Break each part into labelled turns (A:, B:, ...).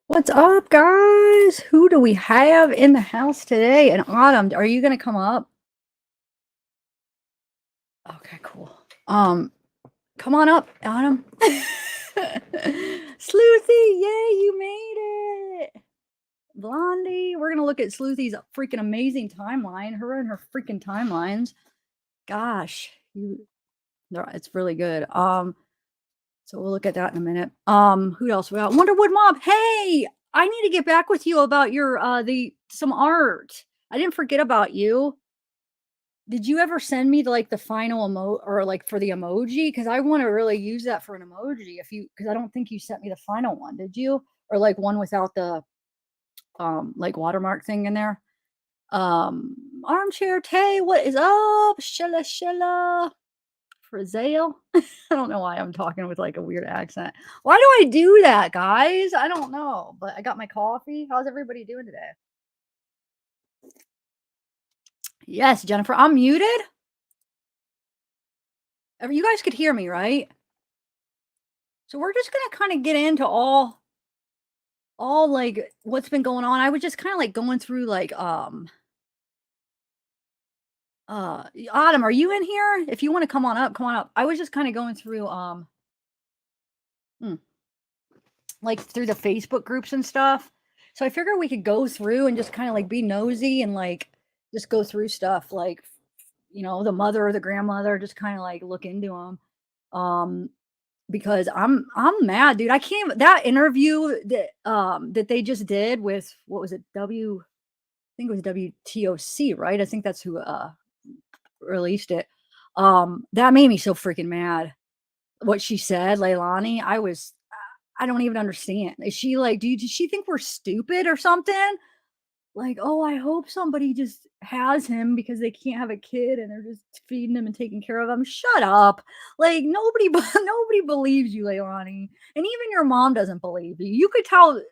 A: What's up, guys? Who do we have in the house today? And Autumn, are you gonna come up? Okay, cool. Um, Come on up, Autumn. Sleuthy, yay, you made it. Blondie, we're gonna look at Sleuthy's freaking amazing timeline. Her and her freaking timelines. Gosh, it's really good. So we'll look at that in a minute. Who else we got? Wonderwood Mob. Hey, I need to get back with you about your the some art. I didn't forget about you. Did you ever send me like the final or like for the emoji? Because I want to really use that for an emoji. If you, because I don't think you sent me the final one. Did you? Or like one without the like watermark thing in there. Armchair Tay, what is up? Shella. For Zale? I don't know why I'm talking with like a weird accent. Why do I do that, guys? I don't know, but I got my coffee. How's everybody doing today? Yes, Jennifer, I'm muted. You guys could hear me, right? So we're just gonna kind of get into all like what's been going on. I was just kind of like going through like Autumn, are you in here? If you want to come on up, come on up. I was just kind of going through hmm, like through the Facebook groups and stuff. So I figured we could go through and just kind of like be nosy and like just go through stuff like the mother or the grandmother, just kind of like look into them. Because I'm mad, dude. I can't even, that interview that they just did with what was it? I think it was WTOC, right? I think that's who released it. That made me so freaking mad. What she said, Leilani, I don't even understand. Is she like, does she think we're stupid or something? Like, oh, I hope somebody just has him because they can't have a kid and they're just feeding him and taking care of him. Shut up. Like nobody nobody believes you, Leilani. And even your mom doesn't believe you. You could tell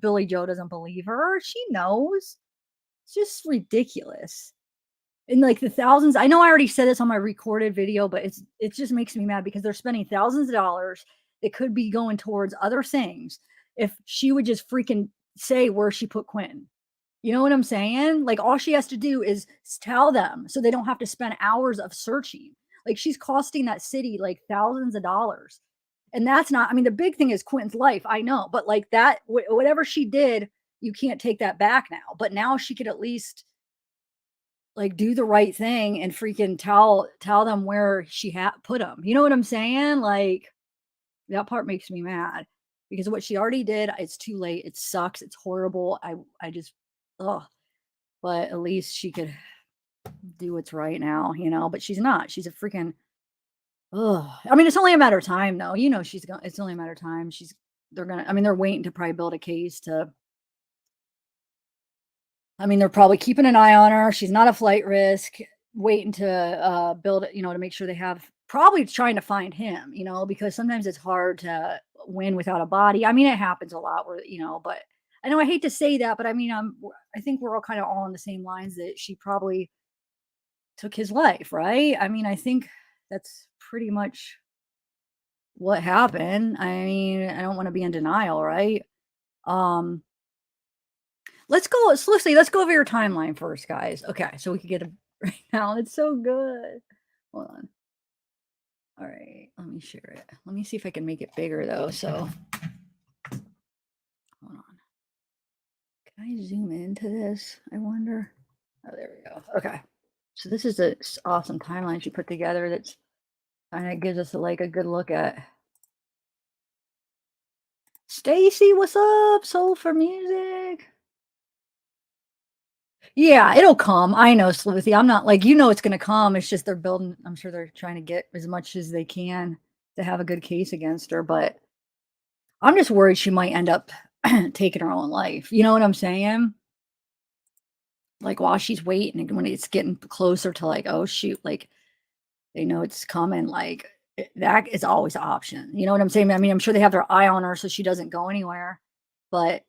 A: Billy Joe doesn't believe her. She knows. It's just ridiculous. And like the thousands, I know I already said this on my recorded video, but it just makes me mad because they're spending thousands of dollars that could be going towards other things if she would just freaking say where she put Quentin. You know what I'm saying? Like all she has to do is tell them so they don't have to spend hours of searching. Like she's costing that city like thousands of dollars. And that's not, I mean, the big thing is Quentin's life. I know, but like that, whatever she did, you can't take that back now. But now she could at least like do the right thing and freaking tell them where she had put them. You know what I'm saying? Like that part makes me mad because what she already did, it's too late. It sucks. It's horrible. I just ugh. But at least she could do what's right now, but she's not. She's a freaking ugh. I mean, it's only a matter of time though. She's going it's only a matter of time. They're waiting to probably build a case to I mean, they're probably keeping an eye on her. She's not a flight risk, waiting to build it, to make sure they have probably trying to find him, because sometimes it's hard to win without a body. I mean, it happens a lot where, but I know I hate to say that, but I mean, I think we're all kind of all on the same lines that she probably took his life, right? I mean, I think that's pretty much what happened. I mean, I don't want to be in denial, right? Um, let's go over your timeline first, guys. Okay, so we could get a right now. It's so good. Hold on. All right, let me share it. Let me see if I can make it bigger though. So hold on. Can I zoom into this? I wonder. Oh, there we go. Okay. So this is a awesome timeline she put together that's kind of gives us like a good look at Stacy. What's up? Soul for music. Yeah, it'll come. I know, Sleuthy. I'm not like it's gonna come. It's just they're building. I'm sure they're trying to get as much as they can to have a good case against her. But I'm just worried she might end up taking her own life. You know what I'm saying? Like while she's waiting, and when it's getting closer to like, oh shoot, like they know it's coming. Like that is always an option. You know what I'm saying? I mean, I'm sure they have their eye on her so she doesn't go anywhere. But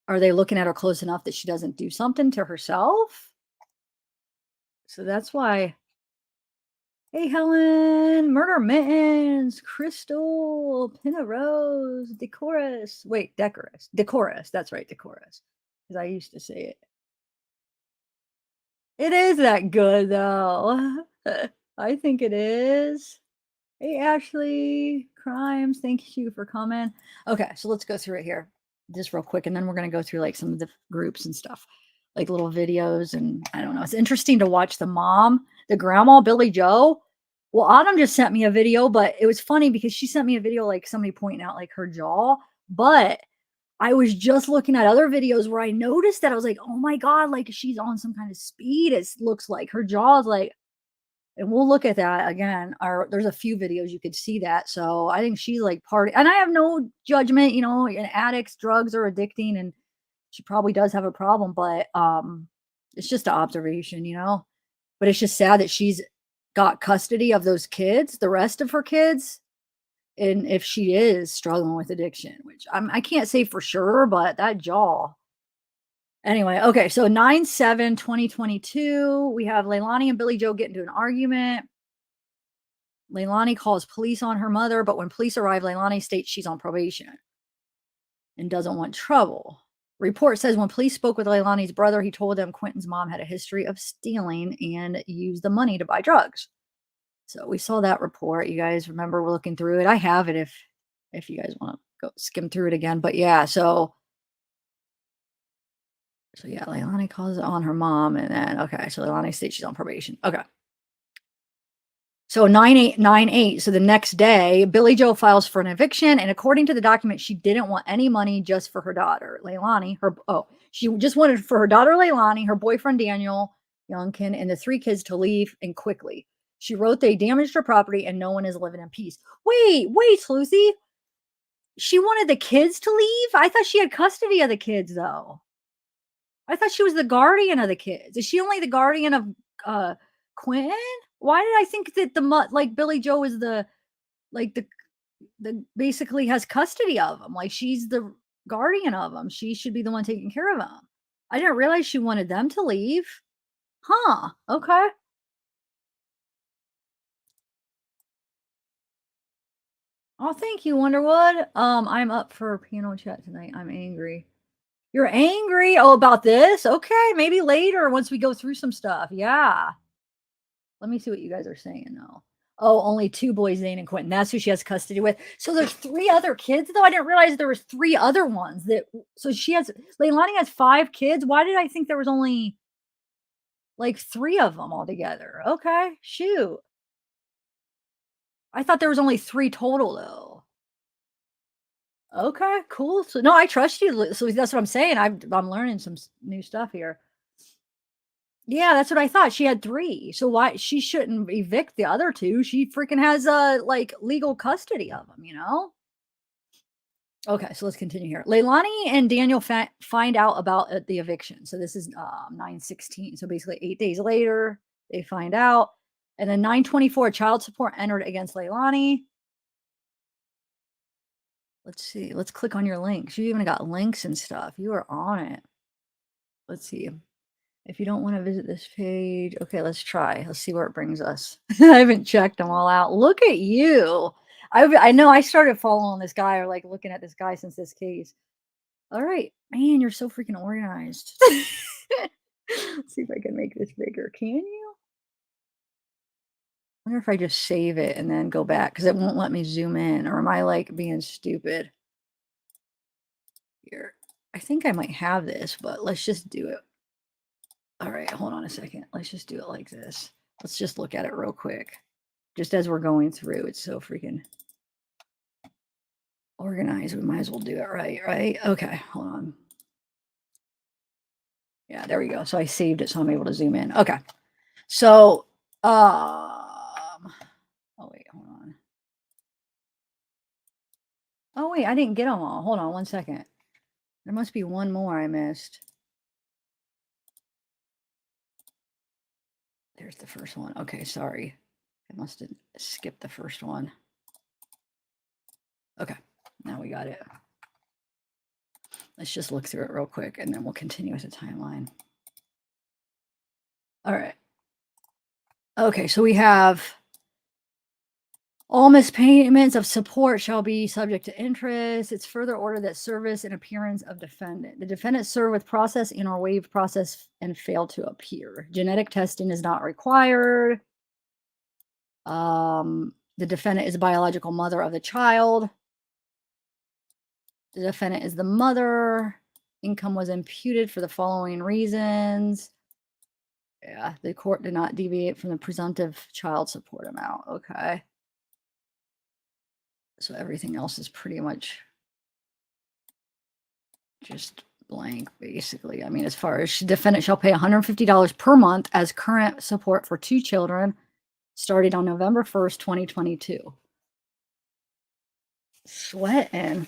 A: are they looking at her close enough that she doesn't do something to herself? So that's why Hey, Helen, Murder Mittens, Crystal, Pinna Rose, Decorus. Wait, Decorus. Decorus. That's right, Decorus. Because I used to say it. It is that good, though. I think it is. Hey, Ashley, Crimes, thank you for coming. Okay, so let's go through it here just real quick, and then we're going to go through like some of the groups and stuff, like little videos. And I don't know, it's interesting to watch the mom, the grandma, Billy Joe. Well, Autumn just sent me a video, but it was funny because she sent me a video like somebody pointing out like her jaw. But I was just looking at other videos where I noticed that I was like, oh my God, like she's on some kind of speed. It looks like her jaw is like, and we'll look at that again. There's a few videos you could see that. So I think she's like party, and I have no judgment, and addicts, drugs are addicting, and she probably does have a problem, but it's just an observation. But it's just sad that she's got custody of those kids, the rest of her kids, and if she is struggling with addiction, which I can't say for sure, but that jaw. Anyway, okay, so 9/7/2022, we have Leilani and Billy Joe get into an argument. Leilani calls police on her mother, but when police arrive, Leilani states she's on probation and doesn't want trouble. Report says when police spoke with Leilani's brother, he told them Quinton's mom had a history of stealing and used the money to buy drugs. So we saw that report. You guys remember we're looking through it. I have it if you guys want to go skim through it again. But yeah, so yeah, Leilani calls on her mom, and then okay, so Leilani states she's on probation. Okay. So 9/8/98. So the next day, Billy Joe files for an eviction, and according to the document, she didn't want any money just for her daughter, Leilani. She just wanted for her daughter Leilani, her boyfriend Daniel Youngkin, and the three kids to leave and quickly. She wrote they damaged her property and no one is living in peace. Wait, Lucy. She wanted the kids to leave? I thought she had custody of the kids, though. I thought she was the guardian of the kids. Is she only the guardian of Quentin? Why did I think that like Billy Joe is like the basically has custody of them? Like she's the guardian of them. She should be the one taking care of them. I didn't realize she wanted them to leave. Huh. Okay. Oh, thank you, Wonderwood. I'm up for piano chat tonight. I'm angry. You're angry? Oh, about this? Okay, maybe later once we go through some stuff. Yeah. Let me see what you guys are saying though. Oh, only two boys, Zane and Quentin. That's who she has custody with. So there's three other kids though. I didn't realize there was three other ones that. So Leilani has five kids. Why did I think there was only like three of them altogether? Okay, shoot. I thought there was only three total though. Okay, cool. So no, I trust you. So that's what I'm saying. I'm learning some new stuff here. Yeah, that's what I thought. She had 3. So why she shouldn't evict the other 2? She freaking has, like, legal custody of them? Okay, so let's continue here. Leilani and Daniel find out about, the eviction. So this is, 9/16. So basically 8 days later, they find out. And then 9/24, child support entered against Leilani. Let's see. Let's click on your links. You even got links and stuff. You are on it. Let's see. If you don't want to visit this page, okay, let's try. Let's see where it brings us. I haven't checked them all out. Look at you. I know I started following this guy or like looking at this guy since this case. All right, man, you're so freaking organized. Let's see if I can make this bigger. Can you? I wonder if I just save it and then go back because it won't let me zoom in. Or am I like being stupid? Here. I think I might have this, but let's just do it. All right, hold on a second. Let's just do it like this. Let's just look at it real quick. Just as we're going through, it's so freaking organized. We might as well do it right? Okay, hold on. Yeah, there we go. So I saved it so I'm able to zoom in. Okay. So, oh wait, hold on. Oh wait, I didn't get them all. Hold on one second. There must be one more I missed. There's the first one. Okay, sorry. I must have skipped the first one. Okay, now we got it. Let's just look through it real quick and then we'll continue with the timeline. All right. Okay, so we have All missed payments of support shall be subject to interest. It's further ordered that service and appearance of defendant. The defendant served with process and or waived process and failed to appear. Genetic testing is not required. The defendant is the biological mother of the child. The defendant is the mother. Income was imputed for the following reasons. Yeah, the court did not deviate from the presumptive child support amount. Okay. So everything else is pretty much just blank, basically. I mean, as far as defendant shall pay $150 per month as current support for 2 children, starting on November 1st, 2022. Sweating.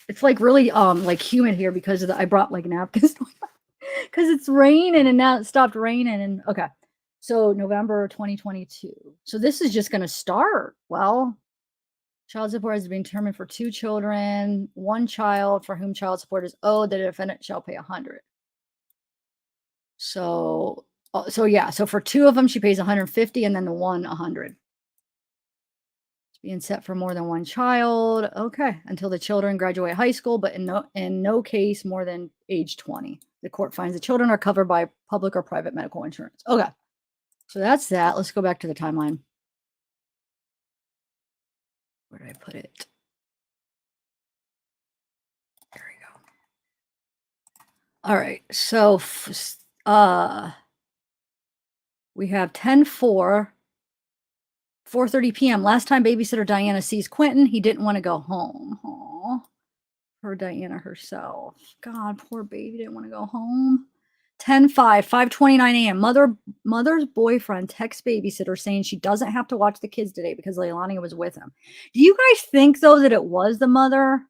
A: It's like really like humid here because of I brought like napkins because it's raining and now it stopped raining and okay. So November 2022. So this is just gonna start. Well, child support has been determined for 2 children, 1 child for whom child support is owed. The defendant shall pay 100. So, so yeah, so for 2 of them, she pays 150, and then the one 100. It's being set for more than 1 child. Okay, until the children graduate high school, but in no case more than age 20. The court finds the children are covered by public or private medical insurance. Okay, so that's that. Let's go back to the timeline. Where did I put it? There we go. All right, so we have 10/4, 4:30 p.m. Last time babysitter Diana sees Quinton, he didn't want to go home. Aw, poor Diana herself. God, poor baby didn't want to go home. 10/5, 5:29 a.m. Mother's boyfriend texts babysitter saying she doesn't have to watch the kids today because Leilani was with him. Do you guys think though that it was the mother?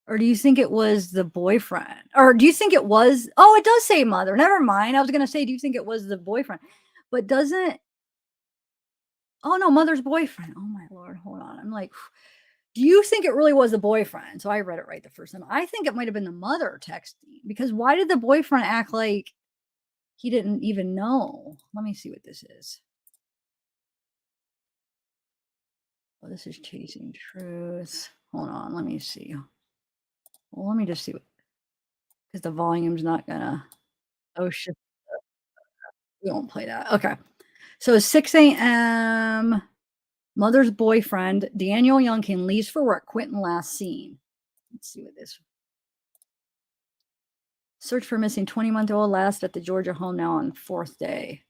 A: Or do you think it was the boyfriend? Or do you think it was oh, it does say mother. Never mind. I was gonna say, do you think it was the boyfriend? But doesn't oh no, mother's boyfriend. Oh my lord, hold on. I'm like, do you think it really was the boyfriend? So I read it right the first time. I think it might have been the mother texting because why did the boyfriend act like he didn't even know? Let me see what this is. Oh, this is chasing truth. Hold on, let me see. Well, let me just see what because the volume's not gonna oh shit. We won't play that. Okay. So 6 a.m. Mother's boyfriend, Daniel Youngkin, leaves for work. Quinton last seen. Let's see what this search for missing 20-month-old last at the Georgia home now on 4th day.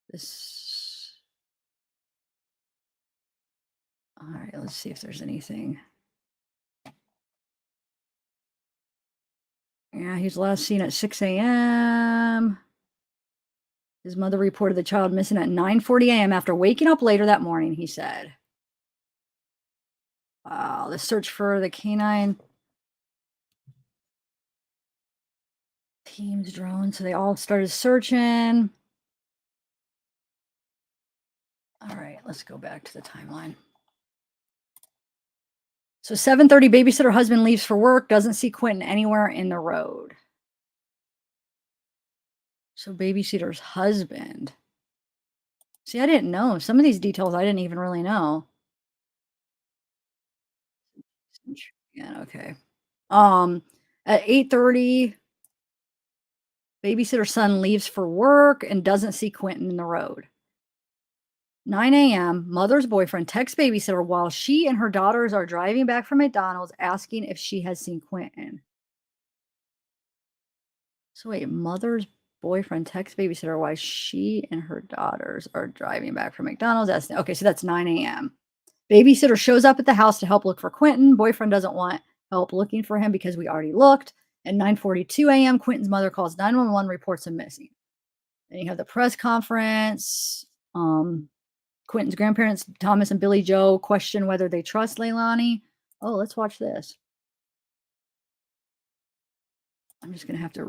A: This all right, let's see if there's anything. Yeah, he's last seen at 6 a.m. His mother reported the child missing at 9:40 a.m. after waking up later that morning, he said. Wow, the search for the canine team's drone. So they all started searching. All right, let's go back to the timeline. So 7:30, babysitter husband leaves for work, doesn't see Quinton anywhere in the road. So babysitter's husband. See, I didn't know. Some of these details I didn't even really know. Yeah, okay. At 8:30, babysitter's son leaves for work and doesn't see Quinton in the road. 9 a.m., mother's boyfriend texts babysitter while she and her daughters are driving back from McDonald's asking if she has seen Quinton. So wait, mother's boyfriend texts babysitter while she and her daughters are driving back from McDonald's. Okay, so that's 9 a.m. Babysitter shows up at the house to help look for Quinton. Boyfriend doesn't want help looking for him because we already looked. At 9:42 a.m., Quinton's mother calls 911, reports him missing. Then you have the press conference. Quinton's grandparents, Thomas and Billy Joe, question whether they trust Leilani. Oh, let's watch this. I'm just going to have to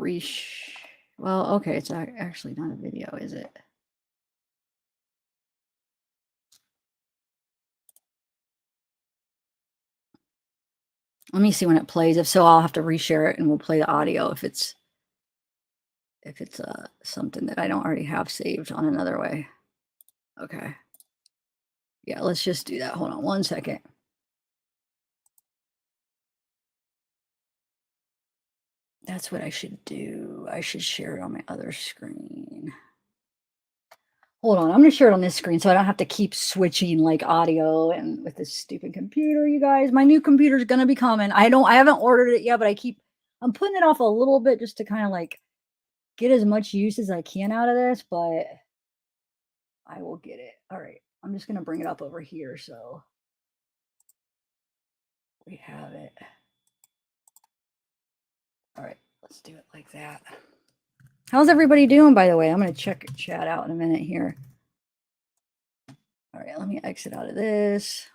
A: well, okay, it's actually not a video, is it? Let me see when it plays. If so, I'll have to reshare it and we'll play the audio if it's something that I don't already have saved on another way. Okay. Yeah, let's just do that. Hold on one second. That's what I should do. I should share it on my other screen. Hold on, I'm gonna share it on this screen so I don't have to keep switching like audio and with this stupid computer, you guys. My new computer's gonna be coming. I haven't ordered it yet, but I'm putting it off a little bit just to kind of like get as much use as I can out of this, but I will get it. All right, I'm just gonna bring it up over here so we have it. All right, let's do it like that. How's everybody doing, by the way? I'm going to check chat out in a minute here. All right, let me exit out of this.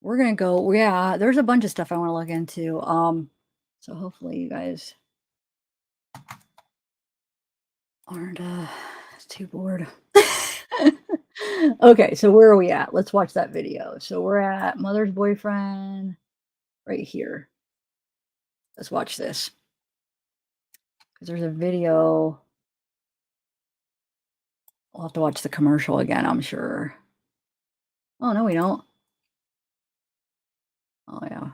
A: We're going to go, yeah, there's a bunch of stuff I want to look into. So hopefully you guys aren't too bored. Okay, so where are we at? Let's watch that video. So we're at mother's boyfriend right here. Let's watch this. Because there's a video. We'll have to watch the commercial again, I'm sure. Oh, no, we don't. Oh, yeah.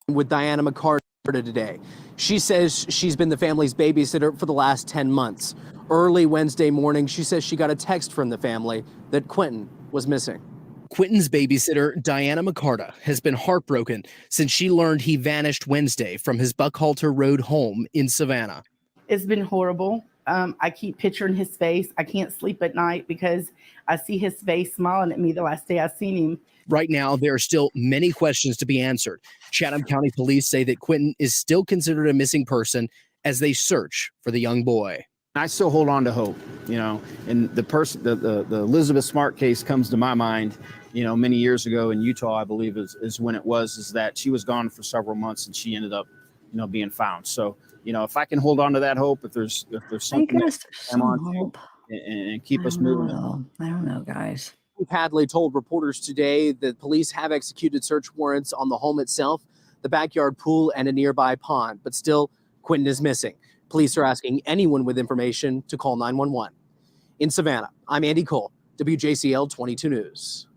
B: With Diana McCarter today. She says she's been the family's babysitter for the last 10 months. Early Wednesday morning, she says she got a text from the family that Quinton was missing. Quinton's babysitter, Diana McCarter, has been heartbroken since she learned he vanished Wednesday from his Buckhalter Road home in Savannah.
C: It's been horrible. I keep picturing his face. I can't sleep at night because I see his face smiling at me the last day I seen him.
B: Right now, there are still many questions to be answered. Chatham County Police say that Quinton is still considered a missing person as they search for the young boy.
D: I still hold on to hope, you know, and the Elizabeth Smart case comes to my mind, you know, many years ago in Utah, I believe is when it was, is that she was gone for several months and she ended up, you know, being found. So, you know, if I can hold on to that hope, if there's something I'm on and keep us moving.
A: I don't know, guys.
B: Hadley told reporters today that police have executed search warrants on the home itself, the backyard pool, and a nearby pond, but still Quinton is missing. Police are asking anyone with information to call 911. In Savannah, I'm Andy Cole, WJCL 22 News.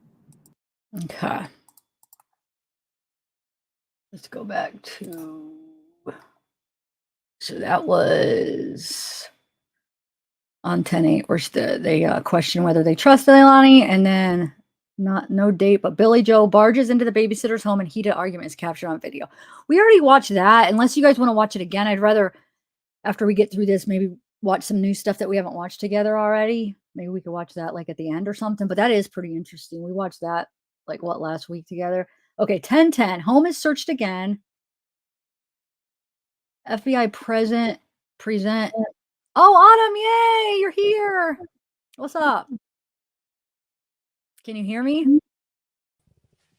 A: Okay. Let's go back to, so that was on 10/8, where they question whether they trust Leilani, and then no date, but Billy Joe barges into the babysitter's home and heated argument is captured on video. We already watched that. Unless you guys want to watch it again, I'd rather, after we get through this, maybe watch some new stuff that we haven't watched together already. Maybe we could watch that like at the end or something, but that is pretty interesting. We watched that like last week together. Okay, 10/10. Home is searched again. FBI present. Oh, Autumn, yay, you're here. What's up? Can you hear me?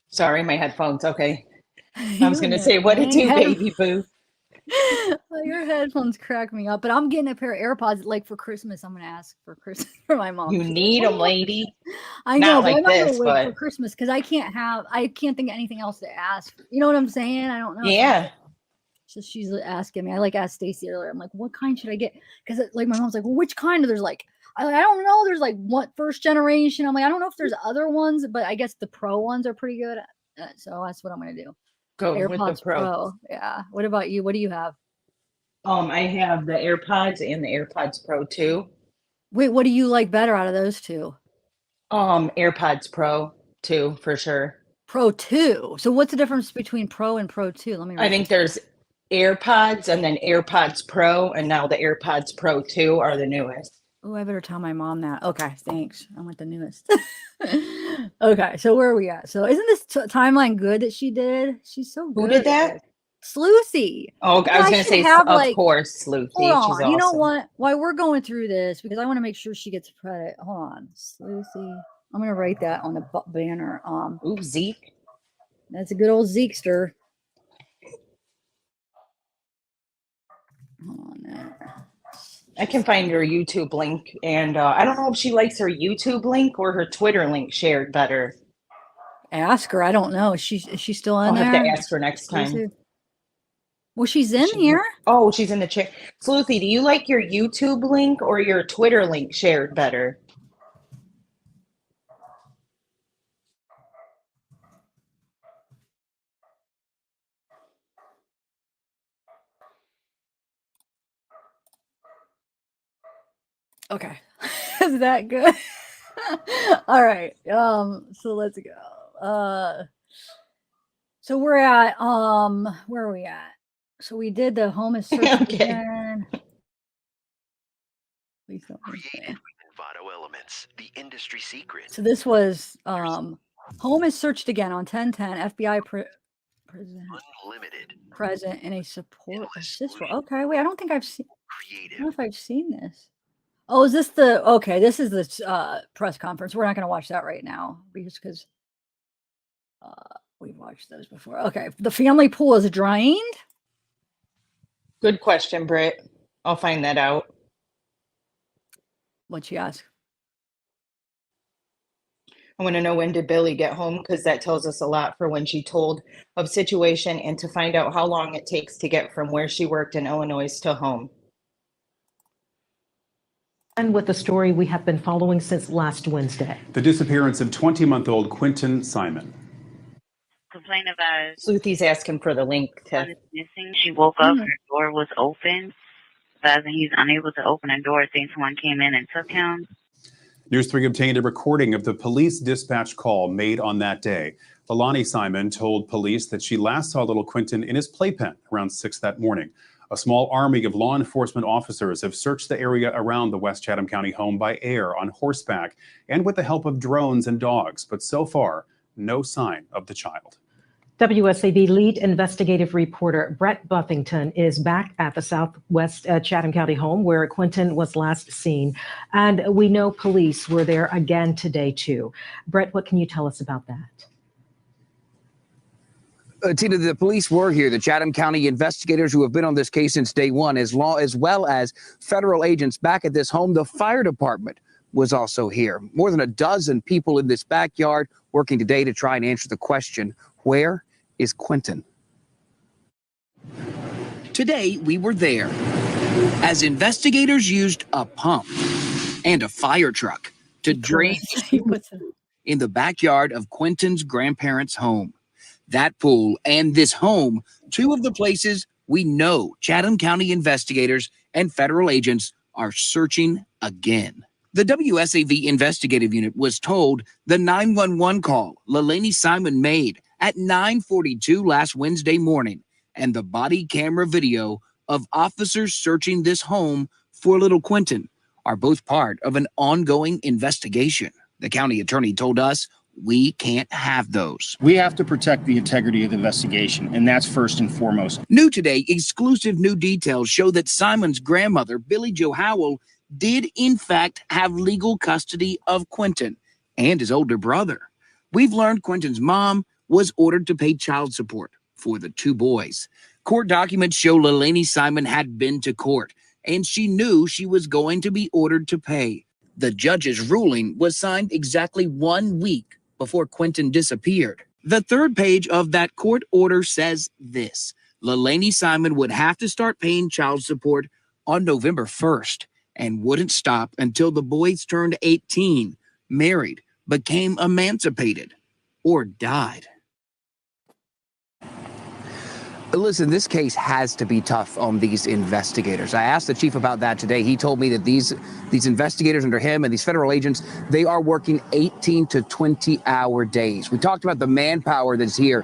E: Sorry, my headphones. Okay. I was going to say, what did you, baby boo?
A: Your headphones crack me up, but I'm getting a pair of AirPods like for Christmas. I'm going to ask for Christmas for my mom.
E: You need them, lady.
A: I know,
E: not
A: but
E: like
A: I'm not
E: this,
A: gonna wait
E: but
A: for Christmas because I can't think of anything else to ask. You know what I'm saying? I don't know.
E: Yeah.
A: So she's asking me. I like asked Stacy earlier. I'm like, what kind should I get? Because like my mom's like, well, which kind? There's like, I don't know. There's like what first generation. I'm like, I don't know if there's other ones, but I guess the Pro ones are pretty good. So that's what I'm gonna do.
E: Go
A: AirPods
E: with the Pro.
A: Yeah. What about you? What do you have?
E: I have the AirPods and the AirPods Pro 2.
A: Wait, what do you like better out of those two?
E: AirPods Pro 2 for sure.
A: Pro 2. So what's the difference between Pro and Pro 2? Let me.
E: I think there's AirPods and then AirPods Pro, and now the AirPods Pro 2 are the newest.
A: Oh, I better tell my mom that. Okay, thanks. I want the newest. Okay, so where are we at? So isn't this timeline good that she did? She's so good.
E: Who did that?
A: Sluicy.
E: Oh, I was going to say, of course, Sluicy.
A: Hold on.
E: She's awesome.
A: You know what? While we're going through this, because I want to make sure she gets credit. Hold on. Sluicy. I'm going to write that on the banner.
E: Ooh, Zeke.
A: That's a good old Zekester. Hold on there.
E: I can find her YouTube link, and I don't know if she likes her YouTube link or her Twitter link shared better.
A: Ask her. I don't know. Is she still in
E: I'll
A: there?
E: have to ask her next time.
A: Well, she's in
E: She-
A: here.
E: Oh, she's in the chat. Sleuthy, do you like your YouTube link or your Twitter link shared better?
A: Okay. Is that good? All right. So let's go. So we're at where are we at? So we did the home is searched
E: Okay.
A: again. Please don't miss
F: Created
A: it.
F: with Envato Elements, the industry secret.
A: So this was home is searched again on 1010 FBI
F: Unlimited,
A: present in a support
F: endless
A: assist role.
F: solution.
A: Okay, wait, I don't think I've seen I
F: Creative.
A: don't know if I've seen this. Oh, is this the okay? This is the press conference. We're not going to watch that right now because we've watched those before. Okay, the family pool is drained.
E: Good question, Britt. I'll find that out.
A: What'd you ask?
E: I want to know, when did Billy get home? Because that tells us a lot for when she told of situation, and to find out how long it takes to get from where she worked in Illinois to home.
G: And with the story we have been following since last Wednesday.
H: The disappearance of 20-month-old Quinton Simon.
I: Complain about
E: Sleuthy's asking for the link
I: son
E: to.
I: is missing. She woke up, her door was open, advising he's unable to open the door, saying someone came in and took him.
H: News 3 obtained a recording of the police dispatch call made on that day. Leilani Simon told police that she last saw little Quinton in his playpen around 6 that morning. A small army of law enforcement officers have searched the area around the West Chatham County home by air, on horseback, and with the help of drones and dogs. But so far, no sign of the child.
G: WSAV lead investigative reporter Brett Buffington is back at the Southwest Chatham County home where Quinton was last seen. And we know police were there again today, too. Brett, what can you tell us about that?
J: Tina, the police were here. The Chatham County investigators who have been on this case since day one, as well as federal agents back at this home. The fire department was also here. More than a dozen people in this backyard working today to try and answer the question, where is Quinton? Today, we were there as investigators used a pump and a fire truck to drain in the backyard of Quinton's grandparents' home. That pool and this home, two of the places we know Chatham County investigators and federal agents are searching again. The WSAV investigative unit was told the 911 call Leilani Simon made at 9:42 last Wednesday morning, and the body camera video of officers searching this home for little Quinton are both part of an ongoing investigation. The county attorney told us we can't have those.
D: We have to protect the integrity of the investigation, and that's first and foremost.
J: New today, exclusive new details show that Simon's grandmother, Billie Jo Howell, did in fact have legal custody of Quinton and his older brother. We've learned Quinton's mom was ordered to pay child support for the two boys. Court documents show Leilani Simon had been to court, and she knew she was going to be ordered to pay. The judge's ruling was signed exactly 1 week before Quinton disappeared. The third page of that court order says this: Leilani Simon would have to start paying child support on November 1st and wouldn't stop until the boys turned 18, married, became emancipated, or died. Listen, this case has to be tough on these investigators. I asked the chief about that today. He told me that these investigators under him and these federal agents, they are working 18 to 20-hour days. We talked about the manpower that's here.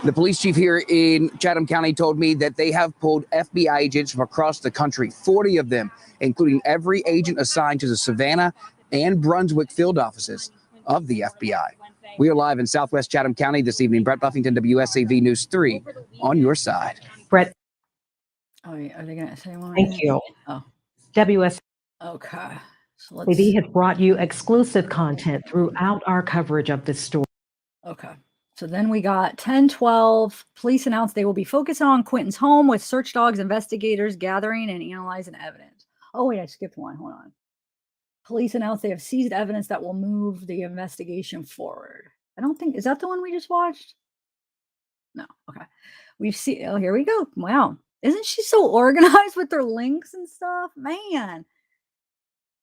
J: The police chief here in Chatham County told me that they have pulled FBI agents from across the country, 40 of them, including every agent assigned to the Savannah and Brunswick field offices of the FBI. We are live in Southwest Chatham County this evening. Brett Buffington, WSAV News 3, on your side.
G: Brett,
A: Oh, are they gonna say one?
G: thank you.
A: Oh,
G: WSAV
A: okay. So let's.
G: has brought you exclusive content throughout our coverage of this story.
A: Okay. So then we got 10:12. Police announced they will be focusing on Quinton's home with search dogs, investigators gathering and analyzing evidence. Oh, wait, I skipped one. Hold on. Police announced they have seized evidence that will move the investigation forward. I don't think, is that the one we just watched? No. Okay. We've seen, oh, here we go. Wow. Isn't she so organized with their links and stuff? Man.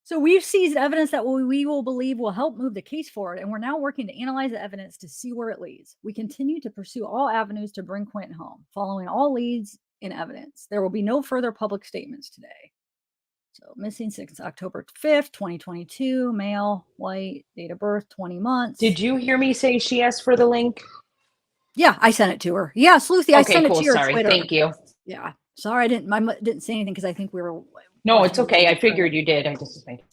A: So we've seized evidence that we will believe will help move the case forward, and we're now working to analyze the evidence to see where it leads. We continue to pursue all avenues to bring Quinton home, following all leads in evidence. There will be no further public statements today. So missing since October 5th, 2022, male, white, date of birth, 20 months.
E: Did you hear me say she asked for the link?
A: Yeah, I sent it to her. Yeah, Sleuthy, I
E: Okay,
A: sent it
E: cool.
A: to your
E: Sorry.
A: Twitter.
E: Thank you.
A: Yeah, sorry, I didn't say anything because I think we were.
E: No, it's
A: watching
E: okay. I
A: the
E: figured you did. I just was making.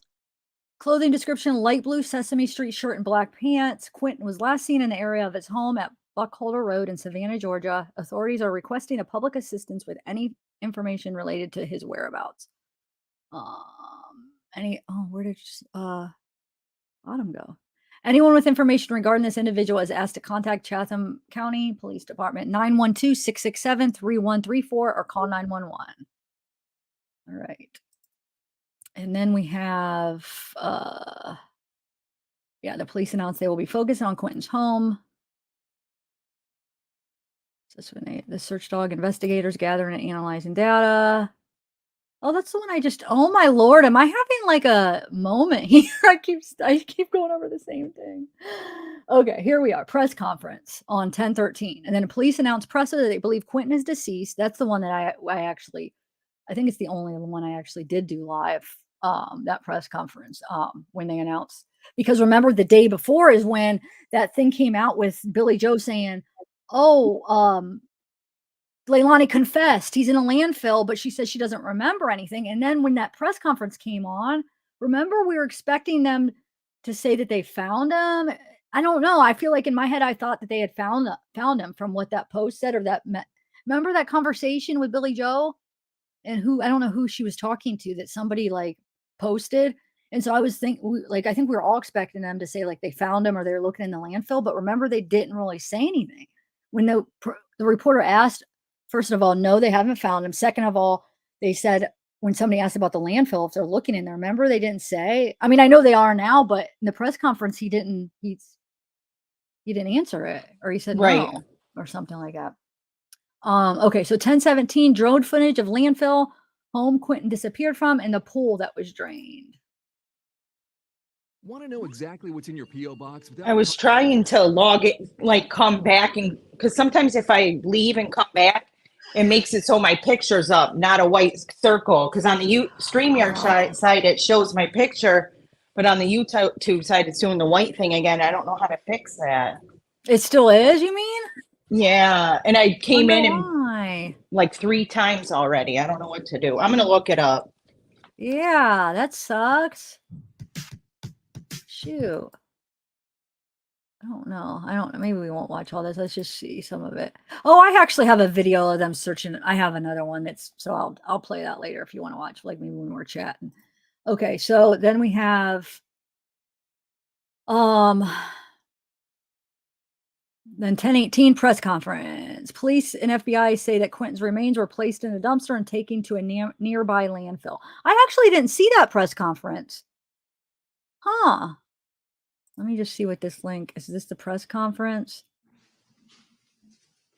A: Clothing description: light blue Sesame Street shirt and black pants. Quinton was last seen in the area of his home at Buckholder Road in Savannah, Georgia. Authorities are requesting a public assistance with any information related to his whereabouts. Where did Autumn go? Anyone with information regarding this individual is asked to contact Chatham County Police Department 912-667-3134 or call 911. All right. And then we have the police announced they will be focusing on Quinton's home. This is when the search dog investigators gathering and analyzing data. Oh, that's the one oh my Lord, am I having like a moment here? I keep going over the same thing. Okay, here we are. Press conference on 10/13. And then the police announced press that they believe Quinton is deceased. That's the one that I think it's the only one I actually did do live, that press conference, when they announced. Because remember, the day before is when that thing came out with Billy Joe saying, Leilani confessed he's in a landfill, but she says she doesn't remember anything. And then when that press conference came on, remember, we were expecting them to say that they found him. I don't know. I feel like in my head, I thought that they had found him from what that post said, or remember that conversation with Billy Joe and I don't know who she was talking to, that somebody like posted. And so I was I think we were all expecting them to say like they found him or they're looking in the landfill, but remember, they didn't really say anything. When the reporter asked, first of all, no, they haven't found him. Second of all, they said when somebody asked about the landfill, if they're looking in there, remember, they didn't say. I mean, I know they are now, but in the press conference, he didn't answer it, or he said no, or something like that. Okay, so 10/17, drone footage of landfill home Quinton disappeared from and the pool that was drained.
K: Want to know exactly what's in your P.O. box?
E: I was trying to log it, like come back, and because sometimes if I leave and come back, it makes it so my picture's up, not a white circle. Because on the StreamYard side, it shows my picture, but on the YouTube side, it's doing the white thing again. I don't know how to fix that.
A: It still is, you mean?
E: Yeah, and I came in
A: why.
E: like 3 times already. I don't know what to do. I'm gonna look it up.
A: Yeah, that sucks. Shoot. I don't know. Maybe we won't watch all this. Let's just see some of it. Oh, I actually have a video of them searching. I have another one so I'll play that later if you want to watch, like maybe when we're chatting. Okay, so then we have then 10/18 press conference. Police and FBI say that Quinton's remains were placed in a dumpster and taken to a nearby landfill. I actually didn't see that press conference. Huh. Let me just see what this link is. This the press conference?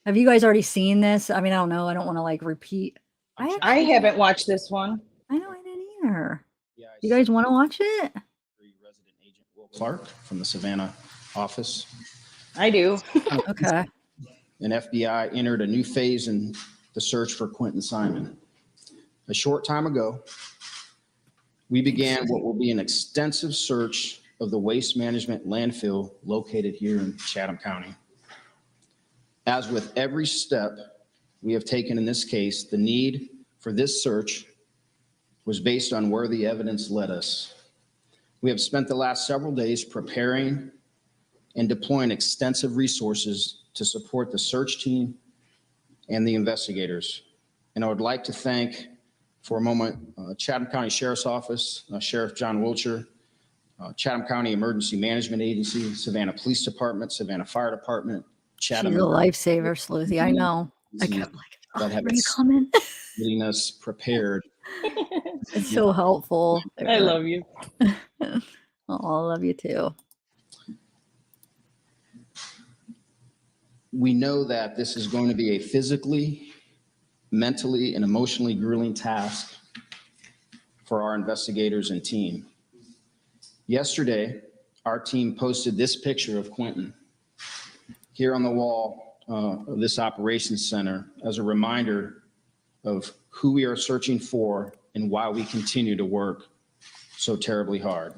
A: Have you guys already seen this? I mean, I don't know. I don't want to like repeat.
E: I haven't watched this one.
A: I know I didn't either. Yeah, you guys want to watch it?
D: Resident Agent Will Clark from the Savannah office.
E: I do.
A: Okay.
D: And FBI entered a new phase in the search for Quinton Simon. A short time ago, we began what will be an extensive search of the waste management landfill located here in Chatham County. As with every step we have taken in this case, the need for this search was based on where the evidence led us. We have spent the last several days preparing and deploying extensive resources to support the search team and the investigators. And I would like to thank, for a moment, Chatham County Sheriff's Office, Sheriff John Wiltshire, Chatham County Emergency Management Agency, Savannah Police Department, Savannah Fire Department, Chatham.
A: She's a lifesaver, Sleuthy. I know. I kept like, are you coming?
D: Getting us prepared.
A: It's so helpful.
E: I love you.
A: Oh, I love you too.
D: We know that this is going to be a physically mentally and emotionally grueling task for our investigators and team. Yesterday, our team posted this picture of Quinton here on the wall of this operations center as a reminder of who we are searching for and why we continue to work so terribly hard.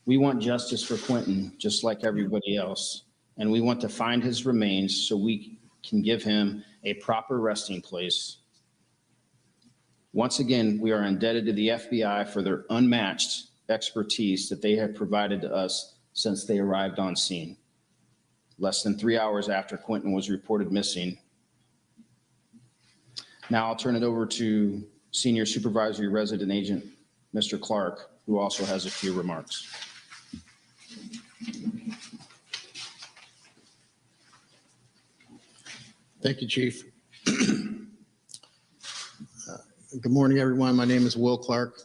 D: We want justice for Quinton, just like everybody else, and we want to find his remains so we can give him a proper resting place. Once again, we are indebted to the FBI for their unmatched expertise that they have provided to us since they arrived on scene, less than 3 hours after Quinton was reported missing. Now I'll turn it over to Senior Supervisory Resident Agent, Mr. Clark, who also has a few remarks.
L: Thank you, Chief. Good morning, everyone. My name is Will Clark.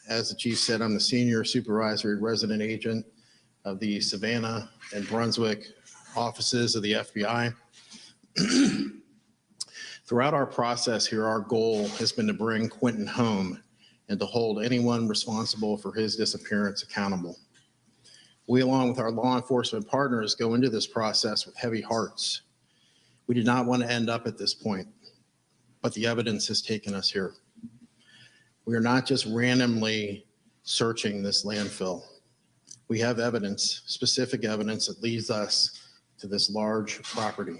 L: As the Chief said, I'm the Senior Supervisory Resident Agent of the Savannah and Brunswick offices of the FBI. Throughout our process here, our goal has been to bring Quinton home and to hold anyone responsible for his disappearance accountable. We, along with our law enforcement partners, go into this process with heavy hearts. We did not want to end up at this point, but the evidence has taken us here. We are not just randomly searching this landfill. We have evidence, specific evidence that leads us to this large property.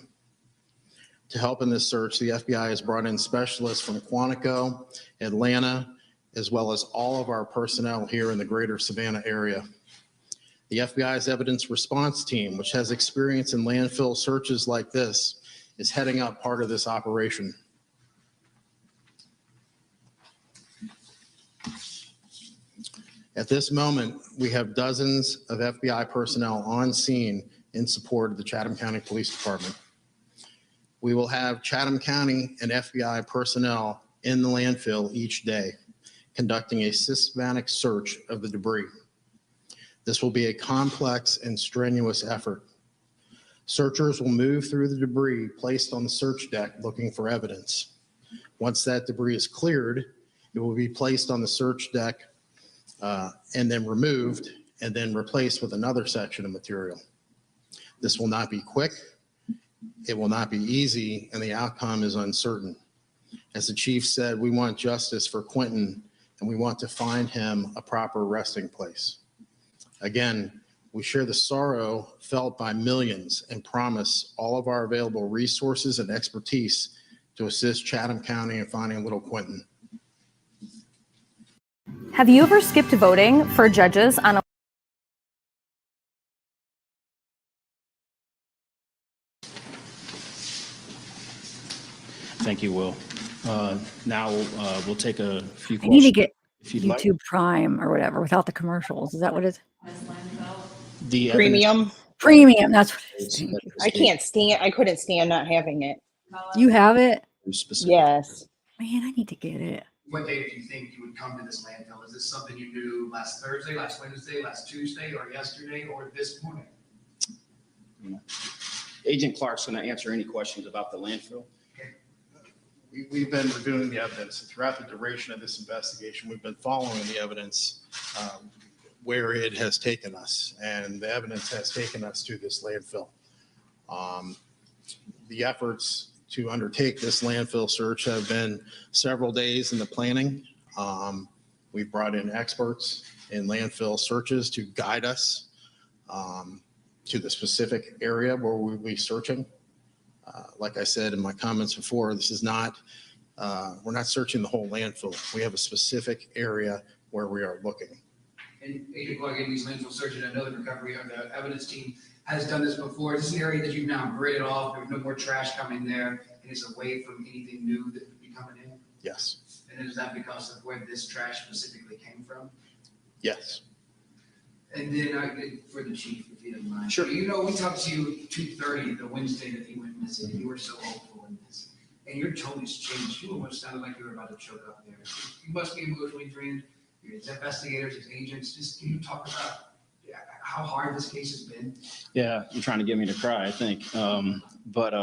L: To help in this search, the FBI has brought in specialists from Quantico, Atlanta, as well as all of our personnel here in the greater Savannah area. The FBI's evidence response team, which has experience in landfill searches like this, is heading up part of this operation. At this moment, we have dozens of FBI personnel on scene in support of the Chatham County Police Department. We will have Chatham County and FBI personnel in the landfill each day, conducting a systematic search of the debris. This will be a complex and strenuous effort. Searchers will move through the debris placed on the search deck looking for evidence. Once that debris is cleared, it will be placed on the search deck and then removed and then replaced with another section of material. This will not be quick, it will not be easy, and the outcome is uncertain. As the Chief said, we want justice for Quinton and we want to find him a proper resting place. Again, we share the sorrow felt by millions and promise all of our available resources and expertise to assist Chatham County in finding little Quinton.
M: Have you ever skipped voting for judges on a
D: Thank you, Will. Now we'll take a few questions.
A: I need to get
D: if you'd
A: YouTube
D: like.
A: Prime or whatever without the commercials. Is that what it is?
D: The
E: Premium.
A: Premium, that's what it is. Thank you.
E: I couldn't stand not having it.
A: You have it?
E: Yes.
A: Man, I need to get it.
N: What day did you think you would come to this landfill? Is this something you knew last Thursday, last Wednesday, last Tuesday, or yesterday, or this morning?
D: Agent Clark's going to answer any questions about the landfill.
L: We've been reviewing the evidence throughout the duration of this investigation. We've been following the evidence where it has taken us, and the evidence has taken us to this landfill. The efforts to undertake this landfill search have been several days in the planning. We've brought in experts in landfill searches to guide us to the specific area where we'll be searching. Like I said in my comments before, this is not, we're not searching the whole landfill. We have a specific area where we are looking.
N: And Agent Clark, in these landfill searches, I know the recovery of the evidence team has done this before. Is this an area that you've now gridded off? There's no more trash coming there, and it's away from anything new that would be coming in?
L: Yes.
N: And is that because of where this trash specifically came from?
L: Yes.
N: And then for the chief, if you don't mind.
D: Sure.
N: You know, we talked to you 2:30 the Wednesday that he went missing, and you were so hopeful in this. And your tone has changed. You almost sounded like you were about to choke up there. You must be emotionally drained. You're investigators, as agents. Just can you talk about how hard this case has been?
D: Yeah, you're trying to get me to cry, I think. But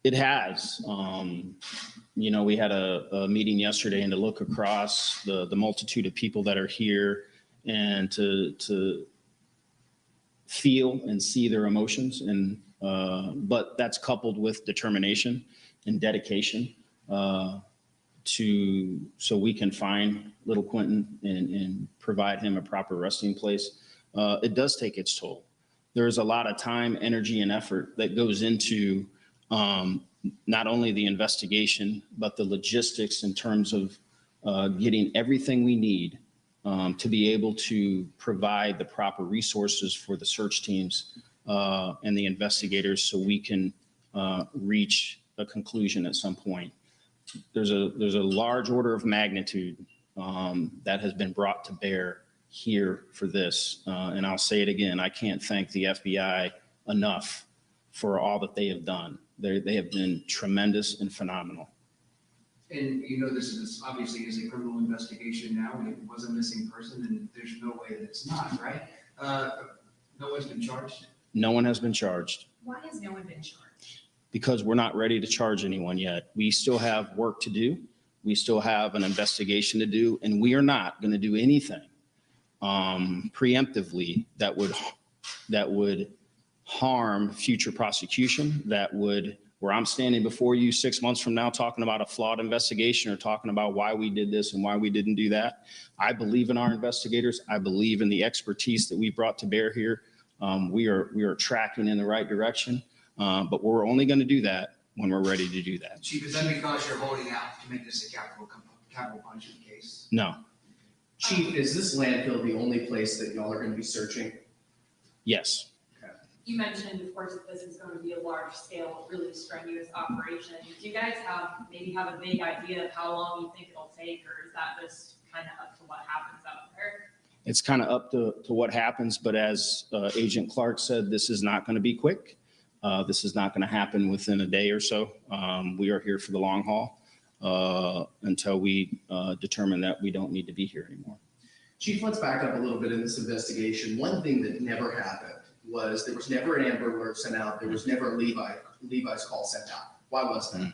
D: It has. You know, we had a meeting yesterday, and to look across the multitude of people that are here and to feel and see their emotions, and but that's coupled with determination and dedication so we can find little Quinton and provide him a proper resting place. It does take its toll. There's a lot of time, energy, and effort that goes into not only the investigation, but the logistics in terms of getting everything we need to be able to provide the proper resources for the search teams and the investigators so we can reach a conclusion at some point. There's a large order of magnitude that has been brought to bear here for this. And I'll say it again, I can't thank the FBI enough for all that they have done. They have been tremendous and phenomenal.
N: And you know, this is obviously is a criminal investigation now, and it was a missing person, and there's no way that it's not, right? No one's been charged?
D: No one has been charged.
O: Why has no one been charged?
D: Because we're not ready to charge anyone yet. We still have work to do. We still have an investigation to do, and we are not going to do anything preemptively that would harm future prosecution, where I'm standing before you 6 months from now talking about a flawed investigation or talking about why we did this and why we didn't do that. I believe in our investigators. I believe in the expertise that we brought to bear here. We are tracking in the right direction, but we're only going to do that when we're ready to do that.
N: Chief, is that because you're holding out to make this a capital punishment case?
D: No.
B: Chief, is this landfill the only place that y'all are going to be searching?
D: Yes.
O: You mentioned, of course, that this is going to be a large scale, really strenuous operation. Do you guys maybe have a vague idea of how long you think it'll take, or is that just kind of up to what happens out there?
D: It's kind of up to what happens, but as Agent Clark said, this is not going to be quick. This is not going to happen within a day or so. We are here for the long haul until we determine that we don't need to be here anymore.
B: Chief, let's back up a little bit in this investigation. One thing that never happened was there was never an Amber Alert sent out. There was never a Levi's call sent out. Why was that?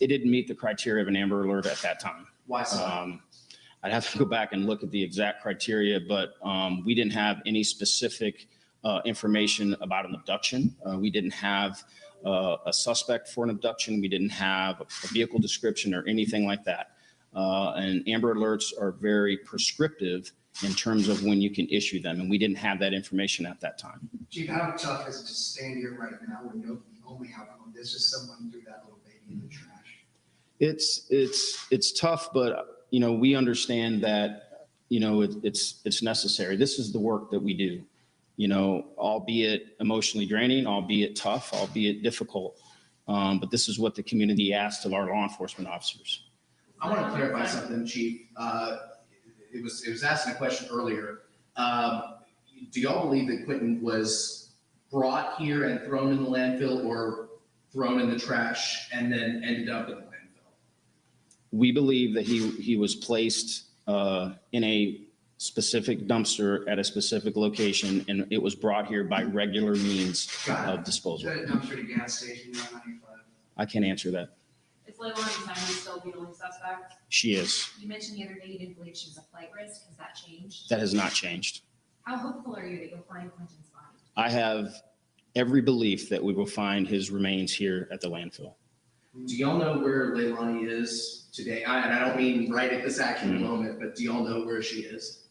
D: It didn't meet the criteria of an Amber Alert at that time.
B: Why so?
D: I'd have to go back and look at the exact criteria, but we didn't have any specific information about an abduction. We didn't have a suspect for an abduction. We didn't have a vehicle description or anything like that. And Amber Alerts are very prescriptive in terms of when you can issue them, and we didn't have that information at that time.
N: Chief, how tough is it to stand here right now when you only have this is someone threw that little baby in the trash?
D: It's tough, but you know, we understand that, you know, it's necessary. This is the work that we do, you know, albeit emotionally draining, albeit tough, albeit difficult. But this is what the community asked of our law enforcement officers.
B: I want to clarify something, Chief. It was asking a question earlier. Do y'all believe that Quinton was brought here and thrown in the landfill, or thrown in the trash and then ended up in the landfill?
D: We believe that he was placed in a specific dumpster at a specific location, and it was brought here by regular means of disposal.
N: Is that a dumpster at a gas station on 95?
D: I can't answer that.
O: Is Leilani Simon still the only suspect?
D: She is.
O: You mentioned the other day you didn't believe she was a flight risk. Has that changed?
D: That has not changed.
O: How hopeful are you that you'll find Quinton's body?
D: I have every belief that we will find his remains here at the landfill.
B: Do y'all know where Leilani is today? And I don't mean right at this actual moment, but do y'all know where she is?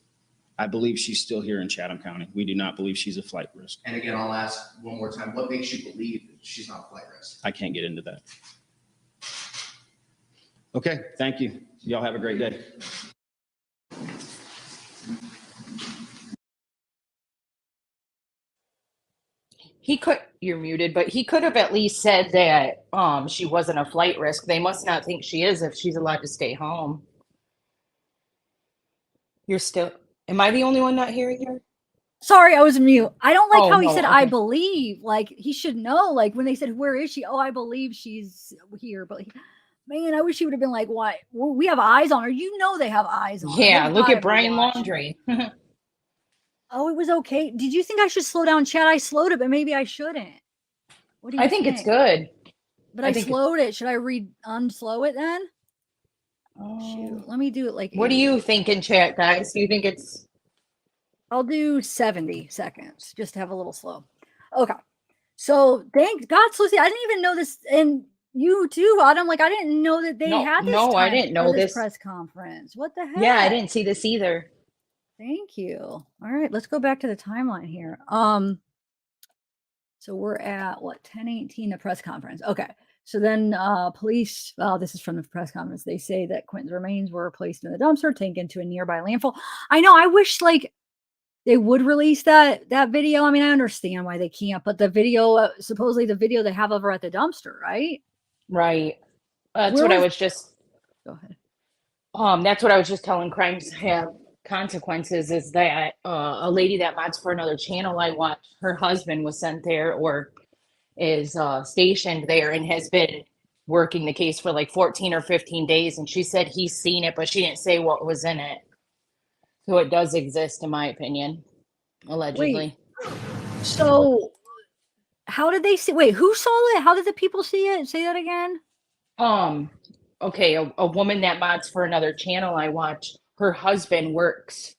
D: I believe she's still here in Chatham County. We do not believe she's a flight risk.
B: And again, I'll ask one more time, what makes you believe that she's not a flight risk?
D: I can't get into that. Okay, thank you. Y'all have a great day.
E: You're muted, but he could have at least said that she wasn't a flight risk. They must not think she is if she's allowed to stay home. Am I the only one not hearing her?
A: Sorry, I was mute. I don't like how he said,
E: okay.
A: I believe. Like, he should know. Like, when they said, where is she? Oh, I believe she's here. But, man, I wish he would have been like, why? Well, we have eyes on her. You know they have eyes on her.
E: Yeah,
A: They
E: look
A: gotta
E: at Brian
A: watch her.
E: Laundrie.
A: Oh, it was okay. Did you think I should slow down, Chad? I slowed it, but maybe I shouldn't. What do you
E: I think it's good.
A: But
E: I
A: I
E: think
A: slowed it. Should I unslow it then?
E: Oh,
A: Shoot, let me do it like
E: what do
A: 80.
E: you think in chat, guys? Do you think it's
A: I'll do 70 seconds just to have a little slow. Okay. So thank God, Lucy. I didn't even know this, and you too, Autumn. Like I didn't know that they
E: no,
A: had this
E: no, I
A: time
E: didn't
A: or
E: know
A: this
E: this.
A: press conference. What the
E: Yeah, I
A: heck?
E: didn't see this either.
A: Thank you. All right, let's go back to the timeline here. So we're at what 10:18, the press conference. Okay. So then police, this is from the press conference. They say that Quinton's remains were placed in the dumpster, taken to a nearby landfill. I know, I wish like they would release that video. I mean, I understand why they can't, but the video, supposedly the video they have over at the dumpster, right?
E: Right. That's
A: Where
E: what I
A: was
E: was just
A: Go ahead.
E: that's what I was just telling crimes have consequences is that a lady that mods for another channel I watch, her husband was sent there or is stationed there and has been working the case for like 14 or 15 days. And she said he's seen it, but she didn't say what was in it. So it does exist, in my opinion, allegedly.
A: Wait. So how did they see? Wait, who saw it? How did the people see it? Say that again.
E: Okay, a woman that mods for another channel I watch, her husband works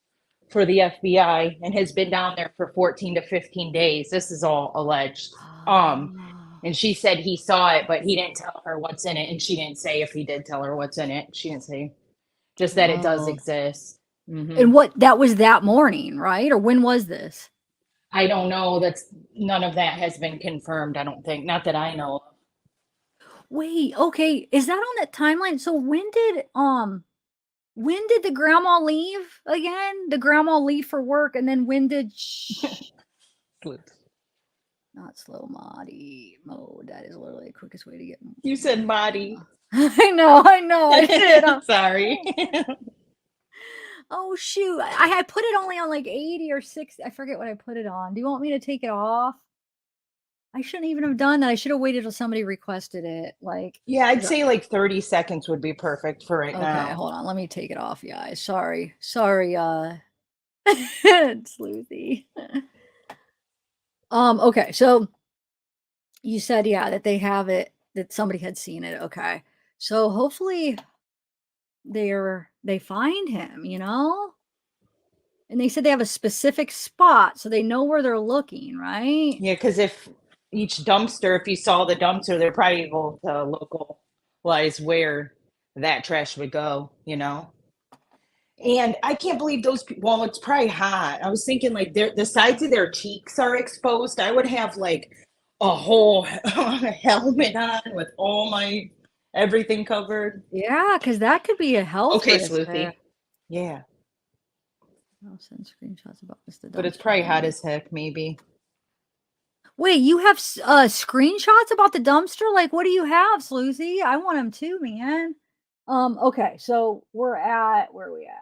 E: for the FBI and has been down there for 14 to 15 days. This is all alleged. And she said he saw it, but he didn't tell her what's in it. And she didn't say if he did tell her what's in it. She didn't say, just that it does
A: Oh.
E: exist. Mhm.
A: And what that was that morning, right? Or when was this?
E: I don't know. None of that has been confirmed, I don't think. Not that I know of.
A: Wait, okay. Is that on that timeline? So when did the grandma leave again? The grandma leave for work, and then when did not slow Madi mode? That is literally the quickest way to get.
E: You said Madi.
A: I know, I did. I'm
E: sorry.
A: Oh shoot! I had put it only on like 80 or 60. I forget what I put it on. Do you want me to take it off? I shouldn't even have done that. I should have waited till somebody requested it. Like,
E: Yeah, I'd say like 30 seconds would be perfect for right
A: okay,
E: now.
A: hold on. Let me take it off, guys. Sorry, Sleuthy. Okay, so you said, yeah, that they have it, that somebody had seen it. Okay, so hopefully they find him, and they said they have a specific spot, so they know where they're looking, right?
E: Yeah, because if each dumpster, if you saw the dumpster, they're probably able to localize where that trash would go, And I can't believe those people, well, it's probably hot. I was thinking like the sides of their cheeks are exposed. I would have like a whole helmet on with all my everything covered.
A: Yeah, because that could be a health
E: Okay,
A: risk
E: Sleuthy.
A: there.
E: Yeah.
A: I'll send screenshots about this.
E: But it's probably hot as heck, maybe.
A: Wait, you have screenshots about the dumpster? Like, what do you have, Sleuthy? I want them too, man. Okay, so where are we at?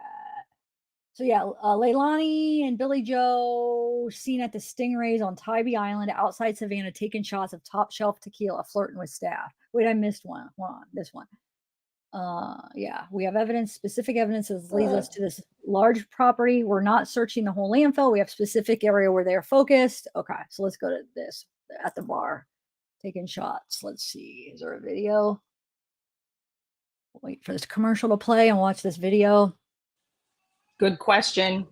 A: So yeah, Leilani and Billy Joe seen at the Stingrays on Tybee Island outside Savannah taking shots of top shelf tequila, flirting with staff. Wait, I missed one. Hold on, this one. Yeah, we have specific evidence that leads us to this large property. We're not searching the whole landfill. We have specific area where they're focused. Okay, so let's go to this at the bar, taking shots. Let's see, is there a video? Wait for this commercial to play and watch this video.
E: Good question.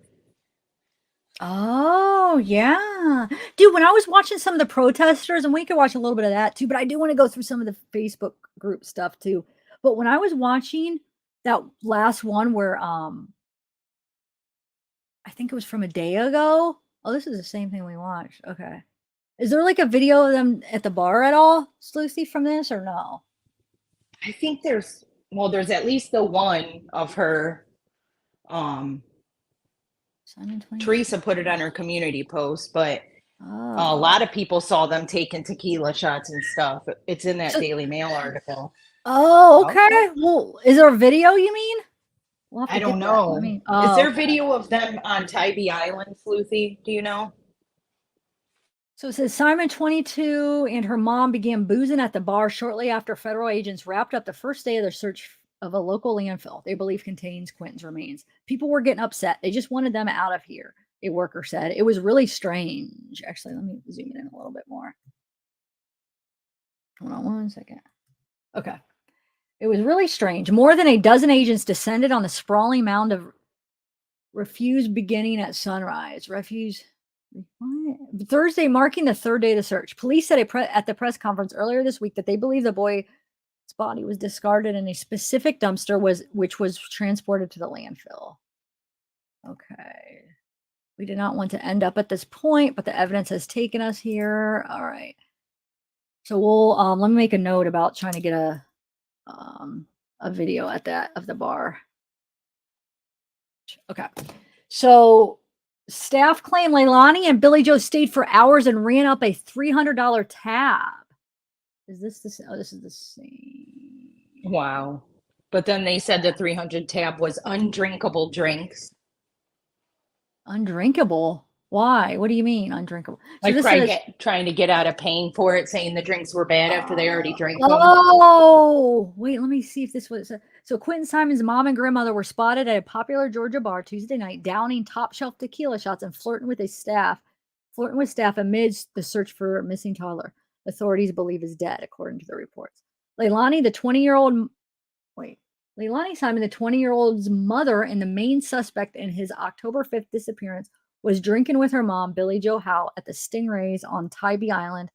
A: Oh, yeah. Dude, when I was watching some of the protesters, and we could watch a little bit of that too, but I do want to go through some of the Facebook group stuff too. But when I was watching that last one where I think it was from a day ago. Oh, this is the same thing we watched. Okay. Is there like a video of them at the bar at all, Sleuthy, from this or no?
E: I think there's at least the one of her. Teresa put it on her community post, but a lot of people saw them taking tequila shots and stuff. It's in that Daily Mail article.
A: Oh, okay. Well, is there a video, you mean? We'll
E: I don't know. Is there video of them on Tybee Island, Sleuthy? Do you know?
A: So it says Simon, 22, and her mom began boozing at the bar shortly after federal agents wrapped up the first day of their search of a local landfill they believe contains Quinton's remains. People were getting upset. They just wanted them out of here, a worker said. It was really strange. Actually, let me zoom in a little bit more. Hold on one second. Okay. It was really strange. More than a dozen agents descended on the sprawling mound of refuse beginning at sunrise. Refuse. What? Thursday, marking the third day of the search. Police said at the press conference earlier this week that they believe the boy's body was discarded in a specific dumpster, which was transported to the landfill. Okay. We did not want to end up at this point, but the evidence has taken us here. All right. So we'll let me make a note about trying to get a video at of the bar. Okay. So staff claim Leilani and Billy Joe stayed for hours and ran up a $300 tab. Is this the same? Oh, this is the same.
E: Wow. But then they said the 300 tab was undrinkable drinks.
A: Undrinkable? Why? What do you mean undrinkable? So
E: Like
A: this
E: trying to get out of paying for it, saying the drinks were bad after they already drank them.
A: Oh, wait, let me see if this was. So Quinton Simon's mom and grandmother were spotted at a popular Georgia bar Tuesday night, downing top shelf tequila shots and flirting with staff amidst the search for a missing toddler. Authorities believe is dead, according to the reports. Leilani, the 20-year-old, Leilani Simon, the 20-year-old's mother and the main suspect in his October 5th disappearance, was drinking with her mom, Billy Joe Howell, at the Stingrays on Tybee Island.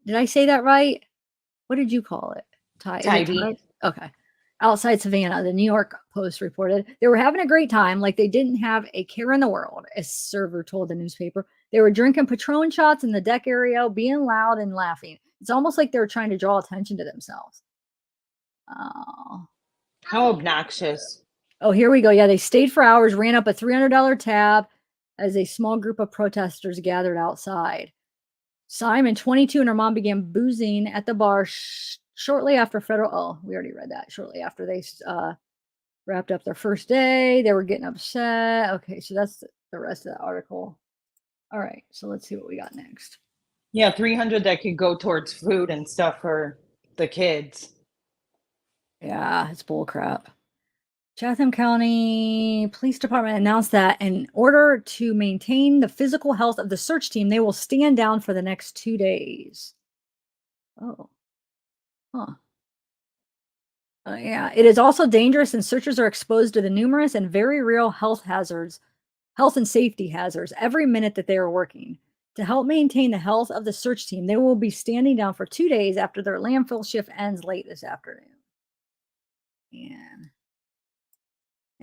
A: Did I say that right? What did you call it?
E: Tybee.
A: Okay. Outside Savannah, the New York Post reported they were having a great time, like they didn't have a care in the world, a server told the newspaper. They were drinking Patron shots in the deck area, being loud and laughing. It's almost like they were trying to draw attention to themselves. Oh.
E: How obnoxious.
A: Oh, here we go. Yeah, they stayed for hours, ran up a $300 tab as a small group of protesters gathered outside. Simon, 22, and her mom began boozing at the bar shortly after federal. Oh, we already read that. Shortly after they wrapped up their first day, they were getting upset. Okay, so that's the rest of the article. All right, so let's see what we got next.
E: Yeah, 300 that could go towards food and stuff for the kids.
A: Yeah, it's bull crap. Chatham County Police Department announced that in order to maintain the physical health of the search team, they will stand down for the next 2 days. Oh. Huh. Yeah, it is also dangerous and searchers are exposed to the numerous and very real health and safety hazards every minute that they are working. To help maintain the health of the search team, they will be standing down for 2 days after their landfill shift ends late this afternoon.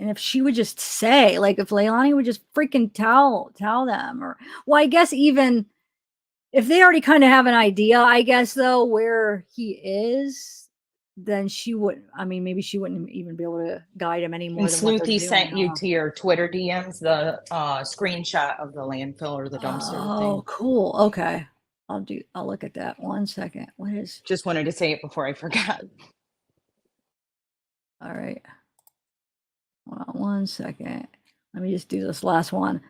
A: And if she would just say, like, if Leilani would just freaking tell them, or, well, I guess even if they already kind of have an idea, I guess, though, where he is, then she wouldn't, I mean, maybe she wouldn't even be able to guide him anymore.
E: And
A: Than what they're
E: Sleuthy
A: doing,
E: sent you
A: huh?
E: to your Twitter DMs the screenshot of the landfill or the dumpster
A: Oh,
E: thing.
A: cool. Okay. I'll look at that. 1 second. What is?
E: Just wanted to say it before I forgot.
A: All right. Hold on 1 second. Let me just do this last one.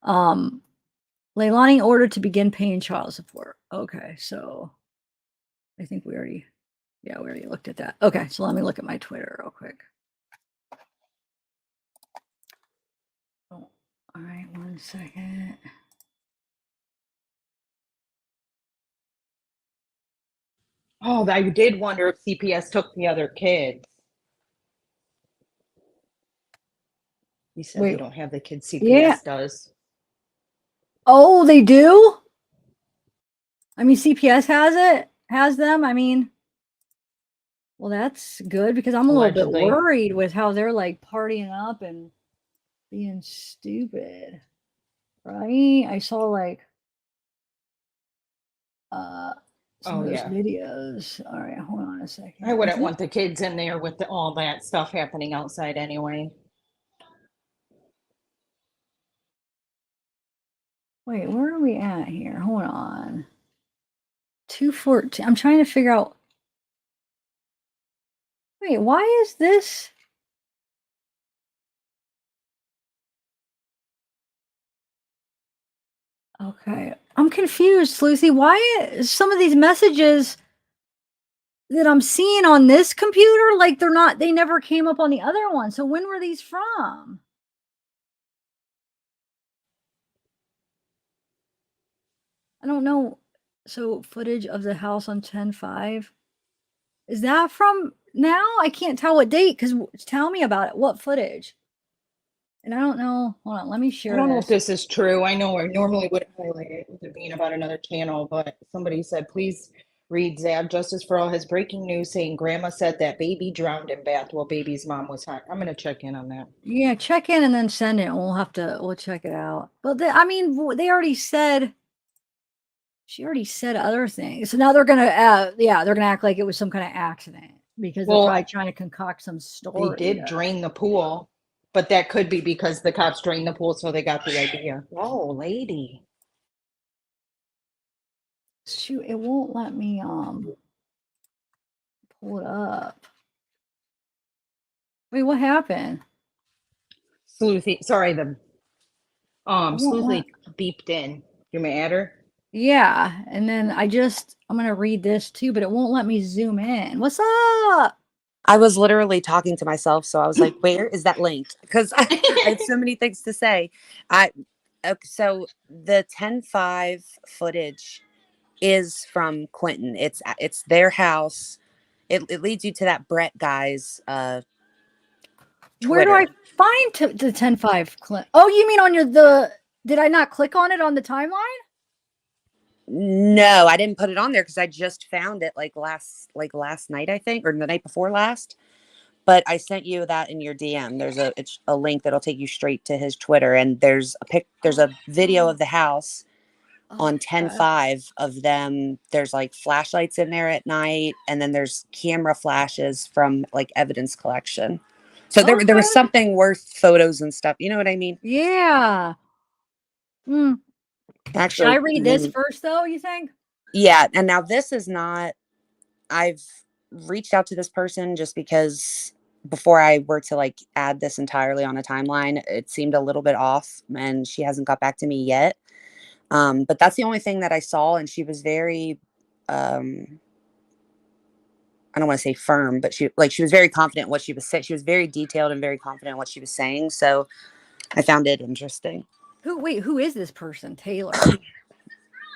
A: Leilani ordered to begin paying child support. Okay, so I think we already looked at that. Okay, so let me look at my Twitter real quick. Oh, all right, 1 second.
E: Oh, I did wonder if CPS took the other kids. You said they don't have the kids, CPS does.
A: Oh, they do? I mean, CPS has them. I mean, well, that's good because I'm a little bit worried with how they're like partying up and being stupid. Right? I saw like some of those videos. All right, hold on a second.
E: I wouldn't want the kids in there with all that stuff happening outside anyway.
A: Wait, where are we at here? Hold on. 214. I'm trying to figure out. Wait, why is this? Okay, I'm confused, Lucy. Why is some of these messages that I'm seeing on this computer, like they never came up on the other one. So when were these from? I don't know. So footage of the house on 10/5. Is that from now? I can't tell what date because tell me about it. What footage? And I don't know. Hold on, let me
E: I
A: share
E: don't know if
A: this.
E: this is true. I know I normally would highlight it with it being about another channel, but somebody said, please read Zab Justice for All has breaking news saying grandma said that baby drowned in bath while baby's mom was hot. I'm going to check in on that.
A: Yeah, check in and then send it. And we'll check it out. But I mean, they already said. She already said other things. So now they're gonna, they're gonna act like it was some kind of accident because they're probably trying to concoct some
E: They
A: story.
E: did drain the pool, but that could be because the cops drained the pool, so they got the idea. Whoa, lady.
A: Shoot, it won't let me pull it up. Wait, what happened?
E: Sleuthy, sorry, the
A: won't
E: Sleuthy
A: let-
E: beeped in. You may add her?
A: Yeah, and then I'm gonna read this too, but it won't let me zoom in. What's up?
P: I was literally talking to myself, so I was like, "Where is that link?" Because I had so many things to say. So the 10-5 footage is from Quinton. It's their house. It leads you to that Brett guy's
A: Where do I
P: Twitter.
A: find the 10-5 clip? Oh, you mean on did I not click on it on the timeline?
P: No, I didn't put it on there because I just found it last night, I think, or the night before last. But I sent you that in your DM. It's a link that'll take you straight to his Twitter, and there's a video of the house on 10-5 of them. There's like flashlights in there at night, and then there's camera flashes from like evidence collection. So there was something worth photos and stuff. You know what I mean?
A: Yeah.
P: Actually,
A: should I read this first though, you think?
P: Yeah, and now this is not. I've reached out to this person just because before I were to like add this entirely on a timeline, it seemed a little bit off, and she hasn't got back to me yet. But that's the only thing that I saw, and she was very, I don't want to say firm, but she was very confident in what she was saying. She was very detailed and very confident in what she was saying. So I found it interesting.
A: Who is this person? Taylor.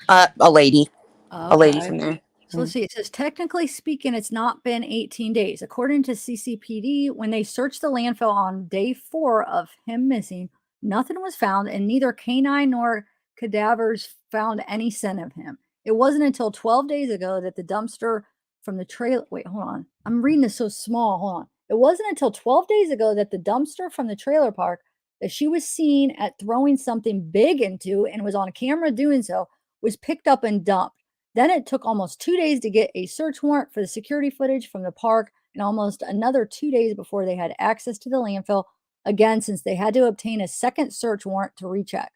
P: A lady.
A: Okay.
P: A lady from there.
A: So let's see. It says, technically speaking, it's not been 18 days. According to CCPD, when they searched the landfill on day 4 of him missing, nothing was found, and neither canine nor cadavers found any scent of him. It wasn't until 12 days ago that the dumpster from the trailer. Wait, hold on. I'm reading this so small. Hold on. It wasn't until 12 days ago that the dumpster from the trailer park that she was seen at throwing something big into and was on camera doing so was picked up and dumped. Then it took almost 2 days to get a search warrant for the security footage from the park, and almost another 2 days before they had access to the landfill again, since they had to obtain a second search warrant to recheck.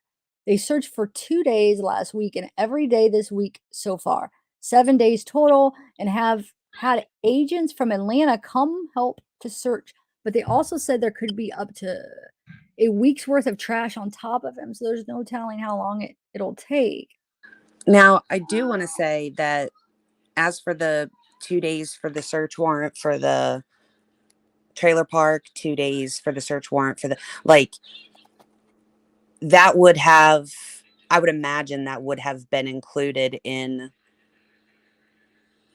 A: They searched for 2 days last week and every day this week so far, 7 days total, and have had agents from Atlanta come help to search. But they also said there could be up to a week's worth of trash on top of him, so there's no telling how long it'll take.
P: Now, I do want to say that as for the 2 days for the search warrant for the trailer park, 2 days for the search warrant for that would have, I would imagine that would have been included in,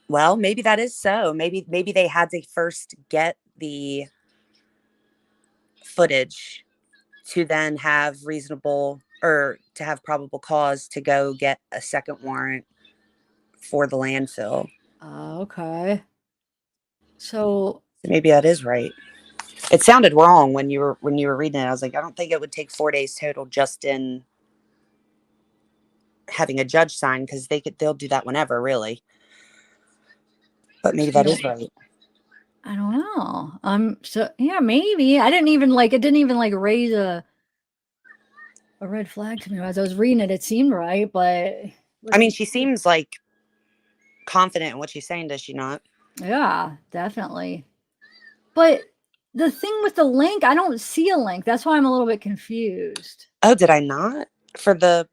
P: well, maybe that is so. Maybe they had to first get the footage to then have to have probable cause to go get a second warrant for the landfill.
A: Okay. So
P: maybe that is right. It sounded wrong when you were reading it. I was like, I don't think it would take 4 days total just in having a judge sign, because they'll do that whenever, really. But maybe that is right.
A: I don't know. So yeah, maybe. It didn't even raise a red flag to me as I was reading it. It seemed right, but
P: I mean, she seems like confident in what she's saying, does she not?
A: Yeah, definitely. But the thing with the link, I don't see a link. That's why I'm a little bit confused.
P: Oh, did I not? For the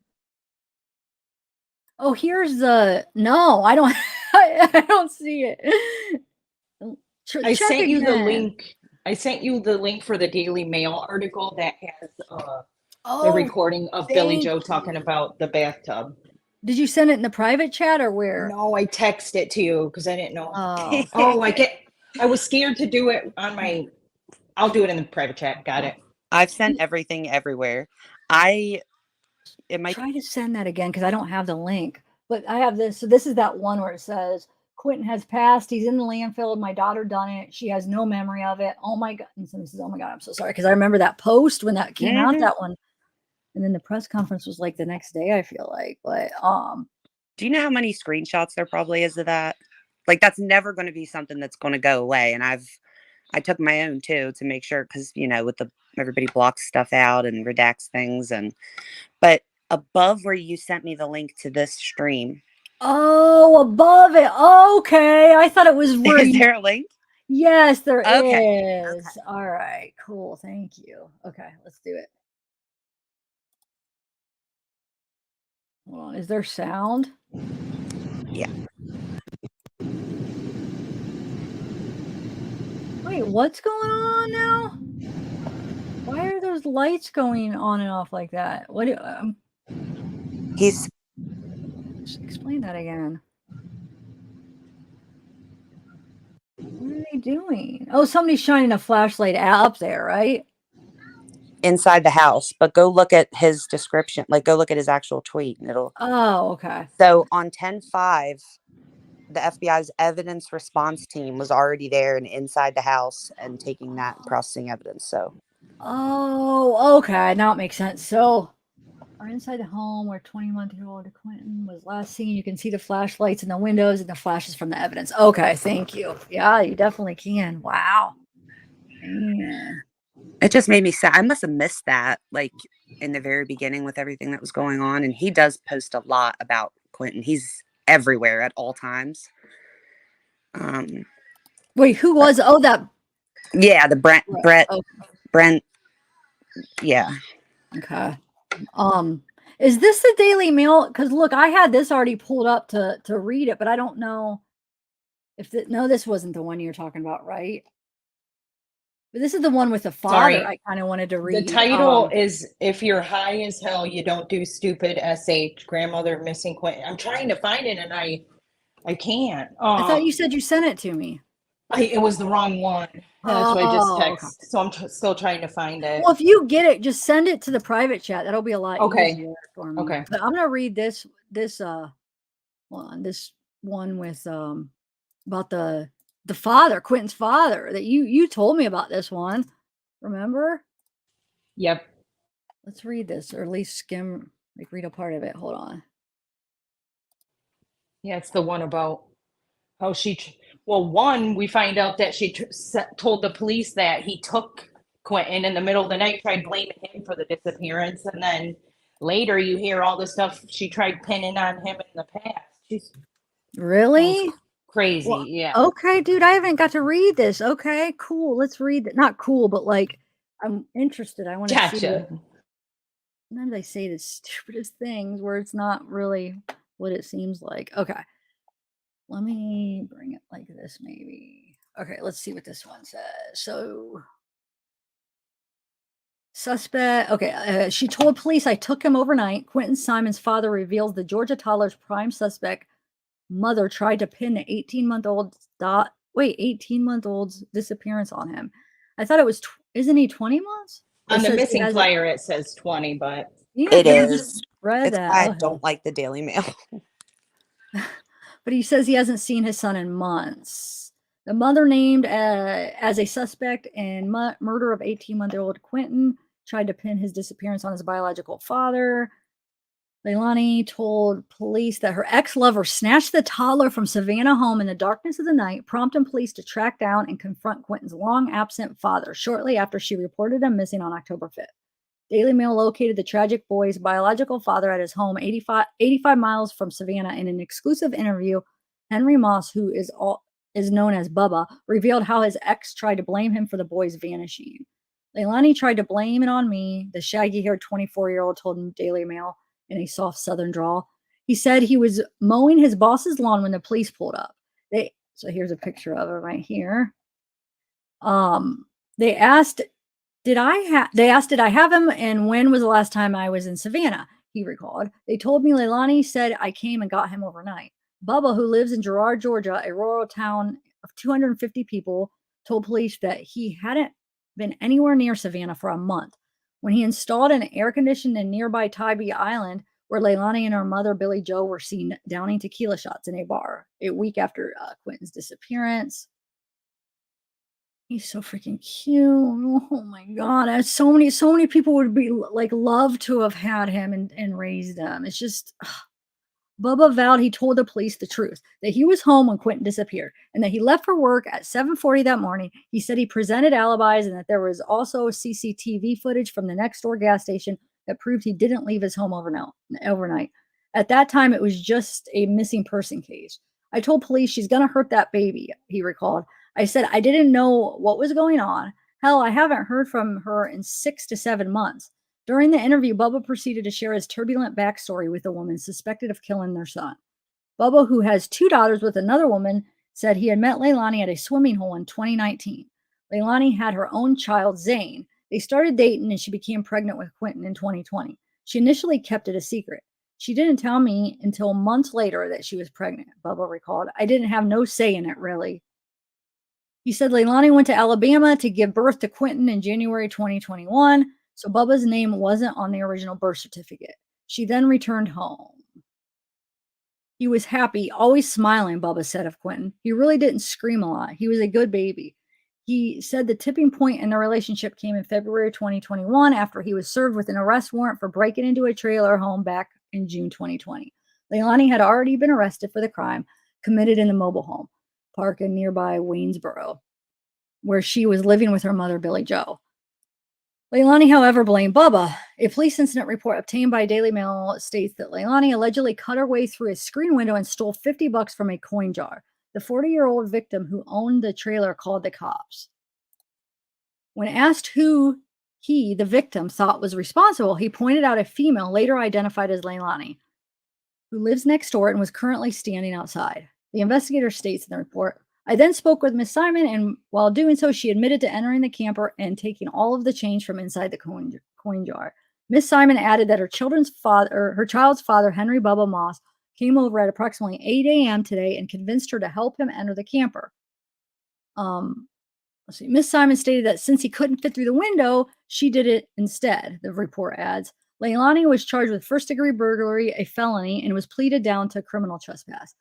A: Oh, here's the no, I don't I don't see it.
E: I
A: Check
E: sent you the
A: again.
E: link. I sent you the link for the Daily Mail article that has the recording of Billy Joe talking about the bathtub.
A: Did you send it in the private chat or where?
E: No, I text it to you because I didn't know.
A: Oh.
E: Oh, I was scared to do it on my. I'll do it in the private chat. Got it.
P: I've sent everything everywhere. It might
A: try to send that again because I don't have the link. But I have this. So this is that one where it says Quinton has passed. He's in the landfill. My daughter done it. She has no memory of it. Oh my God. And so this is, oh my God, I'm so sorry. Because I remember that post when that came out, that one. And then the press conference was like the next day, I feel like. But
P: do you know how many screenshots there probably is of that? Like that's never going to be something that's going to go away. And I took my own too to make sure, because with everybody blocks stuff out and redacts things, but above where you sent me the link to this stream.
A: Oh, above it. Okay, I thought it was where.
P: Is there a link?
A: Yes, there
P: Okay.
A: is. Okay. All right, cool. Thank you. Okay, let's do it. Hold on. Is there sound?
P: Yeah.
A: Wait, what's going on now? Why are those lights going on and off like that? What?
P: He's.
A: Explain that again. What are they doing? Oh, somebody's shining a flashlight up there, right?
P: Inside the house, but go look at his description. Like, go look at his actual tweet, and it'll.
A: Oh, okay.
P: So on 10/5, the FBI's evidence response team was already there and inside the house and taking that and processing evidence. So.
A: Oh, okay. Now it makes sense. So, are inside the home where 21-year-old Quinton was last seen. You can see the flashlights in the windows and the flashes from the evidence. Okay, thank you. Yeah, you definitely can. Wow. Man.
P: It just made me sad. I must have missed that, like in the very beginning with everything that was going on. And he does post a lot about Quinton. He's everywhere at all times.
A: Wait, who was? Oh, that.
P: Yeah, the Brent.
A: Oh.
P: Brent. Yeah.
A: Okay. Is this the Daily Mail? Because look, I had this already pulled up to read it, but I don't know if no, this wasn't the one you're talking about, right? But this is the one with the father.
E: Sorry.
A: I kind of wanted to read.
E: The title is "If You're High as Hell, You Don't Do Stupid." SH Grandmother Missing Quinton. I'm trying to find it and I can't.
A: I thought you said you sent it to me.
E: It was the wrong one. That's why I just text. So I'm still trying to find it.
A: Well, if you get it, just send it to the private chat. That'll be a lot easier for me.
E: Okay.
A: But I'm gonna read this one with about the father, Quinton's father, that you told me about this one. Remember?
E: Yep.
A: Let's read this, or at least skim, like read a part of it. Hold on.
E: Yeah, it's the one about how we find out that she told the police that he took Quinton in the middle of the night, tried blaming him for the disappearance. And then later you hear all the stuff she tried pinning on him in the past. She's
A: really
E: crazy.
A: Well,
E: yeah.
A: Okay, dude, I haven't got to read this. Okay, cool. Let's read it. Not cool, but like I'm interested. I want to see it. Sometimes I say the stupidest things where it's not really what it seems like. Okay. Let me bring it like this, maybe. Okay, let's see what this one says. So, suspect. Okay, she told police I took him overnight. Quinton Simon's father reveals the Georgia toddler's prime suspect mother tried to pin the 18-month-old's disappearance on him. I thought it was. Isn't he 20 months?
E: On the missing flyer, it says 20, but
P: it is.
A: Read that.
P: I don't like the Daily Mail.
A: But he says he hasn't seen his son in months. The mother named as a suspect in murder of 18-month-old Quinton tried to pin his disappearance on his biological father. Leilani told police that her ex-lover snatched the toddler from Savannah home in the darkness of the night, prompting police to track down and confront Quinton's long-absent father shortly after she reported him missing on October 5th. Daily Mail located the tragic boy's biological father at his home 85 miles from Savannah. In an exclusive interview, Henry Moss, who is known as Bubba, revealed how his ex tried to blame him for the boy's vanishing. Leilani tried to blame it on me, the shaggy-haired 24-year-old told Daily Mail in a soft southern drawl. He said he was mowing his boss's lawn when the police pulled up. So here's a picture of it right here. They asked, did I have him, and when was the last time I was in Savannah? he recalled. They told me Leilani said I came and got him overnight. Bubba, who lives in Girard, Georgia, a rural town of 250 people, told police that he hadn't been anywhere near Savannah for a month. When he installed an air conditioner in nearby Tybee Island, where Leilani and her mother, Billy Joe, were seen downing tequila shots in a bar a week after Quinton's disappearance. He's so freaking cute. Oh my God. So many people would be like, love to have had him and raised him. It's just, Bubba vowed he told the police the truth, that he was home when Quinton disappeared and that he left for work at 7:40 that morning. He said he presented alibis and that there was also CCTV footage from the next door gas station that proved he didn't leave his home overnight. At that time, it was just a missing person case. I told police she's going to hurt that baby, he recalled. I said I didn't know what was going on. Hell, I haven't heard from her in 6 to 7 months. During the interview, Bubba proceeded to share his turbulent backstory with a woman suspected of killing their son. Bubba, who has 2 daughters with another woman, said he had met Leilani at a swimming hole in 2019. Leilani had her own child, Zane. They started dating and she became pregnant with Quinton in 2020. She initially kept it a secret. She didn't tell me until months later that she was pregnant, Bubba recalled. I didn't have no say in it, really. He said Leilani went to Alabama to give birth to Quinton in January 2021. So Bubba's name wasn't on the original birth certificate. She then returned home. He was happy, always smiling, Bubba said of Quinton. He really didn't scream a lot. He was a good baby. He said the tipping point in the relationship came in February 2021 after he was served with an arrest warrant for breaking into a trailer home back in June 2020. Leilani had already been arrested for the crime committed in the mobile home park in nearby Waynesboro, where she was living with her mother, Billy Joe. Leilani, however, blamed Bubba. A police incident report obtained by Daily Mail states that Leilani allegedly cut her way through a screen window and stole $50 from a coin jar. The 40-year-old victim who owned the trailer called the cops. When asked who he, the victim, thought was responsible, he pointed out a female later identified as Leilani, who lives next door and was currently standing outside. The investigator states in the report, I then spoke with Miss Simon, and while doing so, she admitted to entering the camper and taking all of the change from inside the coin jar. Miss Simon added that her child's father, Henry Bubba Moss, came over at approximately 8 a.m. today and convinced her to help him enter the camper. Miss Simon stated that since he couldn't fit through the window, she did it instead, the report adds. Leilani was charged with first-degree burglary, a felony, and was pleaded down to criminal trespass.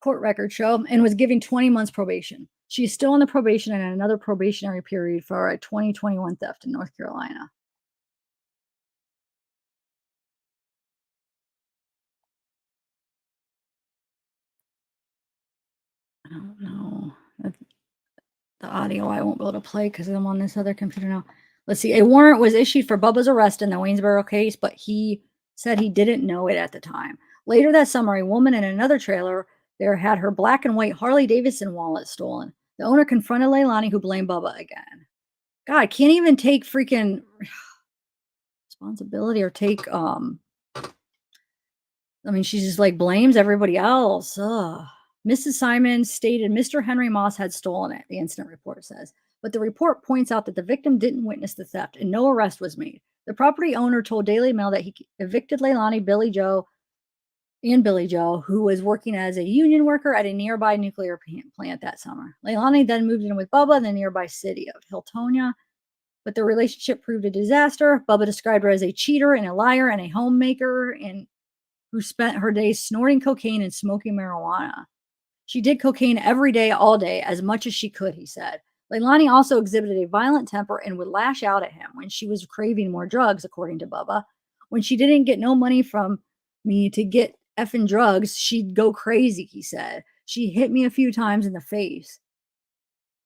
A: Court records show, and was given 20 months probation. She is still on the probation and another probationary period for a 2021 theft in North Carolina. I don't know. The audio I won't be able to play because I'm on this other computer now. Let's see. A warrant was issued for Bubba's arrest in the Waynesboro case, but he said he didn't know it at the time. Later that summer, a woman in another trailer there had her black and white Harley Davidson wallet stolen. The owner confronted Leilani, who blamed Bubba again. God, can't even take freaking responsibility or take, she just like blames everybody else. Ugh. Mrs. Simon stated Mr. Henry Moss had stolen it, the incident report says. But the report points out that the victim didn't witness the theft and no arrest was made. The property owner told Daily Mail that he evicted Leilani, Billy Joe, who was working as a union worker at a nearby nuclear plant that summer. Leilani then moved in with Bubba in the nearby city of Hiltonia, but the relationship proved a disaster. Bubba described her as a cheater and a liar and a homemaker and who spent her days snorting cocaine and smoking marijuana. She did cocaine every day, all day, as much as she could, he said. Leilani also exhibited a violent temper and would lash out at him when she was craving more drugs, according to Bubba. When she didn't get no money from me to get effing drugs, she'd go crazy, he said. She hit me a few times in the face.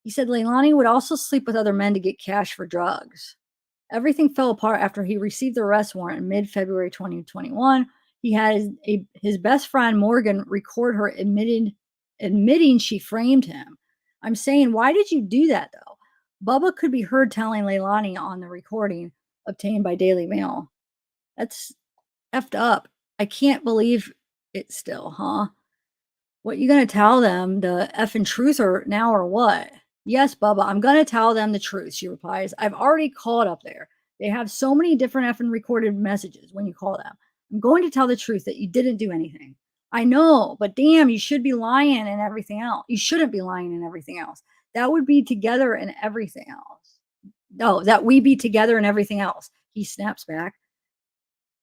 A: He said Leilani would also sleep with other men to get cash for drugs. Everything fell apart after he received the arrest warrant in mid-February 2021. He had his best friend, Morgan, record her admitting she framed him. I'm saying, why did you do that, though? Bubba could be heard telling Leilani on the recording obtained by Daily Mail. That's effed up. I can't believe it still, huh? What, you gonna tell them the effing truth or what? Yes, Bubba, I'm gonna tell them the truth, she replies. I've already called up there. They have so many different effing recorded messages when you call them. I'm going to tell the truth that you didn't do anything. I know, but damn, you should be lying and everything else. You shouldn't be lying and everything else. That would be together and everything else. No, that we be together and everything else. He snaps back.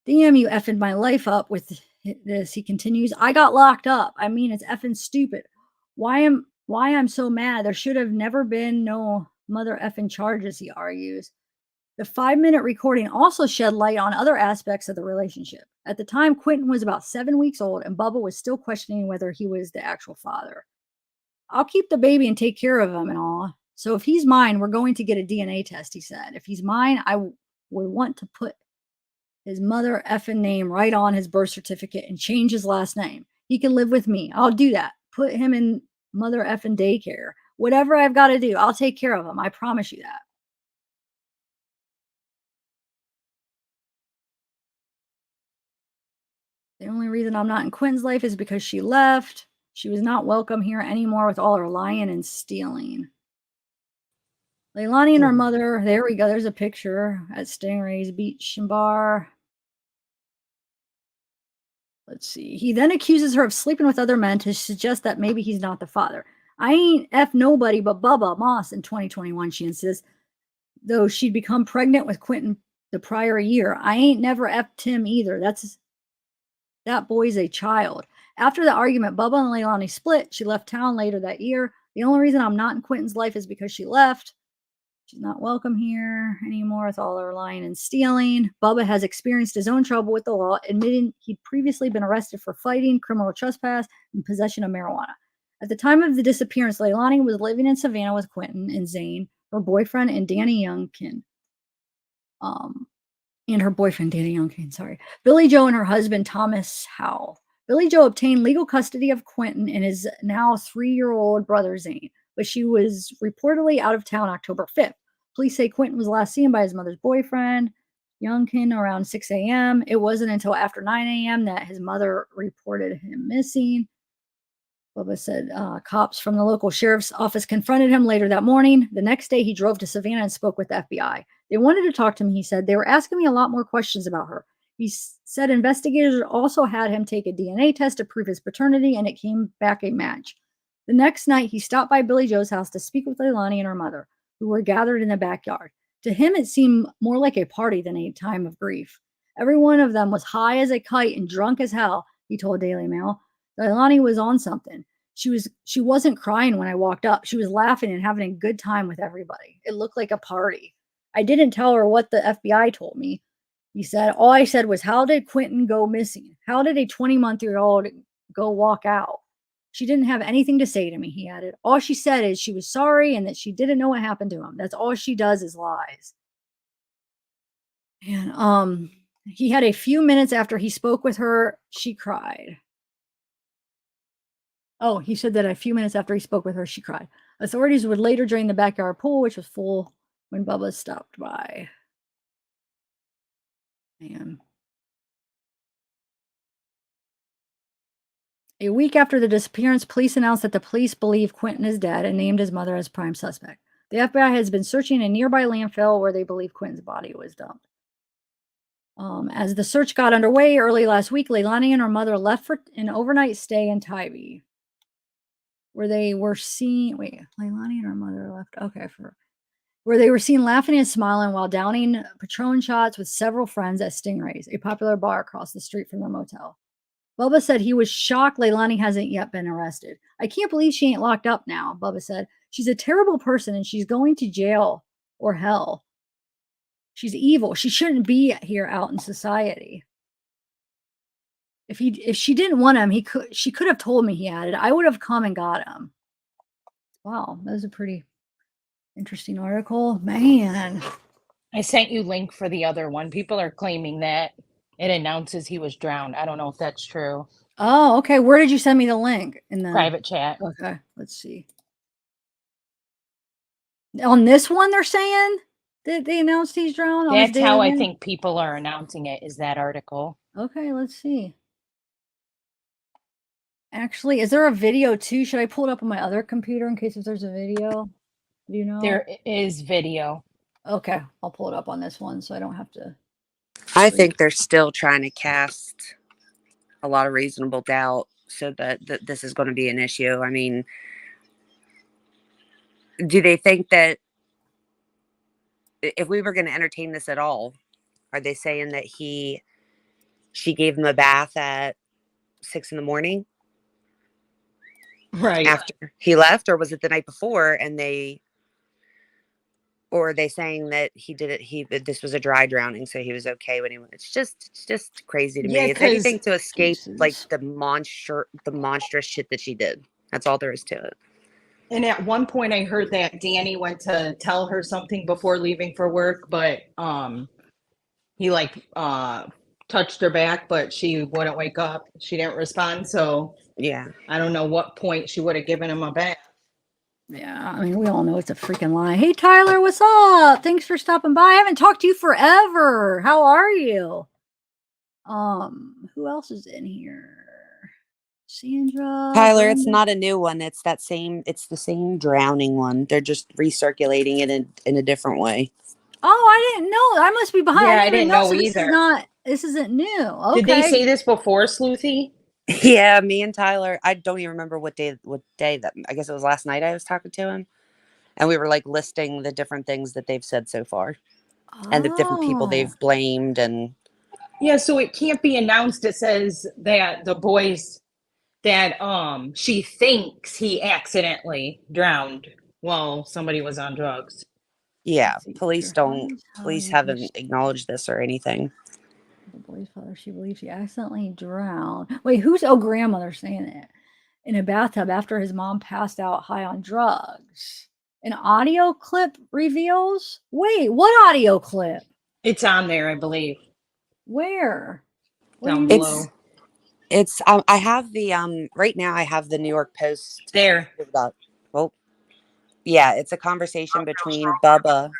A: Damn, you effing my life up with this, he continues. I got locked up. I mean, it's effing stupid. Why I'm so mad. There should have never been no mother effing charges, he argues. The 5-minute recording also shed light on other aspects of the relationship. At the time, Quinton was about 7 weeks old, and Bubba was still questioning whether he was the actual father. I'll keep the baby and take care of him and all. So if he's mine, we're going to get a DNA test, he said. If he's mine, I would want to put his mother effing name right on his birth certificate and change his last name. He can live with me. I'll do that. Put him in mother effing daycare. Whatever I've got to do, I'll take care of him. I promise you that. The only reason I'm not in Quinton's life is because she left. She was not welcome here anymore with all her lying and stealing. Leilani and her mother, there we go. There's a picture at Stingray's Beach and Bar. Let's see. He then accuses her of sleeping with other men to suggest that maybe he's not the father. I ain't F nobody but Bubba Moss in 2021, she insists, though she'd become pregnant with Quinton the prior year. I ain't never F'd him either. That boy's a child. After the argument, Bubba and Leilani split. She left town later that year. The only reason I'm not in Quinton's life is because she left. She's not welcome here anymore with all her lying and stealing. Bubba has experienced his own trouble with the law, admitting he'd previously been arrested for fighting, criminal trespass, and possession of marijuana. At the time of the disappearance, Leilani was living in Savannah with Quinton and Zane, her boyfriend, and Danny Youngkin. Billy Joe and her husband, Thomas Howell. Billy Joe obtained legal custody of Quinton and his now 3-year-old brother, Zane, but she was reportedly out of town October 5th. Police say Quinton was last seen by his mother's boyfriend, Youngkin, around 6 a.m. It wasn't until after 9 a.m. that his mother reported him missing. Bubba said cops from the local sheriff's office confronted him later that morning. The next day, he drove to Savannah and spoke with the FBI. They wanted to talk to him, he said. They were asking me a lot more questions about her. He said investigators also had him take a DNA test to prove his paternity, and it came back a match. The next night, he stopped by Billy Joe's house to speak with Leilani and her mother, who were gathered in the backyard. To him, it seemed more like a party than a time of grief. Every one of them was high as a kite and drunk as hell, he told Daily Mail. Leilani was on something. She wasn't crying when I walked up. She was laughing and having a good time with everybody. It looked like a party. I didn't tell her what the FBI told me. He said, all I said was, how did Quinton go missing? How did a 20-month-old go walk out? She didn't have anything to say to me, he added. All she said is she was sorry and that she didn't know what happened to him. That's all she does is lies. And he had a few minutes after he spoke with her, she cried. Oh, he said that a few minutes after he spoke with her, she cried. Authorities would later drain the backyard pool, which was full when Bubba stopped by. Man. A week after the disappearance, police announced that the police believe Quinton is dead and named his mother as prime suspect. The FBI has been searching a nearby landfill where they believe Quinton's body was dumped. As the search got underway early last week, Leilani and her mother left for an overnight stay in Tybee, where they were seen. Leilani and her mother left. Okay, where they were seen laughing and smiling while downing Patron shots with several friends at Stingray's, a popular bar across the street from their motel. Bubba said he was shocked Leilani hasn't yet been arrested. I can't believe she ain't locked up now, Bubba said. She's a terrible person and she's going to jail or hell. She's evil. She shouldn't be here out in society. If she didn't want him, she could have told me, he added. I would have come and got him. Wow, that was a pretty interesting article. Man.
E: I sent you link for the other one. People are claiming that it announces he was drowned. I don't know if that's true.
A: Oh, okay. Where did you send me the link? In the
E: private chat.
A: Okay, let's see. On this one, they're saying that they announced he's drowned.
E: That's how I think people are announcing it, is that article.
A: Okay, let's see. Actually, is there a video too? Should I pull it up on my other computer in case if there's a video? Do you know?
E: There is video.
A: Okay, I'll pull it up on this one so I don't have to.
P: I think they're still trying to cast a lot of reasonable doubt so that this is going to be an issue. I mean, do they think that if we were going to entertain this at all, are they saying that she gave him a bath at 6 a.m.
E: Right.
P: after he left, or was it the night before or are they saying that he did it, this was a dry drowning, so he was okay when he went? It's just crazy to
E: Yeah,
P: me. It's
E: 'cause
P: anything to escape like
A: Jesus.
P: the monstrous shit that she did. That's all there is to it.
E: And at one point I heard that Danny went to tell her something before leaving for work, but he touched her back, but she wouldn't wake up. She didn't respond, so
P: Yeah.
E: I don't know what point she would have given him a bath.
A: Yeah, I mean, we all know it's a freaking lie. Hey, Tyler, what's up? Thanks for stopping by. I haven't talked to you forever. How are you? Who else is in here? Sandra.
P: Tyler, it's
A: Brenda.
P: not a new one. It's the same drowning one. They're just recirculating it in a different way.
A: Oh, I didn't know. I must be behind.
E: Yeah, I
A: didn't even
E: didn't know
A: so
E: either.
A: This isn't new. Okay.
E: Did they say this before, Sleuthy?
P: Yeah, me and Tyler, I don't even remember what day that, I guess it was last night I was talking to him. And we were like listing the different things that they've said so far and the different people they've blamed. And
E: yeah, so it can't be announced. It says that the boys that she thinks he accidentally drowned while somebody was on drugs.
P: yeah, police haven't acknowledged this or anything.
A: The boy's father, she believes she accidentally drowned. Wait, who's grandmother saying it? In a bathtub after his mom passed out high on drugs. An audio clip reveals? Wait, what audio clip?
E: It's on there, I believe.
A: Where?
E: Down below.
P: It's I have the right now I have the New York Post
E: there.
P: Well, yeah, it's a conversation between Bubba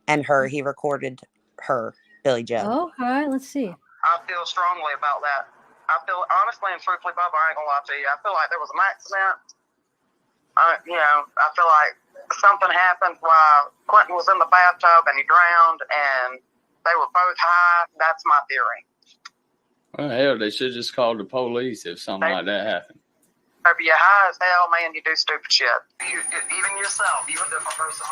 P: and her. He recorded her, Billy Joe.
A: Okay, let's see.
Q: I feel strongly about that. I feel honestly and truthfully, Bubba, I ain't gonna lie to you. I feel like there was an accident. I feel like something happened while Quinton was in the bathtub and he drowned, and they were both high. That's my theory.
R: Well, hell, they should just call the police if something like that happened.
Q: If you're high as hell, man, you do stupid shit. Even yourself, you're a different person.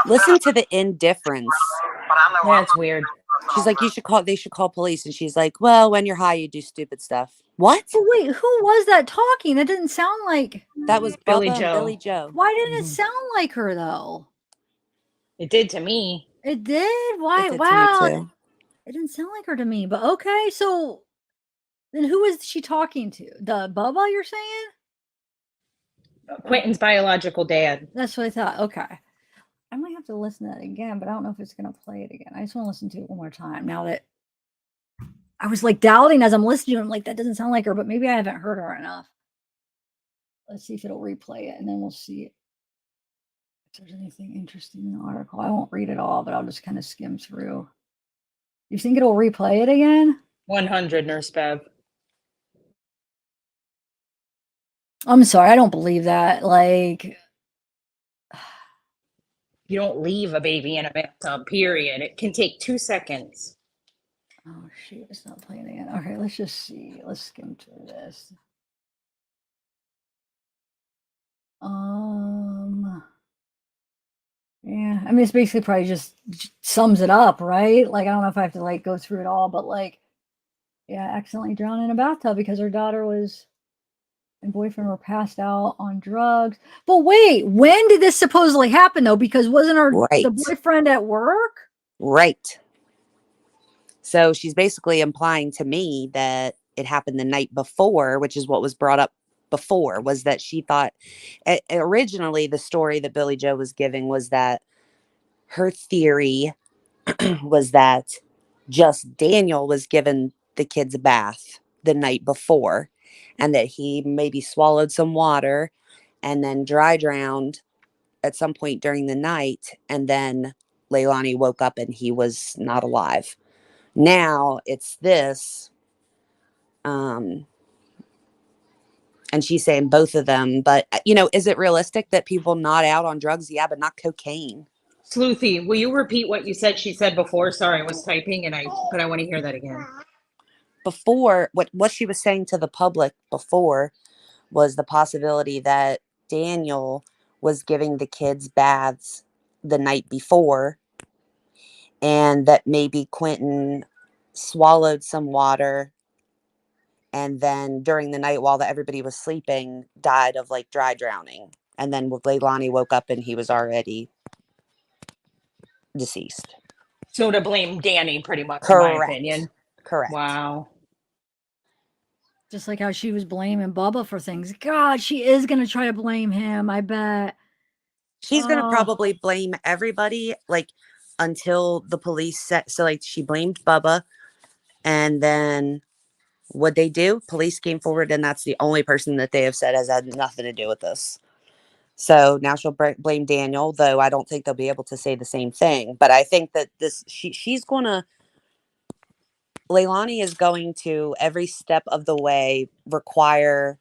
P: Listen to the indifference.
E: That's weird.
P: She's like, they should call police. And she's like, well, when you're high, you do stupid stuff. What?
A: Oh, wait, who was that talking? That didn't sound like...
P: That was
E: Billy
P: Bubba
E: Joe.
P: And Billy Joe.
A: Why didn't it sound like her, though?
E: It did to me.
A: It did? Why?
P: It did
A: Wow.
P: to me too.
A: It didn't sound like her to me, but okay, so... Then who is she talking to? The Bubba, you're saying?
E: Quentin's biological dad.
A: That's what I thought. Okay. I might have to listen to that again, but I don't know if it's going to play it again. I just want to listen to it one more time. Now that I was like doubting as I'm listening, I'm like, that doesn't sound like her, but maybe I haven't heard her enough. Let's see if it'll replay it, and then we'll see if there's anything interesting in the article. I won't read it all, but I'll just kind of skim through. You think it'll replay it again?
E: 100, Nurse Bev.
A: I'm sorry, I don't believe that. Like,
E: you don't leave a baby in a bathtub, period. It can take 2 seconds.
A: Oh, shoot, it's not playing again. Okay, let's just see. Let's skim through this. Yeah, I mean, it's basically probably just sums it up, right? Like, I don't know if I have to, like, go through it all, but, like, yeah, accidentally drowned in a bathtub because her daughter and boyfriend were passed out on drugs. But wait, when did this supposedly happen, though? Because wasn't the boyfriend at work?
P: Right. So she's basically implying to me that it happened the night before, which is what was brought up before, was that she thought originally the story that Billy Joe was giving was that her theory was that just Daniel was given the kids a bath the night before, and that he maybe swallowed some water and then dry drowned at some point during the night. And then Leilani woke up and he was not alive. Now it's this. And she's saying both of them. But, is it realistic that people not out on drugs? Yeah, but not cocaine.
E: Sleuthy, will you repeat what you said? She said before. Sorry, I was typing, but I want to hear that again.
P: Before, what she was saying to the public before was the possibility that Daniel was giving the kids baths the night before, and that maybe Quinton swallowed some water, and then during the night while everybody was sleeping, died of like dry drowning. And then Leilani woke up and he was already deceased.
E: So to blame Danny, pretty much,
P: Correct.
E: in my opinion.
P: Correct.
E: Wow.
A: Just like how she was blaming Bubba for things. God, she is going to try to blame him, I bet.
P: She's going to probably blame everybody, like, until the police set. So, like, she blamed Bubba. And then what they do? Police came forward, and that's the only person that they have said has had nothing to do with this. So now she'll blame Daniel, though I don't think they'll be able to say the same thing. But I think that she's going to, Leilani is going to, every step of the way, require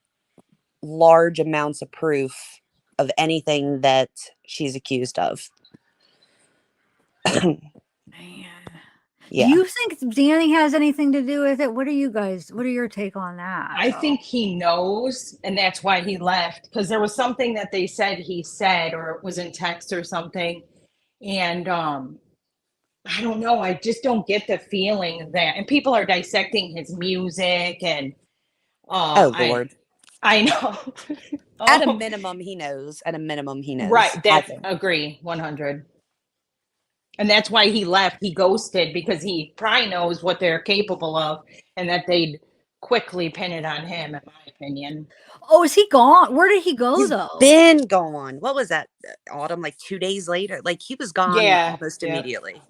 P: large amounts of proof of anything that she's accused of.
A: Man.
P: Yeah.
A: Do you think Danny has anything to do with it? What are your take on that?
E: I think he knows, and that's why he left, because there was something that they said he said, or it was in text or something. And I don't know. I just don't get the feeling that, and people are dissecting his music and
P: oh Lord.
E: I know.
P: At a minimum, he knows. At a minimum, he knows.
E: Right. That's agree 100. And that's why he left. He ghosted because he probably knows what they're capable of, and that they'd quickly pin it on him, in my opinion.
A: Oh, is he gone? Where did he go,
P: He's
A: though?
P: been gone. What was that, Autumn? Like 2 days later? Like, he was gone almost immediately.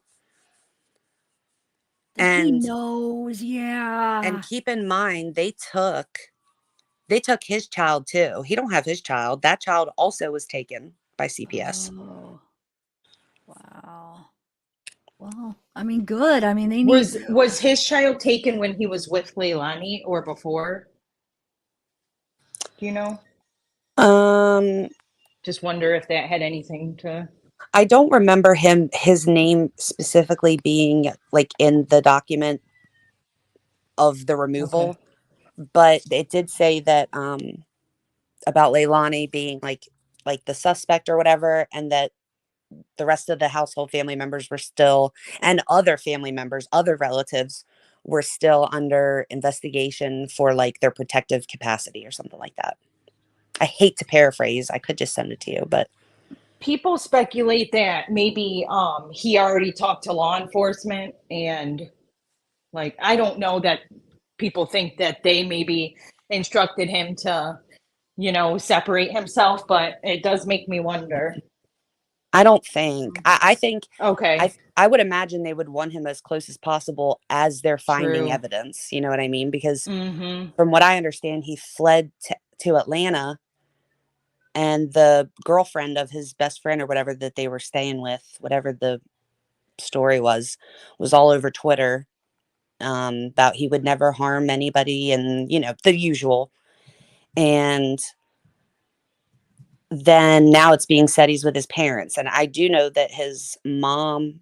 P: And
A: he knows, yeah.
P: And keep in mind, they took his child too. He don't have his child. That child also was taken by CPS.
A: Oh. Wow. Well, I mean, good. I mean, they need.
E: Was his child taken when he was with Leilani or before? Do you know? Just wonder if that had anything to.
P: I don't remember his name specifically being like in the document of the removal, but it did say that about Leilani being like the suspect or whatever, and that the rest of the household family members were still, and other family members, other relatives were still under investigation for like their protective capacity or something like that. I hate to paraphrase. I could just send it to you, but
E: People speculate that maybe he already talked to law enforcement, and like, I don't know, that people think that they maybe instructed him to, separate himself, but it does make me wonder.
P: I don't think. I think.
E: Okay.
P: I would imagine they would want him as close as possible as they're finding
E: True.
P: evidence. You know what I mean? Because
E: Mm-hmm.
P: from what I understand, he fled to Atlanta, and the girlfriend of his best friend or whatever that they were staying with, whatever the story was all over Twitter about he would never harm anybody, and the usual. And then now it's being said he's with his parents, and I do know that his mom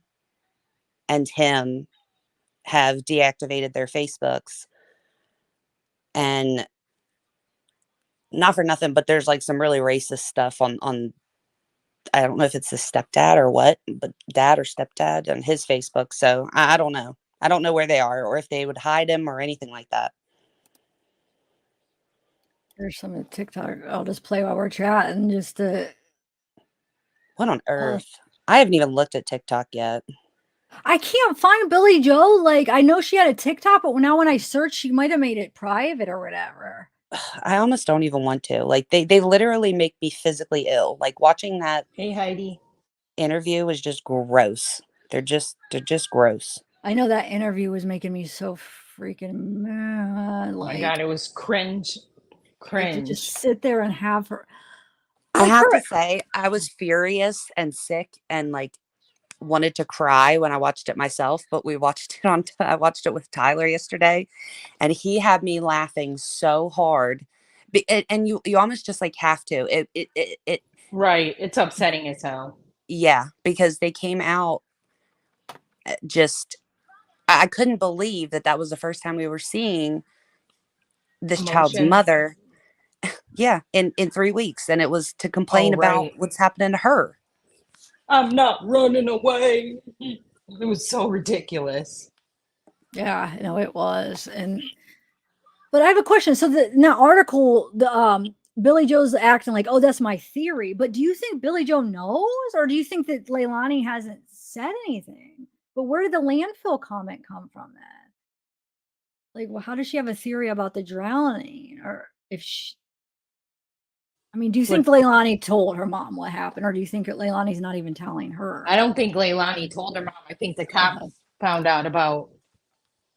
P: and him have deactivated their Facebooks, and not for nothing, but there's like some really racist stuff on I don't know if it's his stepdad or what, but dad or stepdad on his Facebook. So I don't know. I don't know where they are, or if they would hide him or anything like that.
A: There's some of TikTok. I'll just play while we're chatting. Just
P: what on earth? I haven't even looked at TikTok yet.
A: I can't find Billy Joe. Like, I know she had a TikTok, but now when I search, she might have made it private or whatever.
P: I almost don't even want to. Like, they literally make me physically ill. Like, watching that
E: Heidi
P: interview was just gross. They're just gross.
A: I know that interview was making me so freaking mad. Like,
E: oh my God, it was cringe.
A: To just sit there and have her.
P: I have to say, I was furious and sick and like wanted to cry when I watched it myself, but I watched it with Tyler yesterday, and he had me laughing so hard, and you almost just like have to. It
E: right. It's upsetting as hell.
P: Yeah, because they came out just, I couldn't believe that that was the first time we were seeing this child's
E: Emotion.
P: mother. Yeah, in 3 weeks. And it was to complain
E: Oh,
P: about
E: right.
P: what's happening to her.
E: I'm not running away. It was so ridiculous.
A: Yeah, no, it was. But I have a question. So in that article, Billy Joe's acting like, oh, that's my theory. But do you think Billy Joe knows, or do you think that Leilani hasn't said anything? But where did the landfill comment come from then? Like, well, how does she have a theory about the drowning? Or if she, I mean, do you think Leilani told her mom what happened, or do you think that Leilani's not even telling her?
E: I don't think Leilani told her mom. I think the cops found out about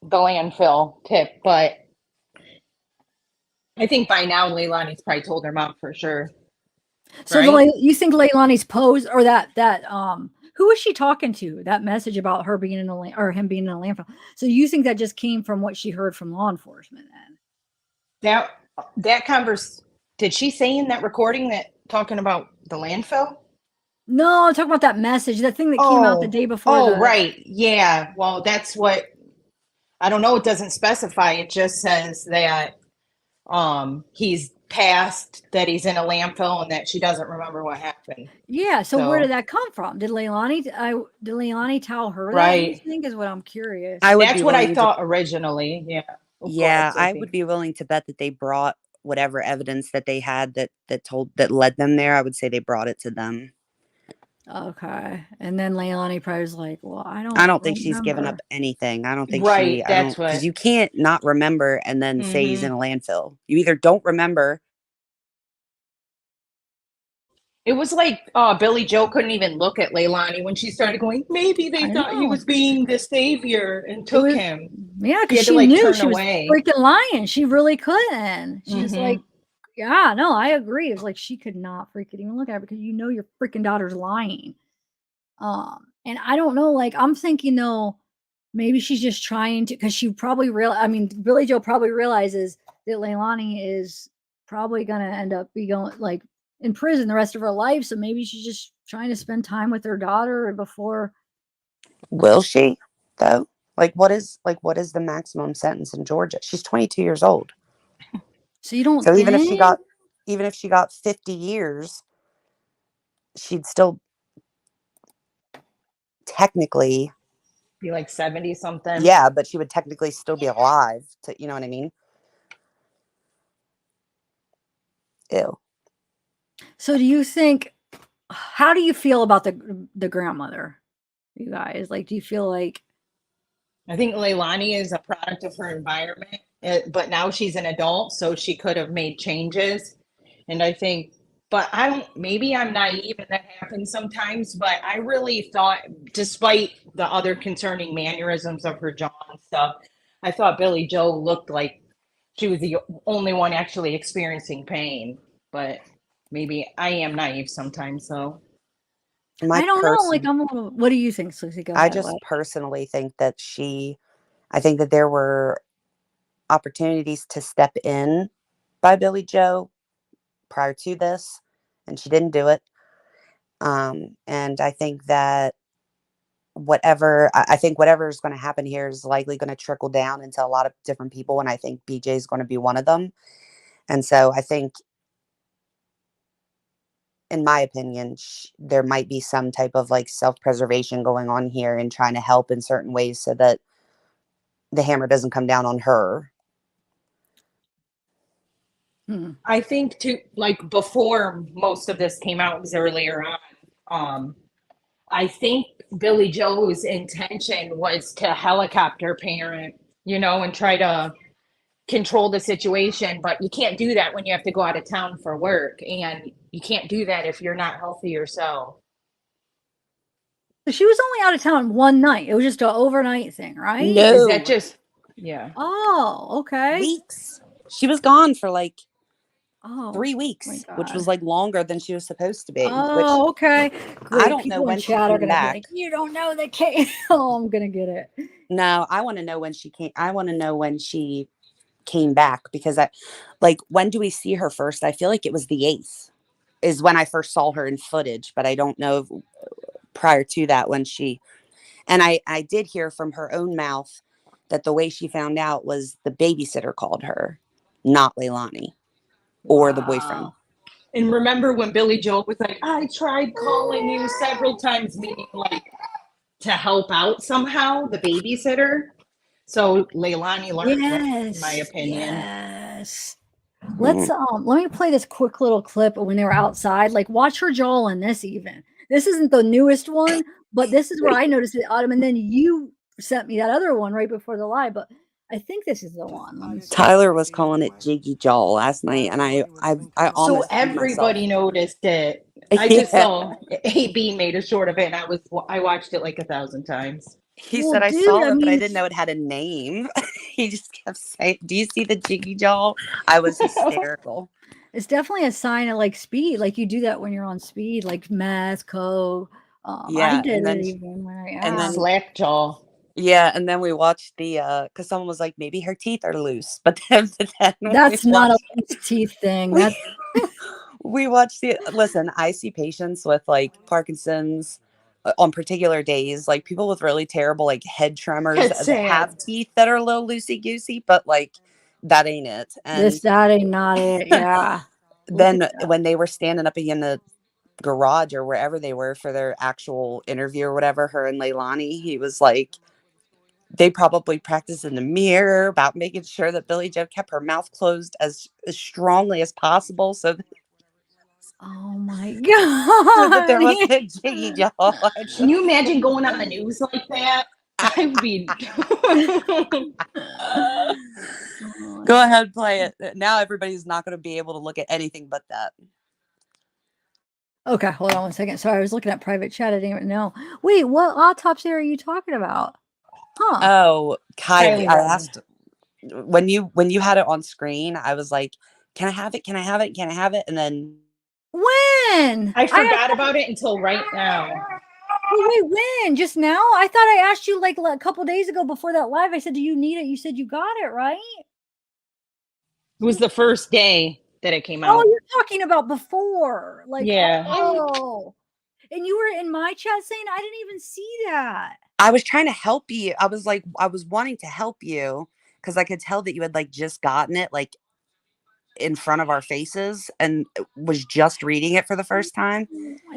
E: the landfill tip, but I think by now Leilani's probably told her mom for sure.
A: So
E: right?
A: you think Leilani's pose, or that who was she talking to? That message about her being in a or him being in a landfill. So you think that just came from what she heard from law enforcement then?
E: That did she say in that recording that talking about the landfill?
A: No, I'm talking about that message, that thing that came out the day before.
E: Oh, right. Yeah. Well, that's what I don't know. It doesn't specify. It just says that he's passed, that he's in a landfill, and that she doesn't remember what happened.
A: Yeah. So where did that come from? Did Leilani tell her that?
E: Right.
A: I think is what I'm curious.
E: That's what I thought originally. Yeah.
P: Yeah, I would be willing to bet that they brought whatever evidence that they had that led them there. I would say they brought it to them.
A: Okay. And then Leilani probably was like, well, I
P: don't think she's given up anything. I don't think
E: Right,
P: she,
E: that's
P: because
E: what-
P: you can't not remember and then say he's in a landfill. You either don't remember.
E: It was like Billy Joe couldn't even look at Leilani when she started going, maybe they thought he was being the savior and took him.
A: Yeah,
E: He
A: because
E: had
A: she
E: to, like,
A: knew
E: turn
A: she was
E: away.
A: freaking lying. She really couldn't. She's
E: Mhm.
A: like, yeah, no, I agree. It's like she could not freaking even look at her because you know your freaking daughter's lying. And I don't know, like I'm thinking though, maybe she's just trying to, because she probably Billy Joe probably realizes that Leilani is probably gonna end up going like in prison the rest of her life. So maybe she's just trying to spend time with her daughter before.
P: Will she though? What is the maximum sentence in Georgia? She's 22 years old.
A: So you don't.
P: So
A: think?
P: even if she got 50 years, she'd still technically
E: be like 70 something.
P: Yeah, but she would technically still be alive. You know what I mean? Ew.
A: So do you think? How do you feel about the grandmother? You guys, like, do you feel like?
E: I think Leilani is a product of her environment, but now she's an adult, so she could have made changes. And I think, but maybe I'm naive and that happens sometimes, but I really thought, despite the other concerning mannerisms of her jaw and stuff, I thought Billy Joe looked like she was the only one actually experiencing pain. But maybe I am naive sometimes, so.
A: I don't know. Like, what do you think, Susie? Go
P: I
A: ahead.
P: just personally think that I think that there were opportunities to step in by Billy Joe prior to this, and she didn't do it. And I think that whatever is going to happen here is likely going to trickle down into a lot of different people, and I think BJ is going to be one of them. And so I think, in my opinion, there might be some type of like self-preservation going on here and trying to help in certain ways so that the hammer doesn't come down on her.
E: I think too, like before most of this came out, was earlier on. I think Billy Joe's intention was to helicopter parent, and try to control the situation. But you can't do that when you have to go out of town for work, and you can't do that if you're not healthy yourself.
A: So she was only out of town one night. It was just an overnight thing, right?
P: No.
E: Is that just? Yeah.
A: Oh, okay.
P: Weeks. She was gone for like 3
A: Oh
P: weeks,
A: my
P: which was
A: God.
P: like longer than she was supposed to be.
A: Oh, okay. Great.
P: I don't know
A: People
P: when
A: in
P: she
A: chat are
P: came
A: gonna be
P: back.
A: like, you don't know the case. Oh, I'm gonna get it.
P: No, I want to know when she came. I want to know when she came back, because when do we see her first? I feel like it was the 8th is when I first saw her in footage, but I don't know prior to that when and I did hear from her own mouth that the way she found out was the babysitter called her, not Leilani or the boyfriend.
E: And remember when Billy Joe was like, I tried calling you several times, meaning like to help out somehow, the babysitter. So Leilani learned that, in my opinion.
A: Yes. Let's let me play this quick little clip of when they were outside. Like, watch her jaw in this even. This isn't the newest one, but this is where I noticed it, Autumn, and then you sent me that other one right before the live, but I think this is the one. Let me see.
P: Tyler was calling it Jiggy Jaw last night, and I
E: So
P: almost peed
E: everybody
P: myself.
E: noticed it. I just saw AB made a short of it, and I watched it like 1,000 times.
P: He
A: Well,
P: said, I
A: dude,
P: saw
A: I
P: it, but I
A: mean,
P: didn't know it had a name. He just kept saying, do you see the Jiggy Jaw? I was hysterical.
A: it's definitely a sign of like speed. Like you do that when you're on speed, like meth, coke. I
P: Yeah,
A: did
P: and
A: it
P: then
A: even when I
P: and then
E: slack jaw.
P: Yeah, and then we watched the because someone was like, maybe her teeth are loose, but then
A: That's
P: we
A: not a
P: watched,
A: loose teeth thing. That's
P: we watched the listen. I see patients with like Parkinson's on particular days, like people with really terrible like head tremors
E: It's
P: that have
E: sad.
P: teeth that are a little loosey goosey, but like that ain't it. And
A: that ain't not it. Yeah. Look at
P: then
A: that.
P: when they were standing up in the garage or wherever they were for their actual interview or whatever, her and Leilani, he was like, they probably practiced in the mirror about making sure that Billy Joe kept her mouth closed as strongly as possible so
A: Oh my
P: so that there
A: god.
P: wasn't a jiggy jaw.
E: Can you imagine going on the news like that? I would be.
P: Go ahead, play it. Now everybody's not going to be able to look at anything but that.
A: Okay, hold on one second. Sorry, I was looking at private chat. I didn't even know. Wait, what autopsy are you talking about? Huh.
P: Oh, Kylie,
E: Kylie
P: I
E: Rowan.
P: asked when you had it on screen, I was like, can I have it? Can I have it? Can I have it? And then
A: When?
E: I forgot about it until right now.
A: Wait, when? Just now? I thought I asked you like a couple days ago before that live. I said, do you need it? You said you got it, right?
E: It was the first day that it came
A: Oh,
E: out.
A: you're talking about before. Like,
E: Yeah.
A: oh. And you were in my chat saying I didn't even see that.
P: I was trying to help you. I was like, I was wanting to help you because I could tell that you had like just gotten it like in front of our faces and was just reading it for the first time.
A: I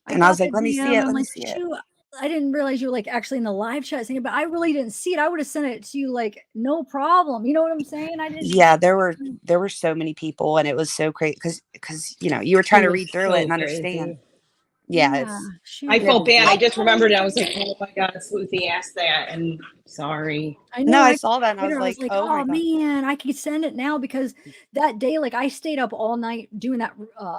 P: And I was
A: got the
P: like, let me see
A: DM.
P: it.
A: I'm
P: Let me
A: like,
P: see it.
A: shoot, I didn't realize you were like actually in the live chat saying it, but I really didn't see it. I would have sent it to you like no problem. You know what I'm saying? I didn't.
P: Yeah, there were so many people and it was so crazy because you know you were trying
E: It
P: to
E: was
P: read through it
E: so
P: and understand.
E: crazy.
P: Yeah,
A: Yeah,
P: it's
A: shoot.
E: I felt bad.
P: ridiculous.
E: I just remembered. I was like, oh my God, Sleuthy asked that. And sorry.
A: I
P: No,
A: know.
P: I
A: I
P: saw that and I was
A: was
P: like,
A: like,
P: oh my
A: oh
P: God.
A: man, I could send it now because that day, like I stayed up all night doing that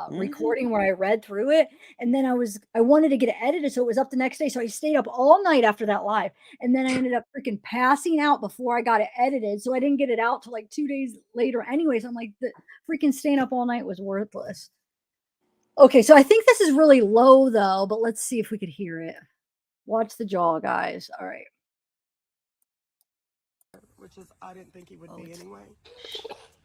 A: recording where I read through it, and then I wanted to get it edited, so it was up the next day. So I stayed up all night after that live, and then I ended up freaking passing out before I got it edited, so I didn't get it out till like 2 days later. Anyways, I'm like, the freaking staying up all night was worthless. Okay, so I think this is really low though, but let's see if we could hear it. Watch the jaw, guys. All right.
S: Which is I didn't think he would be anyway.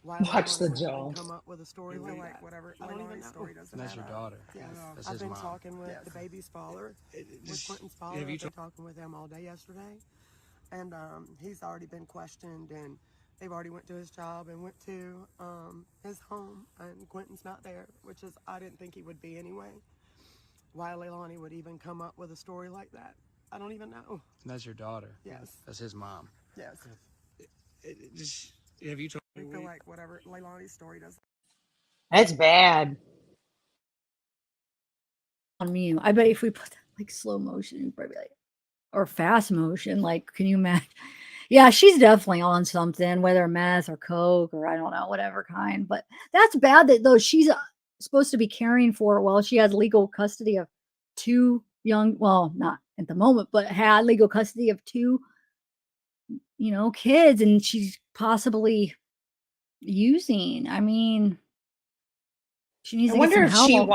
E: Watch the jaw.
S: Come up with a story like whatever. I don't even know. Story doesn't
K: That's your
S: matter.
K: daughter.
S: Yes.
K: That's
S: I've
K: his
S: been
K: mom.
S: talking with the baby's father, with Quinton's father. I've been talking with him all day yesterday, and he's already been questioned, and they've already went to his job and went to his home, and Quinton's not there, which is I didn't think he would be anyway. Why Leilani would even come up with a story like that, I don't even know.
K: That's your daughter.
S: Yes.
K: That's his mom.
S: Yes.
K: Have you told
S: I feel like whatever Leilani's story does.
E: That's bad.
A: On mute. I bet if we put that like slow motion, you'd probably be like, or fast motion, like, can you imagine? Yeah, she's definitely on something, whether meth or coke or I don't know, whatever kind. But that's bad that though she's supposed to be caring for it while she has legal custody of two young, well, not at the moment, but had legal custody of two, kids, and she's possibly using. I mean, she needs
E: I
A: to get
E: wonder
A: some
E: if she
A: help.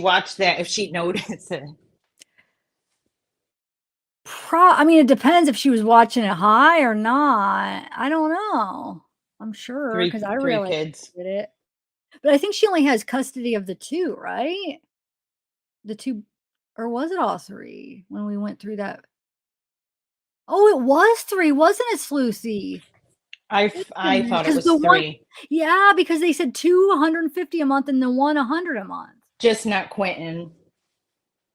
E: watched that, if she noticed it.
A: I mean, it depends if she was watching it high or not. I don't know. I'm sure because I
E: Three
A: realized
E: kids.
A: she did it. But I think she only has custody of the two, right? The two Or was it all 3 when we went through that? Oh, it was 3, wasn't it, Sluicy?
E: I thought it was
A: the one,
E: 3.
A: yeah, because they said 250 a month and the one 100 a month.
E: Just not Quinton,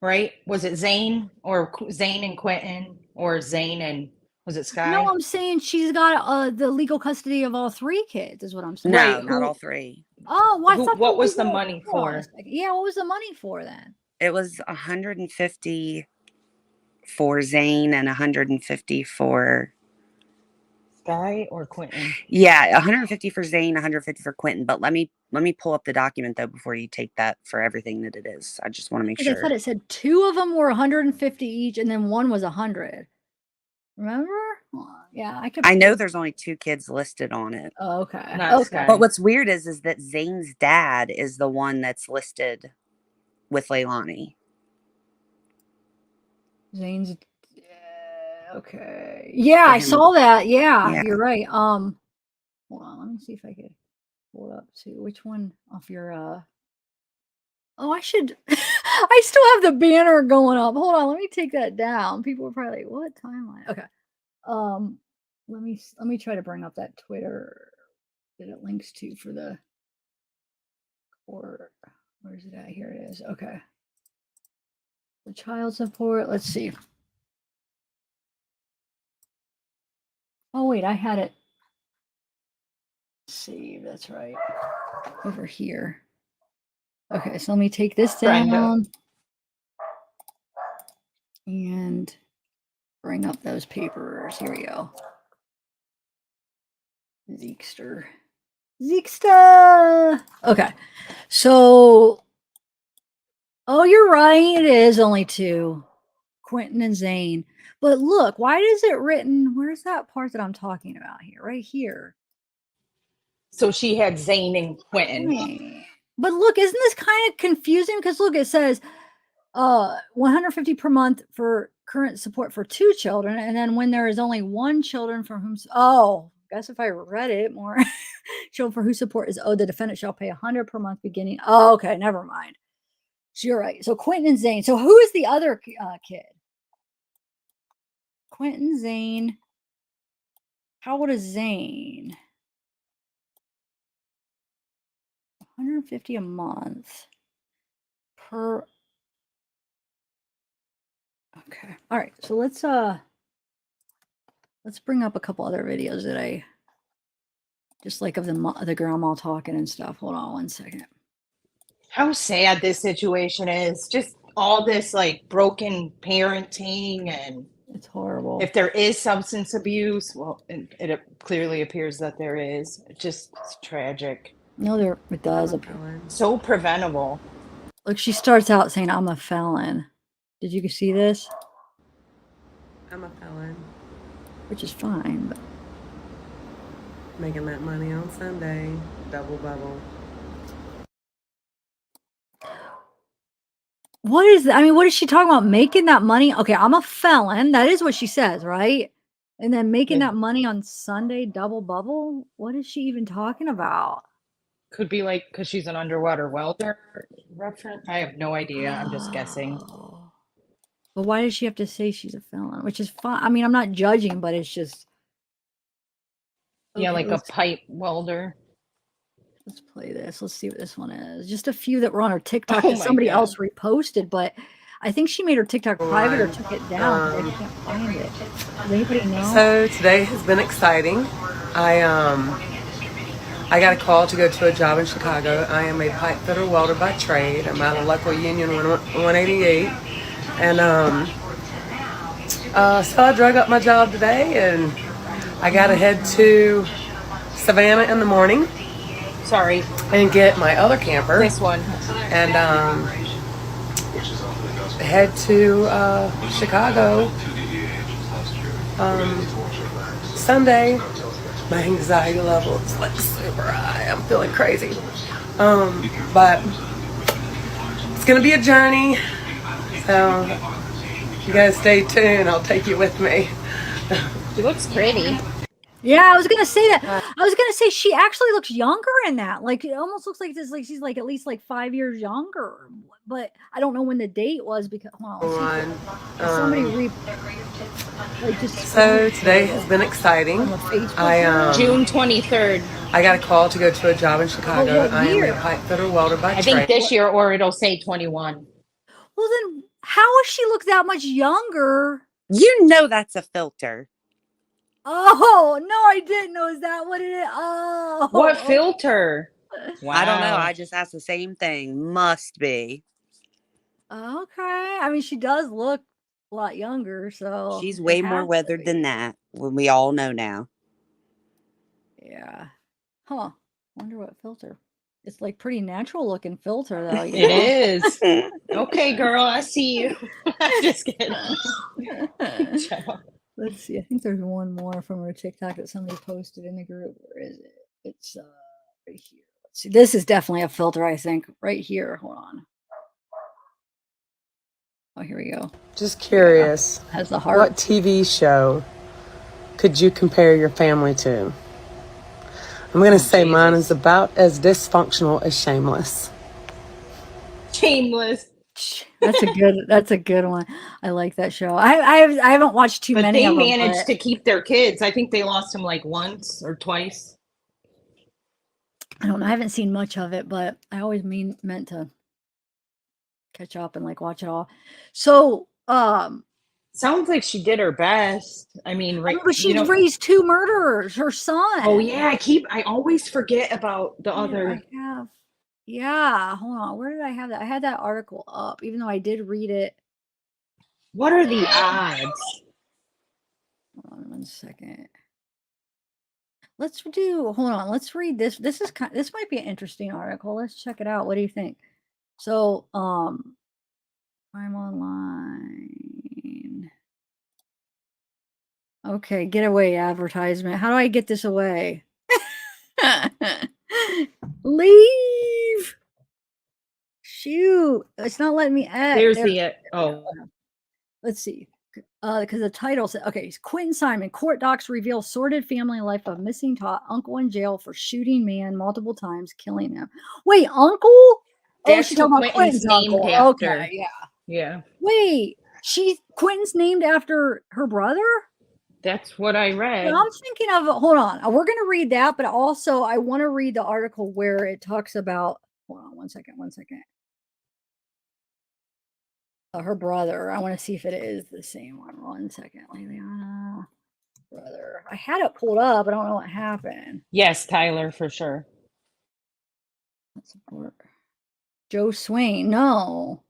E: right? Was it Zane or Zane and Quinton or Zane and was it Sky?
A: No, I'm saying she's got the legal custody of all 3 kids, is what I'm saying.
P: No,
E: Right,
P: not
E: who-
P: all 3.
A: Oh, well, I thought
E: what
A: there
E: was the
A: no-
E: money
A: hold on a
E: for?
A: second. Yeah, what was the money for then?
P: It was 150 for Zane and 150 for
E: Sky or Quinton?
P: yeah, 150 for Zane, 150 for Quinton. But let me pull up the document though before you take that for everything that it is. I just want to make
A: Because I
P: sure.
A: thought it said 2 of them were 150 each, and then one was 100. Remember? Yeah,
P: I know there's only 2 kids listed on it.
A: Oh, okay.
E: Not
A: Okay.
E: Sky.
P: But what's weird is that Zane's dad is the one that's listed with Leilani.
A: Zane's. Okay. Yeah, I saw that. Yeah, you're right. Hold on. Let me see if I could pull it up too. Which one off your? Oh, I should. I still have the banner going up. Hold on. Let me take that down. People are probably like, "What timeline?" Okay. Let me try to bring up that Twitter that it links to for the. Or where's it at? Here it is. Okay. The child support. Let's see. Oh wait, I had it saved. That's right. Over here. Okay, so let me take this down and bring up those papers. Here we go. Zeekster. Okay, so oh, you're right. It is only 2, Quinton and Zane. But look, why is it written? Where's that part that I'm talking about here? Right here.
E: So she had Zane and Quinton.
A: But look, isn't this kind of confusing? Because look, it says 150 per month for current support for 2 children, and then when there is only 1 children for whom guess if I read it more, children for whose support is owed, the defendant shall pay 100 per month beginning. Oh, okay, never mind. So you're right. So Quinton and Zane. So who is the other kid? Quinton, Zane. How old is Zane? 150 a month per. Okay. All right. So let's bring up a couple other videos that I just like of the grandma talking and stuff. Hold on one second.
E: How sad this situation is. Just all this like broken parenting, and
A: it's horrible.
E: If there is substance abuse, well, it clearly appears that there is. It's tragic.
A: No, it does.
E: So preventable.
A: Look, she starts out saying, "I'm a felon." Did you see this?
T: I'm a felon.
A: Which is fine, but
T: making that money on Sunday, double bubble.
A: What is that? I mean, what is she talking about? Making that money? Okay, I'm a felon. That is what she says, right? And then making that money on Sunday, double bubble? What is she even talking about?
E: Could be like because she's an underwater welder reference. I have no idea. I'm just guessing.
A: But why does she have to say she's a felon? Which is fine. I mean, I'm not judging, but it's just.
E: Yeah, like a pipe welder.
A: Let's play this. Let's see what this one is. Just a few that were on her TikTok
E: Oh
A: that
E: my
A: somebody
E: God.
A: else reposted, but I think she made her TikTok private or took it down. I can't find it. Does anybody know?
T: So today has been exciting. I got a call to go to a job in Chicago. I am a pipe fitter welder by trade. I'm out of local Union 188. And so I drug up my job today and I got to head to Savannah in the morning.
E: Sorry.
T: And get my other camper.
E: This one.
T: And head to Chicago Sunday. My anxiety level is like super high. I'm feeling crazy. But it's gonna be a journey. So you guys stay tuned. I'll take you with me.
E: She looks pretty.
A: Yeah, I was gonna say that. I was gonna say she actually looks younger in that. Like it almost looks like this, like she's like at least like 5 years younger. But I don't know when the date was because hold on, let's see if somebody like just
T: So today has been exciting.
E: June 23rd.
T: I got a call to go to a job in Chicago.
A: what
T: I am a
A: year?
T: pipe fitter welder by
E: I
T: trade.
E: think this year, or it'll say 21.
A: Well, then how does she look that much younger?
P: You know that's a filter.
A: Oh no, I didn't know. Is that what it is? Oh,
E: What filter?
P: Wow. I don't know.
E: Wow.
P: I just asked the same thing. Must be.
A: Okay. I mean, she does look a lot younger, so
P: She's
A: it
P: way more
A: has to
P: weathered
A: be.
P: than that. When we all know now.
A: Yeah. Huh. Wonder what filter. It's like pretty natural looking filter though. You
E: It
A: know?
E: is. Okay, girl, I see you. I'm just kidding.
A: Let's see. I think there's one more from her TikTok that somebody posted in the group. Where is it? It's right here. Let's see. This is definitely a filter, I think. Right here. Hold on. Oh, here we go.
T: Just curious.
A: Yeah. Has the heart.
T: What TV show could you compare your family to? I'm going to say mine is about as dysfunctional as Shameless.
E: Shameless.
A: That's a good one. I like that show. I haven't watched too many of them.
E: They managed to keep their kids. I think they lost them like once or twice.
A: I don't know. I haven't seen much of it, but I always meant to catch up and like watch it all. So,
E: sounds like she did her best. I mean, right?
A: But she raised 2 murderers. Her son.
E: Oh yeah, I always forget about the other.
A: Yeah, hold on. Where did I have that? I had that article up, even though I did read it.
E: What are the odds?
A: Hold on 1 second. Hold on. Let's read this. This might be an interesting article. Let's check it out. What do you think? So, I'm online. Okay, get away advertisement. How do I get this away? Leave. Shoot, it's not letting me add.
E: There's the
A: Let's see. Because the title said, okay, Quinton Simon, court docs reveal sordid family life of missing uncle in jail for shooting man multiple times, killing him. Wait, uncle?
E: That's
A: she's talking about Quinton's
E: named
A: uncle.
E: after.
A: Okay, yeah.
E: Yeah.
A: Wait, Quinton's named after her brother?
E: That's what I read.
A: Well, I'm thinking of, hold on. We're going to read that, but also I want to read the article where it talks about, hold on 1 second. Her brother. I want to see if it is the same one. 1 second. Liliana, brother. I had it pulled up. I don't know what happened.
E: Yes, Tyler, for sure.
A: Let's support. Joe Swain. No.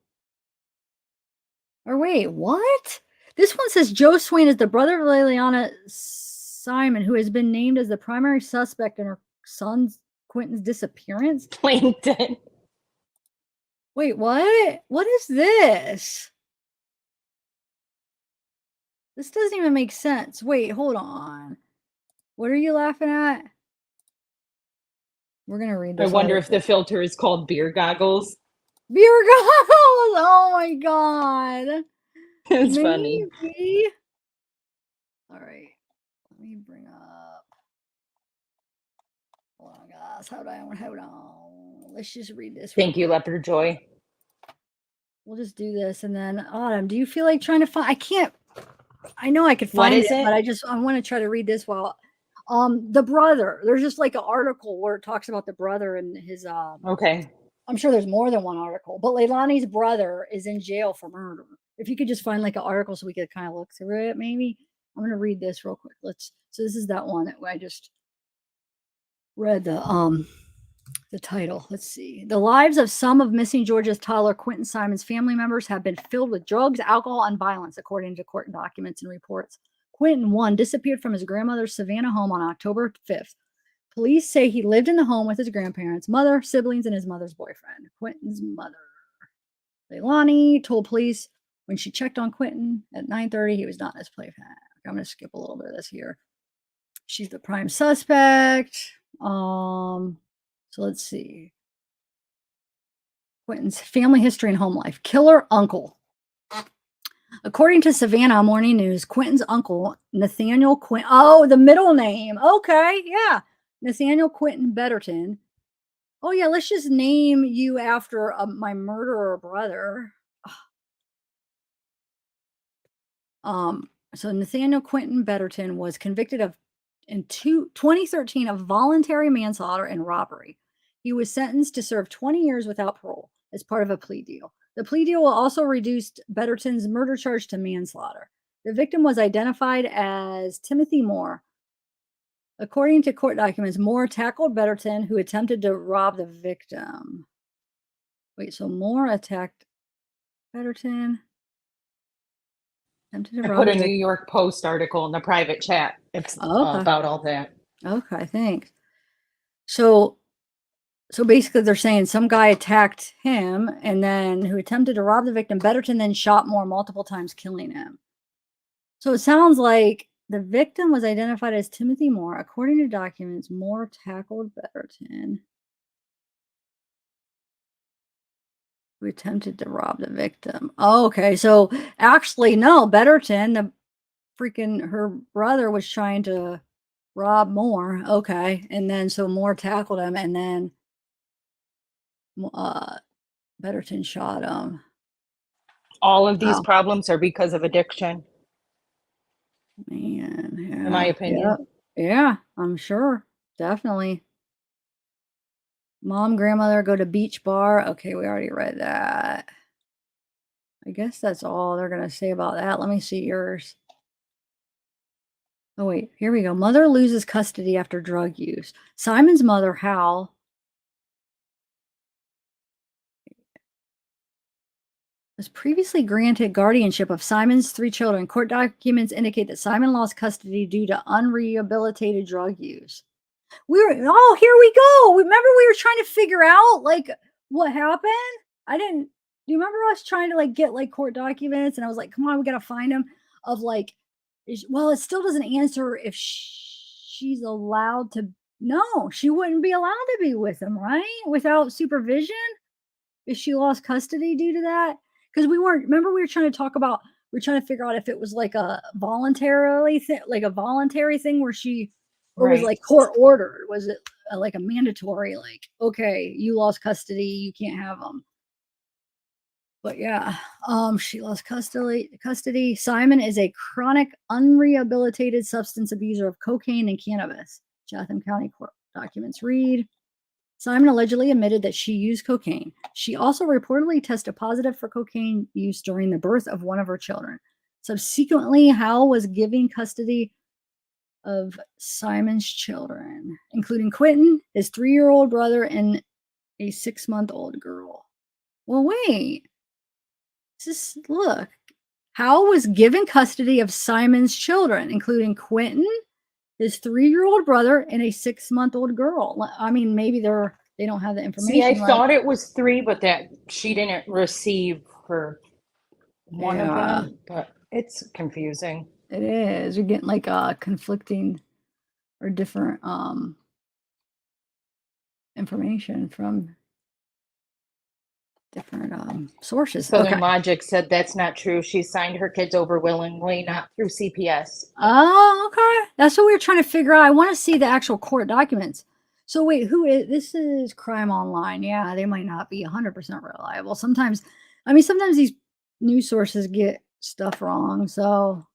A: Or wait, what? This one says Joe Swain is the brother of Liliana Simon, who has been named as the primary suspect in her son's Quinton's disappearance.
E: Plankton.
A: Wait, what? What is this? This doesn't even make sense. Wait, hold on. What are you laughing at? We're going to read this.
E: I wonder if the filter is called beer goggles.
A: Beer goggles! Oh my God.
E: It's funny.
A: All right. Let me bring up. Hold on, guys. Hold on. Let's just read this.
E: Thank you, Leopard Joy.
A: We'll just do this. And then, Autumn, do you feel like trying to find? I can't. I know I could find it, but I want to try to read this while. The brother. There's just like an article where it talks about the brother and his.
E: Okay.
A: I'm sure there's more than one article, but Leilani's brother is in jail for murder. If you could just find like an article so we could kind of look through it, maybe. I'm going to read this real quick. So this is that one that I just read the title. Let's see. The lives of some of missing Georgia's toddler Quinton Simon's family members have been filled with drugs, alcohol, and violence, according to court documents and reports. Quinton, 1, disappeared from his grandmother's Savannah home on October 5th. Police say he lived in the home with his grandparents, mother, siblings, and his mother's boyfriend. Quinton's mother, Leilani, told police when she checked on Quinton at 9:30, he was not in his playpen. I'm going to skip a little bit of this here. She's the prime suspect. So let's see. Quinton's family history and home life. Killer uncle. According to Savannah Morning News, Quinton's uncle, Nathaniel Quinton, oh, the middle name. Okay, yeah. Nathaniel Quinton Betterton. Oh, yeah, let's just name you after my murderer brother. So Nathaniel Quinton Betterton was convicted of in 2013 of voluntary manslaughter and robbery. He was sentenced to serve 20 years without parole as part of a plea deal. The plea deal also reduced Betterton's murder charge to manslaughter. The victim was identified as Timothy Moore. According to court documents, Moore tackled Betterton, who attempted to rob the victim. Wait, so Moore attacked Betterton?
E: I put a New York Post article in the private chat. It's
A: Okay.
E: about all that.
A: Okay, thanks. So basically they're saying some guy attacked him and then who attempted to rob the victim. Betterton then shot Moore multiple times, killing him. So it sounds like the victim was identified as Timothy Moore. According to documents, Moore tackled Betterton, who attempted to rob the victim. Oh, okay. So actually, no, Betterton, her brother was trying to rob Moore. Okay. And then so Moore tackled him and then Betterton shot him.
E: All of these problems are because of addiction.
A: Man, yeah.
E: In my opinion.
A: Yeah, I'm sure. Definitely. Mom, grandmother go to beach bar. Okay, we already read that. I guess that's all they're going to say about that. Let me see yours. Oh, wait, here we go. Mother loses custody after drug use. Simon's mother, Hal, was previously granted guardianship of Simon's 3 children. Court documents indicate that Simon lost custody due to unrehabilitated drug use. Here we go. Remember we were trying to figure out like what happened? Do you remember us trying to like get like court documents? And I was like, come on, we got to find them of like, it still doesn't answer if she's allowed to. No, she wouldn't be allowed to be with him, right? Without supervision. If she lost custody due to that. Because we were trying to figure out if it was like a voluntary thing where she, or was like court ordered. Was it like a mandatory, like, okay, you lost custody, you can't have them. But yeah, she lost custody. Simon is a chronic, unrehabilitated substance abuser of cocaine and cannabis. Chatham County court documents read. Simon allegedly admitted that she used cocaine. She also reportedly tested positive for cocaine use during the birth of one of her children. Subsequently, Hal was given custody of Simon's children, including Quinton, his 3-year-old brother, and a 6-month-old girl. Well, wait. Look. Hal was given custody of Simon's children, including Quinton, his 3-year-old brother, and a 6-month-old girl. I mean, maybe they don't have the information.
E: See, I thought it was 3, but that she didn't receive for one of them. But it's confusing.
A: It is. You're getting like conflicting or different information from different sources.
E: Southern Logic said that's not true. She signed her kids over willingly, not through CPS.
A: Oh, okay. That's what we were trying to figure out. I want to see the actual court documents. So wait, this is Crime Online. Yeah, they might not be 100% reliable. Sometimes these news sources get stuff wrong. So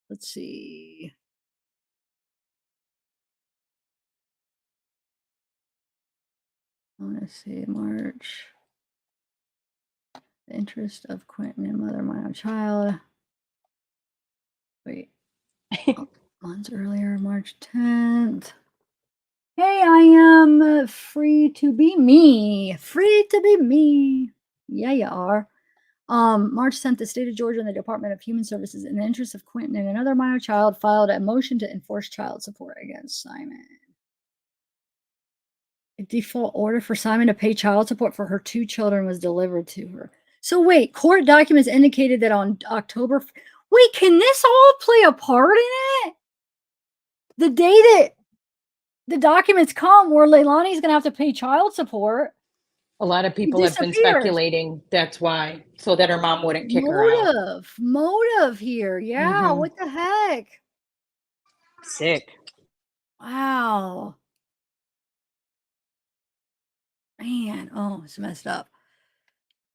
A: let's see. I want to see March. The interest of Quinton and mother, minor child. Wait. Months earlier, March 10th. Hey, I am free to be me. Free to be me. Yeah, you are. March 10th, the state of Georgia and the Department of Human Services, in the interest of Quinton and another minor child, filed a motion to enforce child support against Simon. A default order for Simon to pay child support for her 2 children was delivered to her. So wait, court documents indicated that on October. Wait, can this all play a part in it? The day that the documents come where Leilani's going to have to pay child support.
E: A lot of people have been
A: disappeared.
E: speculating that's why, so that her mom wouldn't kick her out.
A: Motive here. Yeah,
E: Mhm.
A: what the heck?
E: Sick.
A: Wow. Man, oh, it's messed up.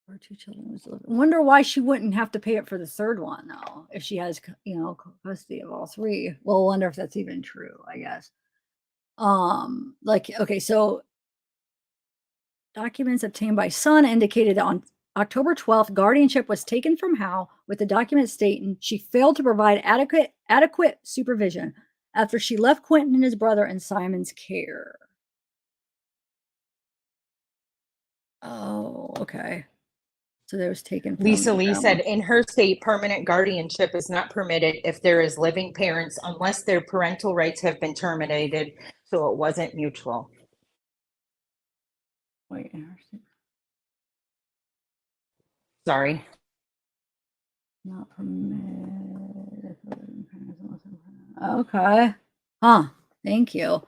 A: Her 2 children was delivered. Wonder why she wouldn't have to pay it for the third one though, if she has, custody of all 3. Well, I wonder if that's even true, I guess. Like, okay, so documents obtained by Sun indicated that on October 12th, guardianship was taken from Howe, with the document stating she failed to provide adequate supervision after she left Quinton and his brother in Simon's care. Oh, okay. So that was taken from
E: Lisa
A: the
E: Lee
A: grandma.
E: said, in her state, permanent guardianship is not permitted if there is living parents unless their parental rights have been terminated, so it wasn't mutual.
A: Wait,
E: Sorry.
A: not permitted. Okay. Huh. Thank you.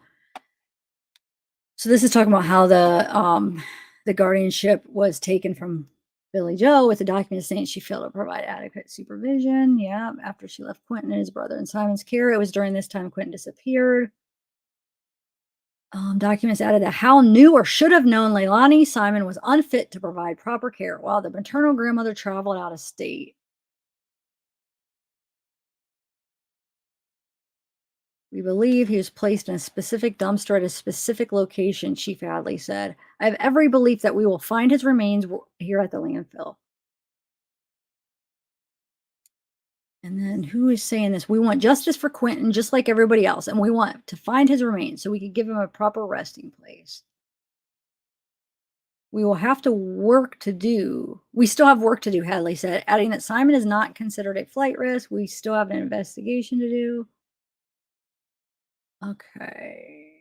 A: So this is talking about how the guardianship was taken from Billy Joe, with the document saying she failed to provide adequate supervision. Yeah, after she left Quinton and his brother in Simon's care. It was during this time Quinton disappeared. Documents added that Hal knew or should have known Leilani Simon was unfit to provide proper care while the maternal grandmother traveled out of state. We believe he was placed in a specific dumpster at a specific location, Chief Hadley said. I have every belief that we will find his remains here at the landfill. And then who is saying this? We want justice for Quinton, just like everybody else, and we want to find his remains so we can give him a proper resting place. We will have to work to do. We still have work to do, Hadley said, adding that Simon is not considered a flight risk. We still have an investigation to do. Okay.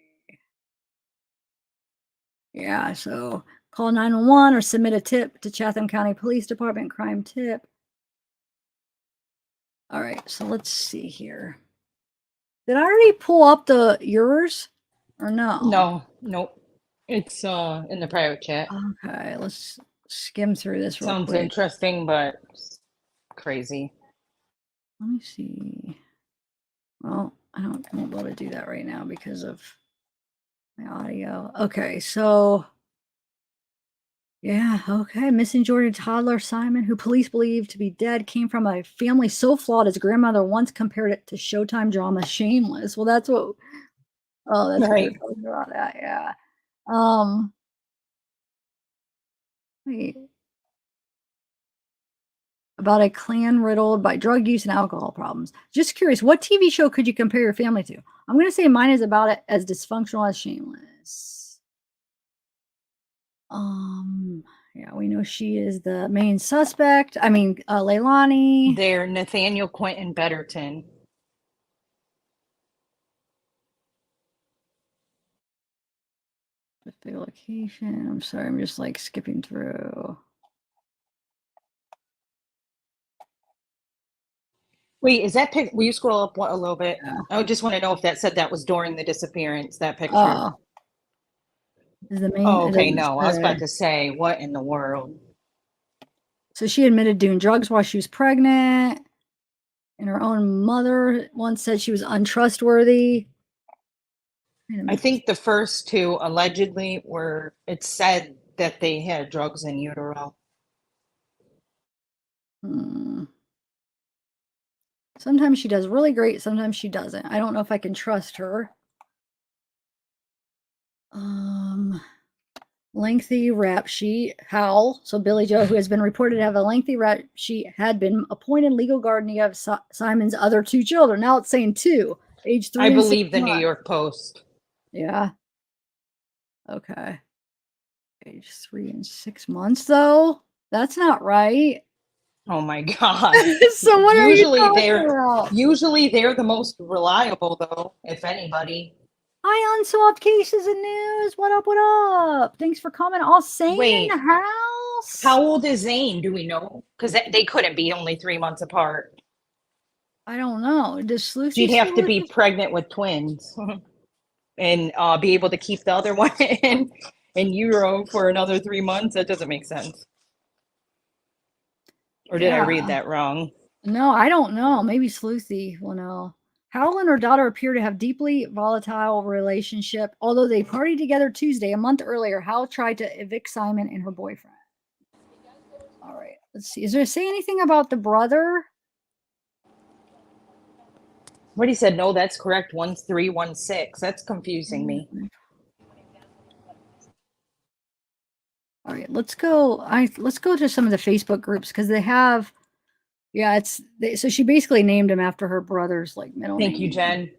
A: Yeah, so call 911 or submit a tip to Chatham County Police Department crime tip. All right, so let's see here. Did I already pull up yours or no?
E: No, nope. It's in the private chat.
A: Okay, let's skim through this real
E: Sounds
A: quick.
E: interesting, but crazy.
A: Let me see. Well, I won't be able to do that right now because of my audio. Okay, so yeah, okay. Missing Jordan toddler Simon, who police believe to be dead, came from a family so flawed his grandmother once compared it to Showtime drama Shameless. Well, that's what. Oh, that's
E: Right.
A: what they're talking about. That, yeah. Wait. About a clan riddled by drug use and alcohol problems. Just curious, what TV show could you compare your family to? I'm going to say mine is about it as dysfunctional as Shameless. Yeah, we know she is the main suspect. I mean, Leilani.
E: They're Nathaniel Quinton Betterton.
A: The location. I'm sorry, I'm just like skipping through.
E: Wait, is that pic? Will you scroll up a little bit? Yeah. I just want to know if that said that was during the disappearance, that picture.
A: Is the main,
E: oh, okay, no. I was about to say, what in the world?
A: So she admitted doing drugs while she was pregnant. And her own mother once said she was untrustworthy.
E: I think the first 2 allegedly were, it said that they had drugs in utero.
A: Sometimes she does really great. Sometimes she doesn't. I don't know if I can trust her. Lengthy rap sheet. Hal, so Billy Joe, who has been reported to have a lengthy rap sheet, had been appointed legal guardian of Simon's other 2 children. Now it's saying 2, age 3
E: I
A: and
E: believe
A: 6
E: the
A: months.
E: New York Post.
A: Yeah. Okay. Age 3 and 6 months, though. That's not right.
E: Oh my God.
A: So what
E: usually
A: are you talking about?
E: Usually they're the most reliable, though, if anybody.
A: Hi, Unsolved Cases and News. What up, what up? Thanks for coming. All sane in the house?
E: How old is Zane? Do we know? Because they couldn't be only 3 months apart.
A: I don't know. Does Lucy
E: She'd have to be pregnant with twins and be able to keep the other one in. in Euro for another 3 months. That doesn't make sense. Or did I read
A: Yeah.
E: that wrong?
A: No, I don't know. Maybe Sleuthy will know. Howell and her daughter appear to have deeply volatile relationship. Although they partied together Tuesday, a month earlier, Howell tried to evict Simon and her boyfriend. All right, let's see. Is there say anything about the brother?
E: What he said, no, that's correct. 1316. That's confusing me.
A: All right, let's go. Let's go to some of the Facebook groups because they have. Yeah, so she basically named him after her brother's like middle name.
E: Thank you, Jen.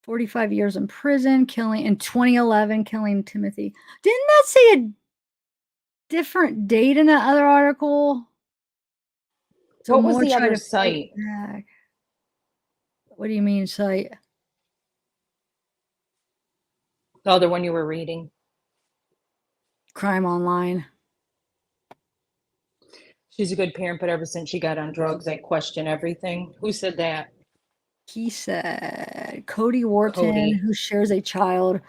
A: 45 years in prison, killing in 2011, killing Timothy. Didn't that say a different date in that other article? So
E: What was
A: more
E: the
A: try
E: other
A: to fight
E: site?
A: back. What do you mean site?
E: The other one you were reading.
A: Crime Online.
E: She's a good parent, but ever since she got on drugs, I question everything. Who said that?
A: He said Cody Wharton,
E: Cody.
A: who shares a child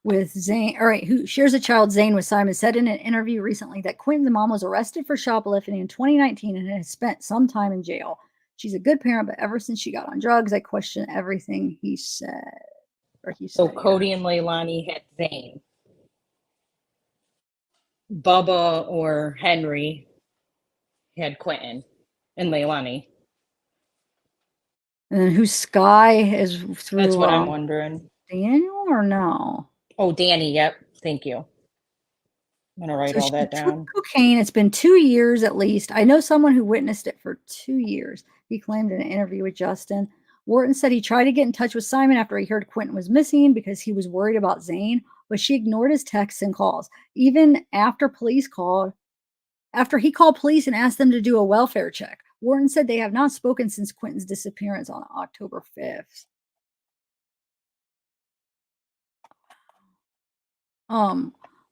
A: with Zane, all right, who shares a child, Zane, with Simon, said in an interview recently that Quinton's mom was arrested for shoplifting in 2019 and has spent some time in jail. She's a good parent, but ever since she got on drugs, I question everything he said.
E: So Cody and Leilani had Zane. Bubba or Henry had Quinton and Leilani.
A: And then who's Sky is through
E: That's what I'm wondering.
A: Daniel or no?
E: Oh, Danny. Yep. Thank you. I'm gonna write
A: So
E: all
A: she
E: that
A: took
E: down.
A: cocaine. It's been 2 years at least. I know someone who witnessed it for 2 years. He claimed in an interview with Justin. Wharton said he tried to get in touch with Simon after he heard Quinton was missing because he was worried about Zane, but she ignored his texts and calls. Even after he called police and asked them to do a welfare check. Wharton said they have not spoken since Quinton's disappearance on October 5th.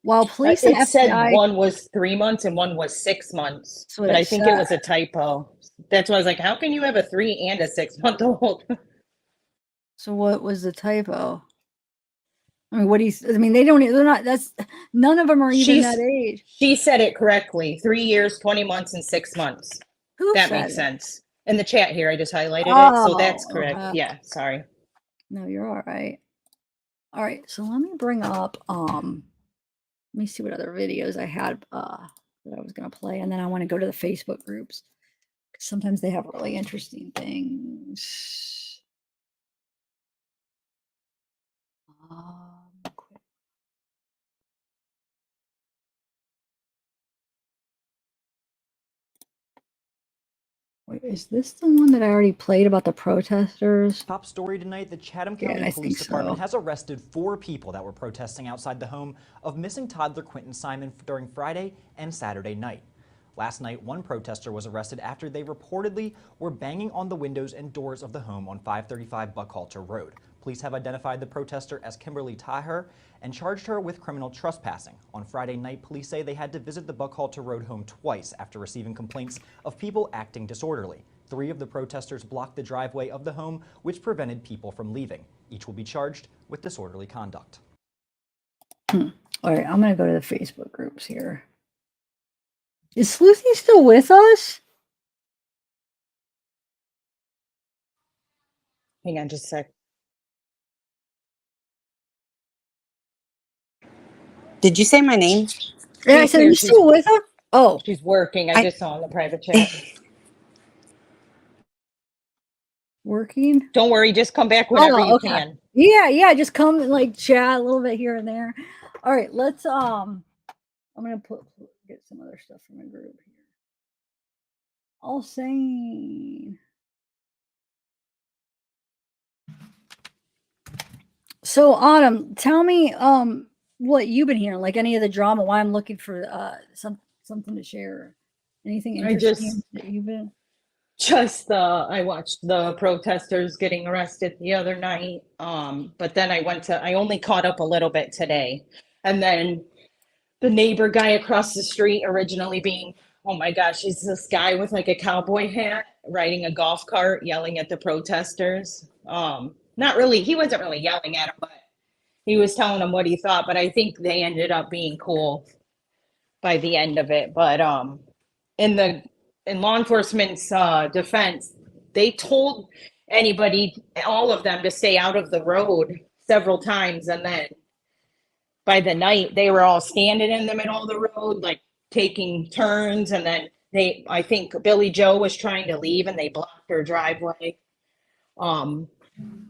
A: While police and
E: It said
A: FBI
E: one was 3 months and one was 6 months,
A: That's what
E: but
A: it
E: I think it was
A: said.
E: a typo. That's why I was like, how can you have a 3 and a 6-month-old?
A: So what was the typo? I mean, they're not, none of them are even that age.
E: She said it correctly. 3 years, 20 months, and 6 months.
A: Who
E: That
A: said
E: makes
A: it?
E: sense. In the chat here, I just highlighted it, so that's correct.
A: okay.
E: Yeah, sorry.
A: No, you're all right. All right, so let me bring up, let me see what other videos I had that I was going to play, and then I want to go to the Facebook groups. Sometimes they have really interesting things. Wait, is this the one that I already played about the protesters?
U: Top story tonight, the Chatham
A: Yeah,
U: County
A: I
U: Police
A: think
U: Department
A: so.
U: has arrested 4 people that were protesting outside the home of missing toddler Quinton Simon during Friday and Saturday night. Last night, one protester was arrested after they reportedly were banging on the windows and doors of the home on 535 Buckhalter Road. Police have identified the protester as Kimberly Taher and charged her with criminal trespassing. On Friday night, police say they had to visit the Buckhalter Road home twice after receiving complaints of people acting disorderly. 3 of the protesters blocked the driveway of the home, which prevented people from leaving. Each will be charged with disorderly conduct.
A: All right, I'm going to go to the Facebook groups here. Is Sleuthy still with us?
E: Hang on just a sec.
P: Did you say my name?
A: Yeah, I said, are you still with her? Oh.
E: She's working. I just saw in the private chat.
A: Working?
E: Don't worry, just come back whenever you
A: okay.
E: can.
A: Yeah, just come and like chat a little bit here and there. All right, let's I'm gonna get some other stuff from the group here. All saying. So Autumn, tell me what you've been hearing, like any of the drama, why I'm looking for something to share. Anything interesting that you've been
E: I watched the protesters getting arrested the other night. But then I only caught up a little bit today. And then the neighbor guy across the street, originally being, oh my gosh, he's this guy with like a cowboy hat riding a golf cart yelling at the protesters. He wasn't really yelling at them, but he was telling them what he thought, but I think they ended up being cool by the end of it. But in law enforcement's defense, they told anybody, all of them, to stay out of the road several times, and then by the night they were all standing in the middle of the road, like taking turns, and then I think Billy Joe was trying to leave and they blocked her driveway.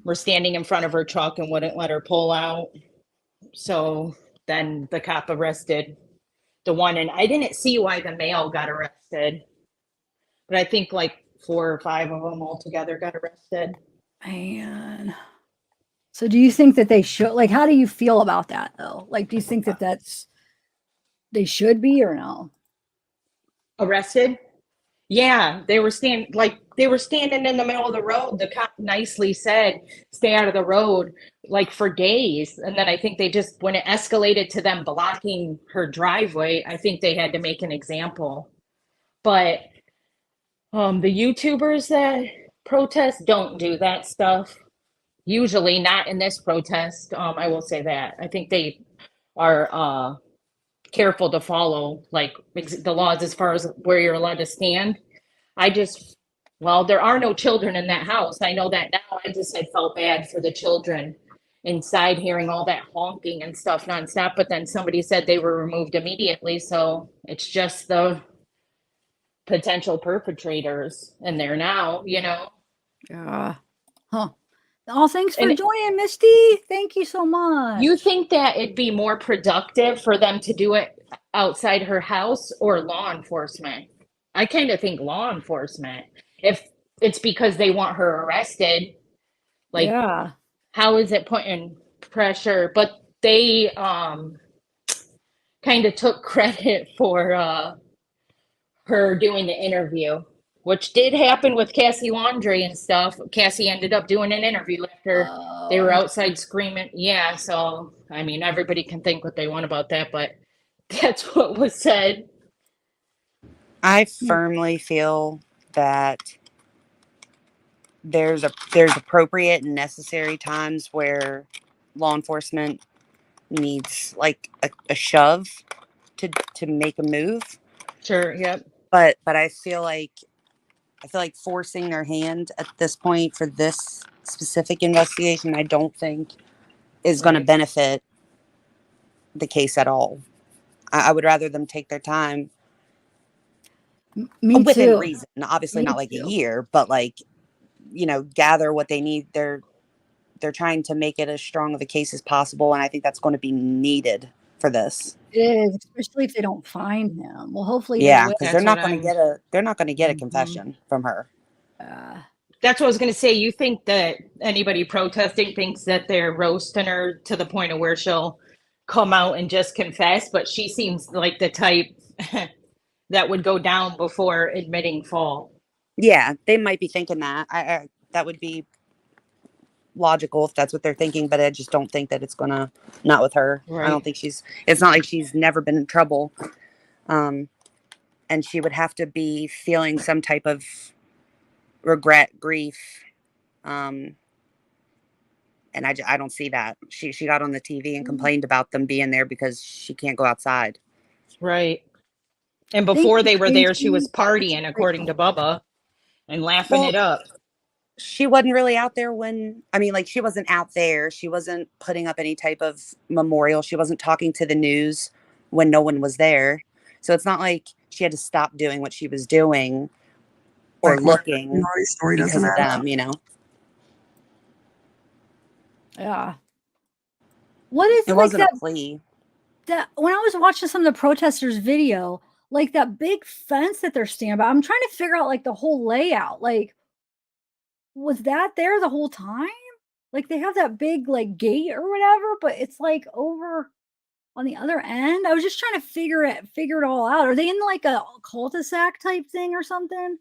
E: Were standing in front of her truck and wouldn't let her pull out. So then the cop arrested the one, and I didn't see why the male got arrested, but I think like 4 or 5 of them altogether got arrested.
A: Man. So do you think that they should, like, how do you feel about that though? Like, do you think that they should be or no?
E: Arrested? Yeah, they were standing in the middle of the road. The cop nicely said, stay out of the road, like for days. And then I think they just, when it escalated to them blocking her driveway, I think they had to make an example. But the YouTubers that protest don't do that stuff. Usually not in this protest. I will say that. I think they are careful to follow like the laws as far as where you're allowed to stand. There are no children in that house. I know that now. I felt bad for the children inside hearing all that honking and stuff nonstop. But then somebody said they were removed immediately. So it's just the potential perpetrators in there now,
A: Yeah. Huh. Oh, thanks for joining, Misty. Thank you so much.
E: You think that it'd be more productive for them to do it outside her house or law enforcement? I kind of think law enforcement. If it's because they want her arrested, like,
A: yeah.
E: How is it putting pressure? But they kind of took credit for her doing the interview, which did happen with Cassie Laundry and stuff. Cassie ended up doing an interview after they were outside screaming. Yeah, so, I mean, everybody can think what they want about that, but that's what was said.
P: I firmly feel that there's appropriate and necessary times where law enforcement needs like a shove to make a move.
E: Sure, yep.
P: But I feel like forcing their hand at this point for this specific investigation, I don't think is going to benefit the case at all. I would rather them take their time.
A: Me
P: within
A: too.
P: reason. Obviously
A: Me
P: not like
A: too.
P: a year, but like, gather what they need. They're trying to make it as strong of a case as possible, and I think that's going to be needed for this.
A: It is, especially if they don't find him. Well, hopefully they
P: Yeah,
A: will.
P: because they're not going to get a confession from her.
E: That's what I was going to say. You think that anybody protesting thinks that they're roasting her to the point of where she'll come out and just confess, but she seems like the type that would go down before admitting fault.
P: Yeah, they might be thinking that. I that would be logical if that's what they're thinking, but I just don't think that it's gonna, not with her.
E: Right.
P: I don't think it's not like she's never been in trouble. And she would have to be feeling some type of regret, grief. And I don't see that. She got on the TV and complained about them being there because she can't go outside.
E: Right. And before they were there, she was partying, according to Bubba, and laughing it up.
P: She wasn't really out there she wasn't out there. She wasn't putting up any type of memorial. She wasn't talking to the news when no one was there. So it's not like she had to stop doing what she was doing or looking because of them,
A: Yeah. What is
P: it
A: like
P: wasn't
A: that?
P: a plea.
A: That when I was watching some of the protesters' video, like that big fence that they're standing by, I'm trying to figure out like the whole layout. Like, was that there the whole time? Like they have that big like gate or whatever, but it's like over on the other end. I was just trying to figure it all out. Are they in like a cul-de-sac type thing or something?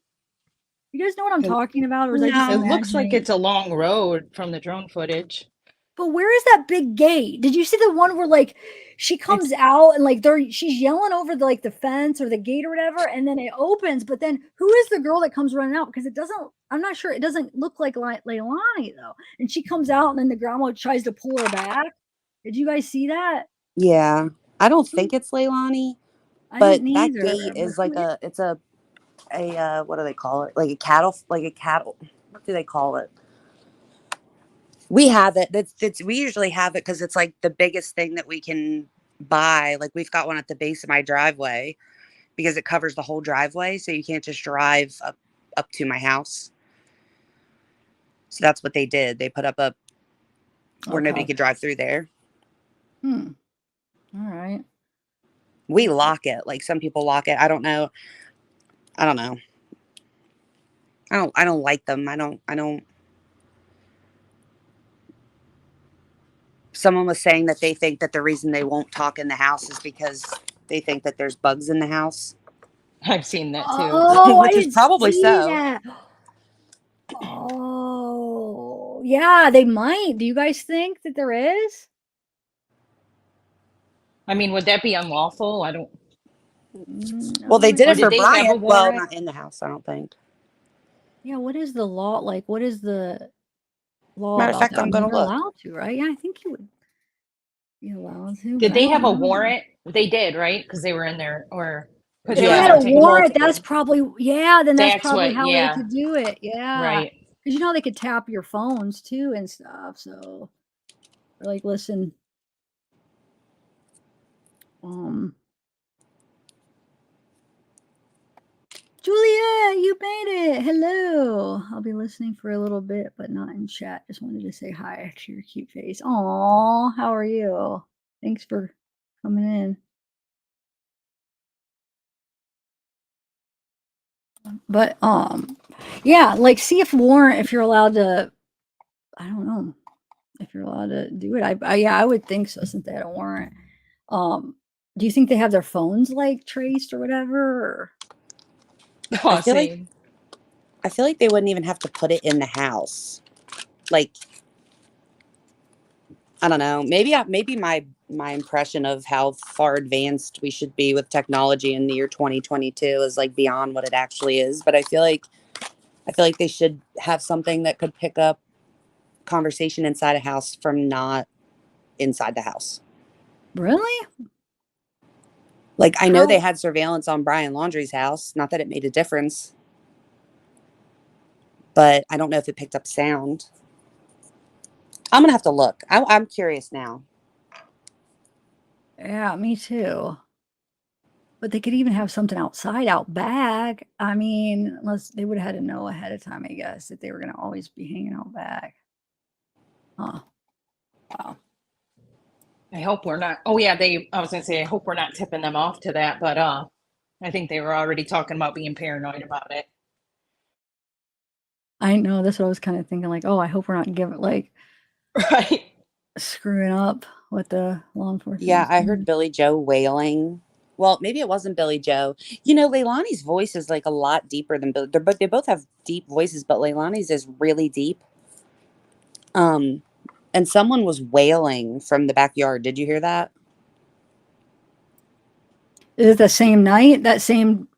A: You guys know what I'm talking about? Or is I just
E: It looks like
A: imagining?
E: it's a long road from the drone footage.
A: But where is that big gate? Did you see the one where like she comes out and like she's yelling over the like the fence or the gate or whatever, and then it opens, but then who is the girl that comes running out? Because I'm not sure, it doesn't look like Leilani though. And she comes out and then the grandma tries to pull her back. Did you guys see that?
P: Yeah. I don't think it's Leilani,
A: I
P: but
A: didn't
P: that
A: either.
P: gate
A: But
P: is like it's a what do they call it? Like a cattle, what do they call it? We have it. We usually have it because it's like the biggest thing that we can buy. Like we've got one at the base of my driveway because it covers the whole driveway, so you can't just drive up to my house. So that's what they did. They put up a where nobody could drive through there.
A: All right.
P: We lock it. Like some people lock it. I don't know. I don't know. I don't like them. I don't. Someone was saying that they think that the reason they won't talk in the house is because they think that there's bugs in the house.
E: I've seen that too.
A: Oh,
P: Which
A: I
P: is
A: didn't
P: probably
A: see
P: so.
A: that. Oh, yeah, they might. Do you guys think that there is?
E: I mean, would that be unlawful? I don't.
P: Well, they did
E: Or
P: it for
E: did they have a
P: Brian. Well,
E: warrant?
P: not in the house, I don't think.
A: Yeah, what is the law? Like, what is the law
P: Matter of
A: about
P: fact,
A: that? I
P: I'm
A: mean,
P: gonna
A: you're
P: look.
A: allowed to, right? Yeah, I think you would be allowed to,
E: Did
A: but I
E: they
A: don't
E: have a
A: know.
E: warrant? They did, right? Because they were in there, or because
A: If
E: they
A: they
E: were in
A: had
E: there
A: a
E: taking
A: warrant,
E: multiple.
A: that's probably, yeah, then that's
E: That's
A: probably
E: what,
A: how they
E: yeah.
A: could do it. Yeah.
E: Right.
A: Because you know they could tap your phones too and stuff. So, like, listen. Julia, you made it. Hello. I'll be listening for a little bit, but not in chat. Just wanted to say hi to your cute face. Aw, how are you? Thanks for coming in. But yeah, like see if warrant if you're allowed to. I don't know if you're allowed to do it. Yeah, I would think so since they had a warrant. Do you think they have their phones like traced or whatever? Or?
E: Oh,
P: I feel like they wouldn't even have to put it in the house. Like I don't know. Maybe my impression of how far advanced we should be with technology in the year 2022 is like beyond what it actually is. But I feel like they should have something that could pick up conversation inside a house from not inside the house.
A: Really?
P: Like I know they had surveillance on Brian Laundrie's house. Not that it made a difference, but I don't know if it picked up sound. I'm gonna have to look. I'm curious now.
A: Yeah, me too. But they could even have something outside, out back. I mean, unless they would have had to know ahead of time, I guess, that they were going to always be hanging out back. Huh. Wow.
E: I hope we're not. Oh yeah, I was gonna say I hope we're not tipping them off to that, but I think they were already talking about being paranoid about it.
A: I know that's what I was kind of thinking. Like, oh, I hope we're not giving
E: right
A: screwing up with the law enforcement.
P: Yeah, I heard Billy Joe wailing. Well, maybe it wasn't Billy Joe. You know, Leilani's voice is like a lot deeper than Billy. They both have deep voices, but Leilani's is really deep. And someone was wailing from the backyard. Did you hear that?
A: Is it the same night? That same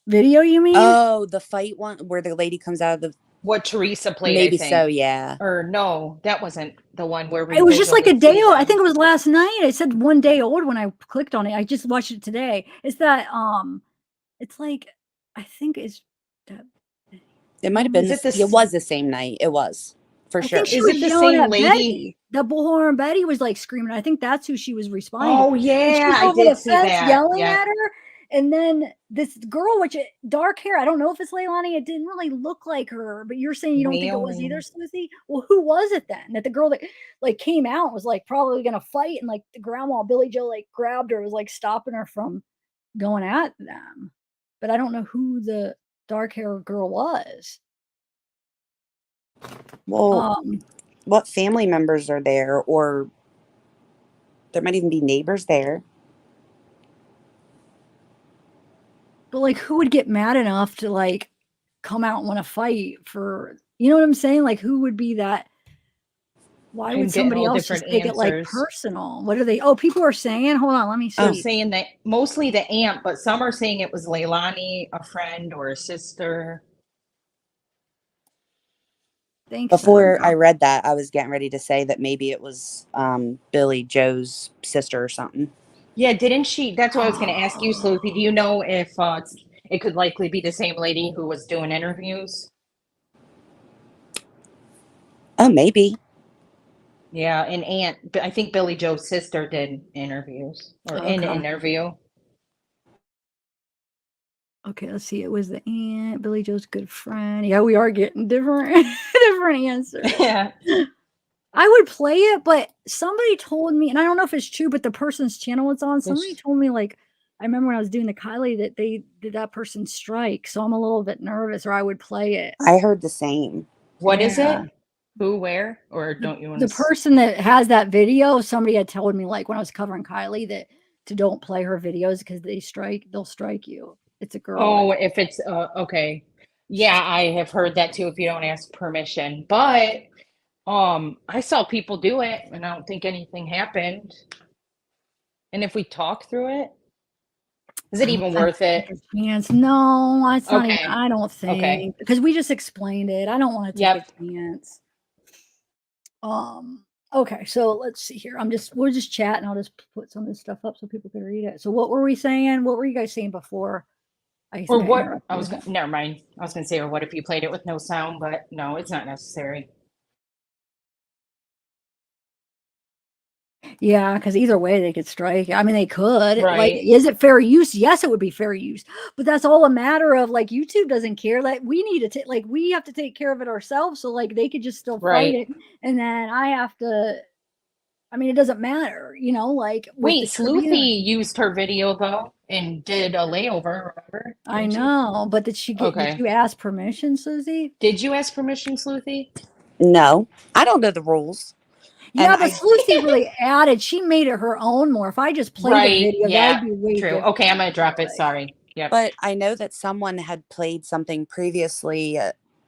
A: video? You mean?
P: Oh, the fight one where the lady comes out of the.
E: What Teresa played,
P: Maybe
E: I think.
P: so. Yeah.
E: Or no, that wasn't the one where we.
A: It was just like a day old. I think it was last night. It said 1 day old when I clicked on it. I just watched it today. It's that it's like I think it's that.
P: It might have been. It was the same night. It was for
A: I
P: sure.
A: think she was yelling at Betty. That bullhorn Betty was like screaming. I think that's who she was responding.
E: Oh
A: to.
E: yeah,
A: She's
E: I
A: over
E: did
A: the
E: see
A: fence
E: that.
A: yelling
E: Yeah.
A: at her, and then this girl, dark hair. I don't know if it's Leilani. It didn't really look like her, but you're saying you don't think it was either, Susie? Well, who was it then? That the girl that like came out was like probably gonna fight, and like the grandma Billy Joe like grabbed her, was like stopping her from going at them. But I don't know who the dark hair girl was.
P: Well, what family members are there, or there might even be neighbors there.
A: But like, who would get mad enough to like come out and want to fight for? You know what I'm saying? Like, who would be that? Why would somebody else just take it like personal? What are they? Oh, people are saying. Hold on, let me see.
E: They're saying that mostly the aunt, but some are saying it was Leilani, a friend or a sister.
A: think
P: Before
A: so.
P: I read that, I was getting ready to say that maybe it was Billy Joe's sister or something.
E: Yeah, didn't she? That's what I was going to ask you, Sloopy. Do you know if it could likely be the same lady who was doing interviews?
P: Oh, maybe.
E: Yeah, and I think Billy Joe's sister did interviews or an
A: Okay.
E: interview.
A: Okay, let's see. It was the aunt, Billy Joe's good friend. Yeah, we are getting different different answers.
E: Yeah.
A: I would play it, but somebody told me, and I don't know if it's true, but the person's channel it's on, somebody told me, like, I remember when I was doing the Kylie that they did that person strike, so I'm a little bit nervous, or I would play it.
P: I heard the same.
E: What is
A: Yeah.
E: it? Who, where, or don't you want
A: The
E: to?
A: person that has that video, somebody had told me, like, when I was covering Kylie, that to don't play her videos because they'll strike you. It's a girl.
E: Oh, if it's okay. Yeah, I have heard that too if you don't ask permission. But I saw people do it and I don't think anything happened. And if we talk through it, is it even worth it?
A: Chance. No, it's not even,
E: Okay.
A: I don't
E: Okay.
A: think, because we just explained it. I don't want to take
E: Yep.
A: a chance. Okay, so let's see here. We're just chatting. I'll just put some of this stuff up so people can read it. So what were we saying? What were you guys saying before?
E: Or what never mind. I was gonna say, or what if you played it with no sound, but no, it's not necessary.
A: Yeah, because either way they could strike. I mean, they could. Like,
E: Right.
A: is it fair use? Yes, it would be fair use. But that's all a matter of, like, YouTube doesn't care. Like, we need to like, we have to take care of it ourselves. So, like, they could just still fight
E: Right.
A: it, and then I have to. I mean, it doesn't matter, like with
E: Wait,
A: the Tribune.
E: Sloothy used her video though and did a layover, remember?
A: I
E: Didn't she?
A: know, but did
E: Okay.
A: you ask permission, Susie?
E: Did you ask permission, Sloothy?
P: No, I don't know the rules.
A: Yeah,
P: And
A: but Lucy really added. She made it her own more. If I just play the
E: Right.
A: video,
E: Yeah.
A: that'd be way
E: True.
A: different.
E: Okay, I'm gonna drop it. Sorry. Yep.
P: But I know that someone had played something previously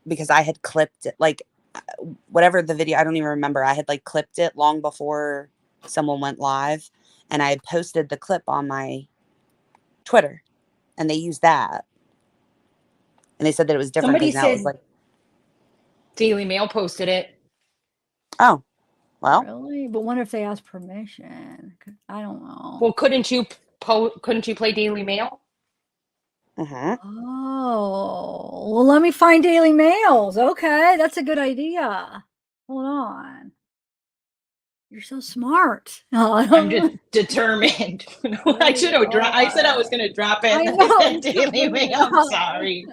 P: because I had clipped it, like whatever the video, I don't even remember. I had like clipped it long before someone went live, and I had posted the clip on my Twitter, and they used that. And they said that it was different
E: Somebody
P: because now it was
E: said
P: like,
E: Daily Mail posted it.
P: oh, well,
A: Really? But what if they ask permission? I don't know.
E: Well, couldn't you play Daily Mail?
A: Oh, well, let me find Daily Mails. Okay, that's a good idea. Hold on. You're so smart.
E: I'm just determined. I should have I said I was going to drop it.
A: I
E: And
A: know,
E: I said Daily Mail. I'm sorry.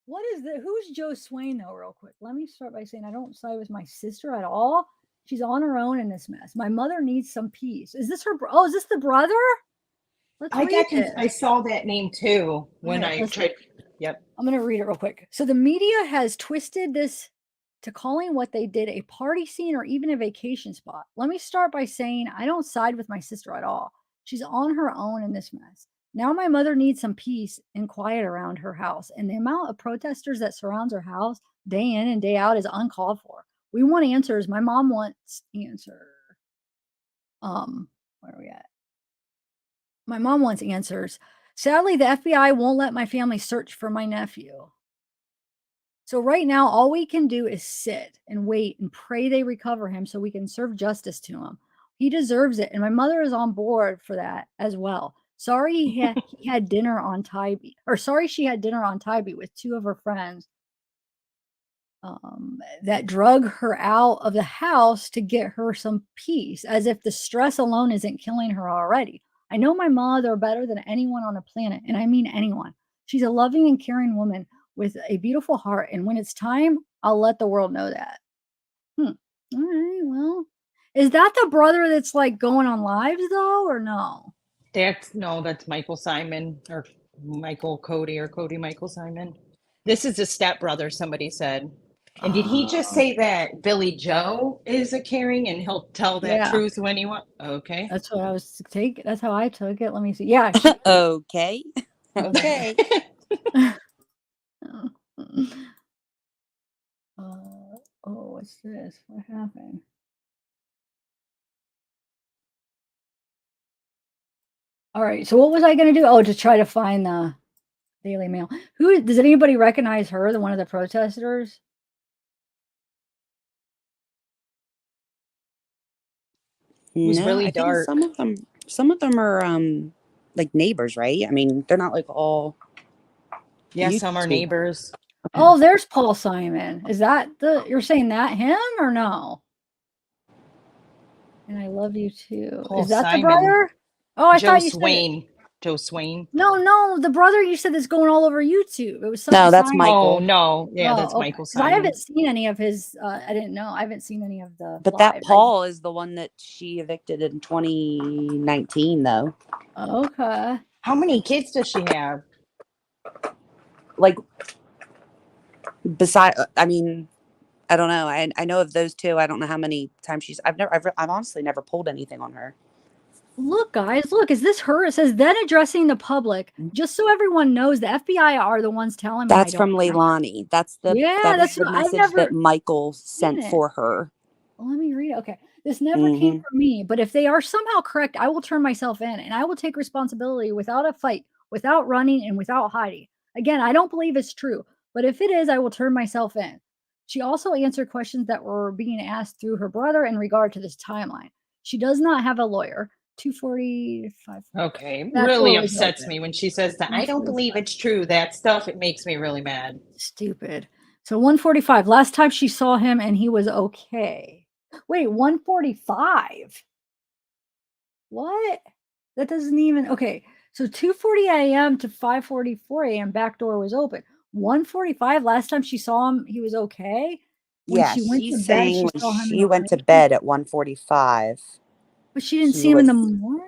A: What is who's Joe Swain though, real quick? Let me start by saying I don't side with my sister at all. She's on her own in this mess. My mother needs some peace. Is this her? Oh, is this the brother? Let's
E: I
A: read
E: got
A: it.
E: I saw that name too when
A: Alright,
E: I
A: let's
E: tried. Yep.
A: I'm going to read it real quick. So the media has twisted this to calling what they did a party scene or even a vacation spot. Let me start by saying I don't side with my sister at all. She's on her own in this mess. Now my mother needs some peace and quiet around her house, and the amount of protesters that surrounds her house day in and day out is uncalled for. We want answers. My mom wants answer. Where are we at? My mom wants answers. Sadly, the FBI won't let my family search for my nephew. So right now, all we can do is sit and wait and pray they recover him so we can serve justice to him. He deserves it. And my mother is on board for that as well. Sorry he had dinner on Tybee, or sorry she had dinner on Tybee with two of her friends that drug her out of the house to get her some peace, as if the stress alone isn't killing her already. I know my mother better than anyone on the planet, and I mean anyone. She's a loving and caring woman with a beautiful heart, and when it's time, I'll let the world know that. All right, well, is that the brother that's like going on lives though, or no?
E: That's Michael Simon or Michael Cody or Cody Michael Simon. This is a stepbrother, somebody said. And did he just say that Billy Joe is a caring and he'll tell that
A: Yeah.
E: truth when he wants? Okay.
A: That's what I was taking. That's how I took it. Let me see. Yeah.
P: okay. Okay.
A: What's this? What happened? All right. So what was I going to do? Oh, to try to find the. Daily Mail. Who does anybody recognize her? The one of the protesters?
E: was
P: No,
E: really
P: I think
E: dark.
P: some of them are like neighbors, right? I mean, they're not like all
E: Yeah, some are
P: YouTube.
E: neighbors.
A: Oh, there's Paul Simon. Is that you're saying that him or no? And I love you too.
E: Paul
A: Is that the
E: Simon.
A: brother? Oh, I
E: Joe
A: thought you said
E: Swain. Joe Swain.
A: no, the brother you said is going all over YouTube. It was something.
P: No, that's
A: Simon.
P: Michael.
E: Oh no, yeah, that's
A: okay.
E: Michael
A: 'Cause I
E: Simon.
A: haven't seen any of his. I didn't know. I haven't seen any of the.
P: But that Paul is the one that she evicted in 2019, though.
A: Okay.
E: How many kids does she have?
P: Like, I mean, I don't know. I know of those two. I don't know how many times I've honestly never pulled anything on her.
A: Look, guys, look, is this her? It says, then addressing the public, just so everyone knows, the FBI are the ones telling me.
P: That's from Leilani. That's the
A: that's
P: the
A: what I've
P: message
A: never
P: that Michael
A: seen
P: sent
A: it.
P: for her.
A: Well, let me read it. Okay. This never came from me, but if they are somehow correct, I will turn myself in and I will take responsibility without a fight, without running, and without hiding. Again, I don't believe it's true, but if it is, I will turn myself in. She also answered questions that were being asked through her brother in regard to this timeline. She does not have a lawyer. 245.
E: Okay,
A: That
E: really
A: door was
E: upsets
A: open.
E: me when she says that. I don't believe it's true. That stuff, it makes me really mad.
A: Stupid. So 145. Last time she saw him and he was okay. Wait, 145. What? That doesn't even okay. So 2:40 a.m. to 5:44 a.m. back door was open. 145. Last time she saw him, he was okay. When
P: Yeah,
A: she went to
P: she's
A: bed,
P: saying
A: she
P: when
A: saw him in
P: she
A: the
P: went to
A: morning.
P: bed at 1:45.
A: But she didn't
P: he
A: see him in the
P: was-
A: morning.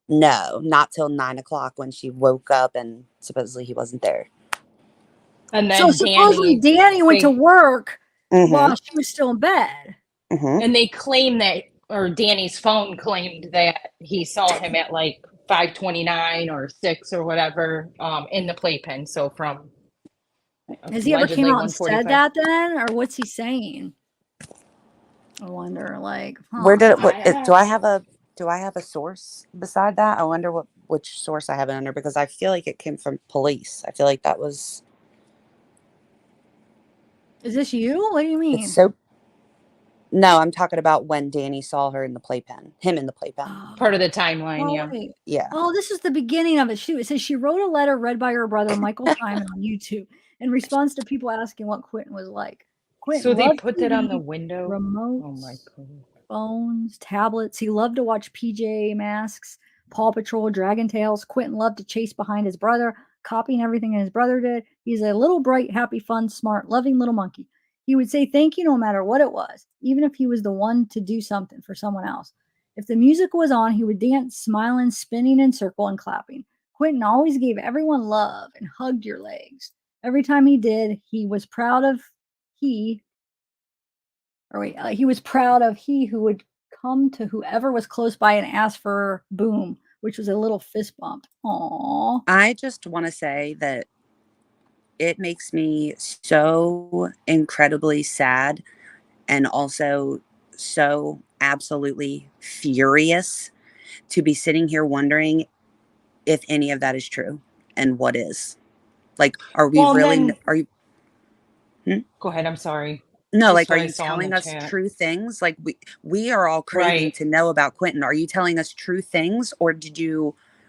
P: No, not till 9 o'clock when she woke up and supposedly he wasn't there.
E: And then
A: So supposedly Danny went to work while she was still in bed.
E: And they claim that, or Danny's phone claimed that he saw him at like 5:29 or 6 or whatever in the playpen. So from
A: Has he ever came
E: allegedly
A: out and said
E: 145.
A: that then, or what's he saying? I wonder. Like,
P: Where did it? Do I have a source beside that? I wonder which source I have it under, because I feel like it came from police. I feel like that was.
A: Is this you? What do you mean?
P: It's so. No, I'm talking about when Danny saw her in the playpen. Him in the playpen.
E: Part of the timeline,
A: Oh,
E: yeah.
A: wait.
P: Yeah.
A: Oh, this is the beginning of it. It says she wrote a letter read by her brother Michael Simon on YouTube in response to people asking what Quinton was like. Quinton
E: So they
A: loved
E: put that on the
A: TV,
E: window.
A: remotes,
E: Oh my god.
A: phones, tablets. He loved to watch PJ Masks, Paw Patrol, Dragon Tales. Quinton loved to chase behind his brother, copying everything his brother did. He's a little bright, happy, fun, smart, loving little monkey. He would say thank you no matter what it was, even if he was the one to do something for someone else. If the music was on, he would dance, smiling, spinning in circle, and clapping. Quinton always gave everyone love and hugged your legs. Every time he did, he was proud of he was proud of he who would come to whoever was close by and ask for boom, which was a little fist bump. Aww.
P: I just want to say that it makes me so incredibly sad and also so absolutely furious to be sitting here wondering if any of that is true and what is. Like, are we
E: Well,
P: really,
E: then-
P: are you,
E: Go ahead, I'm sorry.
P: no,
E: Just
P: like, are
E: what I
P: you
E: saw in
P: telling
E: the
P: us
E: chat.
P: true things? Like, we are all craving
E: Right.
P: to know about Quinton. Are you telling us true things, or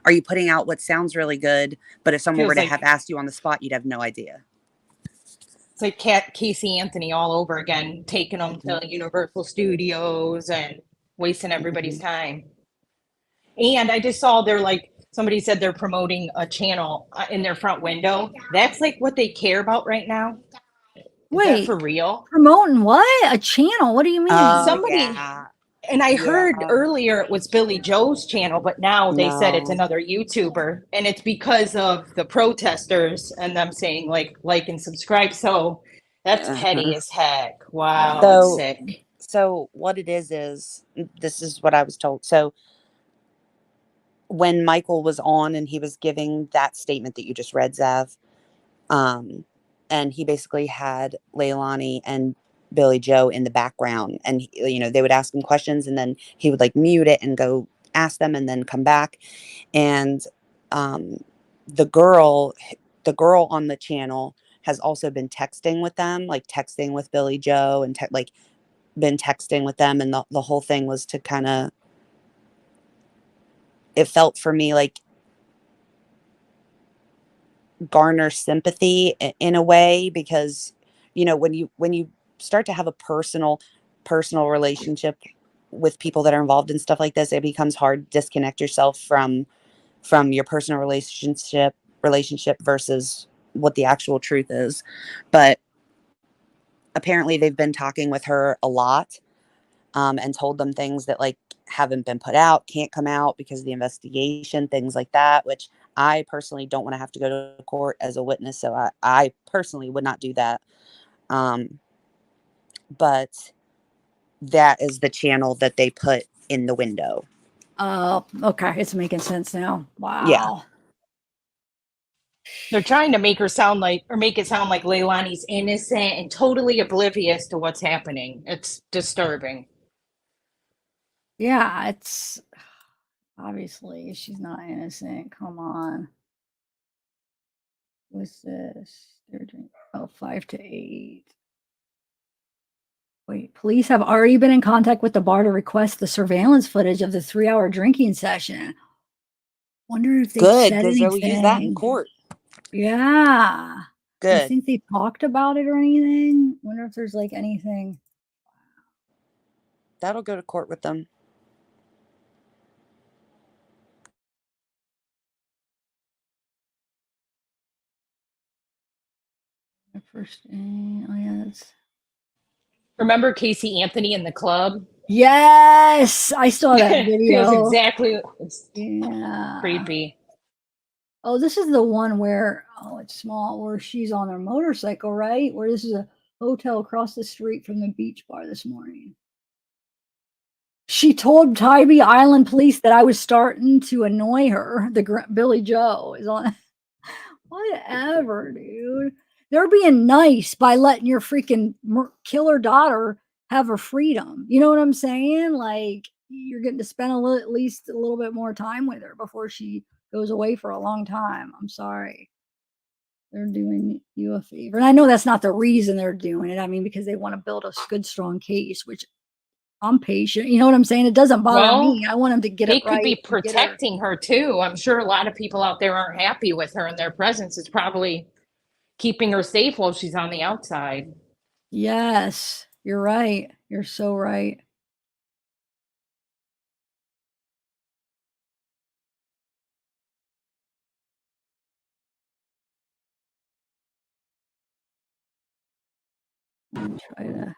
P: are you putting out what sounds really good, but if someone were
E: Feels
P: to
E: like-
P: have asked you on the spot, you'd have no idea?
E: It's like Casey Anthony all over again, taking them to Universal Studios and wasting everybody's time. And I just saw somebody said they're promoting a channel in their front window. That's like what they care about right now. Is that
A: Wait,
E: for real?
A: promoting what? A channel? What do you mean?
E: Somebody, and I heard earlier it was Billy Joe's channel, but now they said it's
P: No.
E: another YouTuber, and it's because of the protesters and them saying like and subscribe. So that's petty as heck. Wow, that's sick.
P: So what it is this is what I was told. So when Michael was on and he was giving that statement that you just read, Zav, and he basically had Leilani and Billy Joe in the background, and they would ask him questions, and then he would like mute it and go ask them and then come back. And the girl the girl on the channel has also been texting with them, like texting with Billy Joe and like been texting with them. And the whole thing was to kind of, it felt for me like garner sympathy in a way, because, you know, when you start to have a personal relationship with people that are involved in stuff like this, it becomes hard to disconnect yourself from your personal relationship versus what the actual truth is. But apparently they've been talking with her a lot, and told them things that like haven't been put out, can't come out because of the investigation, things like that, which I personally don't want to have to go to court as a witness. So I personally would not do that. But that is the channel that they put in the window.
A: Oh, okay. It's making sense now. Wow.
P: Yeah.
E: They're trying to make her sound like, or make it sound like Leilani's innocent and totally oblivious to what's happening. It's disturbing.
A: Yeah, it's obviously she's not innocent. Come on. What's this? They're doing 5 to 8. Wait, police have already been in contact with the bar to request the surveillance footage of the 3-hour drinking session. Wonder if they
P: Good,
A: said
P: because they'll use that in
A: anything.
P: court.
A: Yeah. Do you
P: Good.
A: think they talked about it or anything? Wonder if there's like anything.
P: That'll go to court with them.
A: The first, oh yeah, that's.
E: Remember Casey Anthony in the club?
A: Yes, I saw that video.
E: Feels exactly. It's
A: Yeah.
E: creepy.
A: Oh, this is the one where, oh, it's small, where she's on her motorcycle, right? Where this is a hotel across the street from the beach bar this morning. She told Tybee Island police that I was starting to annoy her. Billy Joe is on. Whatever, dude. They're being nice by letting your freaking killer daughter have her freedom. You know what I'm saying? Like, you're getting to spend at least a little bit more time with her before she goes away for a long time. I'm sorry. They're doing you a favor. And I know that's not the reason they're doing it. I mean, because they want to build a good, strong case, which I'm patient. You know what I'm saying? It doesn't bother me. I want them to get it right.
E: They could be protecting her too. I'm sure a lot of people out there aren't happy with her, and their presence is probably keeping her safe while she's on the outside.
A: Yes, you're right. You're so right. Try to.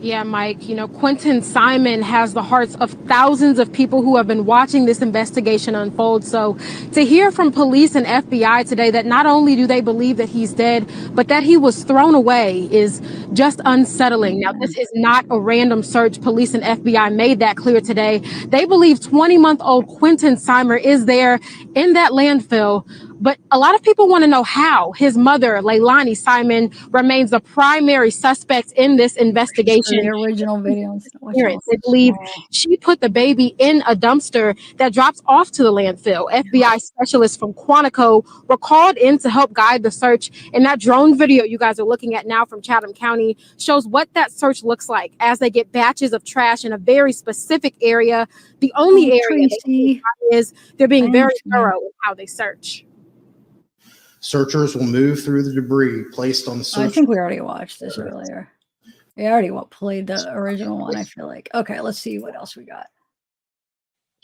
C: Yeah, Mike, you know, Quinton Simon has the hearts of thousands of people who have been watching this investigation unfold. So to hear from police and FBI today that not only do they believe that he's dead, but that he was thrown away is just unsettling. Now, this is not a random search. Police and FBI made that clear today. They believe 20-month-old Quinton Simon is there in that landfill. But a lot of people want to know how his mother, Leilani Simon, remains the primary suspect in this investigation.
A: The original video.
C: They believe she put the baby in a dumpster that drops off to the landfill. FBI specialists from Quantico were called in to help guide the search. And that drone video you guys are looking at now from Chatham County shows what that search looks like as they get batches of trash in a very specific area. The only area is they're being very thorough in how they search.
L: Searchers will move through the debris placed on the search.
A: I think we already watched this earlier. We already played the original one, I feel like. Okay, let's see what else we got.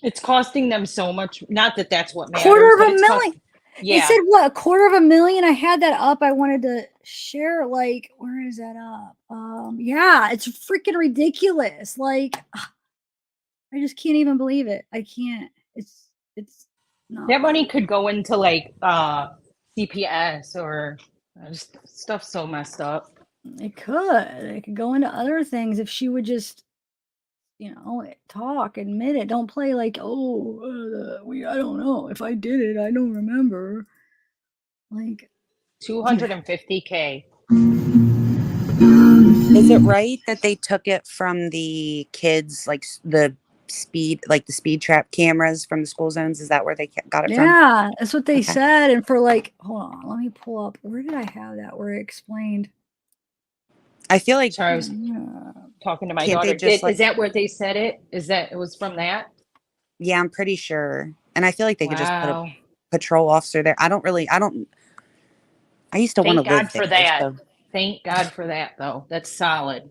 E: It's costing them so much. Not that that's what matters.
A: $250,000.
E: Yeah.
A: It said what? $250,000. I had that up. I wanted to share. Like, where is that up? Yeah, it's freaking ridiculous. Like, I just can't even believe it. I can't. It's not.
E: That money could go into like CPS or just stuff so messed up.
A: It could go into other things if she would just, talk, admit it. Don't play like, I don't know if I did it. I don't remember. Like
E: $250K.
P: Is it right that they took it from the kids, like the the speed trap cameras from the school zones. Is that where they got it from?
A: Yeah, that's what they
P: Okay.
A: said. And for like, hold on, let me pull up. Where did I have that? Where it explained?
P: I feel like
E: Sorry, I was talking to my
P: Can't they
E: daughter.
P: just,
E: Is that where they said it? Is that it was from that?
P: yeah, I'm pretty sure. And I feel like they could just put a
E: Wow.
P: patrol officer there. I used to want to
E: Thank God
P: live
E: for
P: there.
E: that.
P: So.
E: Thank God for that, though. That's solid.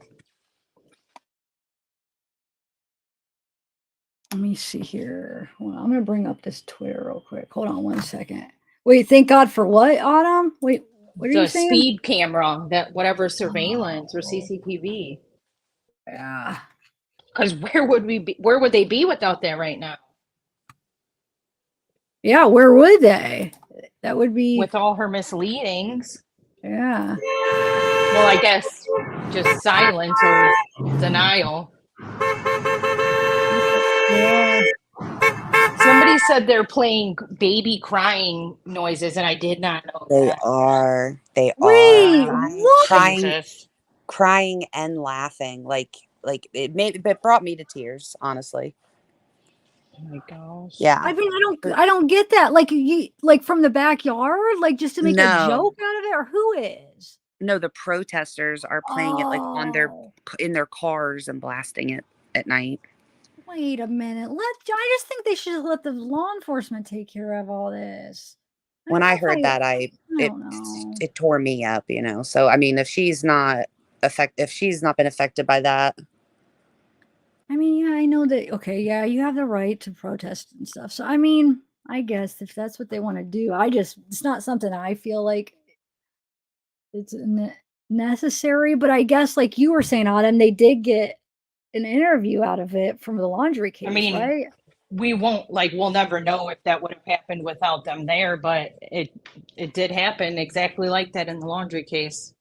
A: Let me see here. Hold on, I'm gonna bring up this Twitter real quick. Hold on 1 second. Wait, thank God for what, Autumn? Wait, what are you
E: The
A: saying?
E: speed camera, that whatever surveillance or CCTV.
A: Yeah.
E: Because where would we be? Where would they be without that right now?
A: Yeah, where would they? That would be
E: With all her misleadings.
A: Yeah.
E: Well, I guess just silence or denial.
A: Yeah.
E: Somebody said they're playing baby crying noises, and I did not know
P: They
E: that.
P: are. They
A: Wait,
P: are
A: what?
P: crying and laughing. Like it brought me to tears, honestly.
E: Oh my gosh.
P: Yeah.
A: I mean, I don't get that. Like like from the backyard, like just to make a
P: No.
A: joke out of it, or who is?
P: No, the protesters are playing it like in their cars and blasting it at night.
A: Wait a minute. I just think they should let the law enforcement take care of all this.
P: When I heard that, it tore me up, So I mean, if she's not been affected by that.
A: I mean, yeah, I know that. Okay, yeah, you have the right to protest and stuff. So I mean, I guess if that's what they want to do, it's not something I feel like it's necessary. But I guess, like you were saying, Autumn, they did get an interview out of it from the laundry case,
E: I mean,
A: right?
E: we'll never know if that would have happened without them there, but it did happen exactly like that in the laundry case.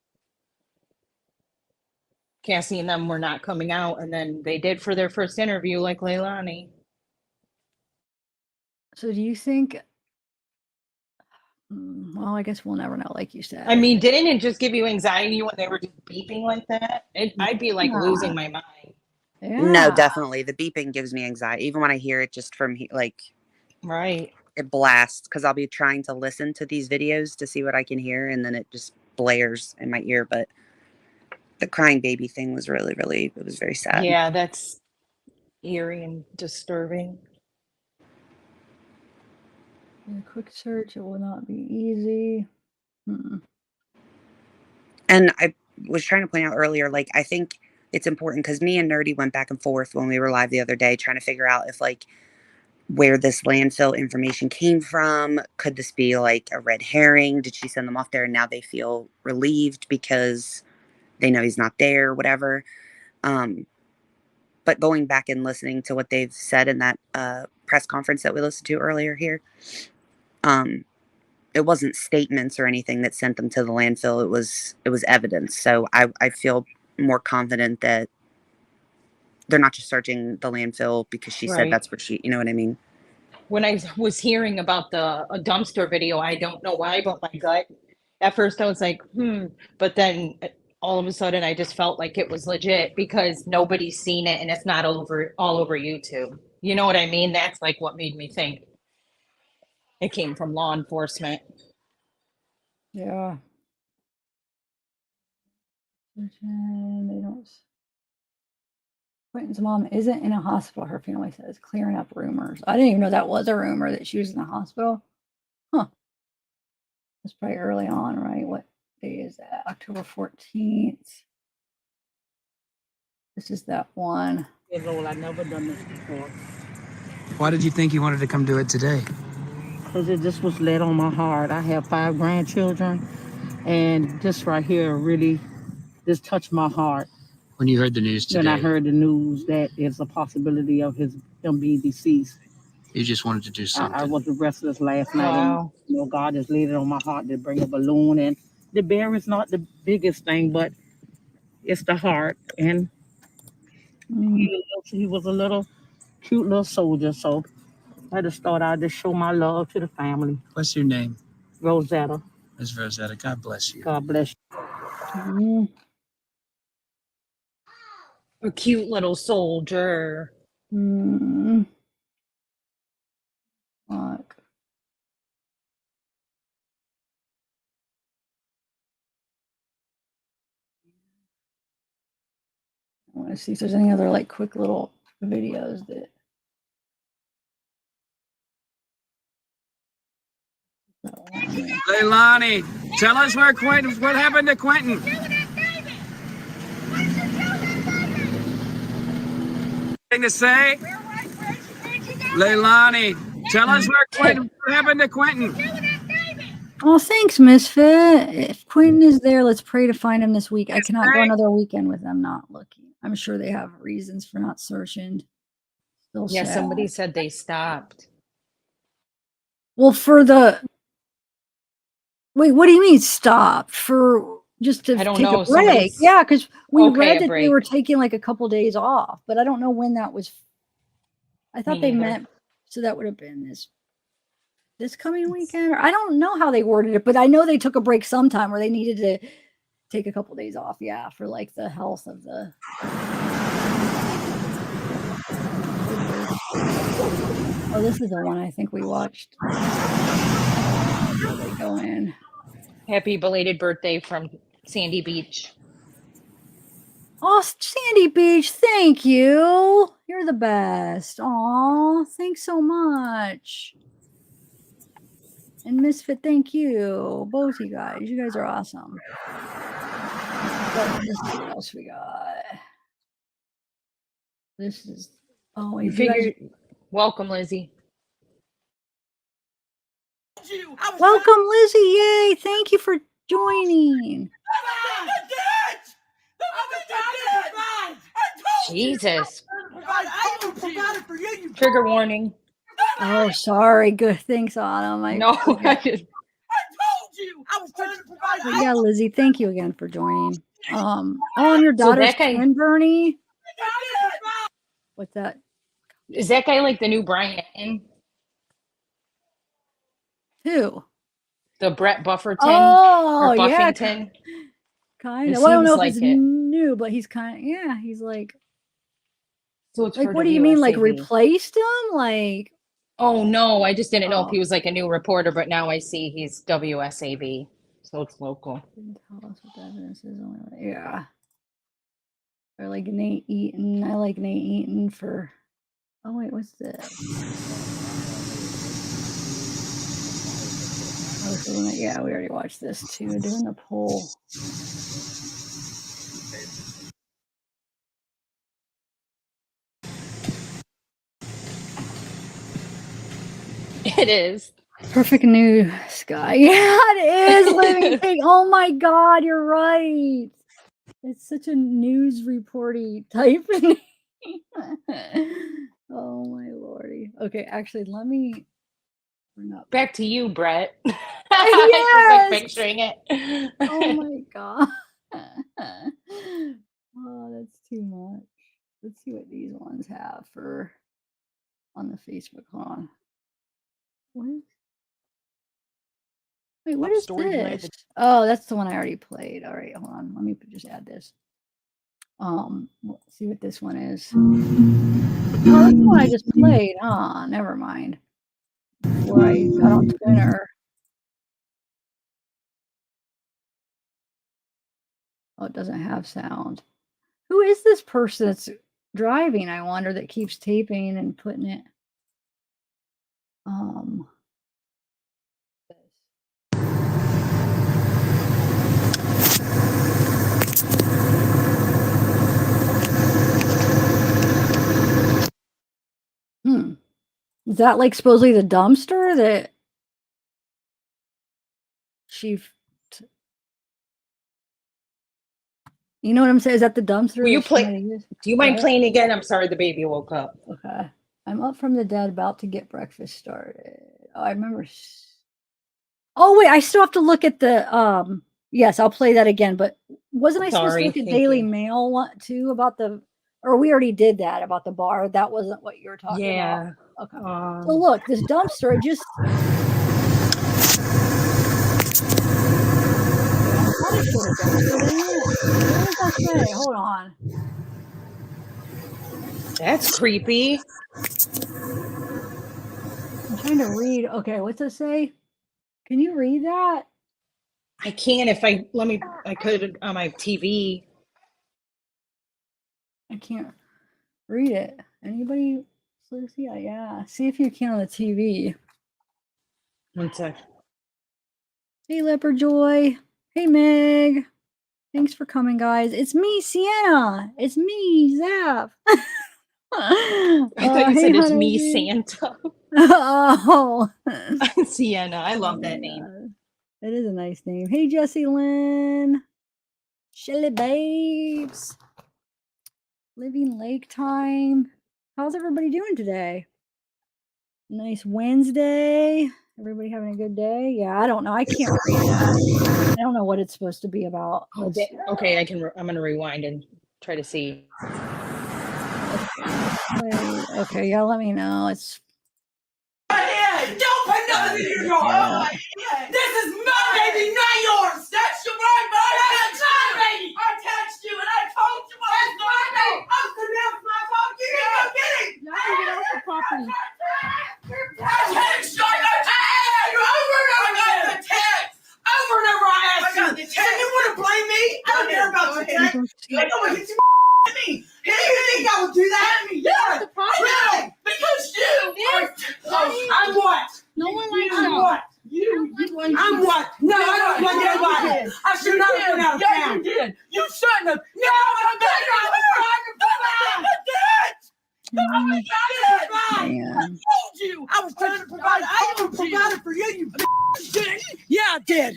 E: Cassie and them were not coming out, and then they did for their first interview, like Leilani.
A: So do you think? Well, I guess we'll never know, like you said.
E: I mean, didn't it just give you anxiety when they were just beeping like that? I'd be like losing my mind.
P: No, definitely. The beeping gives me anxiety. Even when I hear it just from
E: right,
P: it blasts because I'll be trying to listen to these videos to see what I can hear, and then it just blares in my ear. But the crying baby thing was really, really, it was very sad.
E: Yeah, that's eerie and disturbing.
A: A quick search, it will not be easy.
P: And I was trying to point out earlier, I think it's important because me and Nerdy went back and forth when we were live the other day trying to figure out if where this landfill information came from. Could this be a red herring? Did she send them off there and now they feel relieved because they know he's not there, whatever. But going back and listening to what they've said in that press conference that we listened to earlier here, it wasn't statements or anything that sent them to the landfill. It was evidence. So I feel more confident that they're not just searching the landfill because she said that's where she, you know what I mean?
E: When I was hearing about a dumpster video, I don't know why, but my gut, at first I was like, but then all of a sudden I just felt like it was legit because nobody's seen it and it's not all over YouTube. You know what I mean? That's what made me think it came from law enforcement.
A: Yeah. They don't. Quinton's mom isn't in a hospital, her family says, clearing up rumors. I didn't even know that was a rumor that she was in the hospital. Huh. That's probably early on, right? What day is that? October 14th. This is that one.
F: I've never done this before.
J: Why did you think you wanted to come do it today?
F: Because it just was laid on my heart. I have 5 grandchildren, and this right here really just touched my heart.
J: When you heard the news today?
F: When I heard the news that there's a possibility of him being deceased.
J: You just wanted to do something.
F: I was restless last night, and God just laid it on my heart to bring a balloon. And the bear is not the biggest thing, but it's the heart. And he was a little cute little soldier, so I just thought I'd just show my love to the family.
J: What's your name?
F: Rosetta.
J: Ms. Rosetta, God bless you.
F: God bless you.
E: A cute little soldier.
A: Fuck. I want to see if there's any other like quick little videos that.
J: Leilani, tell us what happened to Quinton. Thing to say? Leilani, tell us what happened to Quinton.
A: Oh, thanks, Misfit. If Quinton is there, let's pray to find him this week. I cannot go another weekend with them not looking. I'm sure they have reasons for not searching. Still
E: Yeah,
A: sad.
E: somebody said they stopped.
A: Well, for the wait, what do you mean stop? For just to
E: I don't
A: take
E: know,
A: a break?
E: somebody's-
A: Yeah, because we
E: Okay,
A: read
E: a
A: that they
E: break.
A: were taking like a couple days off, but I don't know when that was. I thought they
E: neither.
A: meant so that would have been this coming weekend, or I don't know how they worded it, but I know they took a break sometime where they needed to take a couple days off. Yeah, for like the health of the. Oh, this is the one I think we watched. Where they go in.
E: Happy belated birthday from Sandy Beach.
A: Oh, Sandy Beach, thank you. You're the best. Aw, thanks so much. And Misfit, thank you. Both you guys. You guys are awesome. Let's see what else we got. This is
E: You
A: wait,
E: figured, welcome, Lizzie.
A: welcome, Lizzie. Yay. Thank you for joining.
E: Jesus. Trigger warning.
A: Oh, sorry. Good. Thanks, Autumn.
E: No, I
A: just. Yeah, Lizzie, thank you again for joining. Oh, and your
E: So
A: daughter's
E: that guy-
A: twin, Bernie. What's that?
E: Is that guy like the new Brian?
A: Who?
E: The Brett Bufferton
A: Oh,
E: or
A: yeah.
E: Buffington?
A: Kind
E: It
A: of. Well, I don't know
E: seems
A: if it's
E: like it.
A: new, but he's kind of, yeah, he's like,
E: So it's
A: like,
E: for
A: what do you mean? Like
E: WSAV.
A: replaced him? Like,
E: Oh no, I just didn't know if
A: Oh.
E: he was like a new reporter, but now I see he's WSAV, so it's local.
A: didn't tell us what the evidence is. Yeah. Or like Nate Eaton. I like Nate Eaton for, oh wait, what's this? Oh, so yeah, we already watched this too, doing the poll.
E: It is.
A: Perfect news guy. Yeah, it is living thing. Oh my God, you're right. It's such a news reporty type. Oh my lordy. Okay, actually, let me bring up.
E: Back to you, Brett.
A: Yes!
E: Just like picturing it.
A: Oh my God. Oh, that's too much. Let's see what these ones have for on the Facebook. Hold on. What is? Wait, what
U: Top
A: is
U: story tonight,
A: this? Oh, that's the one I already played. All right, hold on. Let me just add this. Let's see what this one is. Oh, that's the one I just played. Huh, never mind. Before I got on Twitter. Oh, it doesn't have sound. Who is this person that's driving, I wonder, that keeps taping and putting it? Is that like supposedly the dumpster that she? You know what I'm saying? Is that the dumpster?
E: Will you
A: that she
E: play?
A: might have used?
E: Do you mind
A: What?
E: playing again? I'm sorry, the baby woke up.
A: Okay. I'm up from the dead, about to get breakfast started. Oh, I remember. Oh wait, I still have to look at the. Yes, I'll play that again. But wasn't I supposed to
E: Sorry,
A: look at
E: thank
A: Daily
E: you.
A: Mail one too about the? Or we already did that about the bar. That wasn't what you were talking
E: Yeah.
A: about. Okay. So look, this dumpster. It just. I thought it showed a dumpster, didn't it? Where does that say? Hold on.
E: That's creepy.
A: I'm trying to read. Okay, what's it say? Can you read that?
E: I can if I could on my TV.
A: I can't read it. Anybody? Lucy? Yeah. See if you can on the TV.
E: One sec.
A: Hey, Leopard Joy. Hey, Meg. Thanks for coming, guys. It's me, Sienna. It's me, Zap.
E: I thought you
A: hey,
E: said it's
A: honey.
E: me, Santa.
A: Oh.
E: Sienna. I love that name.
A: It is a nice name. Hey, Jessie Lynn. Shelly Babes. Living Lake time. How's everybody doing today? Nice Wednesday. Everybody having a good day? Yeah, I don't know. I can't read that. I don't know what it's supposed to be about.
E: Okay, I'm gonna rewind and try to see.
A: Okay, yeah, let me know. It's
I: Don't put nothing in your yard. This is my baby, not yours. That's your right, baby. That's my baby. I texted you and I told you what was my baby. I'm gonna have my phone. You need to go get it.
C: Y'all can get off the property.
I: I text you. I text you over and over. I got the text. Over and over I asked you. So you want to blame me? I don't care about your text. I don't want to get you at me. You think I would do that? Yeah. Really? Because you are. I'm what?
C: No one likes
I: I'm
C: y'all.
I: what? I'm what? No, I don't want anybody. I should not have been out of town. You did. You shouldn't have. No, I'm better. I was trying to provide. I told you. I was trying to provide. I even provided for you. You didn't. Yeah, I did.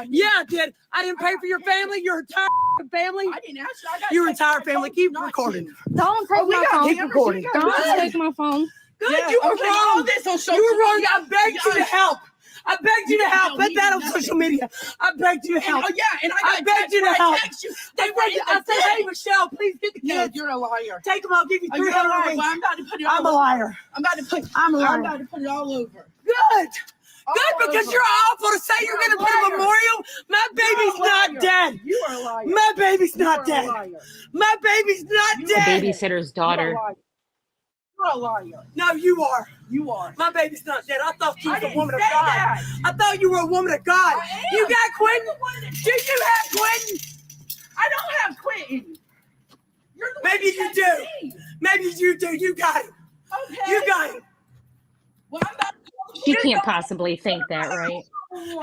I: Yeah, I did. I didn't pay for your family. Your entire family. I didn't ask you. I got your entire family. Keep recording.
C: Don't take my phone.
I: Keep recording.
C: Don't take my phone.
I: Good, you were wrong. You were wrong. I begged you to help. I begged you to help. Put that on social media. I begged you to help. Oh, yeah, and I begged you to help. I said, hey, Michelle, please get the kids. You're a liar. Take them. I'll give you 300 weeks. I'm about to put it all over. I'm a liar. I'm about to put it all over. Good. Good, because you're awful to say you're going to put a memorial. My baby's not dead. You are a liar. My baby's not dead. My baby's not
E: The
I: dead.
E: babysitter's daughter.
I: You're a liar. No, you are. You are. My baby's not dead. I thought you was a woman of God. I thought you were a woman of God. You got Quinton? Do you have Quinton? I don't have Quinton. Maybe you do. Maybe you do. You got him. Okay. You got him. Well, I'm about to
E: She can't possibly think that, right?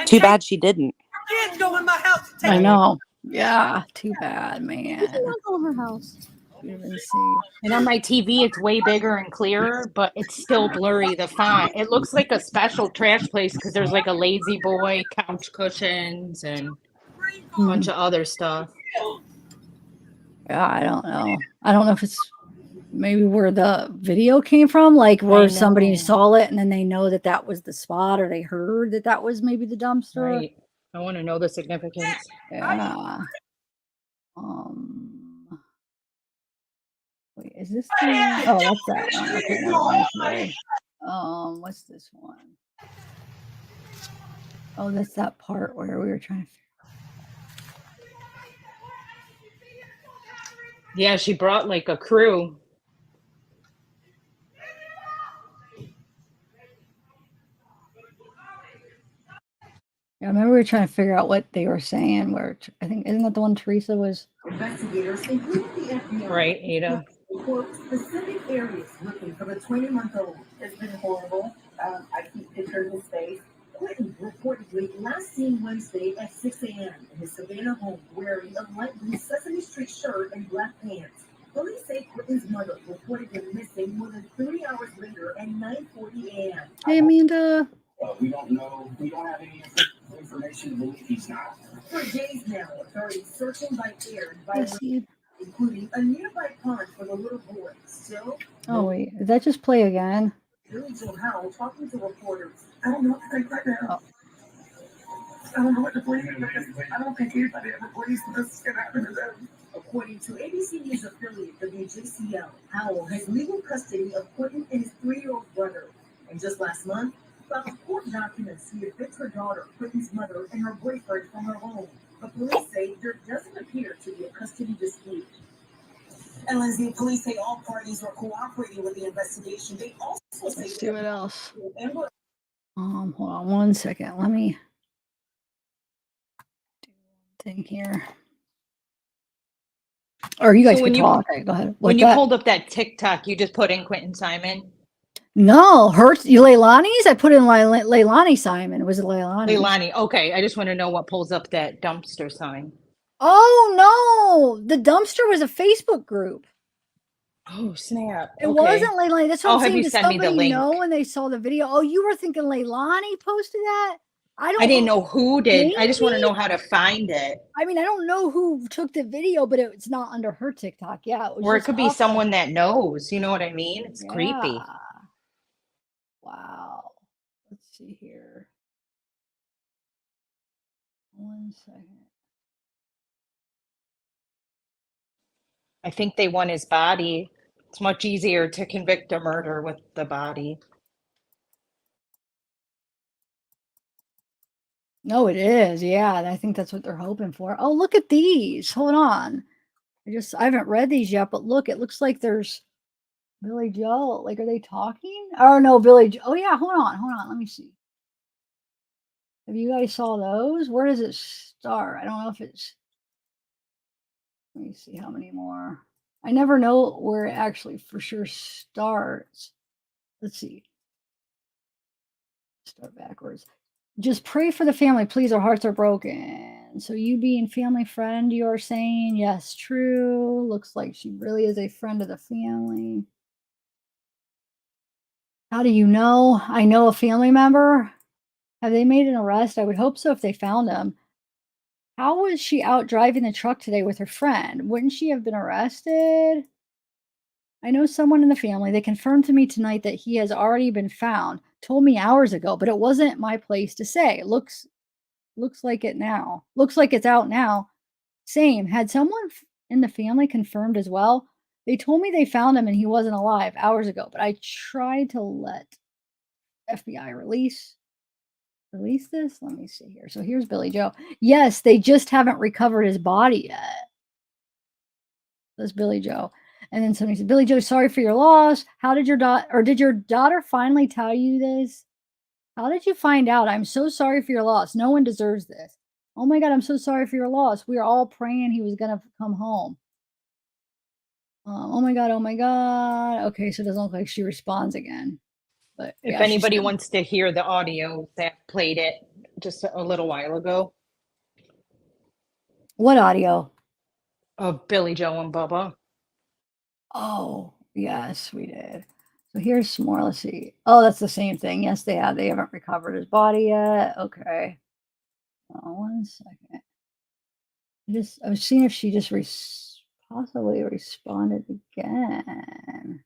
P: Too bad she didn't.
I: kids go in my house.
A: I know. Yeah, too bad, man.
C: Go in her house.
E: And on my TV, it's way bigger and clearer, but it's still blurry, the font. It looks like a special trash place because there's like a lazy boy, couch cushions, and a bunch of other stuff.
A: Yeah, I don't know. I don't know if it's maybe where the video came from, like where somebody saw it and then they know that that was the spot, or they heard that that was maybe the dumpster.
E: Right. I want to know the significance.
A: Yeah. Wait, is this the one? Oh, that's that one. Okay, never mind. Sorry. What's this one? Oh, that's that part where we were trying to
E: Yeah, she brought like a crew.
A: Yeah, I remember we were trying to figure out what they were saying. Where I think isn't that the one Teresa was?
V: Investigators, including the FBI,
E: Right, Ada.
V: for specific areas looking for the 20-month-old. It's been horrible. I keep picturing his face. Quinton reportedly last seen Wednesday at 6 a.m. in his Savannah home wearing a light blue Sesame Street shirt and black pants. Police say Quinton's mother reported him missing more than 3 hours later at 9:40 a.m.
A: Hey, Amanda.
V: We don't know. We don't have any information to believe he's not. For days now, authorities searching by air and by land, including a nearby pond for the little boy. Still,
A: Oh wait, did that just play again?
V: Billy Joe Howell talking to reporters. I don't know what to think right now. I don't know what to believe because I don't think anybody ever believes this is going to happen to them. According to ABC News affiliate WJCL, Howell has legal custody of Quinton and his 3-year-old brother. And just last month, found court documents he evicts her daughter, Quinton's mother, and her boyfriend from her home. But police say there doesn't appear to be a custody dispute. And Lindsay, police say all parties were cooperating with the investigation. They also say
A: Let's see what else.
V: Amber.
A: Hold on 1 second. Let me do one thing here. Or you guys
E: So
A: can talk. Okay, go ahead.
E: when
A: What's
E: you
A: that?
E: pulled up that TikTok, you just put in Quinton Simon.
A: No, Leilani's. I put in Leilani Simon. Was it Leilani?
E: Leilani. Okay, I just want to know what pulls up that dumpster sign.
A: Oh no, the dumpster was a Facebook group.
E: Oh snap!
A: It
E: Okay.
A: wasn't Leilani. That's what
E: I'll
A: I'm
E: have
A: saying.
E: you
A: Did
E: send me the
A: somebody
E: link.
A: know when they saw the video? Oh, you were thinking Leilani posted that?
E: I didn't know who did. I just want to
A: Maybe.
E: know how to find it.
A: I mean, I don't know who took the video, but it's not under her TikTok. Yeah, it was
E: Or it
A: just
E: could be
A: up
E: someone that knows. You know what I mean? It's
A: Yeah.
E: creepy.
A: Wow. Let's see here. 1 second.
E: I think they want his body. It's much easier to convict a murder with the body.
A: No, it is. Yeah, I think that's what they're hoping for. Oh, look at these. Hold on. I haven't read these yet, but look, it looks like there's Billy Joe. Like, are they talking? Oh no, Oh yeah, hold on. Let me see. Have you guys saw those? Where does it start? I don't know if it's. Let me see how many more. I never know where it actually for sure starts. Let's see. Start backwards. Just pray for the family, please. Our hearts are broken. So you being family friend, you are saying yes, true. Looks like she really is a friend of the family. How do you know? I know a family member. Have they made an arrest? I would hope so if they found him. How was she out driving the truck today with her friend? Wouldn't she have been arrested? I know someone in the family. They confirmed to me tonight that he has already been found. Told me hours ago, but it wasn't my place to say. Looks like it now. Looks like it's out now. Same. Had someone in the family confirmed as well? They told me they found him and he wasn't alive hours ago, but I tried to let FBI release this. Let me see here. So here's Billy Joe. Yes, they just haven't recovered his body yet. That's Billy Joe. And then somebody said, Billy Joe, sorry for your loss. How did did your daughter finally tell you this? How did you find out? I'm so sorry for your loss. No one deserves this. Oh my God, I'm so sorry for your loss. We were all praying he was going to come home. Oh my God, oh my God. Okay, so it doesn't look like she responds again. But
E: If
A: yeah,
E: anybody wants to hear the audio that played it just a little while ago
A: What audio?
E: of Billy Joe and Bubba.
A: Oh, yes, we did. So here's some more. Let's see. Oh, that's the same thing. Yes, they have. They haven't recovered his body yet. Okay. 1 second. I was seeing if she just possibly responded again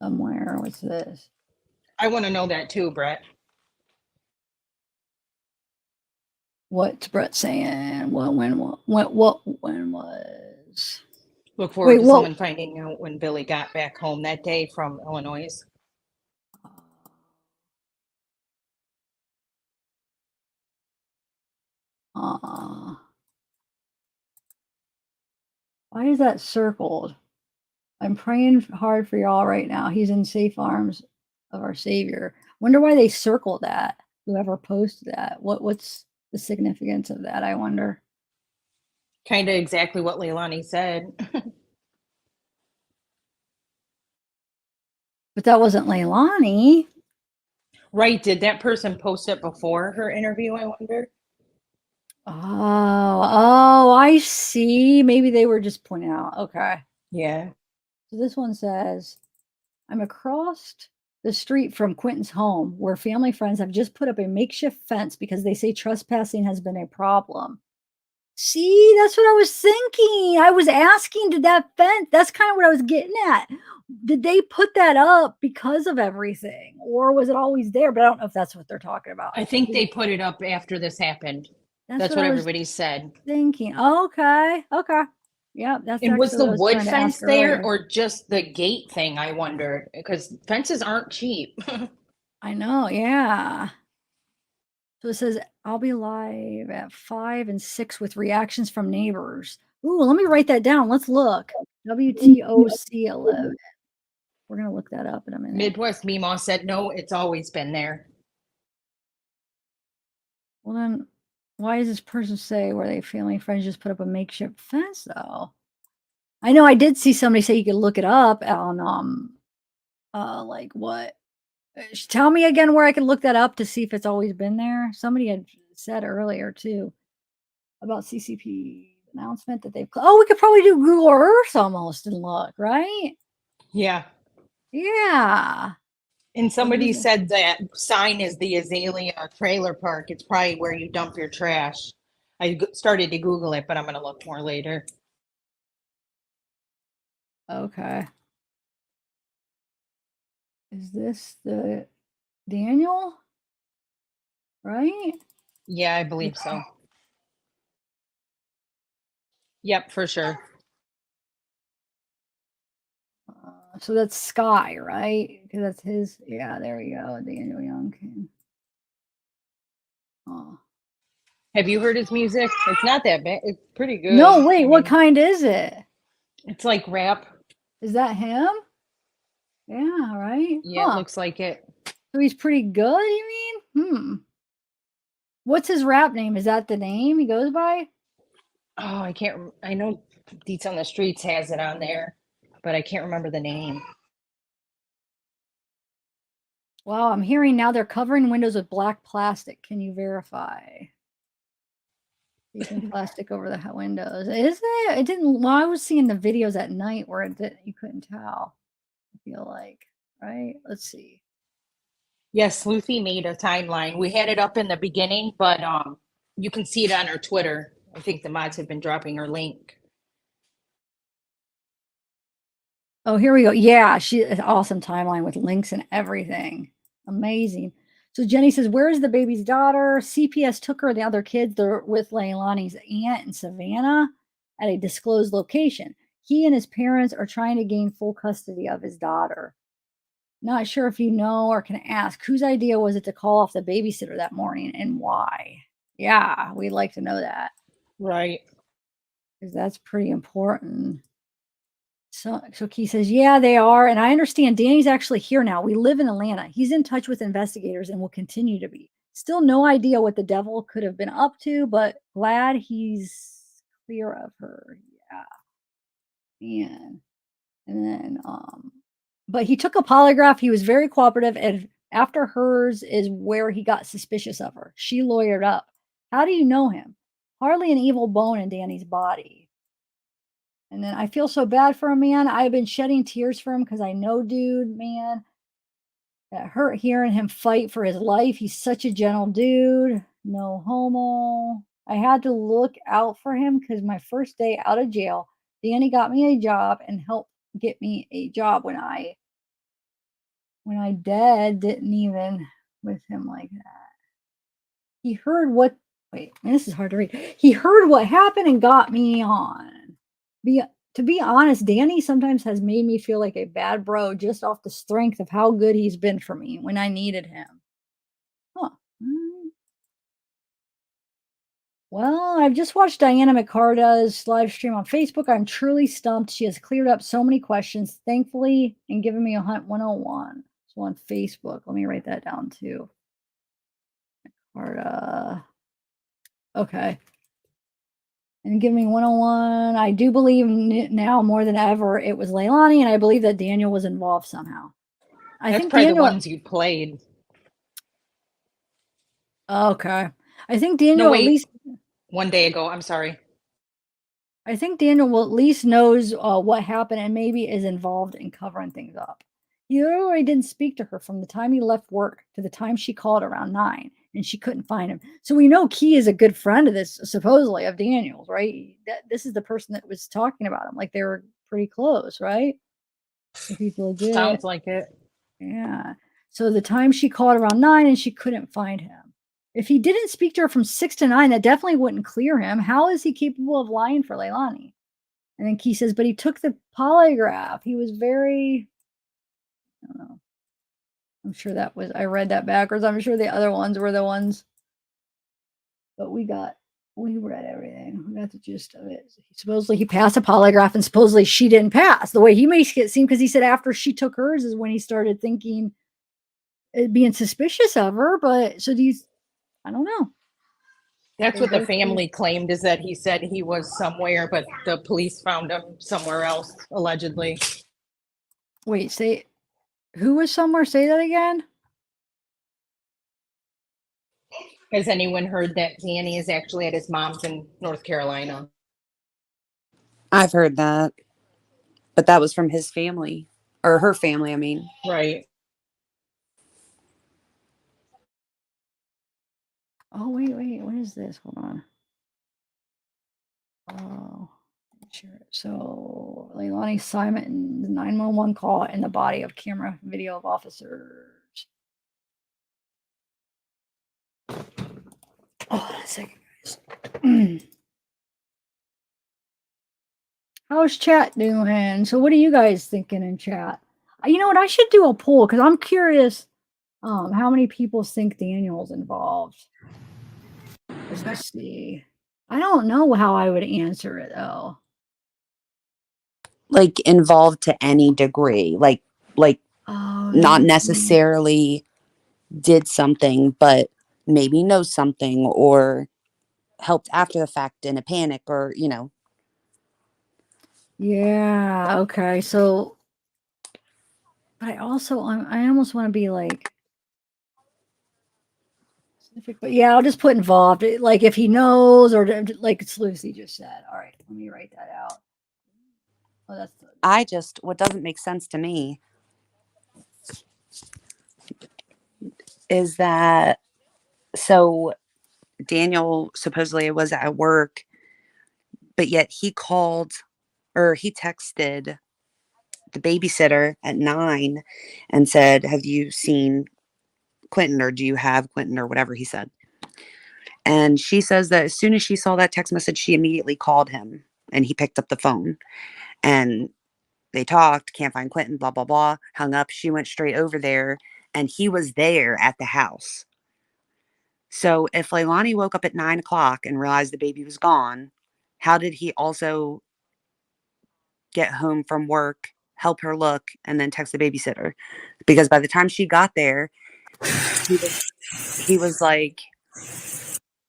A: somewhere. What's this?
E: I want to know that too, Brett.
A: What's Brett saying? When was?
E: Look forward to someone finding out when Billy got back home that day from Illinois.
A: Why is that circled? I'm praying hard for y'all right now. He's in safe arms of our Savior. Wonder why they circled that. Whoever posted that. What's the significance of that? I wonder.
E: Kind of exactly what Leilani said.
A: But that wasn't Leilani.
E: Right. Did that person post it before her interview, I wonder?
A: Oh, I see. Maybe they were just pointing out. Okay.
E: Yeah.
A: So this one says, I'm across the street from Quinton's home where family friends have just put up a makeshift fence because they say trespassing has been a problem. See, that's what I was thinking. I was asking, did that fence, that's kind of what I was getting at. Did they put that up because of everything? Or was it always there? But I don't know if that's what they're talking about.
E: I think they put it up after this happened. That's what
A: I was
E: everybody said.
A: thinking. Okay. Okay. Yeah, that's
E: And was
A: actually
E: the
A: what I
E: wood
A: was trying to
E: fence
A: ask
E: there
A: earlier.
E: or just the gate thing? I wonder because fences aren't cheap.
A: I know, yeah. So it says, I'll be live at 5 and 6 with reactions from neighbors. Ooh, let me write that down. Let's look. WTOC 11. We're going to look that up in a minute.
E: Midwest Meemaw said, no, it's always been there.
A: Well, then why does this person say where they family friends just put up a makeshift fence, though? I know I did see somebody say you could look it up on, like what? Tell me again where I can look that up to see if it's always been there. Somebody had said earlier, too, about CCP announcement that they've. Oh, we could probably do Google Earth almost and look, right?
E: Yeah.
A: Yeah.
E: And somebody said that sign is the Azalea trailer park. It's probably where you dump your trash. I started to Google it, but I'm going to look more later.
A: Okay. Is this the Daniel? Right?
E: Yeah, I believe so. Yep, for sure.
A: So that's Sky, right? Because that's his. Yeah, there we go. Daniel Young King. Oh.
E: Have you heard his music? It's not that bad. It's pretty good.
A: No, wait. What kind is it?
E: It's like rap.
A: Is that him? Yeah, right?
E: Yeah, it looks like it.
A: So he's pretty good, you mean? What's his rap name? Is that the name he goes by?
E: Oh, I can't. I know Deets on the Streets has it on there, but I can't remember the name.
A: Wow, I'm hearing now they're covering windows with black plastic. Can you verify? Using plastic over the windows. Is it? It didn't. Well, I was seeing the videos at night where you couldn't tell. I feel like, right? Let's see.
E: Yes, Lucy made a timeline. We had it up in the beginning, but you can see it on her Twitter. I think the mods have been dropping her link.
A: Oh, here we go. Yeah, she an awesome timeline with links and everything. Amazing. So Jenny says, "Where's the baby's daughter?" CPS took her and the other kids. They're with Leilani's aunt in Savannah at a disclosed location. He and his parents are trying to gain full custody of his daughter. Not sure if you know or can ask, whose idea was it to call off the babysitter that morning and why? Yeah, we'd like to know that.
E: Right.
A: Because that's pretty important. So Key says, yeah, they are. And I understand Danny's actually here now. We live in Atlanta. He's in touch with investigators and will continue to be. Still no idea what the devil could have been up to, but glad he's clear of her. Yeah. Man. And then, but he took a polygraph. He was very cooperative. And after hers is where he got suspicious of her. She lawyered up. How do you know him? Hardly an evil bone in Danny's body. And then I feel so bad for him, man. I've been shedding tears for him because I know, dude, man, that hurt hearing him fight for his life. He's such a gentle dude. No homo. I had to look out for him because my first day out of jail, Danny got me a job and helped get me a job when I dead didn't even with him like that. He heard what, wait, man, this is hard to read. He heard what happened and got me on. To be honest, Danny sometimes has made me feel like a bad bro just off the strength of how good he's been for me when I needed him. Huh. Well, I've just watched Diana McCarta's live stream on Facebook. I'm truly stumped. She has cleared up so many questions, thankfully, and given me a hunt 101. So on Facebook, let me write that down too. McCarta. Okay. And give me 101. I do believe now more than ever it was Leilani, and I believe that Daniel was involved somehow.
E: That's think probably Daniel, the ones you played.
A: Okay. I think Daniel at least
E: one day ago. I'm sorry.
A: I think Daniel will at least knows what happened and maybe is involved in covering things up. He literally didn't speak to her from the time he left work to the time she called around 9. And she couldn't find him. So we know Key is a good friend of this, supposedly, of Daniel's, right? This is the person that was talking about him. Like they were pretty close, right? If he's legit.
E: Sounds like it.
A: Yeah. So the time she called around 9 and she couldn't find him. If he didn't speak to her from 6 to 9, that definitely wouldn't clear him. How is he capable of lying for Leilani? And then Key says, but he took the polygraph. He was very, I don't know. I'm sure that was, I read that backwards. I'm sure the other ones were the ones. But we got We read everything. We got the gist of it. Supposedly he passed a polygraph, and supposedly she didn't pass. The way he makes it seem, because he said after she took hers is when he started thinking, being suspicious of her. But so I don't know.
E: That's what the family claimed, is that he said he was somewhere, but the police found him somewhere else, allegedly.
A: Wait, who was somewhere? Say that again.
E: Has anyone heard that Danny is actually at his mom's in North Carolina?
P: I've heard that, but that was from his family, or her family, I mean.
E: Right.
A: Oh, wait. What is this? Hold on. Oh, sure. So, Leilani Simon, the 911 call in the body of camera video of officers. Oh, a second, guys. How's chat doing? So, what are you guys thinking in chat? You know what? I should do a poll because I'm curious how many people think Daniel's involved. Let's see. I don't know how I would answer it though.
P: Like involved to any degree, like not necessarily did something, but maybe knows something or helped after the fact in a panic, or
A: Yeah. Okay. So, but I also I almost want to be like specific, but yeah, I'll just put involved. Like if he knows, or like it's Lucy just said. All right, let me write that out. Oh, that's
P: what doesn't make sense to me is that, so Daniel supposedly was at work, but yet he called, or he texted the babysitter at 9 and said, have you seen Quinton, or do you have Quinton, or whatever he said. And she says that as soon as she saw that text message, she immediately called him, and he picked up the phone, and they talked, can't find Quinton, blah, blah, blah, hung up. She went straight over there, and he was there at the house. So if Leilani woke up at 9 o'clock and realized the baby was gone, how did he also get home from work, help her look, and then text the babysitter? Because by the time she got there, he was like,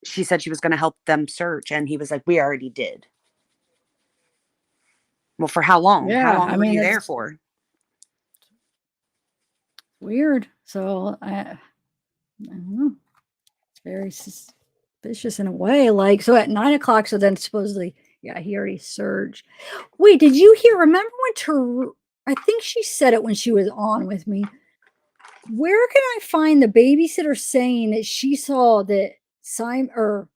P: she said she was going to help them search, and he was like, we already did. Well, for how long?
A: Yeah,
P: How long
A: I
P: were
A: mean,
P: you there
A: it's
P: for?
A: weird. So I don't know. It's very suspicious in a way. Like, so at 9 o'clock, so then supposedly, yeah, he already surged. Wait, did you hear? Remember when I think she said it when she was on with me. Where can I find the babysitter saying that she saw that Simon or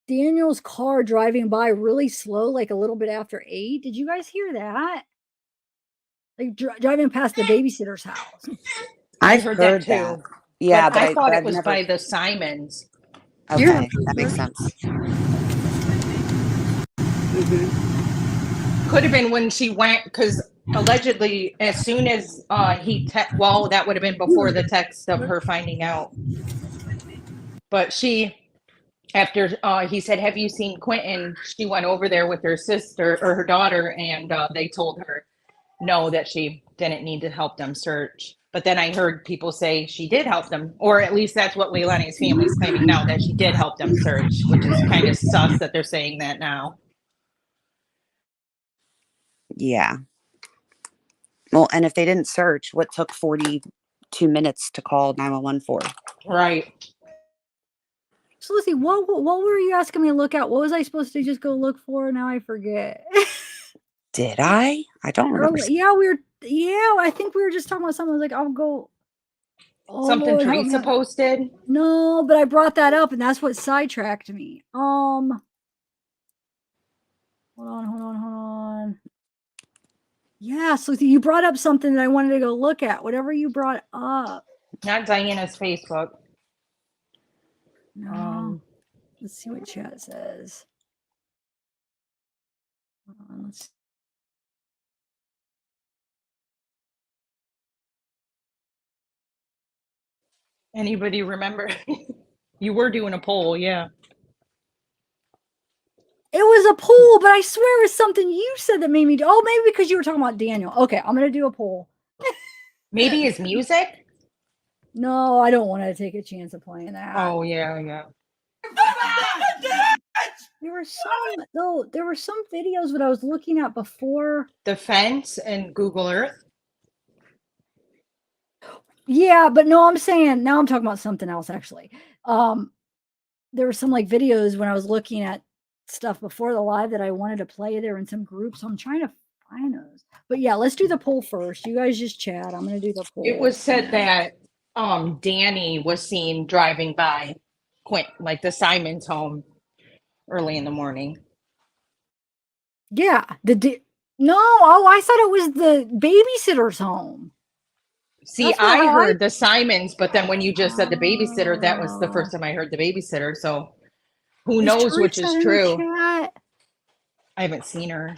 A: Daniel's car driving by really slow, like a little bit after 8? Did you guys hear that? Like driving past the babysitter's house.
E: I
P: I've
E: heard
P: heard
E: that too.
P: that. Yeah,
E: but I thought it
P: I've
E: was
P: never.
E: by the Simons.
P: Okay, that makes sense.
E: Could have been when she went, because allegedly, as soon as well, that would have been before the text of her finding out. But after he said, have you seen Quinton? She went over there with her sister or her daughter, and they told her no, that she didn't need to help them search. But then I heard people say she did help them, or at least that's what Leilani's family is claiming now, that she did help them search, which is kind of sus that they're saying that now.
P: Yeah. Well, and if they didn't search, what took 42 minutes to call 911 for?
E: Right.
A: So Lucy, what were you asking me to look at? What was I supposed to just go look for? Now I forget.
P: Did I? I don't remember.
A: Yeah, I think we were just talking about something. I was like, I'll go. Oh,
E: Something
A: Lord, help
E: Teresa
A: me.
E: posted?
A: No, but I brought that up, and that's what sidetracked me. Hold on. Yeah, so you brought up something that I wanted to go look at. Whatever you brought up.
E: Not Diana's Facebook.
A: No. Let's see what chat says. Let's.
E: Anybody remember? You were doing a poll, yeah.
A: It was a poll, but I swear it was something you said that made me do. Oh, maybe because you were talking about Daniel. Okay, I'm gonna do a poll.
E: Maybe his music?
A: No, I don't want to take a chance of playing that.
E: Oh, yeah.
A: There were some videos that I was looking at before.
E: The fence and Google Earth?
A: Yeah, but no, I'm saying now I'm talking about something else actually. There were some like videos when I was looking at stuff before the live that I wanted to play there in some groups. So I'm trying to find those. But yeah, let's do the poll first. You guys just chat. I'm gonna do the poll.
E: It was said that Danny was seen driving by like the Simon's home early in the morning.
A: Yeah, no, oh, I thought it was the babysitter's home.
E: See,
A: That's what
E: I heard the Simons, but then when you just said the babysitter, that was the first time I heard the babysitter. So who knows which is
A: Teresa in the
E: true?
A: chat?
E: I haven't seen her.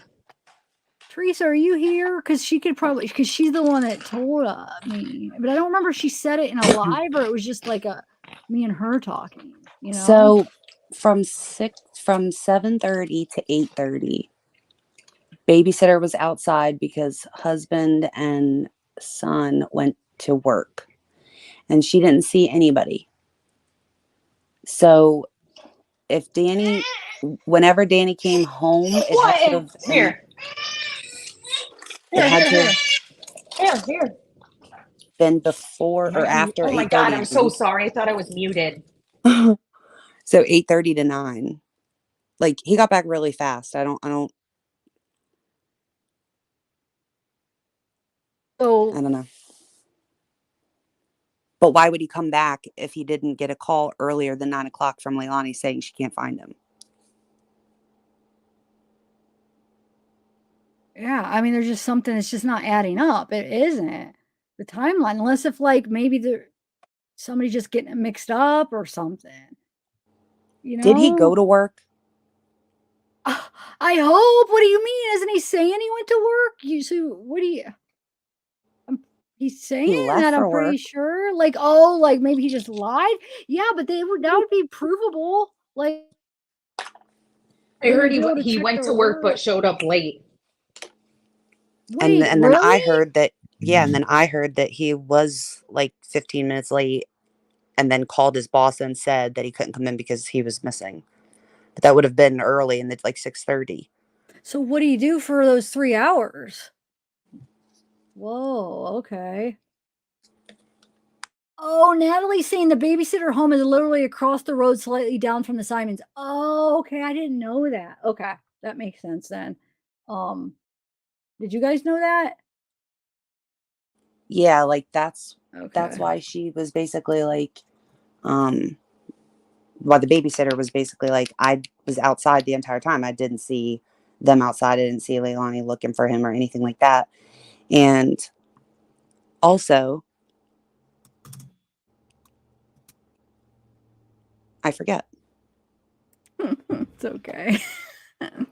A: Teresa, are you here? Because she could probably, because she's the one that told me. But I don't remember if she said it in a live or it was just like me and her talking. You know.
P: So from 7:30 to 8:30, babysitter was outside because husband and son went to work, and she didn't see anybody. So if whenever Danny came home, it had to have been,
E: Here.
P: been before or after 8:30.
E: Oh my God, I'm so sorry. I thought I was muted.
P: So 8:30 to 9. Like he got back really fast. I don't know. But why would he come back if he didn't get a call earlier than 9 o'clock from Leilani saying she can't find him?
A: Yeah, I mean, there's just something that's just not adding up. It isn't the timeline, unless if like maybe somebody just getting it mixed up or something. You know?
P: Did he go to work?
A: I hope. What do you mean? Isn't he saying he went to work? What do you? He's saying
P: left
A: that, I'm
P: for
A: pretty
P: work.
A: sure. Like, oh, like maybe he just lied. Yeah, but that would be provable. Like,
E: I heard
A: they would be able to
E: he
A: check
E: went
A: their
E: to work but
A: work.
E: showed up late.
P: And
A: Wait,
P: then I
A: really?
P: heard that, yeah, and then I heard that he was like 15 minutes late and then called his boss and said that he couldn't come in because he was missing. But that would have been early and it's like 6:30.
A: So what do you do for those 3 hours? Whoa, okay. Oh, Natalie's saying the babysitter home is literally across the road, slightly down from the Simons. Oh, okay. I didn't know that. Okay, that makes sense then. Did you guys know that?
P: Yeah, like that's
A: Okay.
P: why she was basically like, why the babysitter was basically like, I was outside the entire time. I didn't see them outside. I didn't see Leilani looking for him or anything like that. And also, I forget.
A: It's okay. I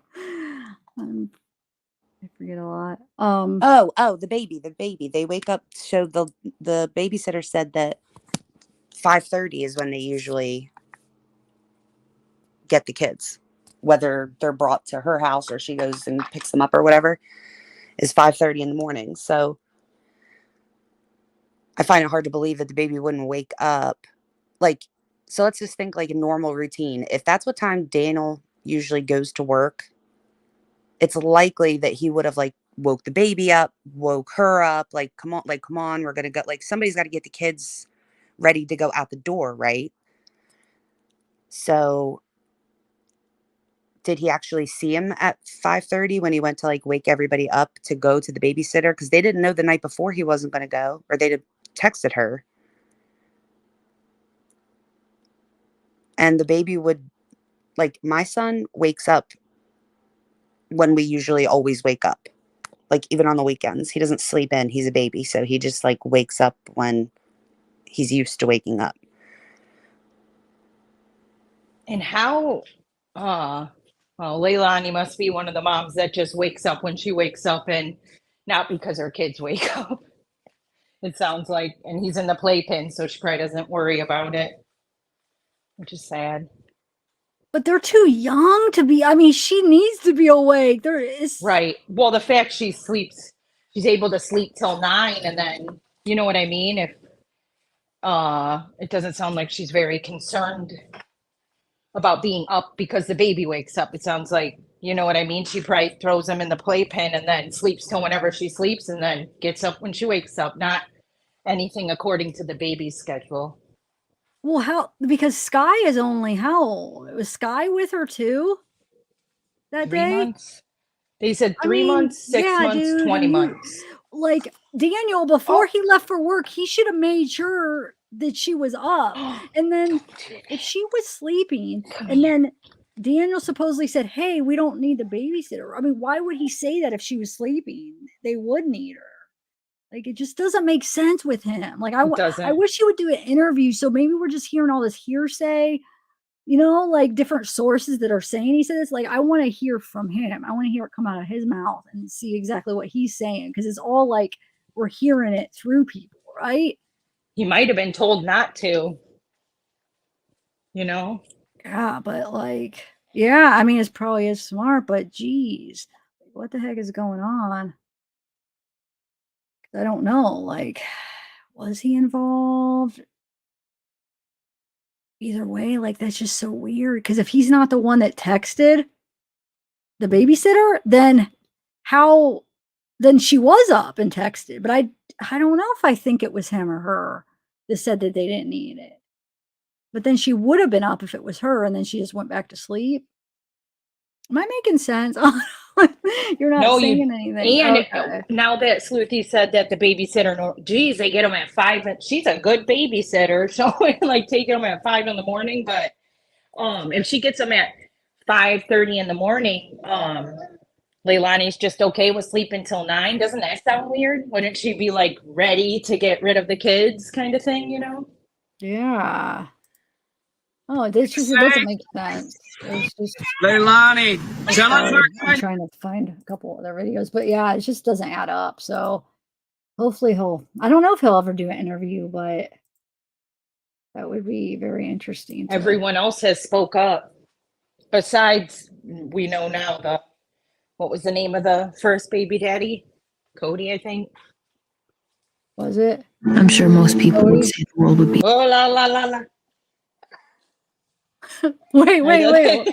A: forget a lot.
P: The baby. They wake up. So the babysitter said that 5:30 is when they usually get the kids, whether they're brought to her house or she goes and picks them up or whatever, is 5:30 in the morning. So I find it hard to believe that the baby wouldn't wake up. Like, so let's just think like a normal routine. If that's what time Daniel usually goes to work, it's likely that he would have like woke the baby up, woke her up, like, come on, we're gonna go. Like, somebody's got to get the kids ready to go out the door, right? So did he actually see him at 5:30 when he went to like wake everybody up to go to the babysitter? Because they didn't know the night before he wasn't going to go, or they'd have texted her. And the baby would, like, my son wakes up when we usually always wake up, like even on the weekends. He doesn't sleep in. He's a baby, so he just like wakes up when he's used to waking up.
E: And how, well, Leilani must be one of the moms that just wakes up when she wakes up and not because her kids wake up. It sounds like, and he's in the playpen, so she probably doesn't worry about it, which is sad.
A: But they're too young to be. I mean, she needs to be awake. There is
E: Right. Well, the fact she's able to sleep till 9, and then you know what I mean. If it doesn't sound like she's very concerned about being up because the baby wakes up. It sounds like, you know what I mean. She probably throws him in the playpen and then sleeps till whenever she sleeps, and then gets up when she wakes up. Not anything according to the baby's schedule.
A: Well, how? Because Sky is only how old? Was Sky with her too? That
E: 3
A: day?
E: months. They said
A: I
E: 3
A: mean,
E: months, 6
A: yeah,
E: months,
A: dude.
E: 20
A: and
E: months.
A: Like Daniel, before he left for work, he should have made sure that she was up. And then if she was sleeping, and then Daniel supposedly said, "Hey, we don't need the babysitter." I mean, why would he say that if she was sleeping? They would need her. Like, it just doesn't make sense with him. Like, I
E: doesn't.
A: wish he would do an interview. So maybe we're just hearing all this hearsay, you know, like different sources that are saying he said this. Like, I want to hear from him. I want to hear it come out of his mouth and see exactly what he's saying, because it's all like we're hearing it through people, right?
E: He might have been told not to. You know?
A: Yeah, but like, yeah, I mean, it's probably is smart, but geez, what the heck is going on? I don't know. Like, was he involved? Either way, like, that's just so weird. Because if he's not the one that texted the babysitter, then how? Then she was up and texted. But I don't know if I think it was him or her that said that they didn't need it. But then she would have been up if it was her, and then she just went back to sleep. Am I making sense? You're not saying anything.
E: And
A: Okay.
E: now that Sleuthy said that the babysitter, geez, they get them at 5. And she's a good babysitter, so like taking them at 5 in the morning. But if she gets them at 5:30 in the morning, Leilani's just okay with sleeping till 9. Doesn't that sound weird? Wouldn't she be like ready to get rid of the kids, kind of thing? You know?
A: Yeah. Oh, it doesn't make sense. It's just
J: Leilani, tell us
A: I'm trying to find a couple other videos, but yeah, it just doesn't add up. So hopefully I don't know if he'll ever do an interview, but that would be very interesting.
E: Everyone else has spoke up. Besides, we know now what was the name of the first baby daddy? Cody, I think.
A: Was it?
G: I'm sure most people would say the world would be.
E: Oh, la, la, la, la.
A: Wait.
E: I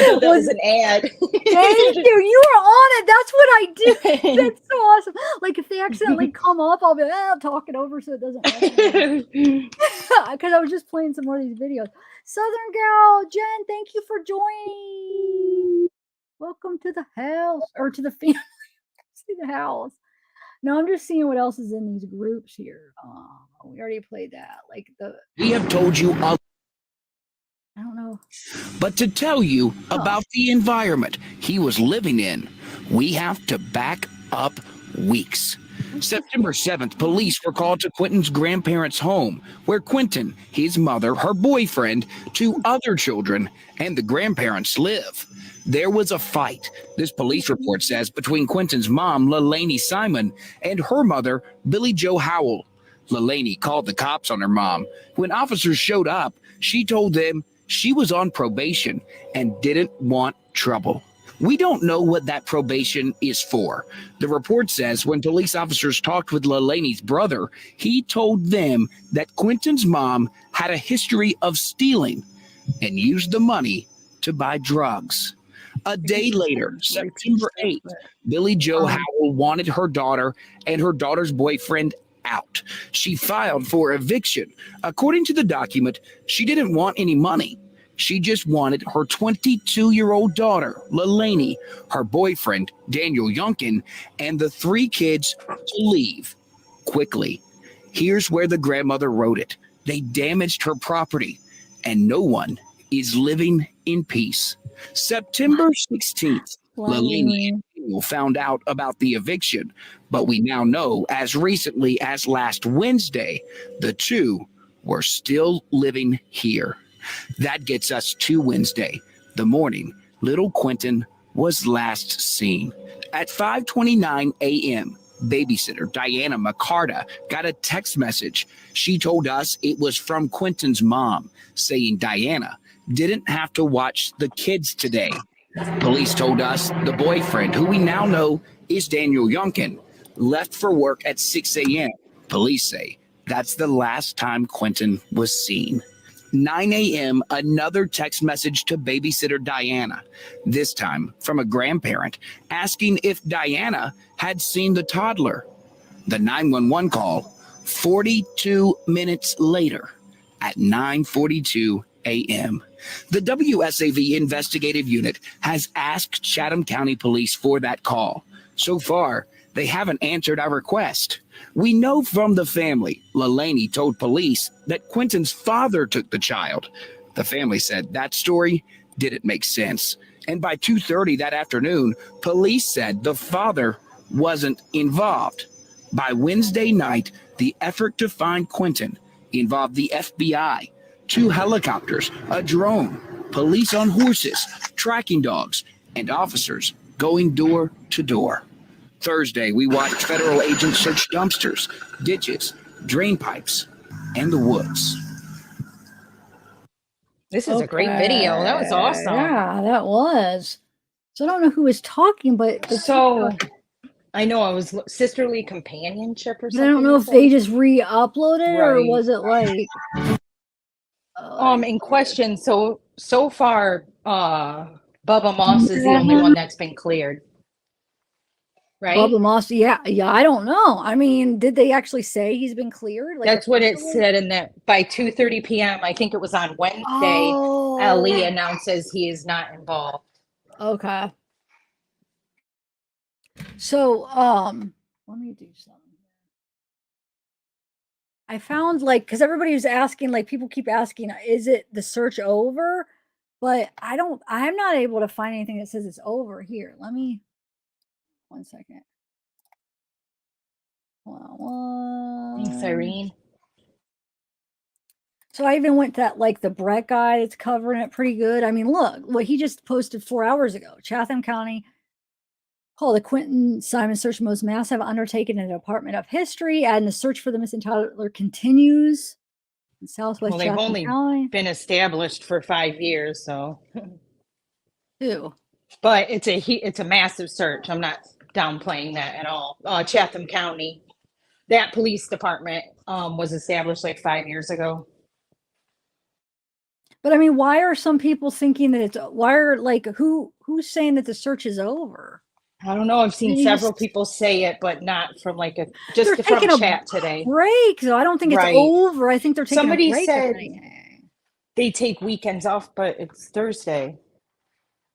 E: thought that was an ad.
A: Thank you. You were on it. That's what I do. That's so awesome. Like, if they accidentally come up, I'll be like, I'll talk it over so it doesn't matter. Because I was just playing some more of these videos. Southern Girl, Jen, thank you for joining. Welcome to the house, or to the family. See the house. No, I'm just seeing what else is in these groups here. We already played that. Like
J: We have told you all.
A: I don't know.
J: But to tell you about the environment he was living in, we have to back up weeks. September 7th, police were called to Quinton's grandparents' home, where Quinton, his mother, her boyfriend, 2 other children, and the grandparents live. There was a fight, this police report says, between Quinton's mom, Quinton Simon, and her mother, Billie Jo Howell. Quinton called the cops on her mom. When officers showed up, she told them she was on probation and didn't want trouble. We don't know what that probation is for. The report says when police officers talked with Quinton's brother, he told them that Quinton's mom had a history of stealing and used the money to buy drugs. A day later, September 8th, Billie Jo Howell wanted her daughter and her daughter's boyfriend out. She filed for eviction. According to the document, she didn't want any money. She just wanted her 22-year-old daughter, Quinton, her boyfriend, Daniel Youngkin, and the 3 kids to leave quickly. Here's where the grandmother wrote it. They damaged her property, and no one is living in peace. September 16th, Quinton found out about the eviction, but we now know as recently as last Wednesday, the 2 were still living here. That gets us to Wednesday, the morning little Quinton was last seen. At 5:29 a.m., babysitter Diana McCarta got a text message. She told us it was from Quinton's mom saying, "Diana, didn't have to watch the kids today. Police told us the boyfriend, who we now know is Daniel Youngkin, left for work at 6 a.m. Police say that's the last time Quinton was seen. 9 a.m., another text message to babysitter Diana, this time from a grandparent, asking if Diana had seen the toddler. The 911 call 42 minutes later at 9:42 a.m. The WSAV investigative unit has asked Chatham County Police for that call. So far, they haven't answered our request. We know from the family, Leilani told police that Quinton's father took the child. The family said that story didn't make sense. And by 2:30 that afternoon, police said the father wasn't involved. By Wednesday night, the effort to find Quinton involved the FBI, 2 helicopters, a drone, police on horses, tracking dogs, and officers going door to door. Thursday, we watched federal agents search dumpsters, ditches, drain pipes, and the woods.
E: This is a great video. That was awesome.
A: Yeah, that was. So I don't know who was talking, but
E: So I know I was sisterly companionship or
A: but
E: something.
A: I don't know if they just re-uploaded or
E: Right.
A: was it like
E: in question. So far, Bubba Moss is the only one that's been cleared. Right?
A: Bubba Moss? Yeah, I don't know. I mean, did they actually say he's been cleared? Like,
E: That's what it
A: officially?
E: said in that by 2:30 p.m. I think it was on Wednesday.
A: Oh.
E: Ellie announces he is not involved.
A: Okay. So, let me do something. I found because everybody was asking, people keep asking, is it the search over? But I'm not able to find anything that says it's over here. Let me, 1 second.
E: Thanks, Irene.
A: So I even went to the Brett guy that's covering it pretty good. I mean, look what he just posted 4 hours ago. Chatham County called the Quinton Simon search most massive undertaken in the Department of History, and the search for the missing toddler continues in Southwest
E: Well, they've
A: Chatham
E: only
A: County.
E: been established for 5 years, so.
A: Who?
E: But it's a massive search. I'm not downplaying that at all. Chatham County, that police department was established 5 years ago.
A: But I mean, why are some people thinking that who's saying that the search is over?
E: I don't know. I've seen
A: Maybe
E: several
A: just-
E: people say it, but not from
A: They're
E: from
A: taking a
E: chat today.
A: break, so I don't think it's
E: Right.
A: over. I think they're taking
E: Somebody
A: a break.
E: said they take weekends off, but it's Thursday.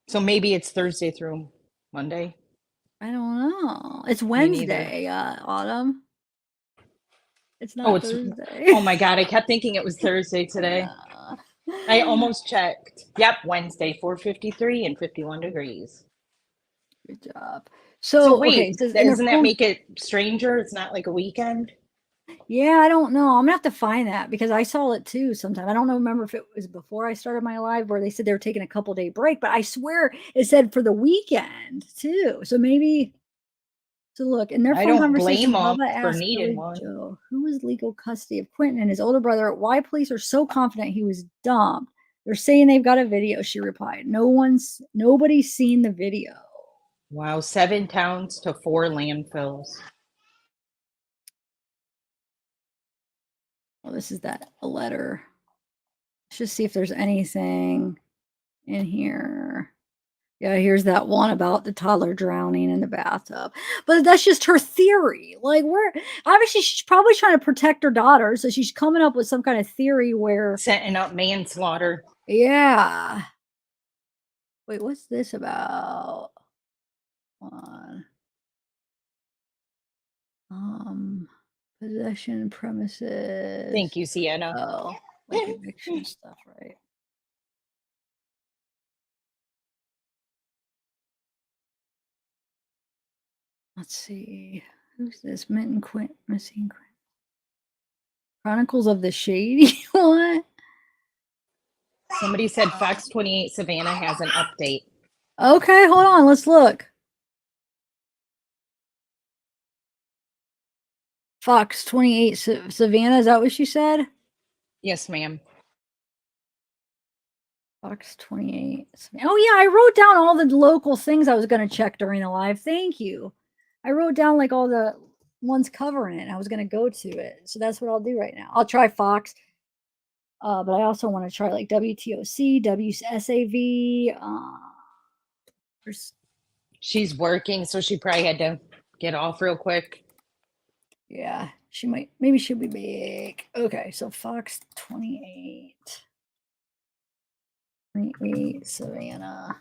E: So maybe it's Thursday through Monday.
A: I don't know. It's
E: Me neither.
A: Wednesday, Autumn. It's not
E: Oh, it's
A: Thursday.
E: oh my God! I kept thinking it was Thursday today. I almost checked. Yep, Wednesday, 4:53 and 51 degrees.
A: Good job.
E: So
A: So
E: wait,
A: okay, it says in their
E: doesn't that
A: phone-
E: make it stranger? It's not like a weekend.
A: Yeah, I don't know. I'm gonna have to find that because I saw it too sometime. I don't know, remember if it was before I started my live where they said they were taking a couple day break, but I swear it said for the weekend too. So maybe to look in their
E: I
A: phone
E: don't
A: conversation,
E: blame 'em
A: Bubba
E: for
A: asked
E: needing
A: Billy
E: one.
A: Joe, who is legal custody of Quentin and his older brother, why police are so confident he was dumped. They're saying they've got a video, she replied. Nobody's seen the video.
E: Wow, 7 towns to 4 landfills.
A: Well, this is a letter. Let's just see if there's anything in here. Yeah, here's that one about the toddler drowning in the bathtub. But that's just her theory. Obviously she's probably trying to protect her daughter, so she's coming up with some kind of theory where
E: setting up manslaughter.
A: Yeah. Wait, what's this about? Hold on. Possession premises.
E: Thank you, Sienna.
A: Oh, eviction stuff, right? Let's see. Who's this? Missing Quint. Chronicles of the Shady. What?
E: Somebody said Fox 28 Savannah has an update.
A: Okay, hold on. Let's look. Fox 28 Savannah. Is that what she said?
E: Yes, ma'am.
A: Fox 28. Oh yeah, I wrote down all the local things I was going to check during the live. Thank you. I wrote down like all the ones covering it. I was going to go to it. So that's what I'll do right now. I'll try Fox. But I also want to try like WTOC, WSAV.
E: She's working, so she probably had to get off real quick.
A: Yeah, she might. Maybe she'll be back. Okay, so Fox 28. 28, Savannah.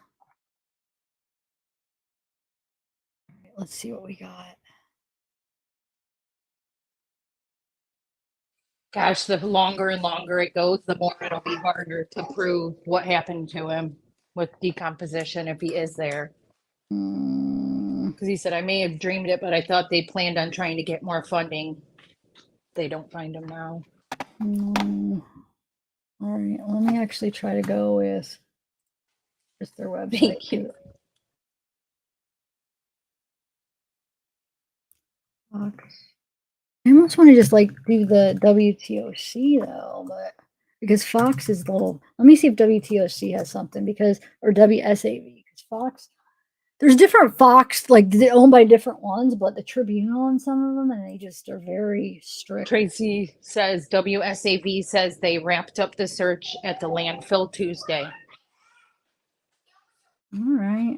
A: Let's see what we got.
E: Gosh, the longer and longer it goes, the more it'll be harder to prove what happened to him with decomposition if he is there. Because he said, I may have dreamed it, but I thought they planned on trying to get more funding. They don't find him now.
A: All right, let me actually try to go with just their website.
E: Thank you.
A: Fox. I almost want to just like do the WTOC though, but because Fox is little. Let me see if WTOC has something because or WSAV because Fox. There's different Fox like they're owned by different ones, but the Tribune on some of them, and they just are very strict.
E: Tracy says WSAV says they wrapped up the search at the landfill Tuesday.
A: All right.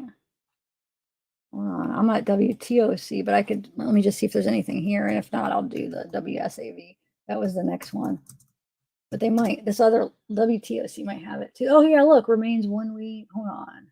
A: Hold on. I'm at WTOC, but I could let me just see if there's anything here, and if not, I'll do the WSAV. That was the next one. But they might. This other WTOC might have it too. Oh yeah, look, remains 1 week. Hold on.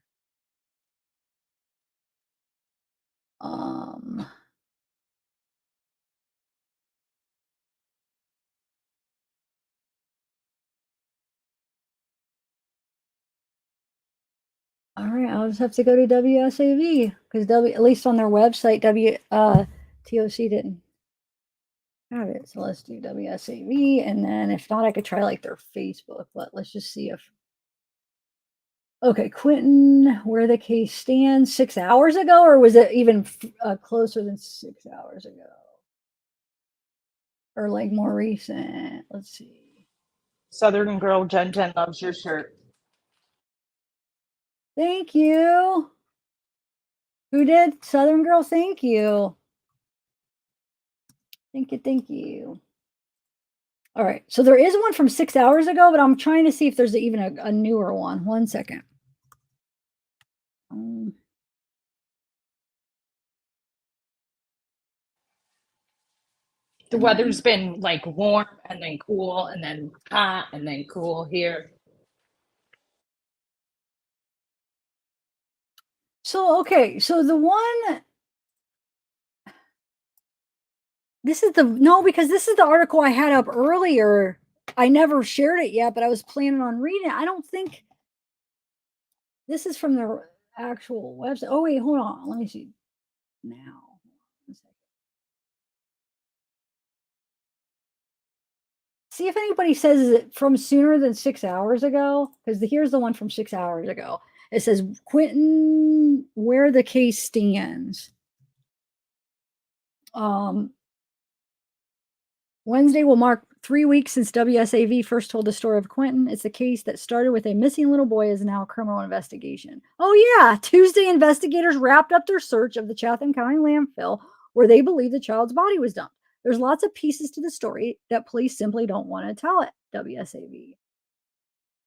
A: All right, I'll just have to go to WSAV because at least on their website, TOC didn't have it. So let's do WSAV, and then if not, I could try like their Facebook. But let's just see if. Okay, Quinton, where the case stands 6 hours ago, or was it even closer than 6 hours ago? Or like more recent? Let's see.
E: Southern Girl Jen loves your shirt.
A: Thank you. Who did? Southern Girl, thank you. Thank you, thank you. All right, so there is one from 6 hours ago, but I'm trying to see if there's even a newer one. 1 second.
E: The weather's been like warm and then cool and then hot and then cool here.
A: So, okay, so the one, this is because this is the article I had up earlier. I never shared it yet, but I was planning on reading it. I don't think this is from their actual website. Oh, wait, hold on. Let me see now. See if anybody says it from sooner than 6 hours ago, because here's the one from 6 hours ago. It says, Quinton, where the case stands. Wednesday will mark 3 weeks since WSAV first told the story of Quinton. It's a case that started with a missing little boy is now a criminal investigation. Oh yeah, Tuesday investigators wrapped up their search of the Chatham County landfill where they believe the child's body was dumped. There's lots of pieces to the story that police simply don't want to tell it, WSAV.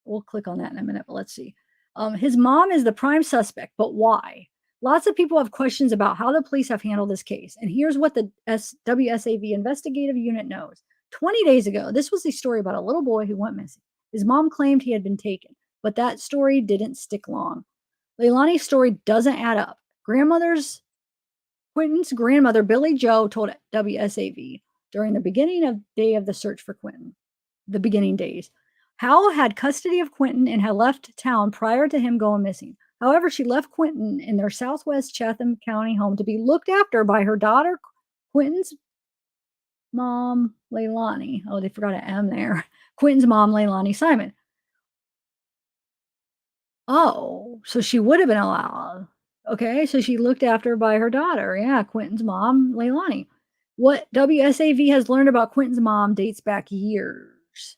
A: We'll click on that in a minute, but let's see. His mom is the prime suspect, but why? Lots of people have questions about how the police have handled this case. And here's what the WSAV investigative unit knows. 20 days ago, this was a story about a little boy who went missing. His mom claimed he had been taken, but that story didn't stick long. Leilani's story doesn't add up. Quinton's grandmother, Billy Joe, told WSAV during the beginning day of the search for Quinton, the beginning days. Howell had custody of Quinton and had left town prior to him going missing. However, she left Quinton in their southwest Chatham County home to be looked after by her daughter, Quinton's mom, Leilani. Oh, they forgot an M there. Quinton's mom, Leilani Simon. Oh, so she would have been allowed. Okay, so she looked after by her daughter. Yeah, Quinton's mom, Leilani. What WSAV has learned about Quinton's mom dates back years.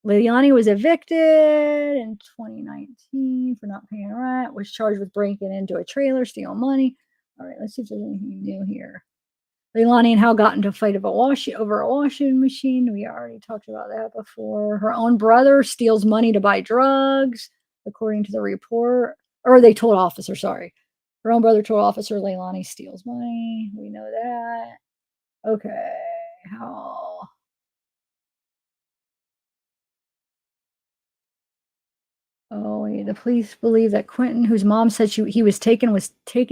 A: Leilani was evicted in 2019 for not paying rent, was charged with breaking into a trailer, stealing money. All right, let's see if there's anything new here. Leilani and Hal got into a fight over a washing machine. We already talked about that before. Her own brother steals money to buy drugs, according to the report. Or they told officer, sorry. Her own brother told officer Leilani steals money. We know that. Okay. How? Oh, wait. The police believe that Quinton, whose mom said he was taken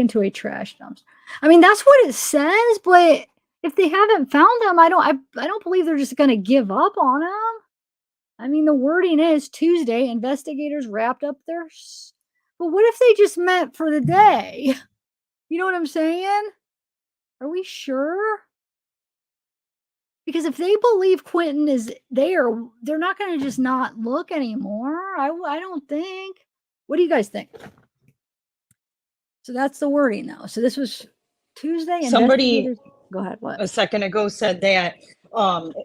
A: to a trash dumpster. I mean, that's what it says, but if they haven't found him, I don't believe they're just going to give up on him. I mean, the wording is Tuesday, investigators wrapped up their. But what if they just met for the day? You know what I'm saying? Are we sure? Because if they believe Quinton is there, they're not going to just not look anymore. I don't think. What do you guys think? So that's the wording, though. So this was Tuesday.
E: Somebody
A: Go ahead. What?
E: a second ago said that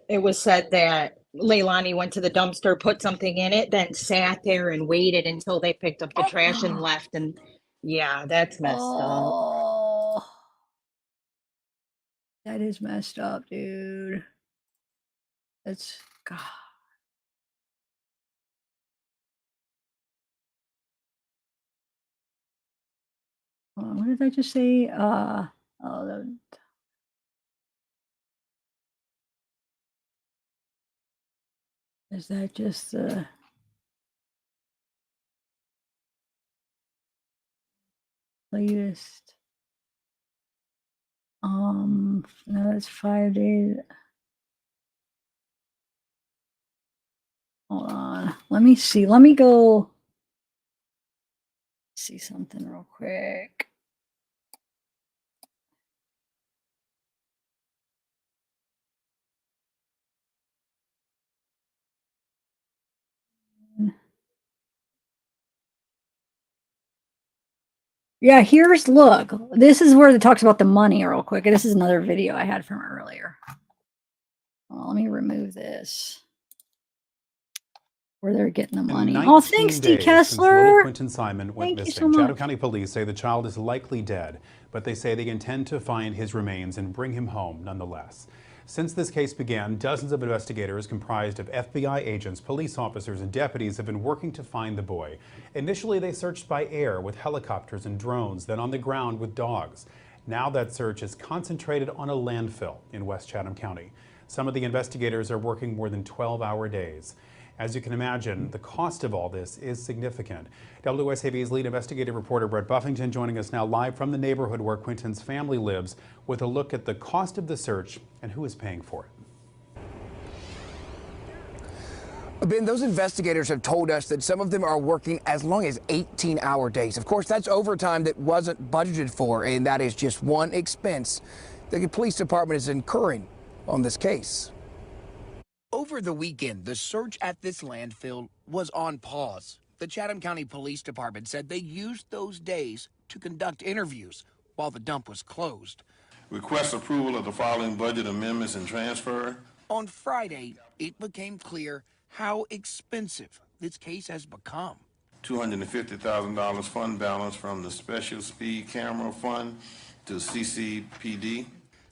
E: it was said that Leilani went to the dumpster, put something in it, then sat there and waited until they picked up the trash and left. And yeah, that's messed up.
A: Oh, that is messed up, dude. That's God. What did I just say? Is that just the latest? No, it's 5 days. Hold on. Let me see. Let me go see something real quick. Yeah, look. This is where it talks about the money real quick. This is another video I had from earlier. Let me remove this. Where they're getting the money. Oh, thanks, D. Kessler.
H: Quinton Simon went
A: Thank you
H: missing.
A: so much.
H: Chatham County Police say the child is likely dead, but they say they intend to find his remains and bring him home nonetheless. Since this case began, dozens of investigators comprised of FBI agents, police officers, and deputies have been working to find the boy. Initially, they searched by air with helicopters and drones, then on the ground with dogs. Now that search is concentrated on a landfill in West Chatham County. Some of the investigators are working more than 12-hour days. As you can imagine, the cost of all this is significant. WSAV's lead investigative reporter Brett Buffington joining us now live from the neighborhood where Quinton's family lives with a look at the cost of the search and who is paying for it.
J: Ben, those investigators have told us that some of them are working as long as 18-hour days. Of course, that's overtime that wasn't budgeted for, and that is just one expense the police department is incurring on this case. Over the weekend, the search at this landfill was on pause. The Chatham County Police Department said they used those days to conduct interviews while the dump was closed.
M: Request approval of the following budget amendments and transfer.
J: On Friday, it became clear how expensive this case has become.
M: $250,000 fund balance from the Special Speed Camera Fund to CCPD.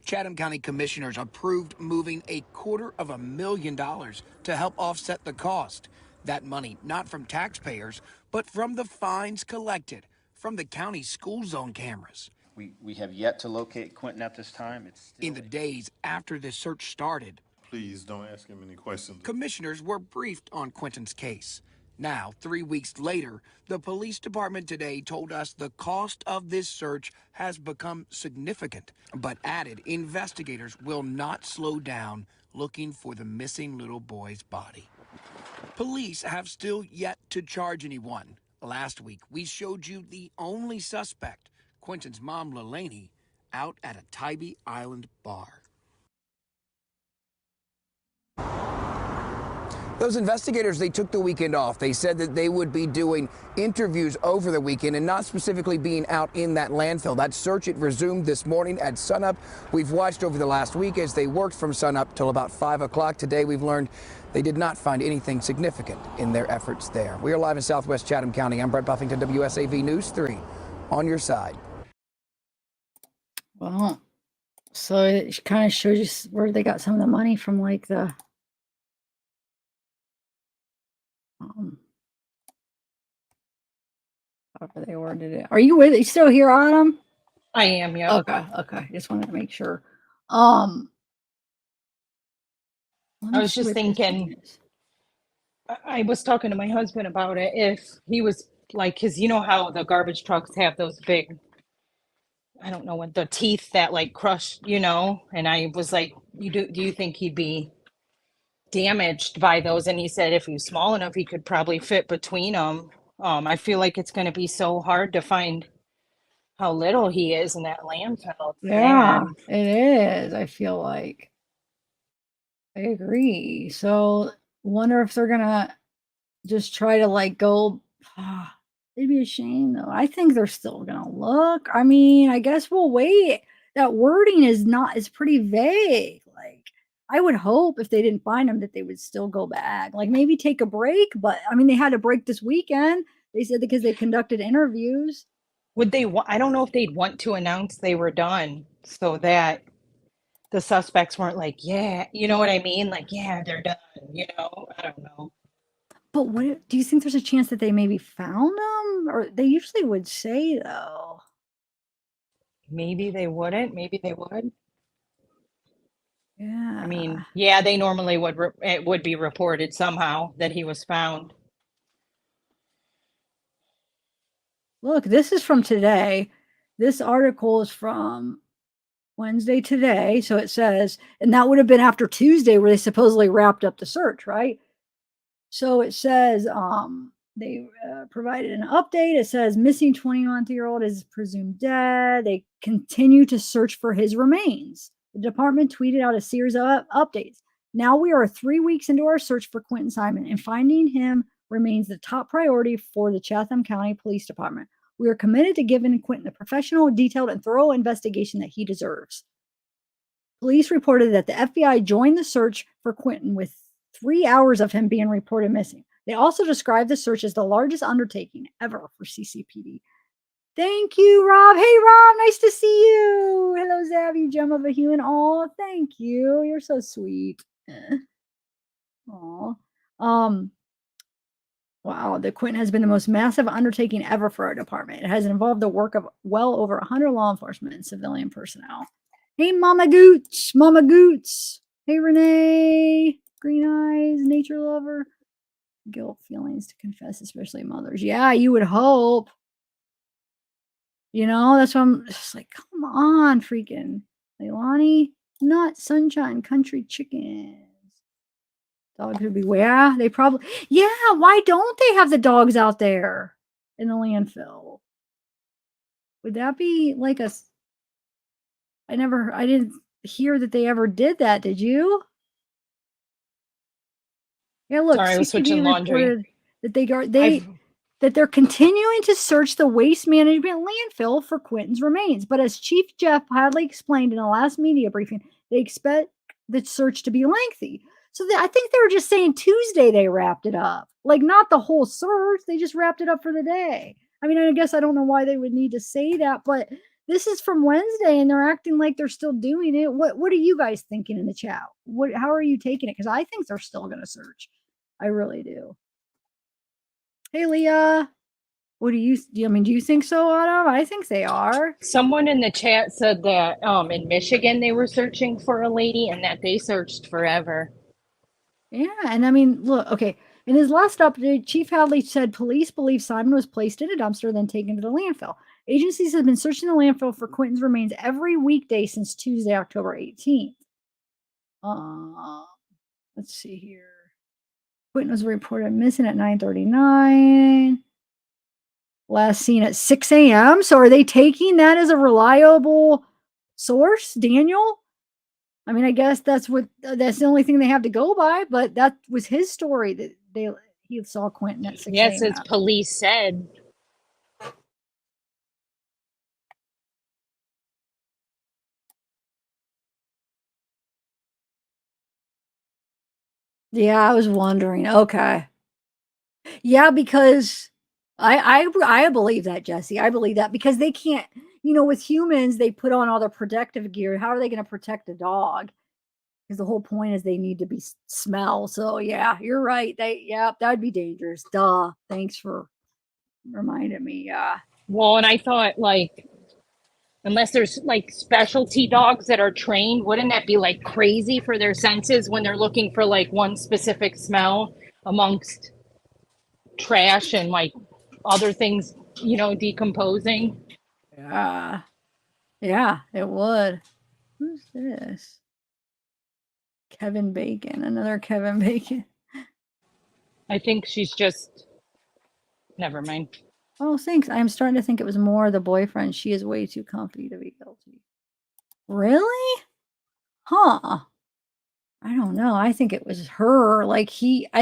J: Chatham County commissioners approved moving $250,000 to help offset the cost. That money not from taxpayers, but from the fines collected from the county school zone cameras.
D: We have yet to locate Quinton at this time.
J: In the days after the search started,
M: Please don't ask him any questions.
J: commissioners were briefed on Quinton's case. Now, 3 weeks later, the police department today told us the cost of this search has become significant, but added investigators will not slow down looking for the missing little boy's body. Police have still yet to charge anyone. Last week, we showed you the only suspect, Quinton's mom, Leilani, out at a Tybee Island bar. Those investigators, they took the weekend off. They said that they would be doing interviews over the weekend and not specifically being out in that landfill. That search, it resumed this morning at sunup. We've watched over the last week as they worked from sunup till about 5 o'clock. Today, we've learned they did not find anything significant in their efforts there. We are live in Southwest Chatham County. I'm Brett Buffington, WSAV News 3, on your side.
A: Well, so it kind of shows you where they got some of the money from, like the however they ordered it. Are you still here, Autumn?
E: I am, yeah.
A: Okay. Just wanted to make sure.
E: I was just thinking, I was talking to my husband about it. If he was like, because you know how the garbage trucks have those big, I don't know what the teeth that like crush, and I was like, do you think he'd be damaged by those? And he said if he was small enough, he could probably fit between them. I feel like it's going to be so hard to find how little he is in that landfill.
A: Yeah,
E: Man.
A: it is. I feel like I agree. So wonder if they're gonna just try to like go. It'd be a shame though. I think they're still gonna look. I mean, I guess we'll wait. That wording is pretty vague. Like I would hope if they didn't find them that they would still go back. Like maybe take a break, but I mean they had a break this weekend. They said because they conducted interviews.
E: Would they I don't know if they'd want to announce they were done so that the suspects weren't like, yeah, you know what I mean? Like, yeah, they're done, I don't know.
A: But what do you think there's a chance that they maybe found them? Or they usually would say though.
E: Maybe they wouldn't, maybe they would.
A: Yeah.
E: I mean, yeah, they normally would, it would be reported somehow that he was found.
A: Look, this is from today. This article is from Wednesday today. So it says, and that would have been after Tuesday where they supposedly wrapped up the search, right? So it says they provided an update. It says missing 21-year-old is presumed dead. They continue to search for his remains. The department tweeted out a series of updates. Now we are 3 weeks into our search for Quinton Simon, and finding him remains the top priority for the Chatham County Police Department. We are committed to giving Quinton the professional, detailed, and thorough investigation that he deserves. Police reported that the FBI joined the search for Quinton with 3 hours of him being reported missing. They also described the search as the largest undertaking ever for CCPD. Thank you, Rob. Hey, Rob, nice to see you. Hello, Zav, you gem of a human. Oh, thank you. You're so sweet. Oh, wow, the Quinton has been the most massive undertaking ever for our department. It has involved the work of well over 100 law enforcement and civilian personnel. Hey, Mama Goots. Mama Goots. Hey, Renee. Green eyes, nature lover. Guilt feelings to confess, especially mothers. Yeah, you would hope. That's why I'm just like, come on, freaking Leilani. Not sunshine country chickens. Dogs would be yeah, they probably why don't they have the dogs out there in the landfill? Would that be like I didn't hear that they ever did that, did you? Yeah, look,
E: sorry, I was switching laundry.
A: That that they're continuing to search the waste management landfill for Quinton's remains. But as Chief Jeff Hadley explained in the last media briefing, they expect the search to be lengthy. So I think they were just saying Tuesday they wrapped it up. Like not the whole search, they just wrapped it up for the day. I mean, I guess I don't know why they would need to say that, but this is from Wednesday and they're acting like they're still doing it. What are you guys thinking in the chat? How are you taking it? Because I think they're still going to search. I really do. Hey, Leah. What do you think so, Autumn? I think they are.
E: Someone in the chat said that in Michigan they were searching for a lady and that they searched forever.
A: Yeah, and I mean, look, okay. In his last update, Chief Hadley said police believe Simon was placed in a dumpster, then taken to the landfill. Agencies have been searching the landfill for Quinton's remains every weekday since Tuesday, October 18th. Let's see here. Quinton was reported missing at 9:39. Last seen at 6 a.m. So are they taking that as a reliable source, Daniel? I mean, I guess that's the only thing they have to go by, but that was his story that he saw Quinton at 6
E: Yes,
A: a.m.
E: as police said.
A: Yeah, I was wondering. Okay. Yeah, because I believe that, Jesse. I believe that because they can't, with humans, they put on all their protective gear. How are they going to protect a dog? Because the whole point is they need to be smell. So yeah, you're right. That would be dangerous. Duh. Thanks for reminding me. Yeah.
E: Well, and I thought like, unless there's like specialty dogs that are trained, wouldn't that be like crazy for their senses when they're looking for like one specific smell amongst trash and like other things, decomposing?
A: Yeah. Yeah, it would. Who's this? Kevin Bacon. Another Kevin Bacon.
E: I think she's just, never mind.
A: Oh, thanks. I'm starting to think it was more the boyfriend. She is way too comfy to be guilty. Really? Huh. I don't know. I think it was her. I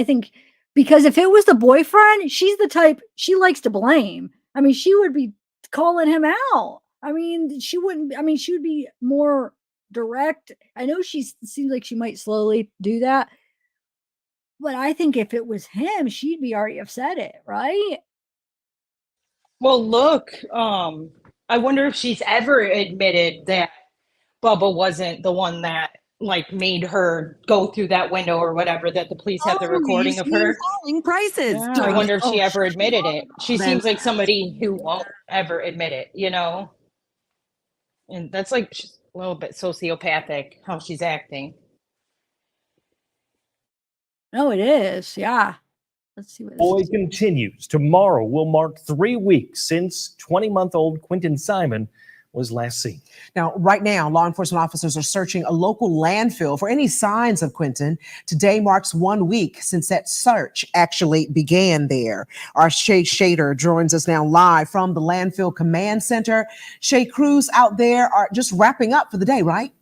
A: think because if it was the boyfriend, she's the type, she likes to blame. I mean, she would be calling him out. I mean, she would be more direct. I know seems like she might slowly do that. But I think if it was him, she'd be already upset it, right?
E: Well, look, I wonder if she's ever admitted that Bubba wasn't the one that like made her go through that window or whatever, that the police have the recording of her.
N: Prices.
E: Yeah, I wonder if she ever admitted it. She
N: Then-
E: seems like somebody who won't ever admit it, And that's like she's a little bit sociopathic how she's acting.
A: No, it is. Yeah. Let's see what this
O: Boy
A: is.
O: continues. Tomorrow will mark 3 weeks since 20-month-old Quinton Simon was last seen.
W: Now, right now, law enforcement officers are searching a local landfill for any signs of Quinton. Today marks 1 week since that search actually began there. Our Shay Shader joins us now live from the Landfill Command Center. Shay, crews out there are just wrapping up for the day, right?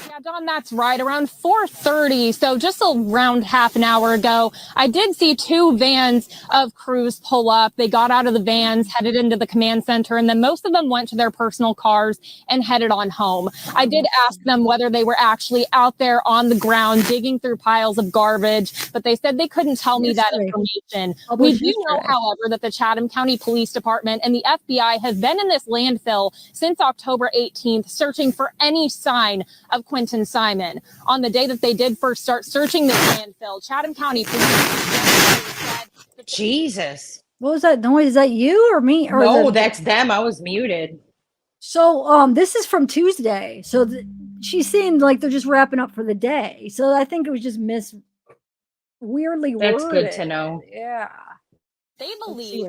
C: Yeah, Dawn, that's right. Around 4:30, so just around half an hour ago, I did see 2 vans of crews pull up. They got out of the vans, headed into the command center, and then most of them went to their personal cars and headed on home. I did ask them whether they were actually out there on the ground digging through piles of garbage, but they said they couldn't tell me that information. We do know, however, that the Chatham County Police Department and the FBI have been in this landfill since October 18th, searching for any sign of Quinton Simon. On the day that they did first start searching this landfill, Chatham County Police said
E: Jesus.
A: What was that noise? Is that you or me? Or
E: No, that's them. I was muted.
A: So, this is from Tuesday. So she seemed like they're just wrapping up for the day. So I think it was just weirdly
E: That's
A: worded.
E: good to know.
A: Yeah.
C: they believe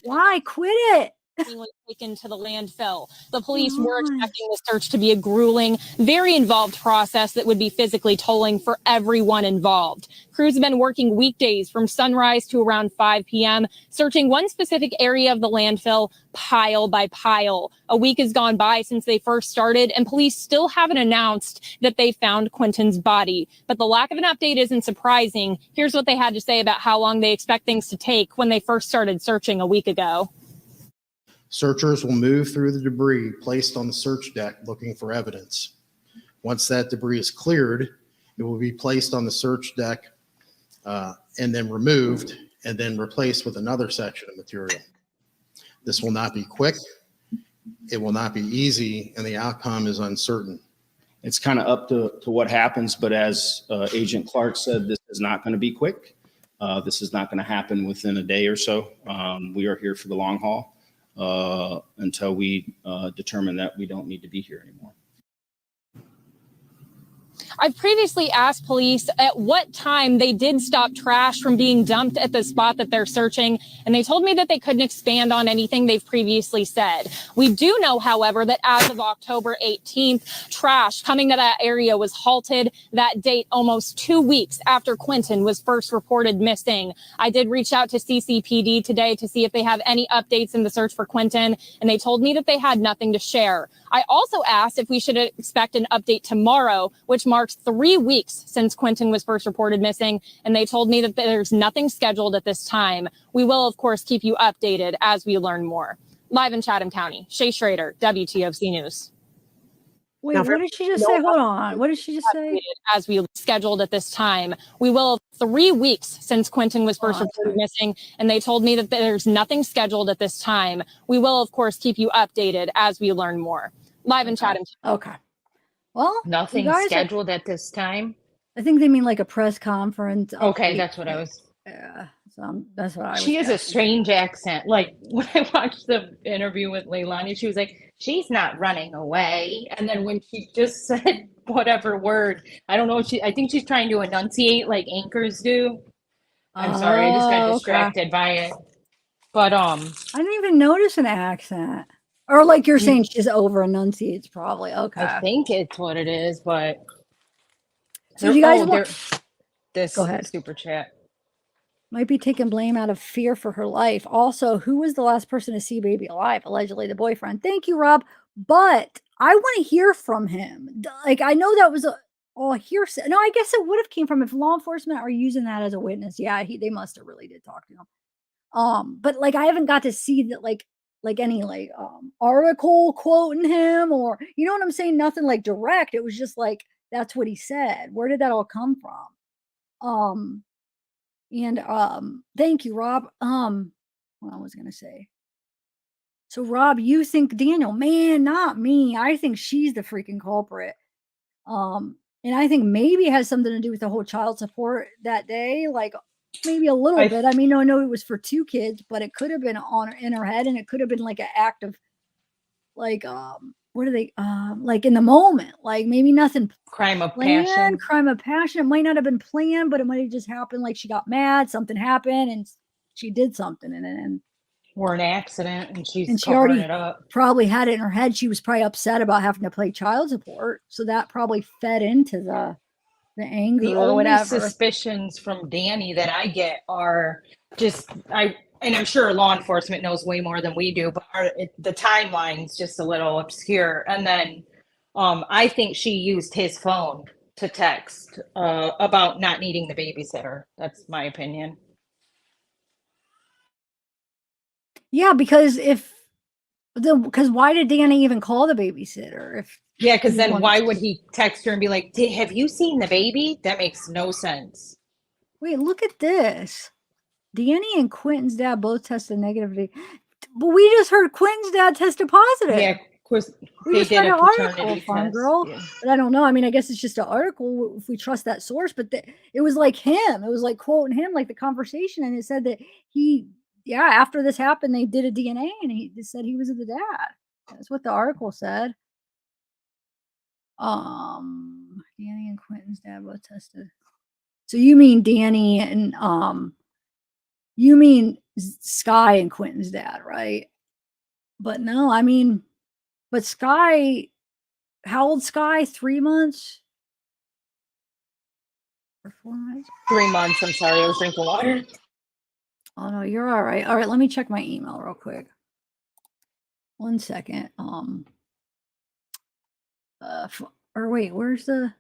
A: Why quit it?
C: was taken to the landfill. The police were expecting the search to be a grueling, very involved process that would be physically tolling for everyone involved. Crews have been working weekdays from sunrise to around 5 p.m., searching one specific area of the landfill, pile by pile. A week has gone by since they first started, and police still haven't announced that they found Quinton's body. But the lack of an update isn't surprising. Here's what they had to say about how long they expect things to take when they first started searching a week ago.
L: Searchers will move through the debris placed on the search deck looking for evidence. Once that debris is cleared, it will be placed on the search deck and then removed and then replaced with another section of material. This will not be quick, it will not be easy, and the outcome is uncertain.
D: It's kind of up to what happens, but as Agent Clark said, this is not going to be quick. This is not going to happen within a day or so. We are here for the long haul until we determine that we don't need to be here anymore.
C: I've previously asked police at what time they did stop trash from being dumped at the spot that they're searching, and they told me that they couldn't expand on anything they've previously said. We do know, however, that as of October 18th, trash coming to that area was halted. That date almost 2 weeks after Quinton was first reported missing. I did reach out to CCPD today to see if they have any updates in the search for Quinton, and they told me that they had nothing to share. I also asked if we should expect an update tomorrow, which marks 3 weeks since Quinton was first reported missing, and they told me that there's nothing scheduled at this time. We will, of course, keep you updated as we learn more. Live in Chatham County, Shay Schrader, WTOC News.
A: Wait, what did she just say? Hold on. What did she just say?
C: As we scheduled at this time, we will 3 weeks since Quinton was first reported missing, and they told me that there's nothing scheduled at this time. We will, of course, keep you updated as we learn more. Live in Chatham.
A: Okay. Well,
E: Nothing
A: you guys
E: scheduled at this time.
A: I think they mean like a press conference.
E: Okay,
A: update.
E: that's what I was.
A: Yeah, so that's what I was.
E: She has a
A: guessing.
E: strange accent. Like when I watched the interview with Leilani, she was like, "She's not running away." And then when she just said whatever word, I don't know if I think she's trying to enunciate like anchors do. I'm sorry, I just got
A: Oh,
E: distracted by it. But
A: I didn't even notice an accent. Or like you're saying, she's over enunciates probably. Okay.
E: I think it's what it is. But
A: So do you guys
E: this
A: Go ahead.
E: super chat.
A: Might be taking blame out of fear for her life. Also, who was the last person to see baby alive? Allegedly the boyfriend. Thank you, Rob. But I want to hear from him. Like, I know that was a hearsay. No, I guess it would have came from if law enforcement are using that as a witness. Yeah, they must have really did talk to him. But like I haven't got to see that like any article quoting him, or you know what I'm saying? Nothing like direct. It was just like that's what he said. Where did that all come from? Thank you, Rob. What I was gonna say. So Rob, you think Daniel, man, not me. I think she's the freaking culprit. And I think maybe it has something to do with the whole child support that day, like maybe a little bit. I mean, I know it was for 2 kids, but it could have been in her head, and it could have been like an act of like what are they like in the moment, like maybe nothing
E: Crime of
A: planned,
E: passion.
A: crime of passion. It might not have been planned, but it might have just happened. Like she got mad, something happened, and she did something, and
E: Or an accident, and she's
A: she
E: covering
A: already
E: it up.
A: probably had it in her head. She was probably upset about having to pay child support, so that probably fed into the anger
E: The
A: or
E: only
A: whatever.
E: suspicions from Danny that I get are just and I'm sure law enforcement knows way more than we do, but the timeline's just a little obscure. And then I think she used his phone to text about not needing the babysitter. That's my opinion.
A: Yeah, because because why did Danny even call the babysitter?
E: Because then why would he text her and be like, have you seen the baby? That makes no sense.
A: Wait, look at this. Danny and Quinton's dad both tested negative. But we just heard Quinton's dad tested positive.
E: Yeah, of course.
A: We
E: They
A: just
E: did
A: read
E: a
A: an article,
E: paternity
A: Farm
E: test.
A: Girl.
E: Yeah.
A: But I don't know. I mean, I guess it's just an article if we trust that source. But it was like him. It was like quoting him, like the conversation. And it said that after this happened, they did a DNA and he said he was the dad. That's what the article said. Danny and Quinton's dad both tested. So you mean Danny and you mean Sky and Quinton's dad, right? But no, I mean, but Sky, how old Sky? 3 months? Or 4 months?
E: 3 months. I'm sorry, I was drinking water.
A: Oh no, you're all right. All right, let me check my email real quick. 1 second. Or wait, where's the?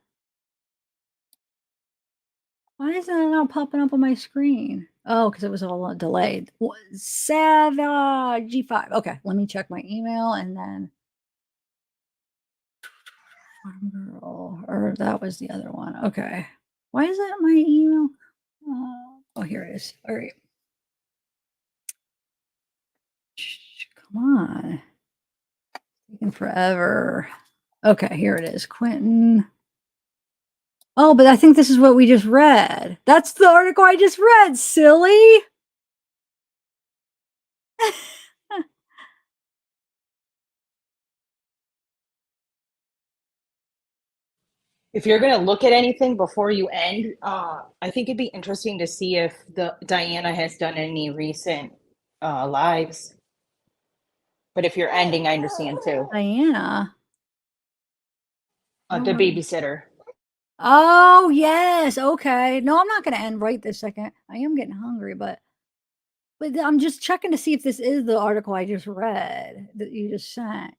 A: Why isn't it not popping up on my screen? Oh, because it was all delayed. G5. Okay, let me check my email and then. Girl, or that was the other one. Okay. Why is that my email? Oh, here it is. All right. Come on. Taking forever. Okay, here it is. Quinton. Oh, but I think this is what we just read. That's the article I just read, silly.
E: If you're going to look at anything before you end, I think it'd be interesting to see if the Diana has done any recent lives. But if you're ending, I understand too.
A: Diana.
E: The babysitter.
A: Oh, yes. Okay. No, I'm not going to end right this second. I am getting hungry, but I'm just checking to see if this is the article I just read that you just sent.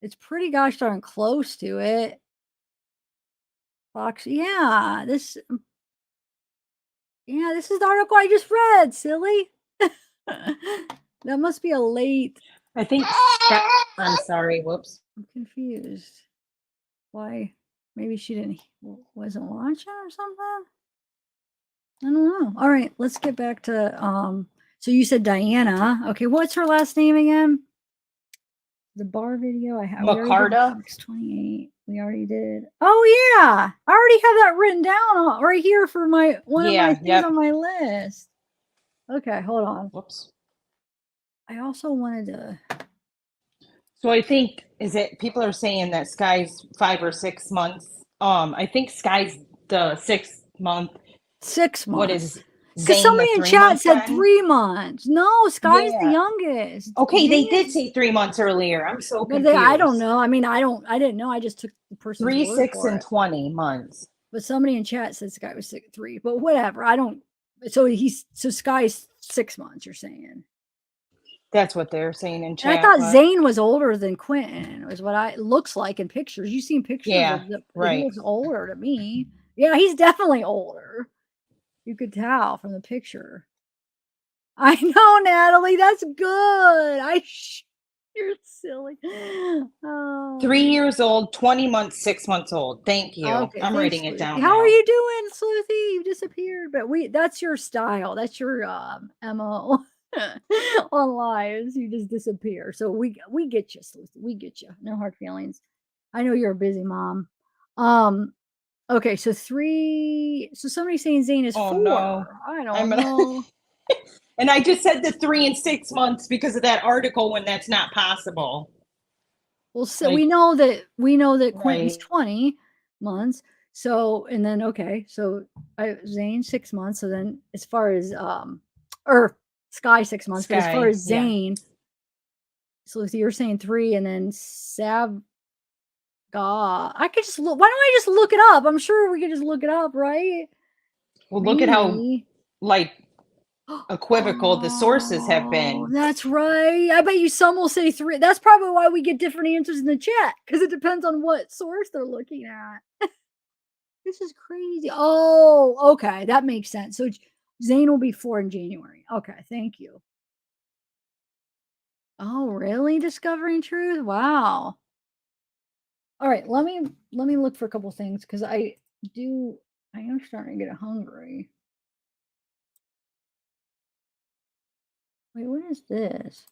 A: It's pretty gosh darn close to it. Fox, yeah, this is the article I just read, silly. That must be a late.
E: I think I'm sorry, whoops.
A: I'm confused. Why? Maybe she wasn't watching or something? I don't know. All right, let's get back to so you said Diana. Okay, what's her last name again? The bar video I have.
E: Macarta.
A: 28. We already did. Oh yeah, I already have that written down right here for one of my things on my list. Okay, hold on.
E: Whoops.
A: I also wanted to.
E: So I think people are saying that Sky's 5 or 6 months. I think Sky's the 6th month.
A: 6 months.
E: What is?
A: Because somebody in chat said 3 months. No, Sky's the youngest.
E: Okay, they did say 3 months earlier. I'm so confused.
A: I don't know. I mean, I didn't know. I just took the person's
E: 3,
A: word
E: 6,
A: for
E: and
A: it.
E: 20 months.
A: But somebody in chat said Sky was 3. But whatever. I don't. So Sky's 6 months. You're saying.
E: That's what they're saying in chat.
A: And I thought Zane was older than Quinton. Was what it looks like in pictures. You've seen pictures.
E: Yeah, right.
A: He looks older to me. Yeah, he's definitely older. You could tell from the picture. I know, Natalie. That's good. You're silly. Oh.
E: 3 years old, 20 months, 6 months old. Thank you.
A: Okay,
E: I'm
A: thanks,
E: writing it
A: Sleuthie.
E: down.
A: How are you doing, Sleuthie? You disappeared, but that's your style. That's your MO on lives. You just disappear. So we get you, Sleuthie. We get you. No hard feelings. I know you're a busy mom. Okay, so 3. So somebody's saying Zane is 4.
E: No.
A: I don't know.
E: And I just said the 3 and 6 months because of that article when that's not possible.
A: Well, so we know that Quentin's
E: Right.
A: 20 months. So and then so Zane 6 months. So then as far as or Sky 6 months, but as far as Zane, so if you're saying 3 and then I could just look. Why don't I just look it up? I'm sure we could just look it up, right?
E: Well, look at how equivocal the sources have been.
A: That's right. I bet you some will say 3. That's probably why we get different answers in the chat, because it depends on what source they're looking at. This is crazy. Oh, okay. That makes sense. So Zane will be 4 in January. Okay, thank you. Oh, really? Discovering truth? Wow. All right, let me look for a couple things because I am starting to get hungry. Wait, what is this?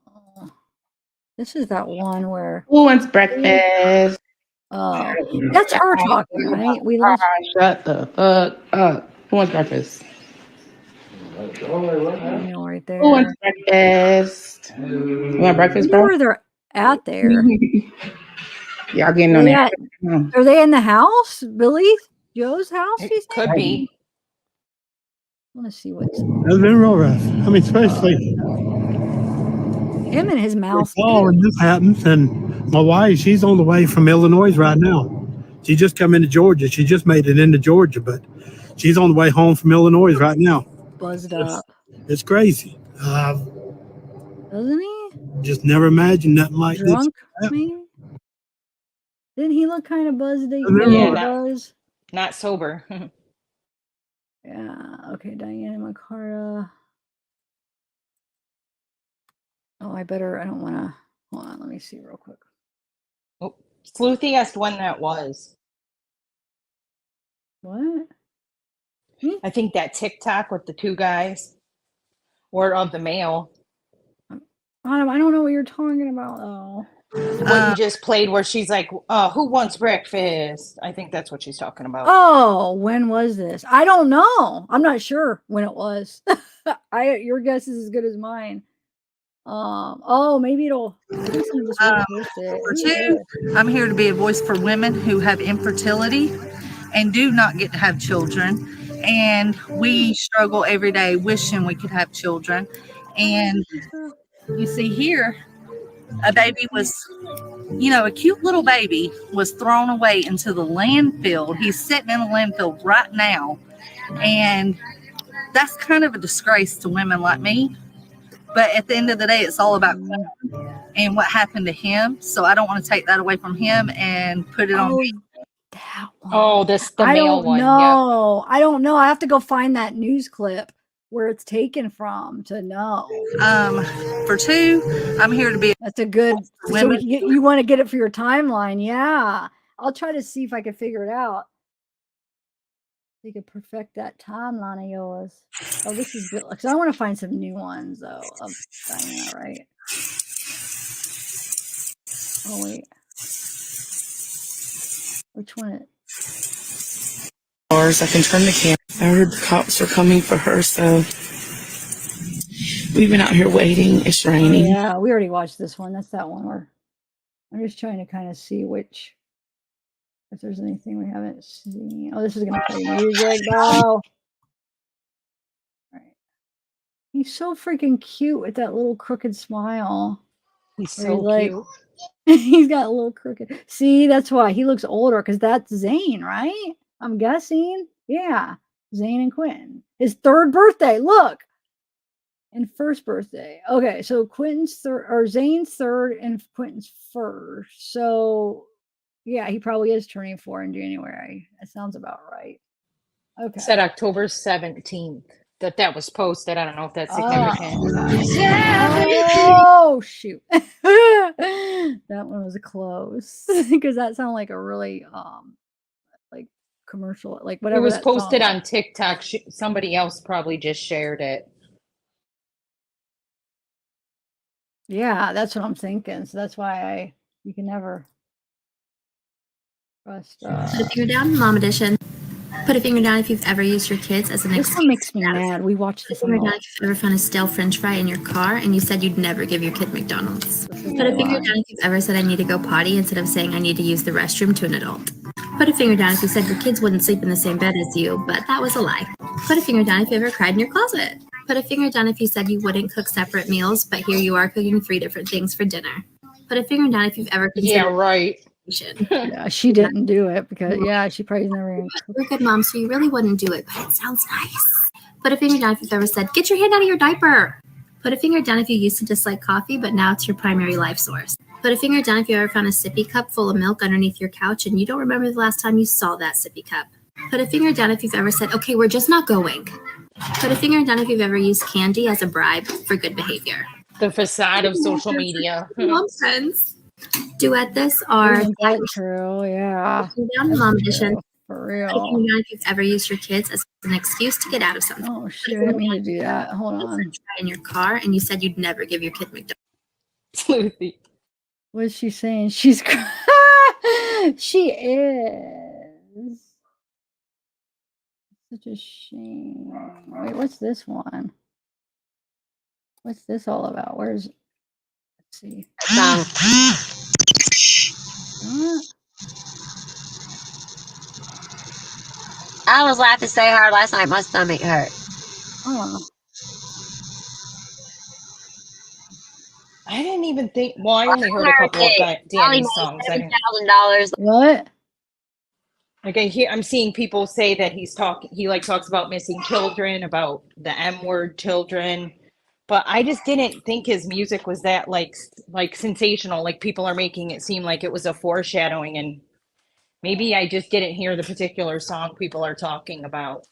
A: Oh, this is that one where
B: Who wants breakfast?
A: Oh, that's her talking, right? We lost.
B: Shut the fuck up. Who wants breakfast?
A: Right there.
B: Who wants breakfast? You want breakfast, bro?
A: Where they're at there.
B: Y'all getting on that?
A: Are they in the house? Billy Joe's house?
E: It could be.
A: I want to see what's
N: It's been real rough. I mean, especially
A: him and his mouth.
N: Oh, and this happens, and my wife, she's on the way from Illinois right now. She just come into Georgia. She just made it into Georgia, but she's on the way home from Illinois right now.
A: Buzzed up.
N: It's crazy.
A: Doesn't he?
N: Just never imagined nothing like
A: Drunk,
N: this.
A: maybe? Didn't he look kind of buzzed?
E: Yeah, not sober.
A: Yeah. Okay, Diana Macarta. Oh, I don't want to. Hold on, let me see real quick.
E: Oh, Sleuthy asked when that was.
A: What?
E: I think that TikTok with the 2 guys, or of the male.
A: I don't know what you're talking about, though.
E: What you just played, where she's like, "Who wants breakfast?" I think that's what she's talking about.
A: Oh, when was this? I don't know. I'm not sure when it was. Your guess is as good as mine. Oh, maybe I think someone just reposted
K: For
A: it.
K: two, I'm here to be a voice for women who have infertility and do not get to have children. And we struggle every day wishing we could have children. And you see here, a baby was, a cute little baby was thrown away into the landfill. He's sitting in a landfill right now. And that's kind of a disgrace to women like me. But at the end of the day, it's all about Quinton and what happened to him. So I don't want to take that away from him and put it on me.
Q: Oh, the
A: I
Q: male
A: don't
Q: one. Yep.
A: know. I don't know. I have to go find that news clip where it's taken from to know.
K: For two, I'm here to be.
A: That's a good. So you want to get it for your timeline? Yeah, I'll try to see if I can figure it out. You can perfect that timeline of yours. Oh, this is good because I want to find some new ones though of Diana, right? Oh wait, which one?
B: I can turn the camera. I heard the cops are coming for her, so we've been out here waiting. It's raining.
A: Oh, yeah, we already watched this one. That's that one where I'm just trying to kind of see if there's anything we haven't seen. Oh, this is gonna play music now. Right. He's so freaking cute with that little crooked smile.
Q: He's
A: Where
Q: so cute.
A: He's got a little crooked. See, that's why he looks older because that's Zane, right? I'm guessing. Yeah, Zane and Quinton. His third birthday. Look, and first birthday. Okay, so Quinton's third or Zane's third and Quinton's first. So, yeah, he probably is turning 4 in January. That sounds about right. Okay.
Q: Said October 17th that was posted. I don't know if that's significant.
A: Oh shoot. That one was close because that sounded like a really like commercial, like whatever.
Q: It was
A: that
Q: posted
A: song
Q: on TikTok. Somebody else probably just shared it.
A: Yeah, that's what I'm thinking. So that's why you can never trust.
R: Put a finger down, Mom Edition. Put a finger down if you've ever used your kids as an
A: This one makes me mad. We watched this.
R: Put a finger down if you've ever found a stale French fry in your car and you said you'd never give your kid McDonald's. Put a finger down if you've ever said I need to go potty instead of saying I need to use the restroom to an adult. Put a finger down if you said your kids wouldn't sleep in the same bed as you, but that was a lie. Put a finger down if you ever cried in your closet. Put a finger down if you said you wouldn't cook separate meals, but here you are cooking 3 different things for dinner. Put a finger down if you've ever considered.
Q: Yeah, right.
A: Yeah, she didn't do it because she probably never.
R: You're a good mom, so you really wouldn't do it, but it sounds nice. Put a finger down if you've ever said, "Get your hand out of your diaper." Put a finger down if you used to dislike coffee, but now it's your primary life source. Put a finger down if you ever found a sippy cup full of milk underneath your couch and you don't remember the last time you saw that sippy cup. Put a finger down if you've ever said, "Okay, we're just not going." Put a finger down if you've ever used candy as a bribe for good behavior.
Q: The facade of social media.
R: Mom friends. Duet this or
A: true, yeah.
R: Down Mom Edition.
A: For
R: Put a
A: real.
R: finger down if you've ever used your kids as an excuse to get out of something.
A: Oh shit, I didn't mean to do that. Hold on.
R: In your car and you said you'd never give your kid McDonald's.
A: What is she saying? She's she is. Such a shame. Wait, what's this one? What's this all about? Let's see.
X: I was laughing so hard last night, my stomach hurt.
A: Oh.
E: I didn't even think. Well, I only heard a couple of Danny's songs.
X: $7,000.
A: What?
E: Okay, I'm seeing people say that he talks about missing children, about the M-word children, but I just didn't think his music was that like sensational. Like people are making it seem like it was a foreshadowing, and maybe I just didn't hear the particular song people are talking about.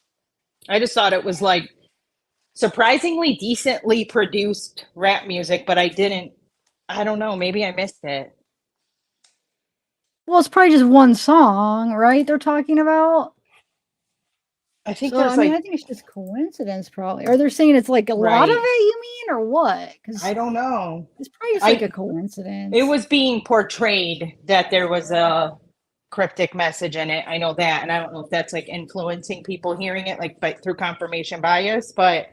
E: I just thought it was like surprisingly decently produced rap music, but I don't know, maybe I missed it.
A: Well, it's probably just one song, right? They're talking about.
E: I think
A: so, I think it's just coincidence, probably. Or they're saying it's like a lot of it, you mean, or what? Because
E: I don't know.
A: It's probably just like a coincidence.
E: It was being portrayed that there was a cryptic message in it. I know that, and I don't know if that's like influencing people hearing it, like through confirmation bias. But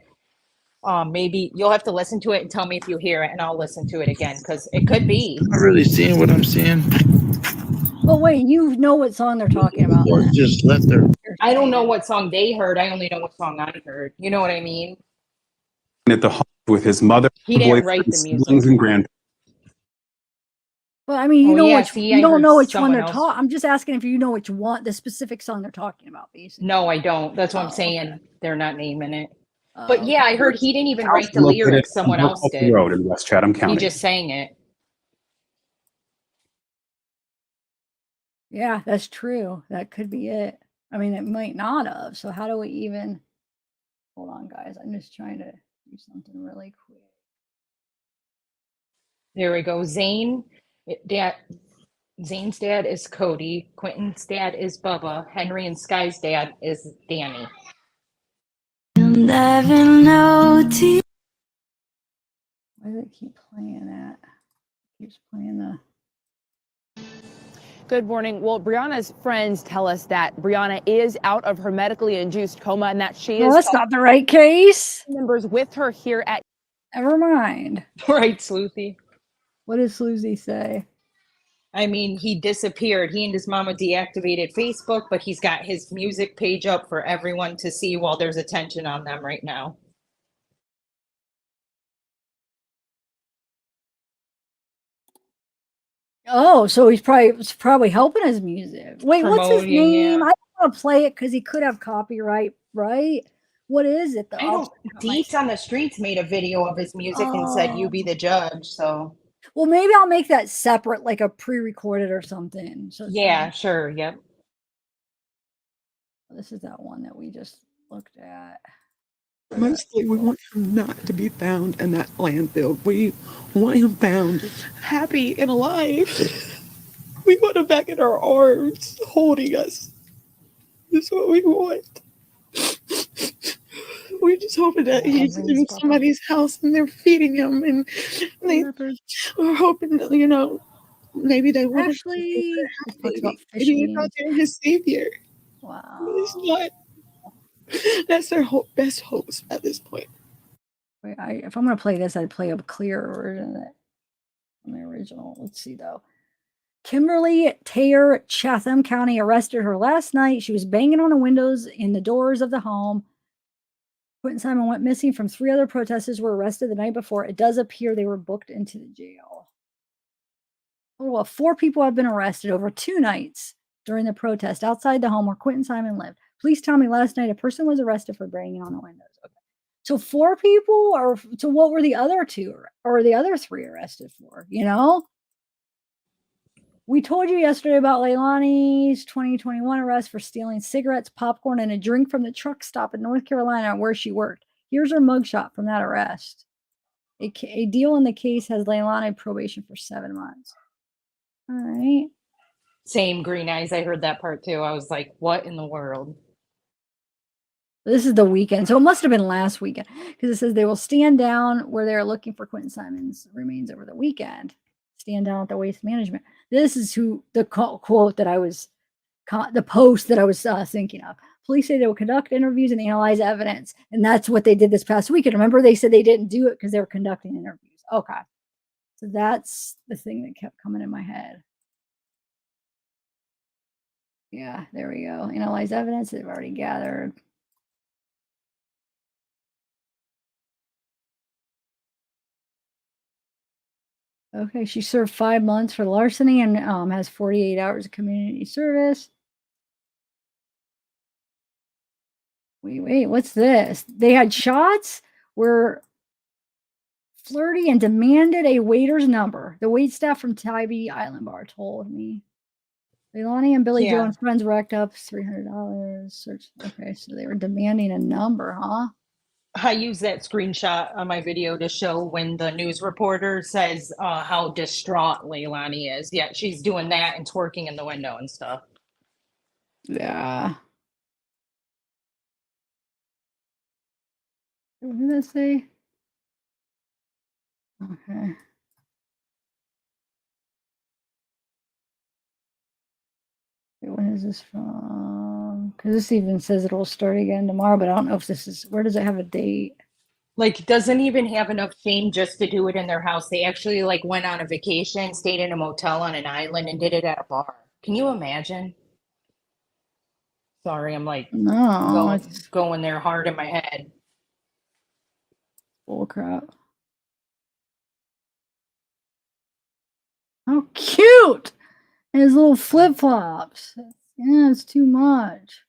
Q: maybe you'll have to listen to it and tell me if you hear it, and I'll listen to it again because it could be.
B: I'm not really seeing what I'm seeing.
A: Oh wait, you know what song they're talking about?
B: Or
A: Then.
B: just left there.
Q: I don't know what song they heard. I only know what song I heard. You know what I mean?
H: At the home with his mother,
Q: He didn't write
H: boyfriend,
Q: the music.
H: siblings, and grandparents.
A: Well, I mean, you
Q: Oh
A: know
Q: yeah,
A: which
Q: see,
A: you
Q: I
A: don't
Q: heard
A: know which one
Q: someone
A: they're
Q: else.
A: talking. I'm just asking if you know which one, the specific song they're talking about, basically.
Q: No, I don't. That's what I'm
A: Oh,
Q: saying.
A: okay.
Q: They're not naming it.
A: Oh,
Q: But yeah,
A: okay.
Q: I heard he didn't even
H: House
Q: write
H: is
Q: the
H: located
Q: lyrics.
H: on
Q: Someone else
H: Buckle
Q: did.
H: Road in West Chatham
Q: He
H: County.
Q: just sang it.
A: Yeah, that's true. That could be it. I mean, it might not have. So how do we even? Hold on, guys. I'm just trying to do something really quick.
Q: There we go. Zane's dad is Cody. Quinton's dad is Bubba. Henry and Sky's dad is Danny.
A: Why does it keep playing that? It keeps playing the.
F: Good morning. Well, Brianna's friends tell us that Brianna is out of her medically induced coma and that she
A: No,
F: is
A: that's not the right case.
F: members with her here at.
A: Never mind.
Q: Right, Sleuthy.
A: What does Sloozy say?
Q: I mean, he disappeared. He and his mama deactivated Facebook, but he's got his music page up for everyone to see while there's attention on them right now.
A: Oh, so he's probably helping his music. Wait, what's his
Q: Promoting,
A: name?
Q: yeah.
A: I don't want to play it because he could have copyright, right? What is it?
Q: I don't. Deets on the Streets made a video of his music and said, "You be the judge." So
A: Well, maybe I'll make that separate, like a pre-recorded or something. So
Q: yeah, sure, yep.
A: This is that one that we just looked at.
S: Mostly, we want him not to be found in that landfill. We want him found happy and alive. We want him back in our arms, holding us. That's what we want. We're just hoping that he's in somebody's house and they're feeding him, and we're hoping that, maybe they want
A: Actually,
S: maybe he's out there his savior.
A: Wow.
S: But it's not. That's their best hopes at this point.
A: Wait, if I'm gonna play this, I'd play a clearer version of it from the original. Let's see though. Kimberly Taylor, Chatham County arrested her last night. She was banging on the windows in the doors of the home. Quinton Simon went missing from 3 other protesters were arrested the night before. It does appear they were booked into the jail. Oh, well, 4 people have been arrested over 2 nights during the protest outside the home where Quinton Simon lived. Police tell me last night a person was arrested for banging on the windows. Okay. So 4 people, or so what were the other 2 or the other 3 arrested for? We told you yesterday about Leilani's 2021 arrest for stealing cigarettes, popcorn, and a drink from the truck stop in North Carolina where she worked. Here's her mugshot from that arrest. A deal in the case has Leilani probation for 7 months. All right.
Q: Same, Green Eyes. I heard that part too. I was like, what in the world?
A: This is the weekend. So it must have been last weekend because it says they will stand down where they're looking for Quinton Simon's remains over the weekend. Stand down at the Waste Management. This is who the quote that I was, the post that I was thinking of. Police say they will conduct interviews and analyze evidence. And that's what they did this past weekend. Remember, they said they didn't do it because they were conducting interviews. Okay. So that's the thing that kept coming in my head. Yeah, there we go. Analyze evidence they've already gathered. Okay, she served 5 months for larceny and has 48 hours of community service. Wait, what's this? They had shots, were flirty and demanded a waiter's number. The wait staff from Tybee Island Bar told me. Leilani and Billy Joe and friends racked up $300. Search. Okay, so they were demanding a number, huh?
Q: I use that screenshot on my video to show when the news reporter says how distraught Leilani is. Yeah, she's doing that and twerking in the window and stuff.
A: Yeah. What did that say? Okay. When is this from? Because this even says it will start again tomorrow, but I don't know if this is, where does it have a date?
Q: Like, doesn't even have enough shame just to do it in their house. They actually like went on a vacation, stayed in a motel on an island, and did it at a bar. Can you imagine? Sorry, I'm like
A: No, it's
Q: going there hard in my head.
A: bull crap. How cute! And his little flip flops. Yeah, it's too much.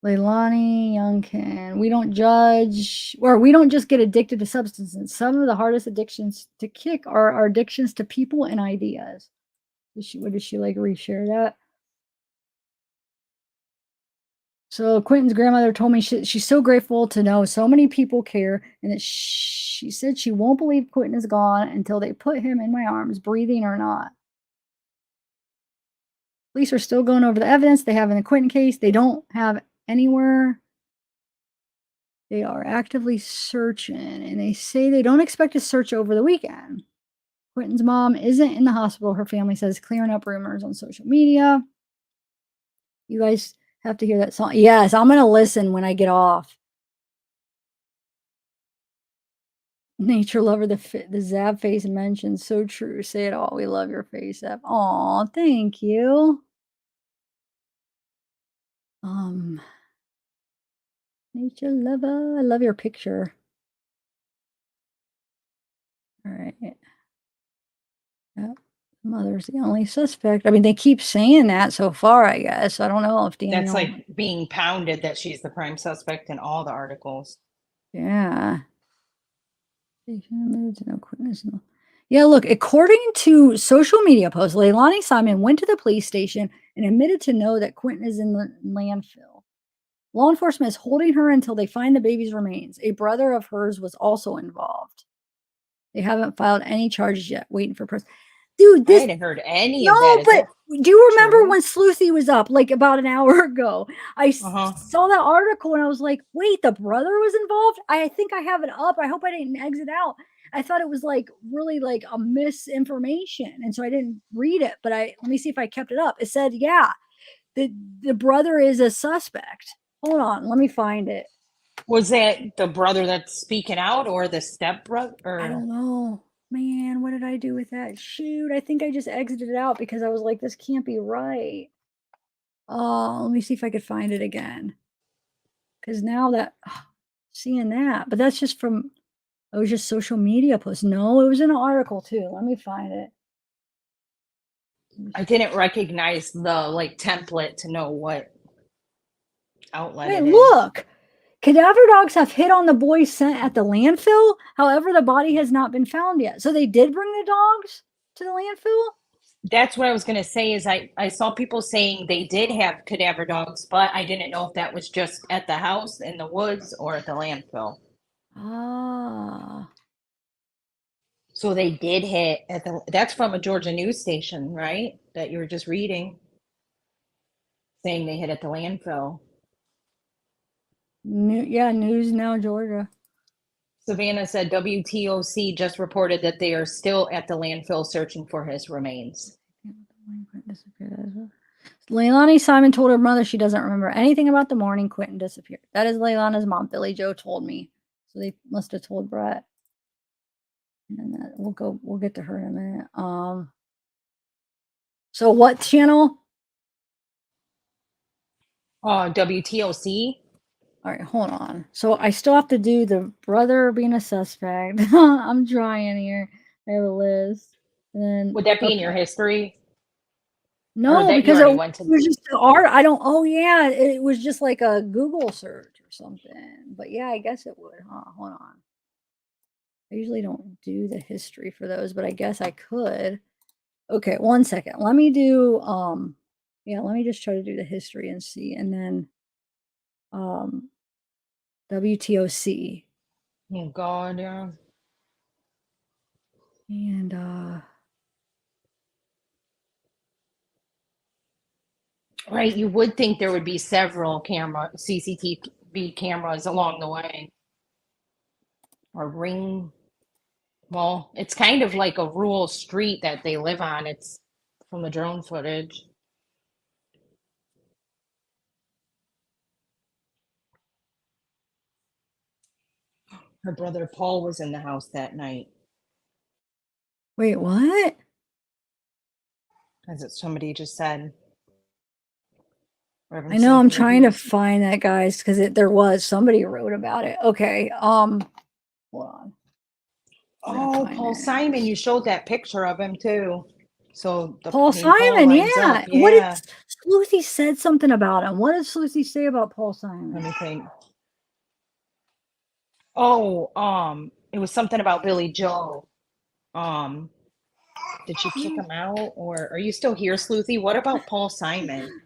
A: Leilani Youngkin. We don't judge, or we don't just get addicted to substances. Some of the hardest addictions to kick are our addictions to people and ideas. What did she like reshare that? So Quentin's grandmother told me she's so grateful to know so many people care, and that she said she won't believe Quentin is gone until they put him in my arms, breathing or not. Police are still going over the evidence they have in the Quentin case. They don't have anywhere. They are actively searching, and they say they don't expect to search over the weekend. Quentin's mom isn't in the hospital, her family says, clearing up rumors on social media. You guys have to hear that song. Yes, I'm going to listen when I get off. Nature lover, the Zab face mentioned. So true. Say it all. We love your face, Zab. Aw, thank you. Nature lover. I love your picture. All right. Yep. Mother's the only suspect. I mean, they keep saying that so far, I guess. I don't know if Daniel.
Q: That's like being pounded that she's the prime suspect in all the articles.
A: Yeah. Yeah, look, according to social media posts, Leilani Simon went to the police station and admitted to know that Quentin is in the landfill. Law enforcement is holding her until they find the baby's remains. A brother of hers was also involved. They haven't filed any charges yet, waiting for press. Dude,
Q: I hadn't heard any of that.
A: no,
Q: Is
A: but
Q: that
A: do you remember
Q: true?
A: when Sleuthy was up like about an hour ago? I saw that article and I was like, wait, the brother was involved? I think I have it up. I hope I didn't exit out. I thought it was like really like a misinformation. And so I didn't read it, but let me see if I kept it up. It said, yeah, the brother is a suspect. Hold on, let me find it.
Q: Was that the brother that's speaking out or the step brother?
A: I don't know. Man, what did I do with that? Shoot, I think I just exited it out because I was like, this can't be right. Oh, let me see if I could find it again. Because now that, seeing that, but that's just from, it was just social media posts. No, it was in an article too. Let me find it.
Q: I didn't recognize the like template to know what outlet
A: Wait,
Q: it is.
A: look. Cadaver dogs have hit on the boy's scent at the landfill. However, the body has not been found yet. So they did bring the dogs to the landfill?
Q: That's what I was going to say is I saw people saying they did have cadaver dogs, but I didn't know if that was just at the house, in the woods, or at the landfill.
A: Ah.
Q: So they did hit at the, that's from a Georgia news station, right? That you were just reading, saying they hit at the landfill.
A: Yeah, News Now, Georgia. Savannah
Q: said WTOC just reported that they are still at the landfill searching for his remains.
A: Leilani Simon told her mother she doesn't remember anything about the morning Quentin disappeared. That is Leilana's mom. Billy Joe told me. So they must have told Brett. And then we'll get to her in a minute. So what channel?
Q: WTOC.
A: All right, hold on. So I still have to do the brother being a suspect. I'm trying here. I have a list. And then,
Q: would that be in your history?
A: No, because it was just the art. I don't. Oh yeah, it was just like a Google search or something. But yeah, I guess it would. Huh? Hold on. I usually don't do the history for those, but I guess I could. Okay, 1 second. Let me do. Yeah, let me just try to do the history and see, and then. WTOC.
Q: Oh God, yeah.
A: And
Q: right, you would think there would be several CCTV cameras along the way. Or ring. Well, it's kind of like a rural street that they live on. It's from the drone footage.
E: Her brother Paul was in the house that night.
A: Wait, what?
E: As it somebody just said.
A: I know I'm trying to find that, guys, because there was somebody wrote about it. Okay, hold on.
E: Oh, Paul Simon, you showed that picture of him too. So
A: Paul
E: me and Paul
A: Simon,
E: lines
A: yeah.
E: up.
A: What did
E: Yeah.
A: Sleuthie said something about him? What did Sleuthie say about Paul
E: Let
A: Simon?
E: me think. Oh, it was something about Billy Joe. Did she kick him out, or are you still here, Sleuthie? What about Paul Simon?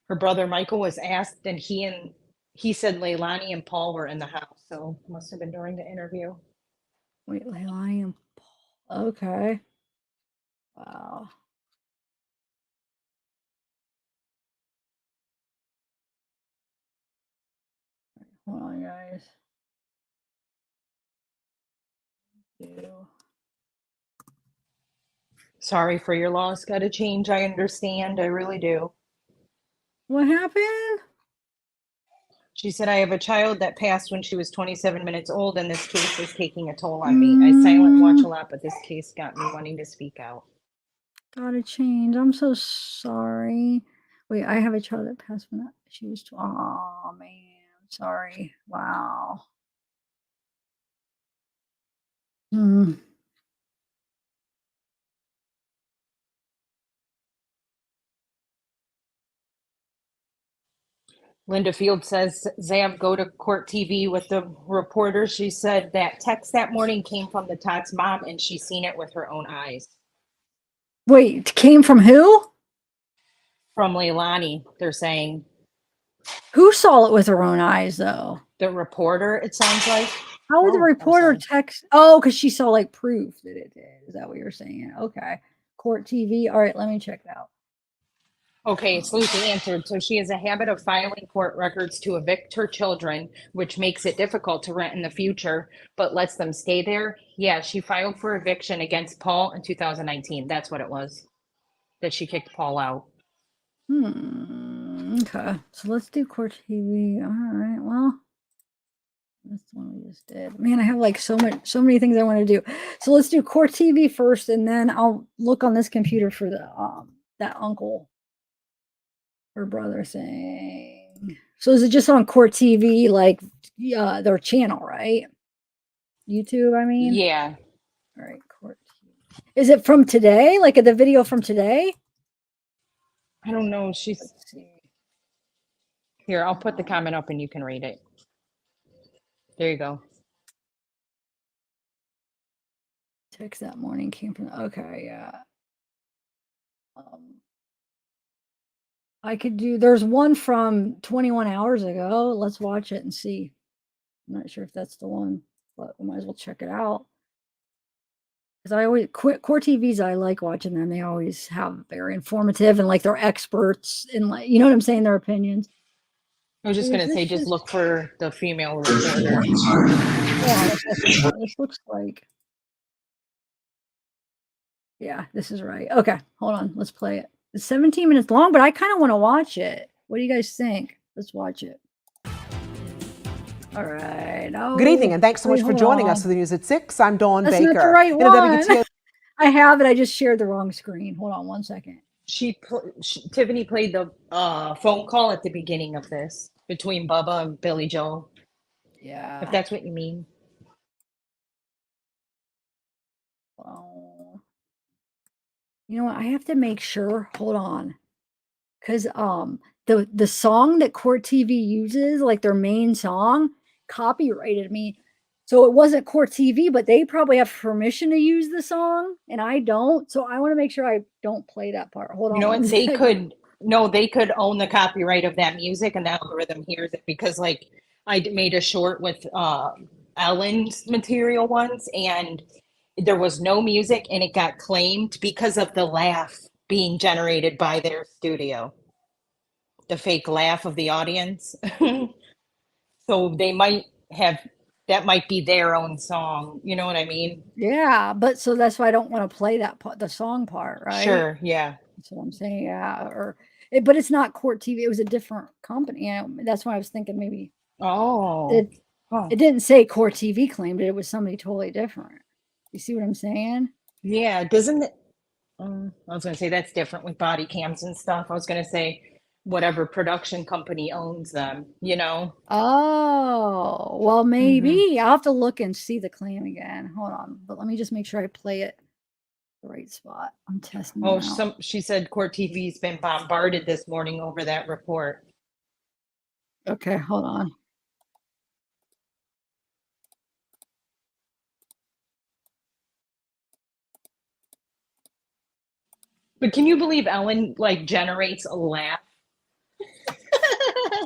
E: Her brother Michael was asked, and he said Leilani and Paul were in the house, so must have been during the interview.
A: Wait, Leilani and Paul. Okay. Wow. Hold on, guys. Ew.
E: Sorry for your loss. Got to change. I understand. I really do.
A: What happened?
E: She said, I have a child that passed when she was 27 minutes old, and this case is taking a toll on me. I silent watch a lot, but this case got me wanting to speak out.
A: Gotta change. I'm so sorry. Wait, I have a child that passed when she was. Oh man, sorry. Wow. Hmm.
E: Linda Field says, Zav, go to court TV with the reporter. She said that text that morning came from the Todd's mom, and she's seen it with her own eyes.
A: Wait, it came from who?
E: From Leilani, they're saying.
A: Who saw it with her own eyes, though?
E: The reporter, it sounds like.
A: How would the reporter text? Oh, because she saw like proof that it did. Is that what you're saying? Okay. Court TV. All right, let me check that out.
E: Okay, Sleuthie answered. So she has a habit of filing court records to evict her children, which makes it difficult to rent in the future, but lets them stay there. Yeah, she filed for eviction against Paul in 2019. That's what it was, that she kicked Paul out.
A: Okay, so let's do court TV. All right, well, that's the one we just did. Man, I have like so many things I want to do. So let's do court TV first, and then I'll look on this computer for the that uncle or brother thing. So is it just on court TV, like their channel, right? YouTube, I mean.
E: Yeah.
A: All right, court TV. Is it from today? Like the video from today?
E: I don't know. She's here. I'll put the comment up and you can read it. There you go.
A: Text that morning came from. Okay, yeah. I could do. There's one from 21 hours ago. Let's watch it and see. I'm not sure if that's the one, but we might as well check it out. Because I always Core TVs. I like watching them. They always have very informative and like they're experts in like you know what I'm saying. Their opinions.
E: I was just gonna say, just look for the female reporter.
A: Yeah, this looks like. Yeah, this is right. Okay, hold on. Let's play it. It's 17 minutes long, but I kind of want to watch it. What do you guys think? Let's watch it. All right. Oh,
W: Good evening, and thanks so much for joining us for the news at 6. I'm Dawn
A: That's
W: Baker.
A: not the right
W: In a
A: one.
W: WTO
A: I have it. I just shared the wrong screen. Hold on one second.
E: Tiffany played the phone call at the beginning of this between Bubba and Billy Joe.
A: Yeah.
E: If that's what you mean.
A: Oh. You know what? I have to make sure. Hold on. Because the song that Court TV uses, like their main song, copyrighted me. So it wasn't Court TV, but they probably have permission to use the song, and I don't. So I want to make sure I don't play that part. Hold on.
E: You know what? They could own the copyright of that music, and the algorithm hears it because, like, I made a short with Ellen's material once, and there was no music, and it got claimed because of the laugh being generated by their studio, the fake laugh of the audience. So they that might be their own song. You know what I mean?
A: Yeah, but so that's why I don't want to play that part, the song part, right?
E: Sure. Yeah.
A: That's what I'm saying. Yeah, but it's not Court TV. It was a different company. That's why I was thinking maybe.
E: Oh.
A: It didn't say Court TV claimed it. It was somebody totally different. You see what I'm saying?
E: Yeah. Doesn't it? I was going to say that's different with body cams and stuff. I was going to say whatever production company owns them, you know?
A: Oh, well, maybe. I'll have to look and see the claim again. Hold on. But let me just make sure I play it the right spot. I'm testing it out.
E: She said Court TV's been bombarded this morning over that report.
A: Okay, hold on.
E: But can you believe Ellen like generates a laugh?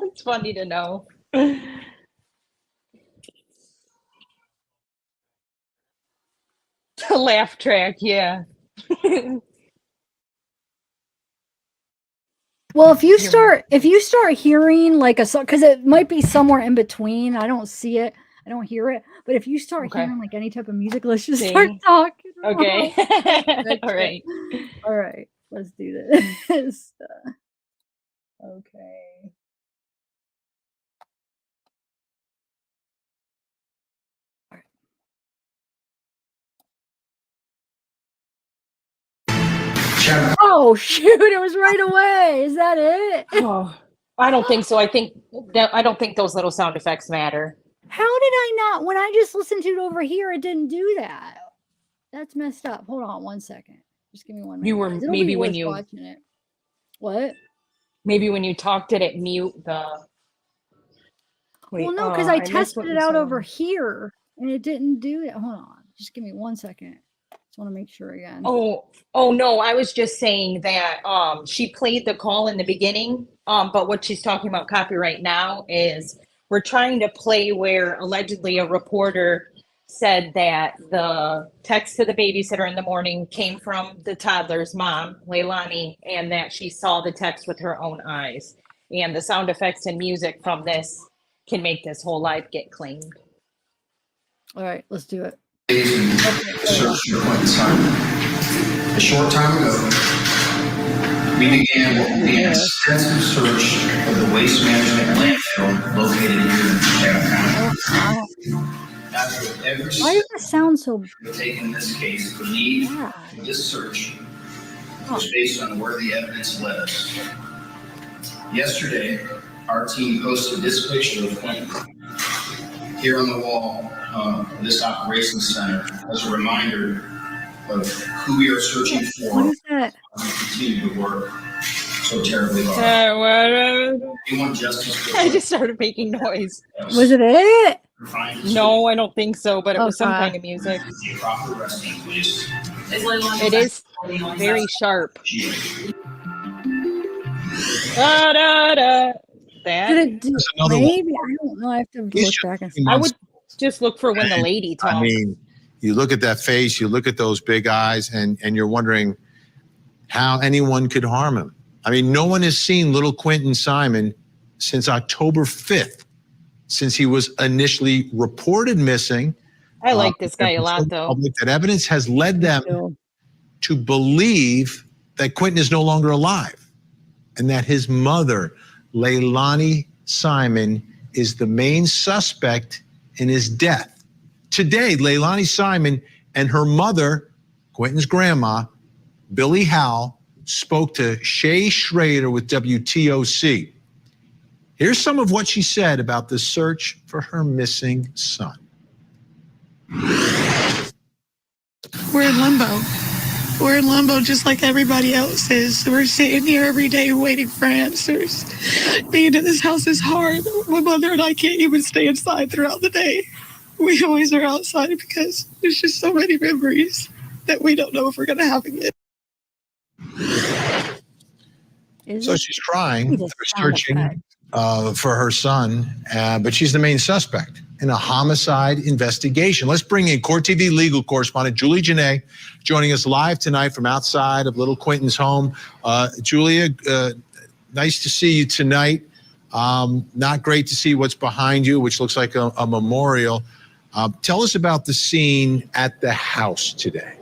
E: It's funny to know. The laugh track, yeah.
A: Well, if you start hearing like a song, because it might be somewhere in between. I don't see it. I don't hear it. But if you start hearing like any type of music, let's just start talking.
E: Okay. All right.
A: All right. Let's do this. Okay. Oh shoot! It was right away. Is that it?
E: Oh, I don't think so. I don't think those little sound effects matter.
A: How did I not? When I just listened to it over here, it didn't do that. That's messed up. Hold on 1 second. Just give me 1 minute.
E: You were maybe when you
A: watching it. What?
E: Maybe when you talked, did it mute the? Wait,
A: Well, no, because I tested it out over here and it didn't do it. Hold on. Just give me 1 second. Just want to make sure again.
E: Oh no, I was just saying that she played the call in the beginning. But what she's talking about copyright now is we're trying to play where allegedly a reporter said that the text to the babysitter in the morning came from the toddler's mom, Leilani, and that she saw the text with her own eyes. And the sound effects and music from this can make this whole live get claimed.
A: All right, let's do it.
I: Search for Quinton Simon. A short time ago, we began what will be an extensive search of the waste management landfill located here in Chatham County. After every
A: Why does it sound so?
I: Taken this case, the need for this search was based on where the evidence led us. Yesterday, our team posted this picture of Quinton here on the wall of this operations center as a reminder of who we are searching for.
A: What is that?
I: We continue to work so terribly hard. We want justice.
E: I just started making noise.
A: Was it it?
E: No, I don't think so, but it was some kind of music. It is very sharp. Da, da, da. That.
A: Maybe I don't know. I have to look back and see.
E: I would just look for when the lady talks.
T: I mean, you look at that face, you look at those big eyes, and you're wondering how anyone could harm him. I mean, no one has seen little Quinton Simon since October 5th, since he was initially reported missing.
E: I like this guy a lot, though.
T: That evidence has led them to believe that Quinton is no longer alive and that his mother, Leilani Simon, is the main suspect in his death. Today, Leilani Simon and her mother, Quinton's grandma, Billy Howell, spoke to Shay Schrader with WTOC. Here's some of what she said about the search for her missing son.
S: We're in limbo. We're in limbo just like everybody else is. We're sitting here every day waiting for answers. Being in this house is hard. My mother and I can't even stay inside throughout the day. We always are outside because there's just so many memories that we don't know if we're going to have again.
T: So she's crying, they're searching for her son, but she's the main suspect in a homicide investigation. Let's bring in Court TV legal correspondent Julia Janae, joining us live tonight from outside of little Quinton's home. Julia, nice to see you tonight. Not great to see what's behind you, which looks like a memorial. Tell us about the scene at the house today.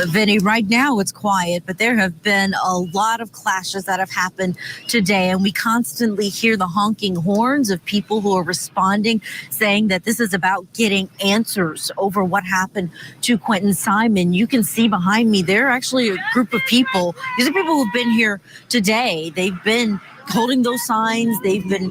G: Vinny, right now it's quiet, but there have been a lot of clashes that have happened today, and we constantly hear the honking horns of people who are responding, saying that this is about getting answers over what happened to Quinton Simon. You can see behind me, there are actually a group of people. These are people who've been here today. They've been holding those signs. They've been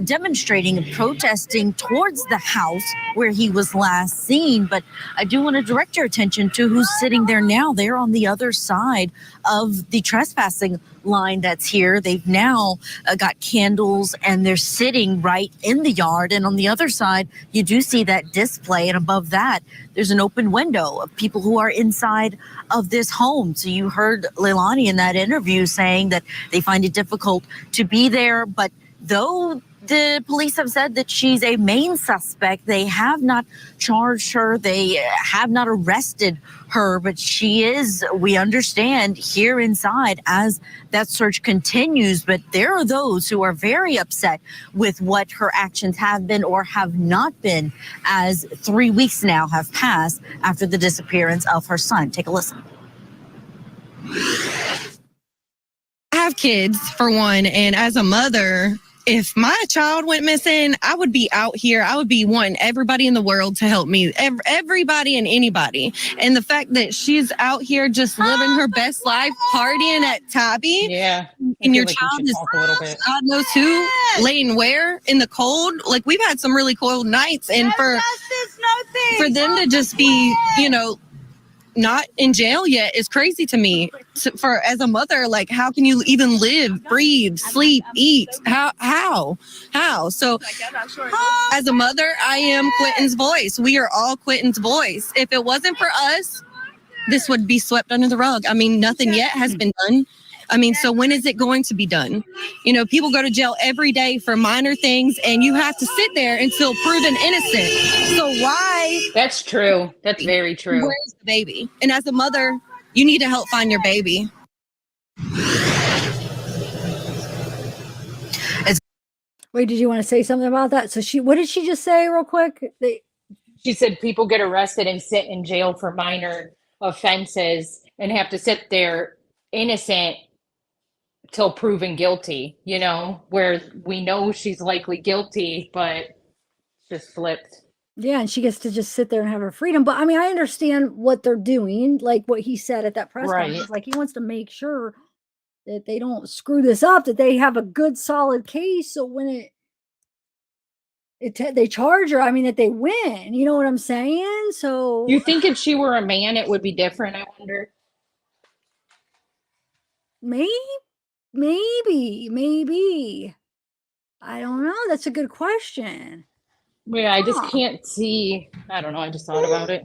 G: demonstrating and protesting towards the house where he was last seen. But I do want to direct your attention to who's sitting there now. They're on the other side of the trespassing line that's here. They've now got candles and they're sitting right in the yard. And on the other side, you do see that display. And above that, there's an open window of people who are inside of this home. So you heard Leilani in that interview saying that they find it difficult to be there. But though the police have said that she's a main suspect, they have not charged her. They have not arrested her, but she is, we understand, here inside as that search continues. But there are those who are very upset with what her actions have been or have not been, as 3 weeks now have passed after the disappearance of her son. Take a listen.
P: I have kids, for one, and as a mother, if my child went missing, I would be out here. I would be wanting everybody in the world to help me, everybody and anybody. And the fact that she's out here just living her best life, partying at Tabby, and your child is God knows who, laying where in the cold. Like, we've had some really cold nights, and for them to just be, not in jail yet is crazy to me. For as a mother, like, how can you even live, breathe, sleep, eat? How? So as a mother, I am Quinton's voice. We are all Quinton's voice. If it wasn't for us, this would be swept under the rug. I mean, nothing yet has been done. I mean, so when is it going to be done? People go to jail every day for minor things, and you have to sit there until proven innocent. So why?
Q: That's true. That's very true.
P: Where's the baby? And as a mother, you need to help find your baby.
A: Wait, did you want to say something about that? So what did she just say real quick?
Q: She said people get arrested and sit in jail for minor offenses and have to sit there innocent till proven guilty, where we know she's likely guilty, but just flipped.
A: Yeah, and she gets to just sit there and have her freedom. But I mean, I understand what they're doing, like what he said at that press conference. Like, he wants to make sure that they don't screw this up, that they have a good, solid case. So when they charge her, I mean, that they win. You know what I'm saying? So
Q: you think if she were a man, it would be different? I wonder.
A: Maybe. I don't know. That's a good question.
Q: Yeah, I just can't see. I don't know. I just thought about it.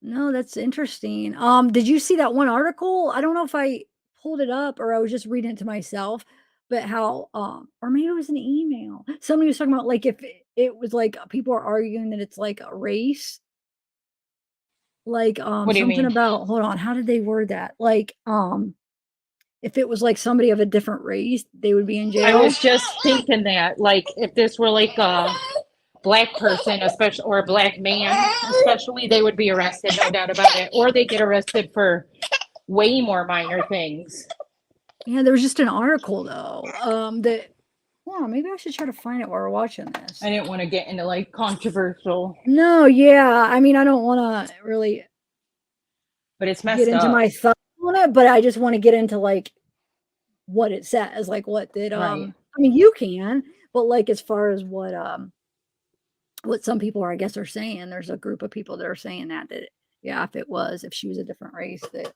A: No, that's interesting. Did you see that one article? I don't know if I pulled it up or I was just reading it to myself, but how, or maybe it was an email. Somebody was talking about, like, if it was like people are arguing that it's like a race. Like,
Q: What do you
A: something
Q: mean?
A: about, hold on, how did they word that? Like, if it was like somebody of a different race, they would be in jail.
Q: I was just thinking that, like, if this were like a black person, especially, or a black man, especially, they would be arrested, no doubt about it. Or they get arrested for way more minor things.
A: Yeah, there was just an article though. Maybe I should try to find it while we're watching this.
Q: I didn't want to get into like controversial.
A: No, yeah. I mean, I don't want to really
Q: but it's messed
A: get into
Q: up.
A: my thoughts on it, but I just want to get into like what it says, like what did
Q: Right.
A: I mean, you can, but like as far as what some people are, I guess, are saying, there's a group of people that are saying that yeah, if she was a different race, that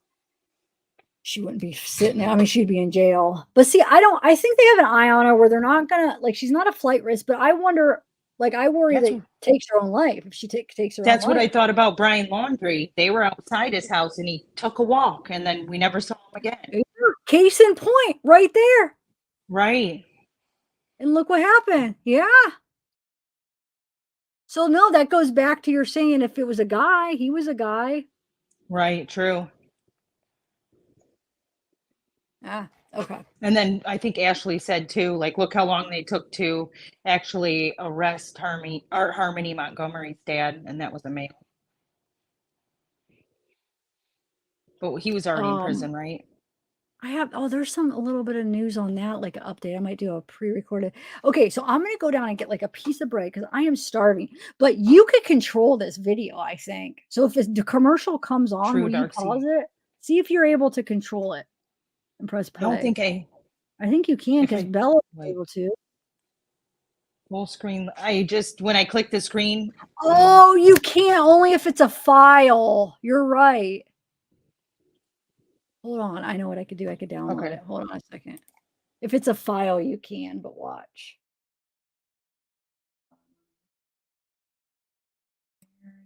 A: she wouldn't be sitting there. I mean, she'd be in jail. But see, I think they have an eye on her where they're not gonna, like, she's not a flight risk, but I wonder, like, I worry that it takes her own life if she takes her
E: That's
A: own
E: what I
A: life.
E: thought about Brian Laundrie. They were outside his house and he took a walk and then we never saw him again.
A: Case in point, right there.
E: Right.
A: And look what happened. Yeah. So no, that goes back to your saying if it was a guy, he was a guy.
E: Right. True.
A: Yeah. Okay.
E: And then I think Ashley said too, like, look how long they took to actually arrest Harmony Montgomery's dad, and that was a male. But he was already in prison, right?
A: There's a little bit of news on that, like an update. I might do a pre-recorded. Okay, so I'm gonna go down and get like a piece of bread because I am starving. But you could control this video, I think. So if the commercial comes on,
E: True,
A: will you
E: Darcy.
A: pause it? See if you're able to control it and press play.
E: I don't think
A: I think you can because Bella was able to.
E: Full screen. When I click the screen.
A: Oh, you can't, only if it's a file. You're right. Hold on. I know what I could do. I could download it. Hold on a second. If it's a file, you can, but watch.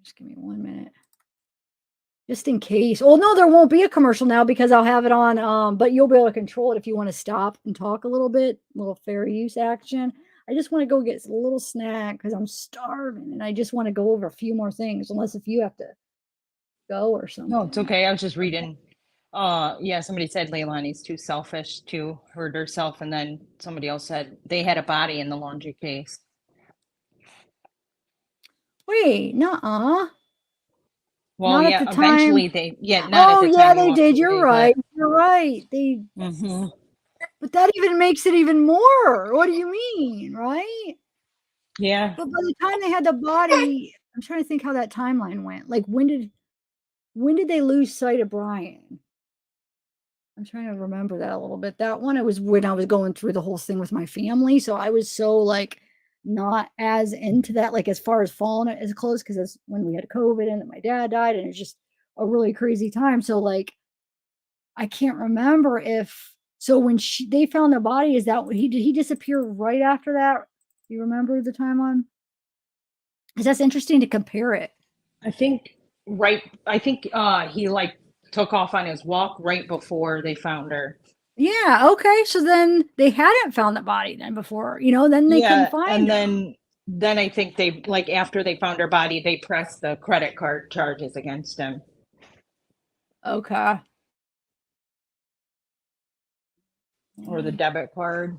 A: Just give me 1 minute. Just in case. Oh, no, there won't be a commercial now because I'll have it on. But you'll be able to control it if you want to stop and talk a little bit. A little fair use action. I just want to go get a little snack because I'm starving. And I just want to go over a few more things. Unless if you have to go or something.
E: No, it's okay. I was just reading. Yeah, somebody said Leilani's too selfish to hurt herself, and then somebody else said they had a body in the laundry case.
A: Wait, nuh-uh.
E: Well,
A: Not
E: yeah,
A: at the time.
E: eventually they, not at the time.
A: Yeah, they
E: walked
A: did. You're
E: away,
A: right. You're right. They. But that even makes it even more. What do you mean, right?
E: Yeah.
A: But by the time they had the body, I'm trying to think how that timeline went. Like when did they lose sight of Brian? I'm trying to remember that a little bit. That one, it was when I was going through the whole thing with my family. So I was so like not as into that, like as far as falling as close, because that's when we had COVID and then my dad died, and it's just a really crazy time. So like I can't remember if when they found the body, is that did he disappear right after that? You remember the timeline? Because that's interesting to compare it.
E: I think he like took off on his walk right before they found her.
A: Yeah, okay. So then they hadn't found the body then before, then they couldn't find her.
E: And then I think they, like, after they found her body, they pressed the credit card charges against him.
A: Okay.
E: Or the debit card.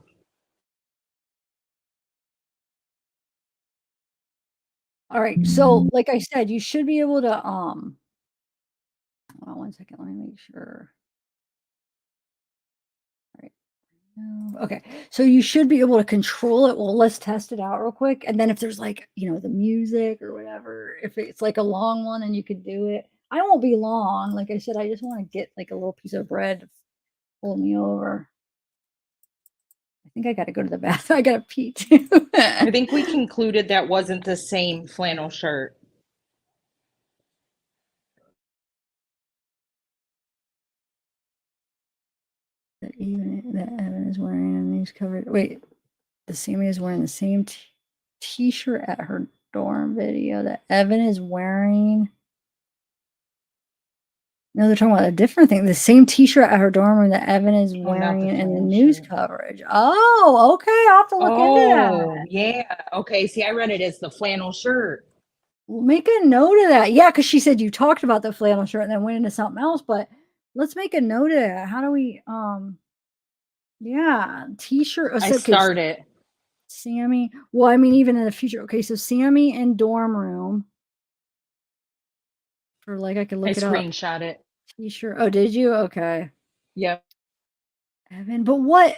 A: All right. So like I said, you should be able to hold on 1 second, let me make sure. All right. Okay. So you should be able to control it. Well, let's test it out real quick. And then if there's like, the music or whatever, if it's like a long one and you could do it. I won't be long. Like I said, I just want to get like a little piece of bread to pull me over. I think I got to go to the bathroom. I got to pee too.
E: I think we concluded that wasn't the same flannel shirt.
A: That Evan is wearing a news cover. Wait, the Sammy is wearing the same t-shirt at her dorm video that Evan is wearing. No, they're talking about a different thing. The same t-shirt at her dorm room that Evan is wearing in the news coverage. Oh, okay. I'll have to look into that.
E: Yeah. Okay. See, I read it as the flannel shirt.
A: We'll make a note of that. Yeah, because she said you talked about the flannel shirt and then went into something else, but let's make a note of that. How do we t-shirt.
E: I started.
A: Sammy. Well, I mean, even in the future. Okay, so Sammy in dorm room. For like I could look it up.
E: I screenshot it.
A: T-shirt. Oh, did you? Okay.
E: Yep.
A: Evan, but what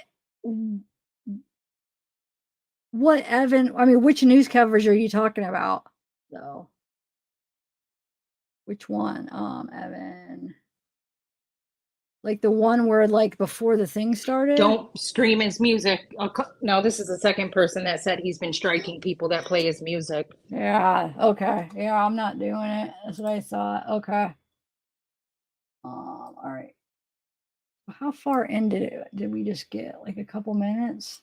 A: Evan? I mean, which news coverage are you talking about, though? Which one? Evan. Like the one where like before the thing started?
E: Don't stream his music. No, this is the second person that said he's been striking people that play his music.
A: Yeah. Okay. Yeah, I'm not doing it. That's what I thought. Okay. All right. How far in did we just get? Like a couple minutes?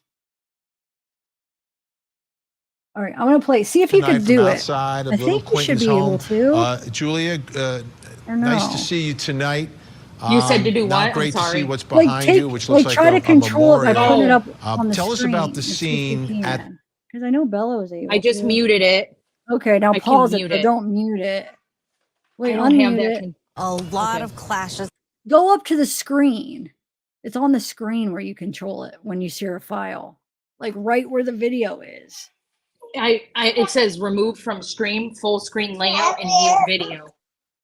A: All right, I'm gonna play. See if you can do it.
T: Outside of
A: I
T: little
A: think you should
T: Quinton's
A: be able
T: home.
A: to.
T: Julia,
A: Or
T: nice
A: no?
T: to see you tonight.
E: You said to do
T: now
E: what? I'm
T: great to
E: sorry.
T: see what's behind you, which looks like
A: try to
T: a
A: control it by
T: memorial.
A: putting it up on the
T: Tell us
A: screen
T: about the
A: and see if you
T: scene at.
A: can. Because I know Bella was able
E: I just
A: to.
E: muted it.
A: Okay, now
E: I can
A: pause it,
E: mute
A: but
E: it.
A: don't mute it. Wait,
E: I don't have
A: unmute
E: that.
A: it.
G: A lot of clashes.
A: Go up to the screen It's on the screen where you control it when you share a file, like right where the video is.
Q: It says remove from stream, full screen layout, and mute video.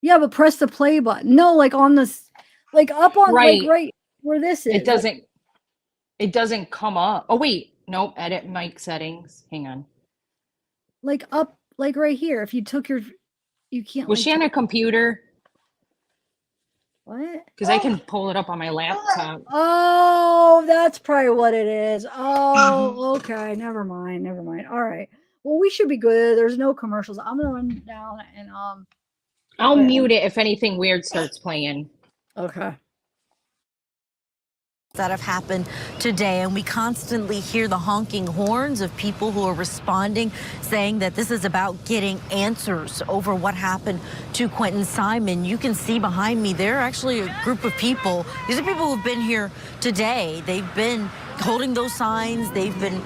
A: Yeah, but press the play button. No, like on this, like up on
Q: Right.
A: like right where this is.
Q: It doesn't come up. Oh wait, nope. Edit mic settings. Hang on.
A: Like up, like right here. If you took your, you can't.
Q: Was
A: like,
Q: she on a computer?
A: What?
Q: Because I can pull it up on my laptop.
A: Oh, that's probably what it is. Oh, okay. Never mind. Never mind. All right. Well, we should be good. There's no commercials. I'm gonna run down and
Q: I'll mute it if anything weird starts playing.
A: Okay.
G: That have happened today, and we constantly hear the honking horns of people who are responding, saying that this is about getting answers over what happened to Quinton Simon. You can see behind me, there are actually a group of people. These are people who've been here today. They've been holding those signs. They've been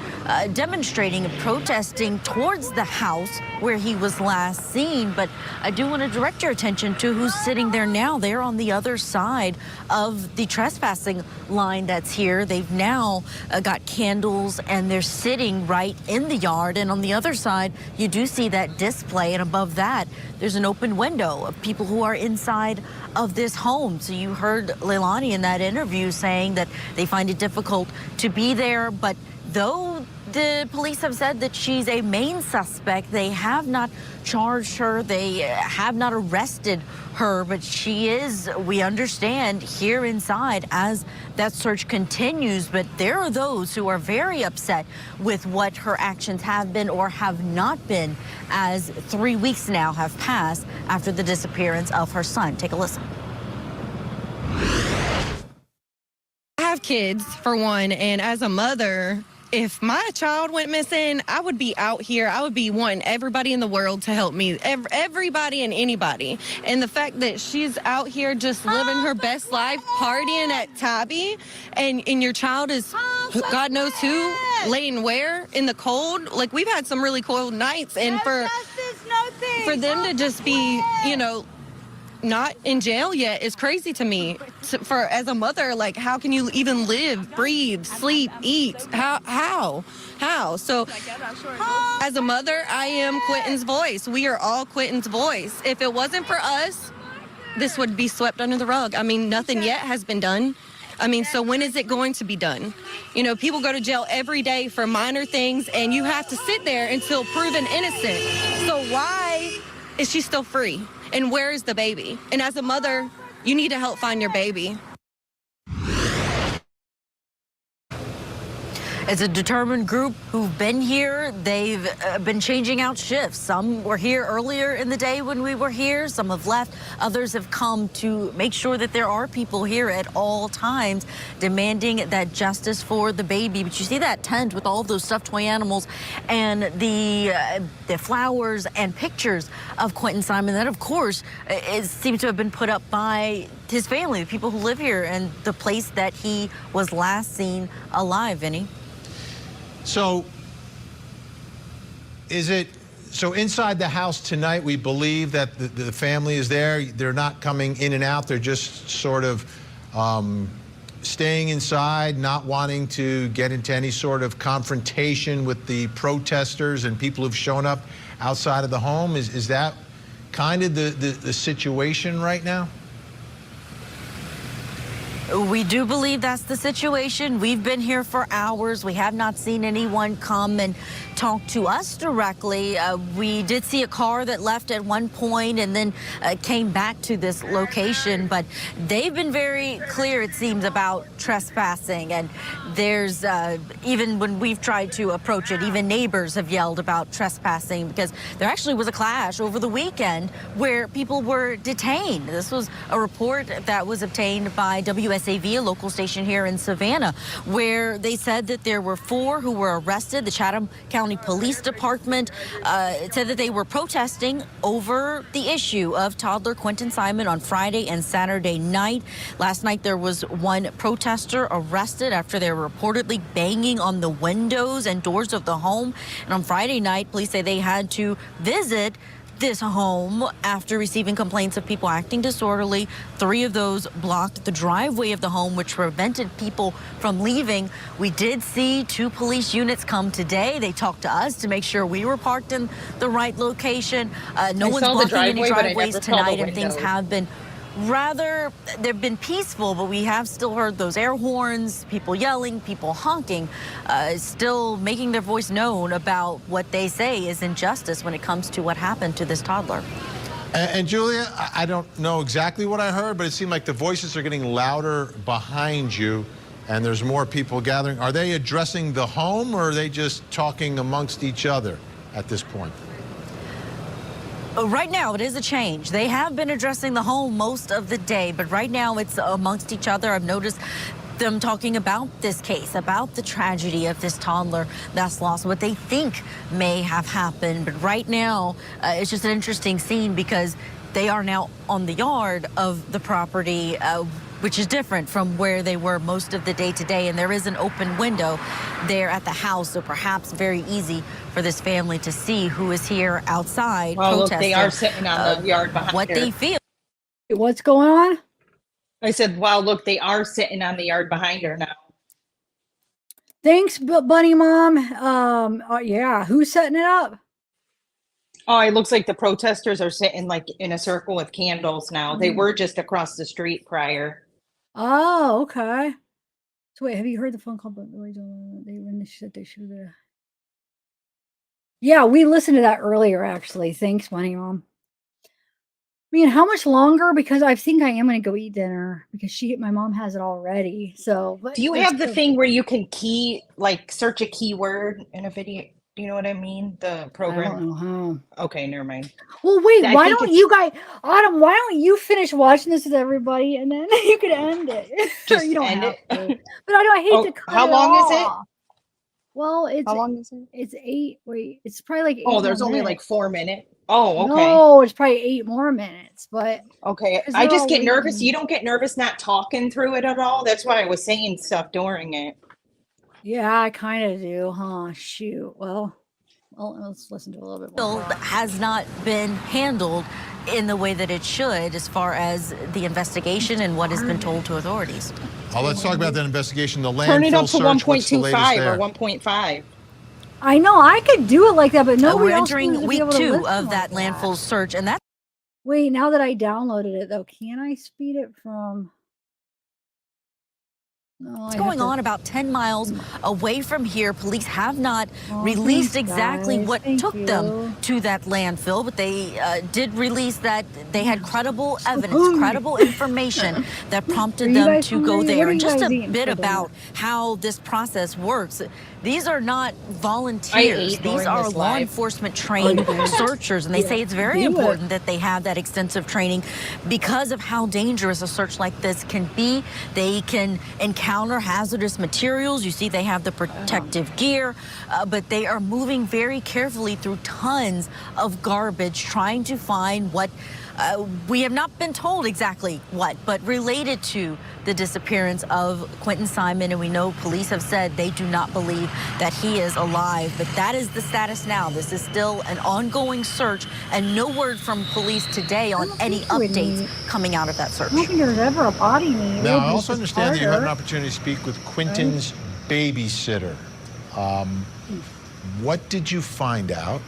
G: demonstrating and protesting towards the house where he was last seen. But I do want to direct your attention to who's sitting there now. They're on the other side of the trespassing line that's here. They've now got candles, and they're sitting right in the yard. And on the other side, you do see that display. And above that, there's an open window of people who are inside of this home. So you heard Leilani in that interview saying that they find it difficult to be there. But though the police have said that she's a main suspect, they have not charged her. They have not arrested her, but she is, we understand, here inside as that search continues. But there are those who are very upset with what her actions have been or have not been, as 3 weeks now have passed after the disappearance of her son. Take a listen.
P: I have kids, for one, and as a mother, if my child went missing, I would be out here. I would be wanting everybody in the world to help me, everybody and anybody. And the fact that she's out here just living her best life, partying at Tabby, and your child is, God knows who, laying where in the cold. Like, we've had some really cold nights, and for them to just be, you know, not in jail yet is crazy to me. For as a mother, like, how can you even live, breathe, sleep, eat? How? So as a mother, I am Quinton's voice. We are all Quinton's voice. If it wasn't for us, this would be swept under the rug. I mean, nothing yet has been done. I mean, so when is it going to be done? You know, people go to jail every day for minor things, and you have to sit there until proven innocent. So why is she still free? And where is the baby? And as a mother, you need to help find your baby.
G: It's a determined group who've been here. They've been changing out shifts. Some were here earlier in the day when we were here. Some have left. Others have come to make sure that there are people here at all times demanding that justice for the baby. But you see that tent with all of those stuffed toy animals and the flowers and pictures of Quinton Simon. That, of course, seems to have been put up by his family, the people who live here, and the place that he was last seen alive, Vinny.
T: So inside the house tonight, we believe that the family is there. They're not coming in and out. They're just sort of staying inside, not wanting to get into any sort of confrontation with the protesters and people who've shown up outside of the home. Is that kind of the situation right now?
G: We do believe that's the situation. We've been here for hours. We have not seen anyone come and talk to us directly. We did see a car that left at one point and then came back to this location, but they've been very clear, it seems, about trespassing. And there's, even when we've tried to approach it, even neighbors have yelled about trespassing, because there actually was a clash over the weekend where people were detained. This was a report that was obtained by WSAV, a local station here in Savannah, where they said that there were 4 who were arrested. The Chatham County Police Department said that they were protesting over the issue of toddler Quinton Simon on Friday and Saturday night. Last night, there was one protester arrested after they were reportedly banging on the windows and doors of the home. And on Friday night, police say they had to visit this home after receiving complaints of people acting disorderly. 3 of those blocked the driveway of the home, which prevented people from leaving. We did see 2 police units come today. They talked to us to make sure we were parked in the right location. No one's blocking any driveways tonight, and things have been they've been peaceful, but we have still heard those air horns, people yelling, people honking, still making their voice known about what they say is injustice when it comes to what happened to this toddler.
T: And Julia, I don't know exactly what I heard, but it seemed like the voices are getting louder behind you, and there's more people gathering. Are they addressing the home, or are they just talking amongst each other at this point?
G: Right now, it is a change. They have been addressing the home most of the day, but right now it's amongst each other. I've noticed them talking about this case, about the tragedy of this toddler that's lost, what they think may have happened. But right now, it's just an interesting scene because they are now on the yard of the property, which is different from where they were most of the day today. And there is an open window there at the house, so perhaps very easy for this family to see who is here outside
E: Well, look,
G: protesting.
E: they are sitting on the yard behind
G: what
E: her.
G: they feel.
A: What's going on?
E: I said, wow, look, they are sitting on the yard behind her now.
A: Thanks, Bunny Mom. Yeah, who's setting it up?
E: Oh, it looks like the protesters are sitting like in a circle with candles now. They were just across the street prior.
A: Oh, okay. So wait, have you heard the phone call? But they said they should have. Yeah, we listened to that earlier, actually. Thanks, Bunny Mom. I mean, how much longer? Because I think I am going to go eat dinner because my mom has it already. So,
E: Do you have the thing where you can search a keyword in a video? Do you know what I mean? The program.
A: I don't know how.
E: Okay, never mind.
A: Well, wait.
E: I
A: Why
E: think
A: don't
E: it's-
A: you guys, Autumn? Why don't you finish watching this with everybody and then you could end it? Or
E: Just
A: you don't
E: end
A: have
E: it?
A: to. But I hate to cut
E: How
A: it
E: long is it?
A: off. Well, it's
E: How long is it?
A: It's 8. Wait, it's probably like 8.
E: Oh, there's
A: more
E: only like
A: minutes.
E: 4 minutes. Oh, okay.
A: No, it's probably 8 more minutes. But
E: Okay.
A: 'cause
E: I
A: they're
E: just
A: all
E: get nervous.
A: waiting.
E: You don't get nervous not talking through it at all. That's why I was saying stuff during it.
A: Yeah, I kind of do, huh? Shoot. Well, let's listen to a little bit more.
G: Has not been handled in the way that it should as far as the investigation and what has been told to authorities.
T: Oh, let's talk about that investigation. The
E: Turn it up
T: landfill
E: to
T: search. What's the latest
E: 1.25
T: there?
E: or 1.5.
A: I know I could do it like that, but nobody
G: We're
A: else seems
G: entering
A: to be
G: week
A: able to
G: 2
A: listen
G: of
A: like
G: that landfill search, and that's
A: Wait, now that I downloaded it though, can I speed it from? No,
G: what's going on about 10 miles away from here. Police have not released
A: thanks,
G: exactly
A: guys.
G: what
A: Thank
G: took
A: you.
G: them to that landfill, but they did release that they had credible evidence, credible information that prompted
A: you
G: them
A: guys
G: to go
A: hungry? What
G: there.
A: are
G: And
A: you
G: just
A: guys
G: a
A: eating
G: bit
A: for dinner?
G: about how this process works. These are not
E: I
G: volunteers.
E: ate
G: These
E: during
G: are
E: this
G: law
E: live.
G: enforcement trained searchers, and they say it's very
A: Do it.
G: important that they have that extensive training because of how dangerous a search like this can be. They can encounter hazardous materials. You see they have the protective gear, but they are moving very carefully through tons of garbage, trying to find what we have not been told exactly what, but related to the disappearance of Quinton Simon. And we know police have said they do not believe that he is alive, but that is the status now. This is still an ongoing search, and no word from police today on any updates coming out of that search.
A: I don't think there's ever a body need.
T: Now, I also understand that you had an opportunity to speak with Quinton's babysitter. What did you find out?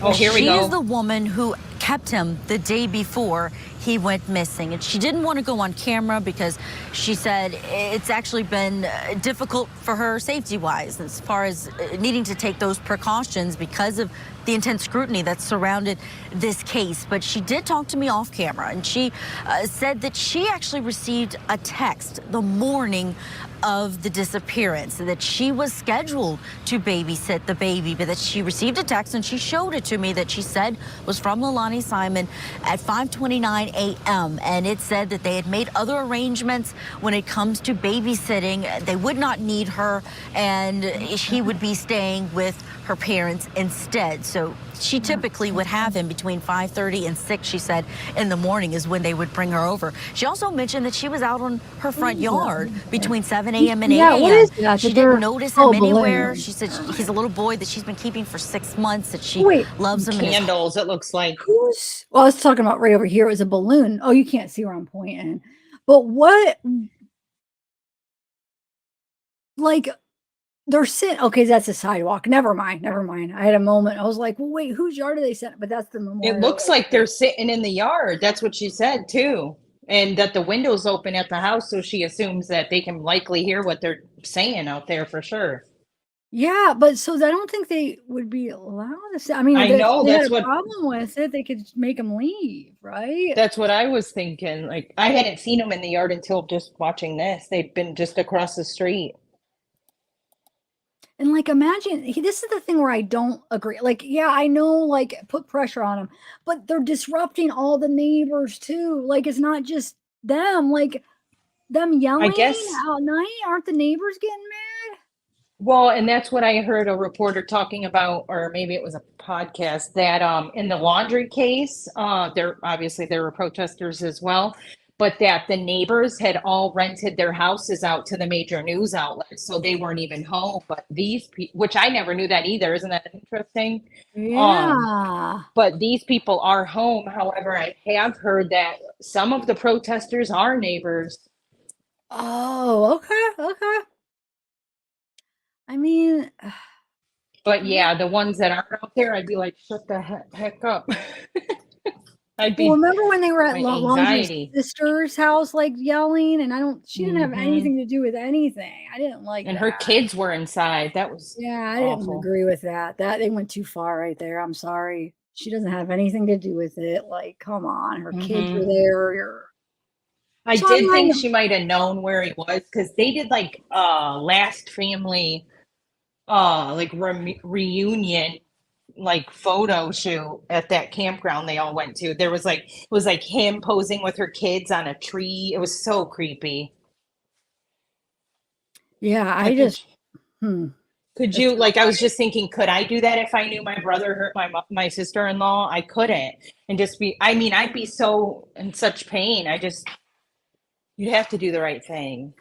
E: Oh, here we go.
G: She's the woman who kept him the day before he went missing. And she didn't want to go on camera because she said it's actually been difficult for her safety-wise as far as needing to take those precautions because of the intense scrutiny that surrounded this case. But she did talk to me off camera, and she said that she actually received a text the morning of the disappearance, that she was scheduled to babysit the baby, but that she received a text and she showed it to me that she said was from Leilani Simon at 5:29 a.m. and it said that they had made other arrangements when it comes to babysitting. They would not need her, and he would be staying with her parents instead. So she typically would have him between 5:30 and 6, she said, in the morning is when they would bring her over. She also mentioned that she was out on her front yard between 7 a.m. and 8 a.m.
A: What is that?
G: She didn't notice him anywhere. She said he's a little boy that she's been keeping for 6 months, that she loves him.
E: Candles, it looks like.
A: Well, I was talking about right over here. It was a balloon. Oh, you can't see where I'm pointing. But what? Like, they're sitting. Okay, that's a sidewalk. Never mind. I had a moment. I was like, well, wait, whose yard are they sitting? But that's the memorial.
E: It looks like they're sitting in the yard. That's what she said too. And that the window's open at the house, so she assumes that they can likely hear what they're saying out there for sure.
A: Yeah, but so I don't think they would be allowed to say. I mean,
E: I know,
A: they
E: that's
A: had a
E: what-
A: problem with it. They could make them leave, right?
E: That's what I was thinking. Like, I hadn't seen them in the yard until just watching this. They've been just across the street.
A: And like, imagine this is the thing where I don't agree. Like, yeah, I know, like, put pressure on them, but they're disrupting all the neighbors too. Like, it's not just them. Like, them yelling all night. Aren't the neighbors getting mad?
E: Well, and that's what I heard a reporter talking about, or maybe it was a podcast, that in the laundry case, there were protesters as well, but that the neighbors had all rented their houses out to the major news outlets, so they weren't even home. But these people, which I never knew that either, isn't that interesting?
A: Yeah.
E: But these people are home. However, I have heard that some of the protesters are neighbors.
A: Oh, okay. I mean,
E: But yeah, the ones that aren't out there, I'd be like, shut the heck up. I'd be.
A: well, remember when they were at
E: my
A: Laundry's
E: anxiety.
A: sister's house, like yelling, and she didn't have
E: Mhm.
A: anything to do with anything. I didn't like
E: And
A: that.
E: her kids were inside. That was
A: Yeah, I didn't
E: awful.
A: agree with that. They went too far right there. I'm sorry. She doesn't have anything to do with it. Like, come on, her kids were
E: Mhm.
A: there.
E: I
A: So
E: did
A: I'm
E: think
A: like-
E: she might have known where he was, because they did like last family like reunion, like photo shoot at that campground they all went to. There was like, it was like him posing with her kids on a tree. It was so creepy.
A: Yeah, I
E: Like,
A: just
E: could you, like, I was just thinking, could I do that if I knew my brother hurt my sister-in-law? I couldn't. And just be, I mean, I'd be so in such pain. You'd have to do the right thing.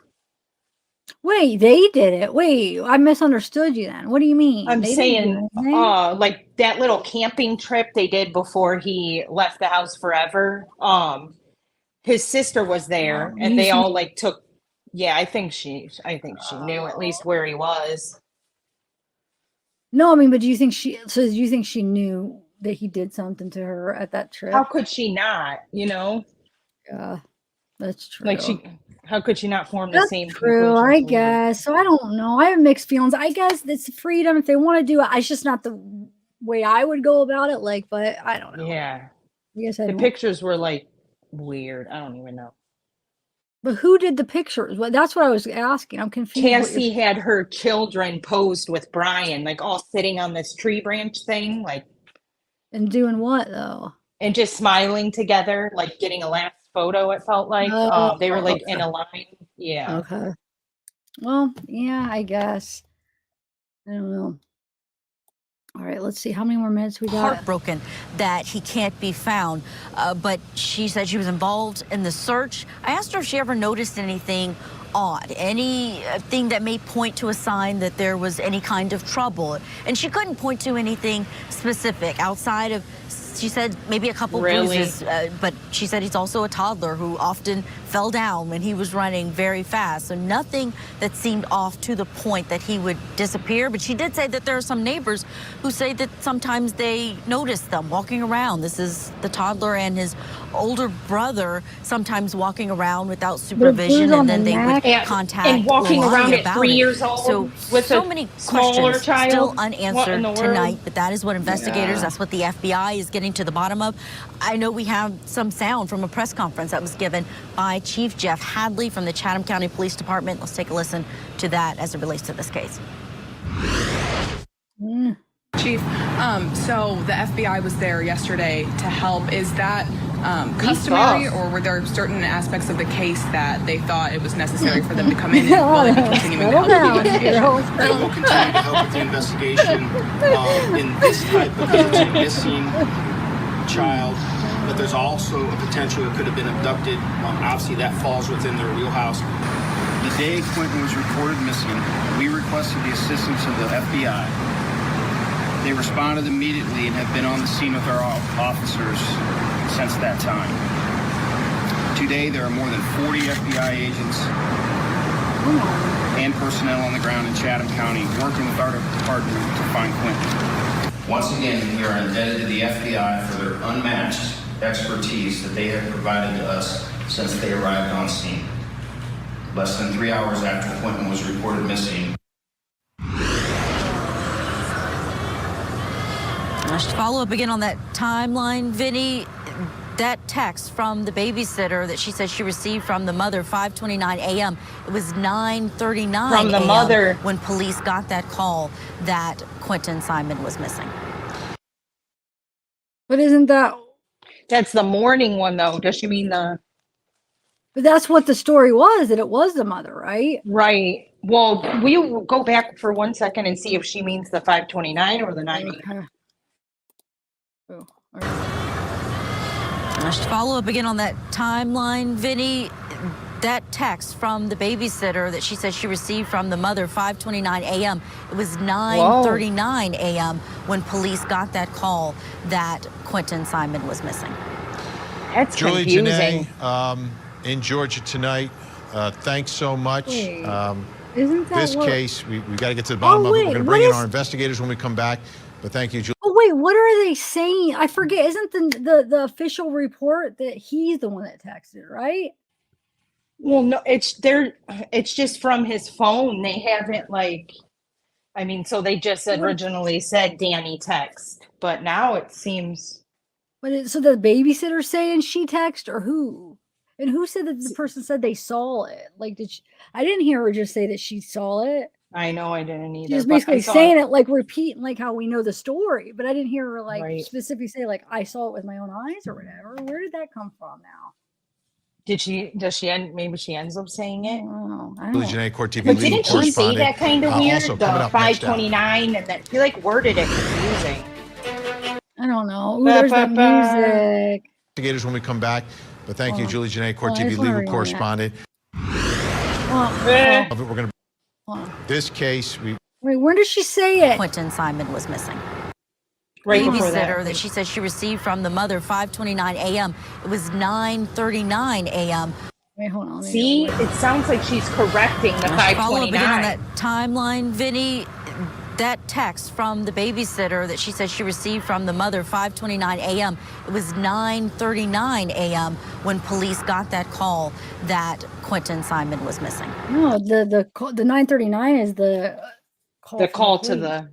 A: Wait, they did it. Wait, I misunderstood you then. What do you mean?
E: I'm
A: They didn't do
E: saying,
A: anything?
E: like that little camping trip they did before he left the house forever. His sister was there, and
A: you
E: they
A: think-
E: all like took. Yeah, I think she knew at least where he was.
A: No, I mean, but do you think she knew that he did something to her at that trip?
E: How could she not? You know,
A: Yeah, that's true.
E: like how could she not form the
A: That's
E: same?
A: true,
E: conclusions
A: I
E: later?
A: guess. So I don't know. I have mixed feelings. I guess it's freedom if they want to do it. It's just not the way I would go about it. Like, but I don't know.
E: Yeah,
A: I guess I
E: the
A: don't.
E: pictures were like weird. I don't even know.
A: But who did the pictures? Well, that's what I was asking. I'm confused. what you're-
E: Cassie had her children posed with Brian, like all sitting on this tree branch thing, like,
A: And doing what though?
E: and just smiling together, like getting a last photo. It felt like
A: Oh,
E: they were like in
A: okay.
E: a line. Yeah.
A: Okay. Well, yeah, I guess. I don't know. All right, let's see how many more minutes we got.
G: Heartbroken that he can't be found, but she said she was involved in the search. I asked her if she ever noticed anything odd, anything that may point to a sign that there was any kind of trouble, and she couldn't point to anything specific outside of, she said, maybe a couple
E: Really?
G: bruises, but she said he's also a toddler who often fell down when he was running very fast, so nothing that seemed off to the point that he would disappear. But she did say that there are some neighbors who say that sometimes they notice them walking around. This is the toddler and his older brother sometimes walking around without supervision, and then they would contact
E: and walking
G: Lonnie
E: around at
G: about
E: 3
G: it.
E: years old
G: So
E: with
G: so
E: a
G: many
E: smaller
G: questions
E: child.
G: still
E: What in
G: unanswered
E: the world?
G: tonight, but that is what investigators,
E: Yeah.
G: that's what the FBI is getting to the bottom of. I know we have some sound from a press conference that was given by Chief Jeff Hadley from the Chatham County Police Department. Let's take a listen to that as it relates to this case.
A: Mm.
J: Chief, so the FBI was there yesterday to help. Is that
F: customary, or were there certain aspects of the case that they thought it was necessary for them to come in and will they be continuing to help with the investigation?
D: They will continue to help with the investigation in this type of case, a missing child, but there's also a potential it could have been abducted. Obviously, that falls within their wheelhouse. The day Quinton was reported missing, we requested the assistance of the FBI. They responded immediately and have been on the scene with our officers since that time. Today, there are more than 40 FBI agents and personnel on the ground in Chatham County working with our department to find Quinton. Once again, we are indebted to the FBI for their unmatched expertise that they have provided to us since they arrived on scene. Less than 3 hours after Quinton was reported missing.
G: Just follow up again on that timeline, Vinny. That text from the babysitter that she said she received from the mother, 5:29 a.m. It was 9:39
E: From the mother
G: when police got that call that Quinton Simon was missing.
A: But isn't that?
E: That's the morning one, though. Does she mean the?
A: But that's what the story was. That it was the mother, right?
E: Right. Well, we'll go back for 1 second and see if she means the 5:29 or the 9.
A: Okay. Oh,
G: Just follow up again on that timeline, Vinny. That text from the babysitter that she said she received from the mother, 5:29 a.m. It was 9:39 a.m. when police got that call that Quinton Simon was missing.
E: That's
T: Julie
E: confusing.
T: Janae, in Georgia tonight. Thanks so much.
A: Wait, isn't that
T: This
A: what?
T: case, we got to get to the bottom of it.
A: wait,
T: We're going to
A: what
T: bring in
A: is-
T: our investigators when we come back. But thank you, Julie.
A: Oh wait, what are they saying? I forget. Isn't the official report that he's the one that texted, right?
E: Well, no, it's just from his phone. They haven't I mean, so they just originally said Danny text, but now it seems
A: So the babysitter saying she texted, or who? And who said that the person said they saw it? Like, I didn't hear her just say that she saw it.
E: I know I didn't either.
A: She's
E: but I
A: basically
E: saw
A: saying it like repeating like how we know the story, but I didn't hear her
E: Right.
A: specifically say like I saw it with my own eyes or whatever. Where did that come from now?
E: Maybe she ends up saying it?
T: Julie Janae, Court TV
E: But
T: legal
E: didn't she say
T: correspondent.
E: that kind of weird?
T: Also,
E: The
T: coming up next hour.
E: 5:29 and then she worded it confusing.
A: I don't know. Ooh, there's that music.
T: Investigators when we come back. But thank you, Julie Janae, Court
A: I
T: TV
A: just wanna
T: legal
A: rewind that.
T: correspondent.
A: Well,
T: We're going to this case.
A: wait, where does she say it?
G: Quinton Simon was missing.
E: Right before
G: Babysitter
E: that.
G: that she said she received from the mother, 5:29 a.m. It was 9:39 a.m.
A: Wait, hold on.
E: See, it sounds like she's correcting the
G: Follow up again on
E: 5:29.
G: that timeline, Vinny. That text from the babysitter that she said she received from the mother, 5:29 a.m. It was 9:39 a.m. when police got that call that Quinton Simon was missing.
A: No, the 9:39 is the call.
E: The
A: from
E: call to
A: police.
E: the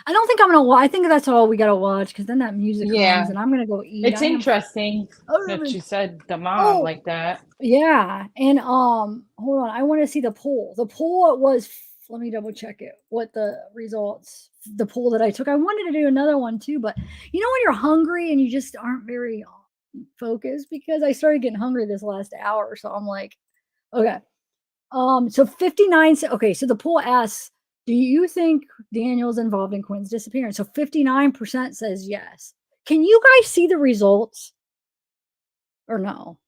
A: I don't think I'm gonna watch. I think that's all we gotta watch because then that music
E: Yeah.
A: comes and I'm gonna go eat.
E: It's
A: I am-
E: interesting that she said the mom like that.
A: Yeah, and hold on. I want to see the poll. The poll was. Let me double check it. What the results? The poll that I took. I wanted to do another one too, but you know when you're hungry and you just aren't very focused because I started getting hungry this last hour, so I'm like, okay. So 59. Okay, so the poll asks, do you think Daniel's involved in Quinn's disappearance? So 59% says yes. Can you guys see the results or no?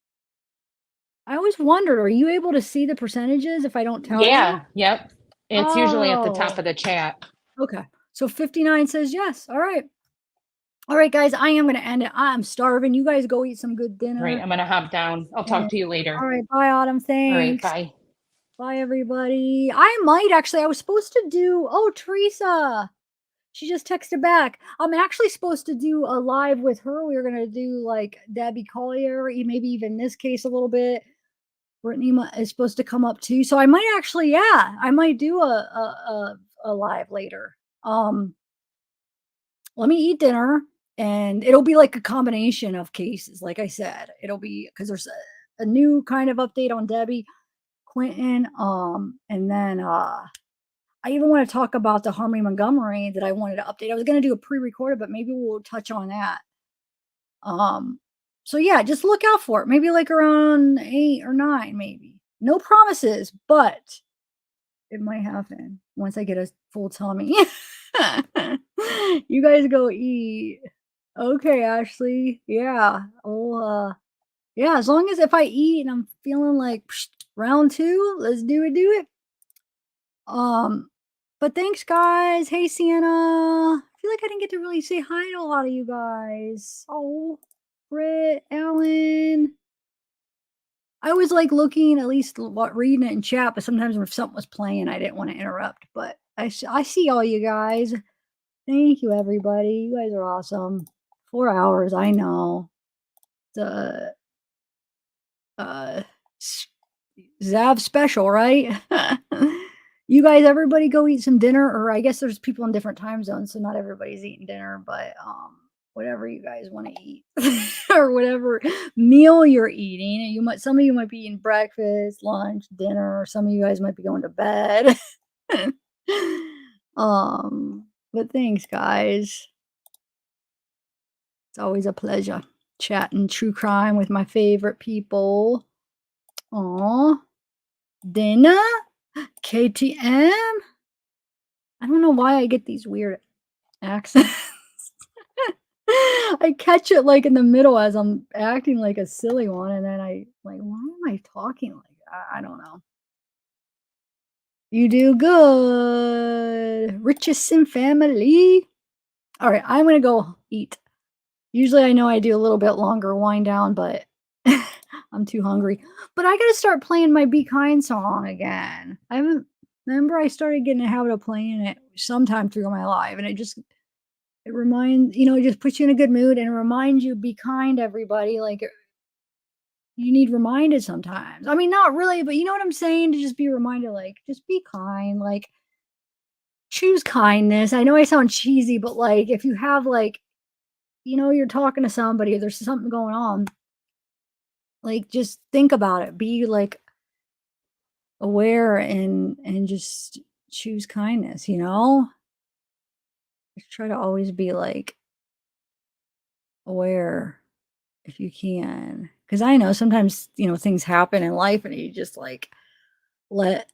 A: I always wondered, are you able to see the percentages if I don't tell you?
E: Yeah, yep. It's usually at the top
A: Oh.
E: of the chat.
A: Okay. So 59 says yes. All right. All right, guys, I am going to end it. I'm starving. You guys go eat some good dinner.
E: Right, I'm gonna hop down. I'll talk to you later.
A: All right. Bye, Autumn. Thanks.
E: All right, bye.
A: Bye, everybody. I might actually, I was supposed to do, Teresa. She just texted back. I'm actually supposed to do a live with her. We were going to do like Debbie Collier, maybe even this case a little bit. Brittany is supposed to come up too. So I might actually, I might do a live later. Let me eat dinner and it'll be like a combination of cases. Like I said, it'll be because there's a new kind of update on Debbie, Quinton. And then I even want to talk about the Harmony Montgomery that I wanted to update. I was going to do a pre-recorded, but maybe we'll touch on that. So yeah, just look out for it. Maybe like around 8 or 9, maybe. No promises, but it might happen once I get a full tummy. You guys go eat. Okay, Ashley. Yeah. Yeah, as long as if I eat and I'm feeling like round 2, let's do it. Um, but thanks, guys. Hey, Sienna. I feel like I didn't get to really say hi to a lot of you guys. Oh, Britt, Alan. I was like looking at least reading it in chat, but sometimes if something was playing, I didn't want to interrupt. But I see all you guys. Thank you, everybody. You guys are awesome. 4 hours, I know. The Zav special, right? You guys, everybody go eat some dinner, or I guess there's people in different time zones, so not everybody's eating dinner, but whatever you guys want to eat or whatever meal you're eating. Some of you might be eating breakfast, lunch, dinner, or some of you guys might be going to bed. But thanks, guys. It's always a pleasure chatting true crime with my favorite people. Aw. Dana? KTM? I don't know why I get these weird accents. I catch it like in the middle as I'm acting like a silly one, and then I like, why am I talking like that? I don't know. You do good. Richardson family. All right, I'm gonna go eat. Usually I know I do a little bit longer wind down, but I'm too hungry. But I gotta start playing my Be Kind song again. Remember I started getting a habit of playing it sometime through my life, and it just it just puts you in a good mood and reminds you, be kind, everybody. Like you need reminded sometimes. I mean, not really, but you know what I'm saying? To just be reminded, like, just be kind, like choose kindness. I know I sound cheesy, but like if you have like, you're talking to somebody, or there's something going on, like just think about it. Be like aware and just choose kindness, Just try to always be like aware if you can. Because I know sometimes, things happen in life and you just like let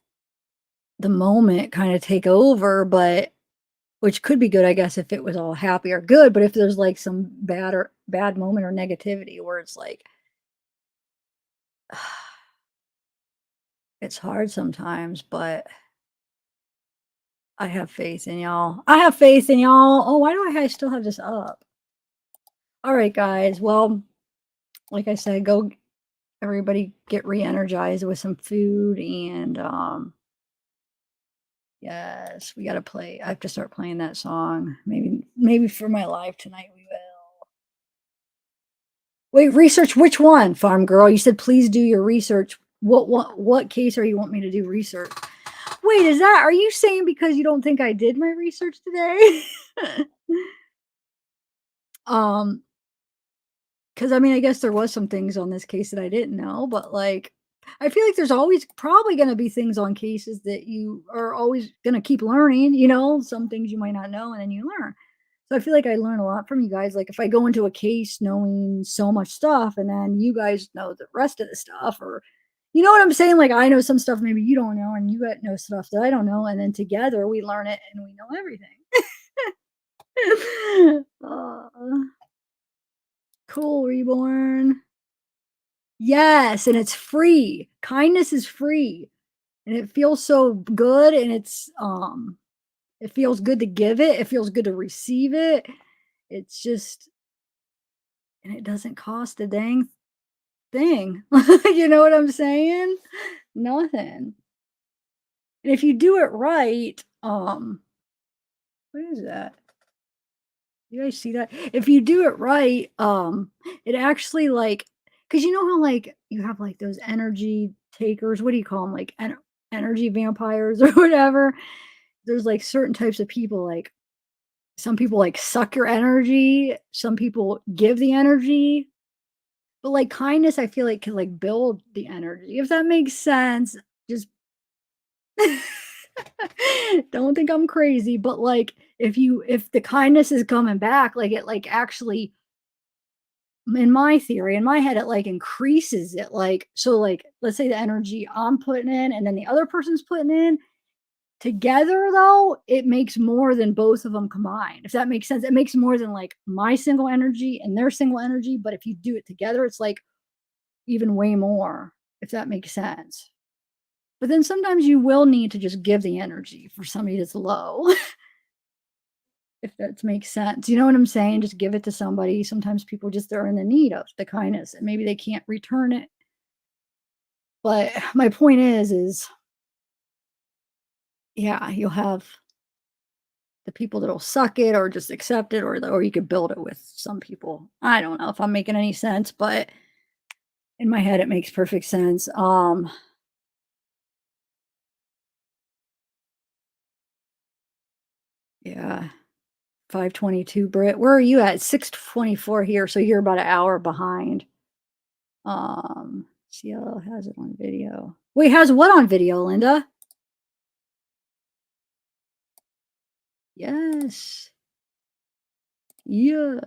A: the moment kind of take over, but which could be good, I guess, if it was all happy or good. But if there's like some bad moment or negativity where it's like, it's hard sometimes, but I have faith in y'all. I have faith in y'all. Oh, why do I still have this up? All right, guys. Well, like I said, everybody get re-energized with some food, and yes, we got to play. I have to start playing that song. Maybe for my live tonight we will. Wait, research which one, Farm Girl? You said please do your research. What case are you want me to do research? Wait, are you saying because you don't think I did my research today? Because I mean, I guess there was some things on this case that I didn't know, but like, I feel like there's always probably going to be things on cases that you are always going to keep learning, some things you might not know and then you learn. So I feel like I learn a lot from you guys. Like if I go into a case knowing so much stuff and then you guys know the rest of the stuff, or you know what I'm saying? Like I know some stuff maybe you don't know and you know stuff that I don't know. And then together we learn it and we know everything. Cool, Reborn. Yes, and it's free. Kindness is free. And it feels so good, and it feels good to give it. It feels good to receive it. It's just, and it doesn't cost a dang thing. You know what I'm saying? Nothing. And if you do it right, what is that? You guys see that? If you do it right, it actually like, because you know how like you have like those energy takers, what do you call them? Like energy vampires or whatever. There's like certain types of people, like some people like suck your energy, some people give the energy. But like kindness, I feel like can like build the energy. If that makes sense, just don't think I'm crazy, but like if the kindness is coming back, like it like actually in my theory, in my head, it like increases it. Like, so like, let's say the energy I'm putting in and then the other person's putting in together, though, it makes more than both of them combined. If that makes sense, it makes more than like my single energy and their single energy. But if you do it together, it's like even way more, if that makes sense. But then sometimes you will need to just give the energy for somebody that's low. If that makes sense. You know what I'm saying? Just give it to somebody. Sometimes people just are in the need of the kindness and maybe they can't return it. But my point is yeah, you'll have the people that'll suck it or just accept it, or you could build it with some people. I don't know if I'm making any sense, but in my head it makes perfect sense. Yeah. 5:22, Britt. Where are you at? 6:24 here, so you're about an hour behind. CLL has it on video. Wait, has what on video, Linda? Yes. Yeah.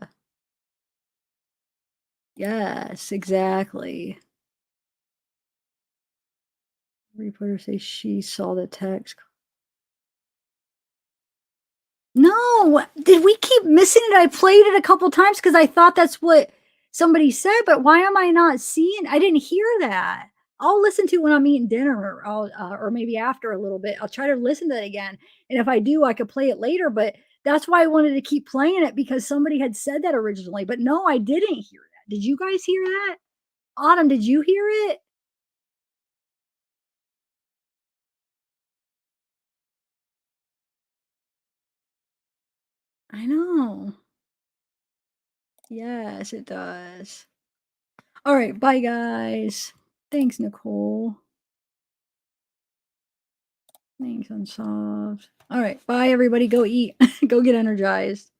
A: Yes, exactly. Reporter says she saw the text. No, did we keep missing it? I played it a couple times because I thought that's what somebody said, but why am I not seeing? I didn't hear that. I'll listen to it when I'm eating dinner, or or maybe after a little bit. I'll try to listen to it again, and if I do, I could play it later. But that's why I wanted to keep playing it because somebody had said that originally. But no, I didn't hear that. Did you guys hear that? Autumn, did you hear it? I know. Yes, it does. All right, bye guys. Thanks, Nicole. Thanks, Unsolved. All right, bye everybody. Go eat. Go get energized.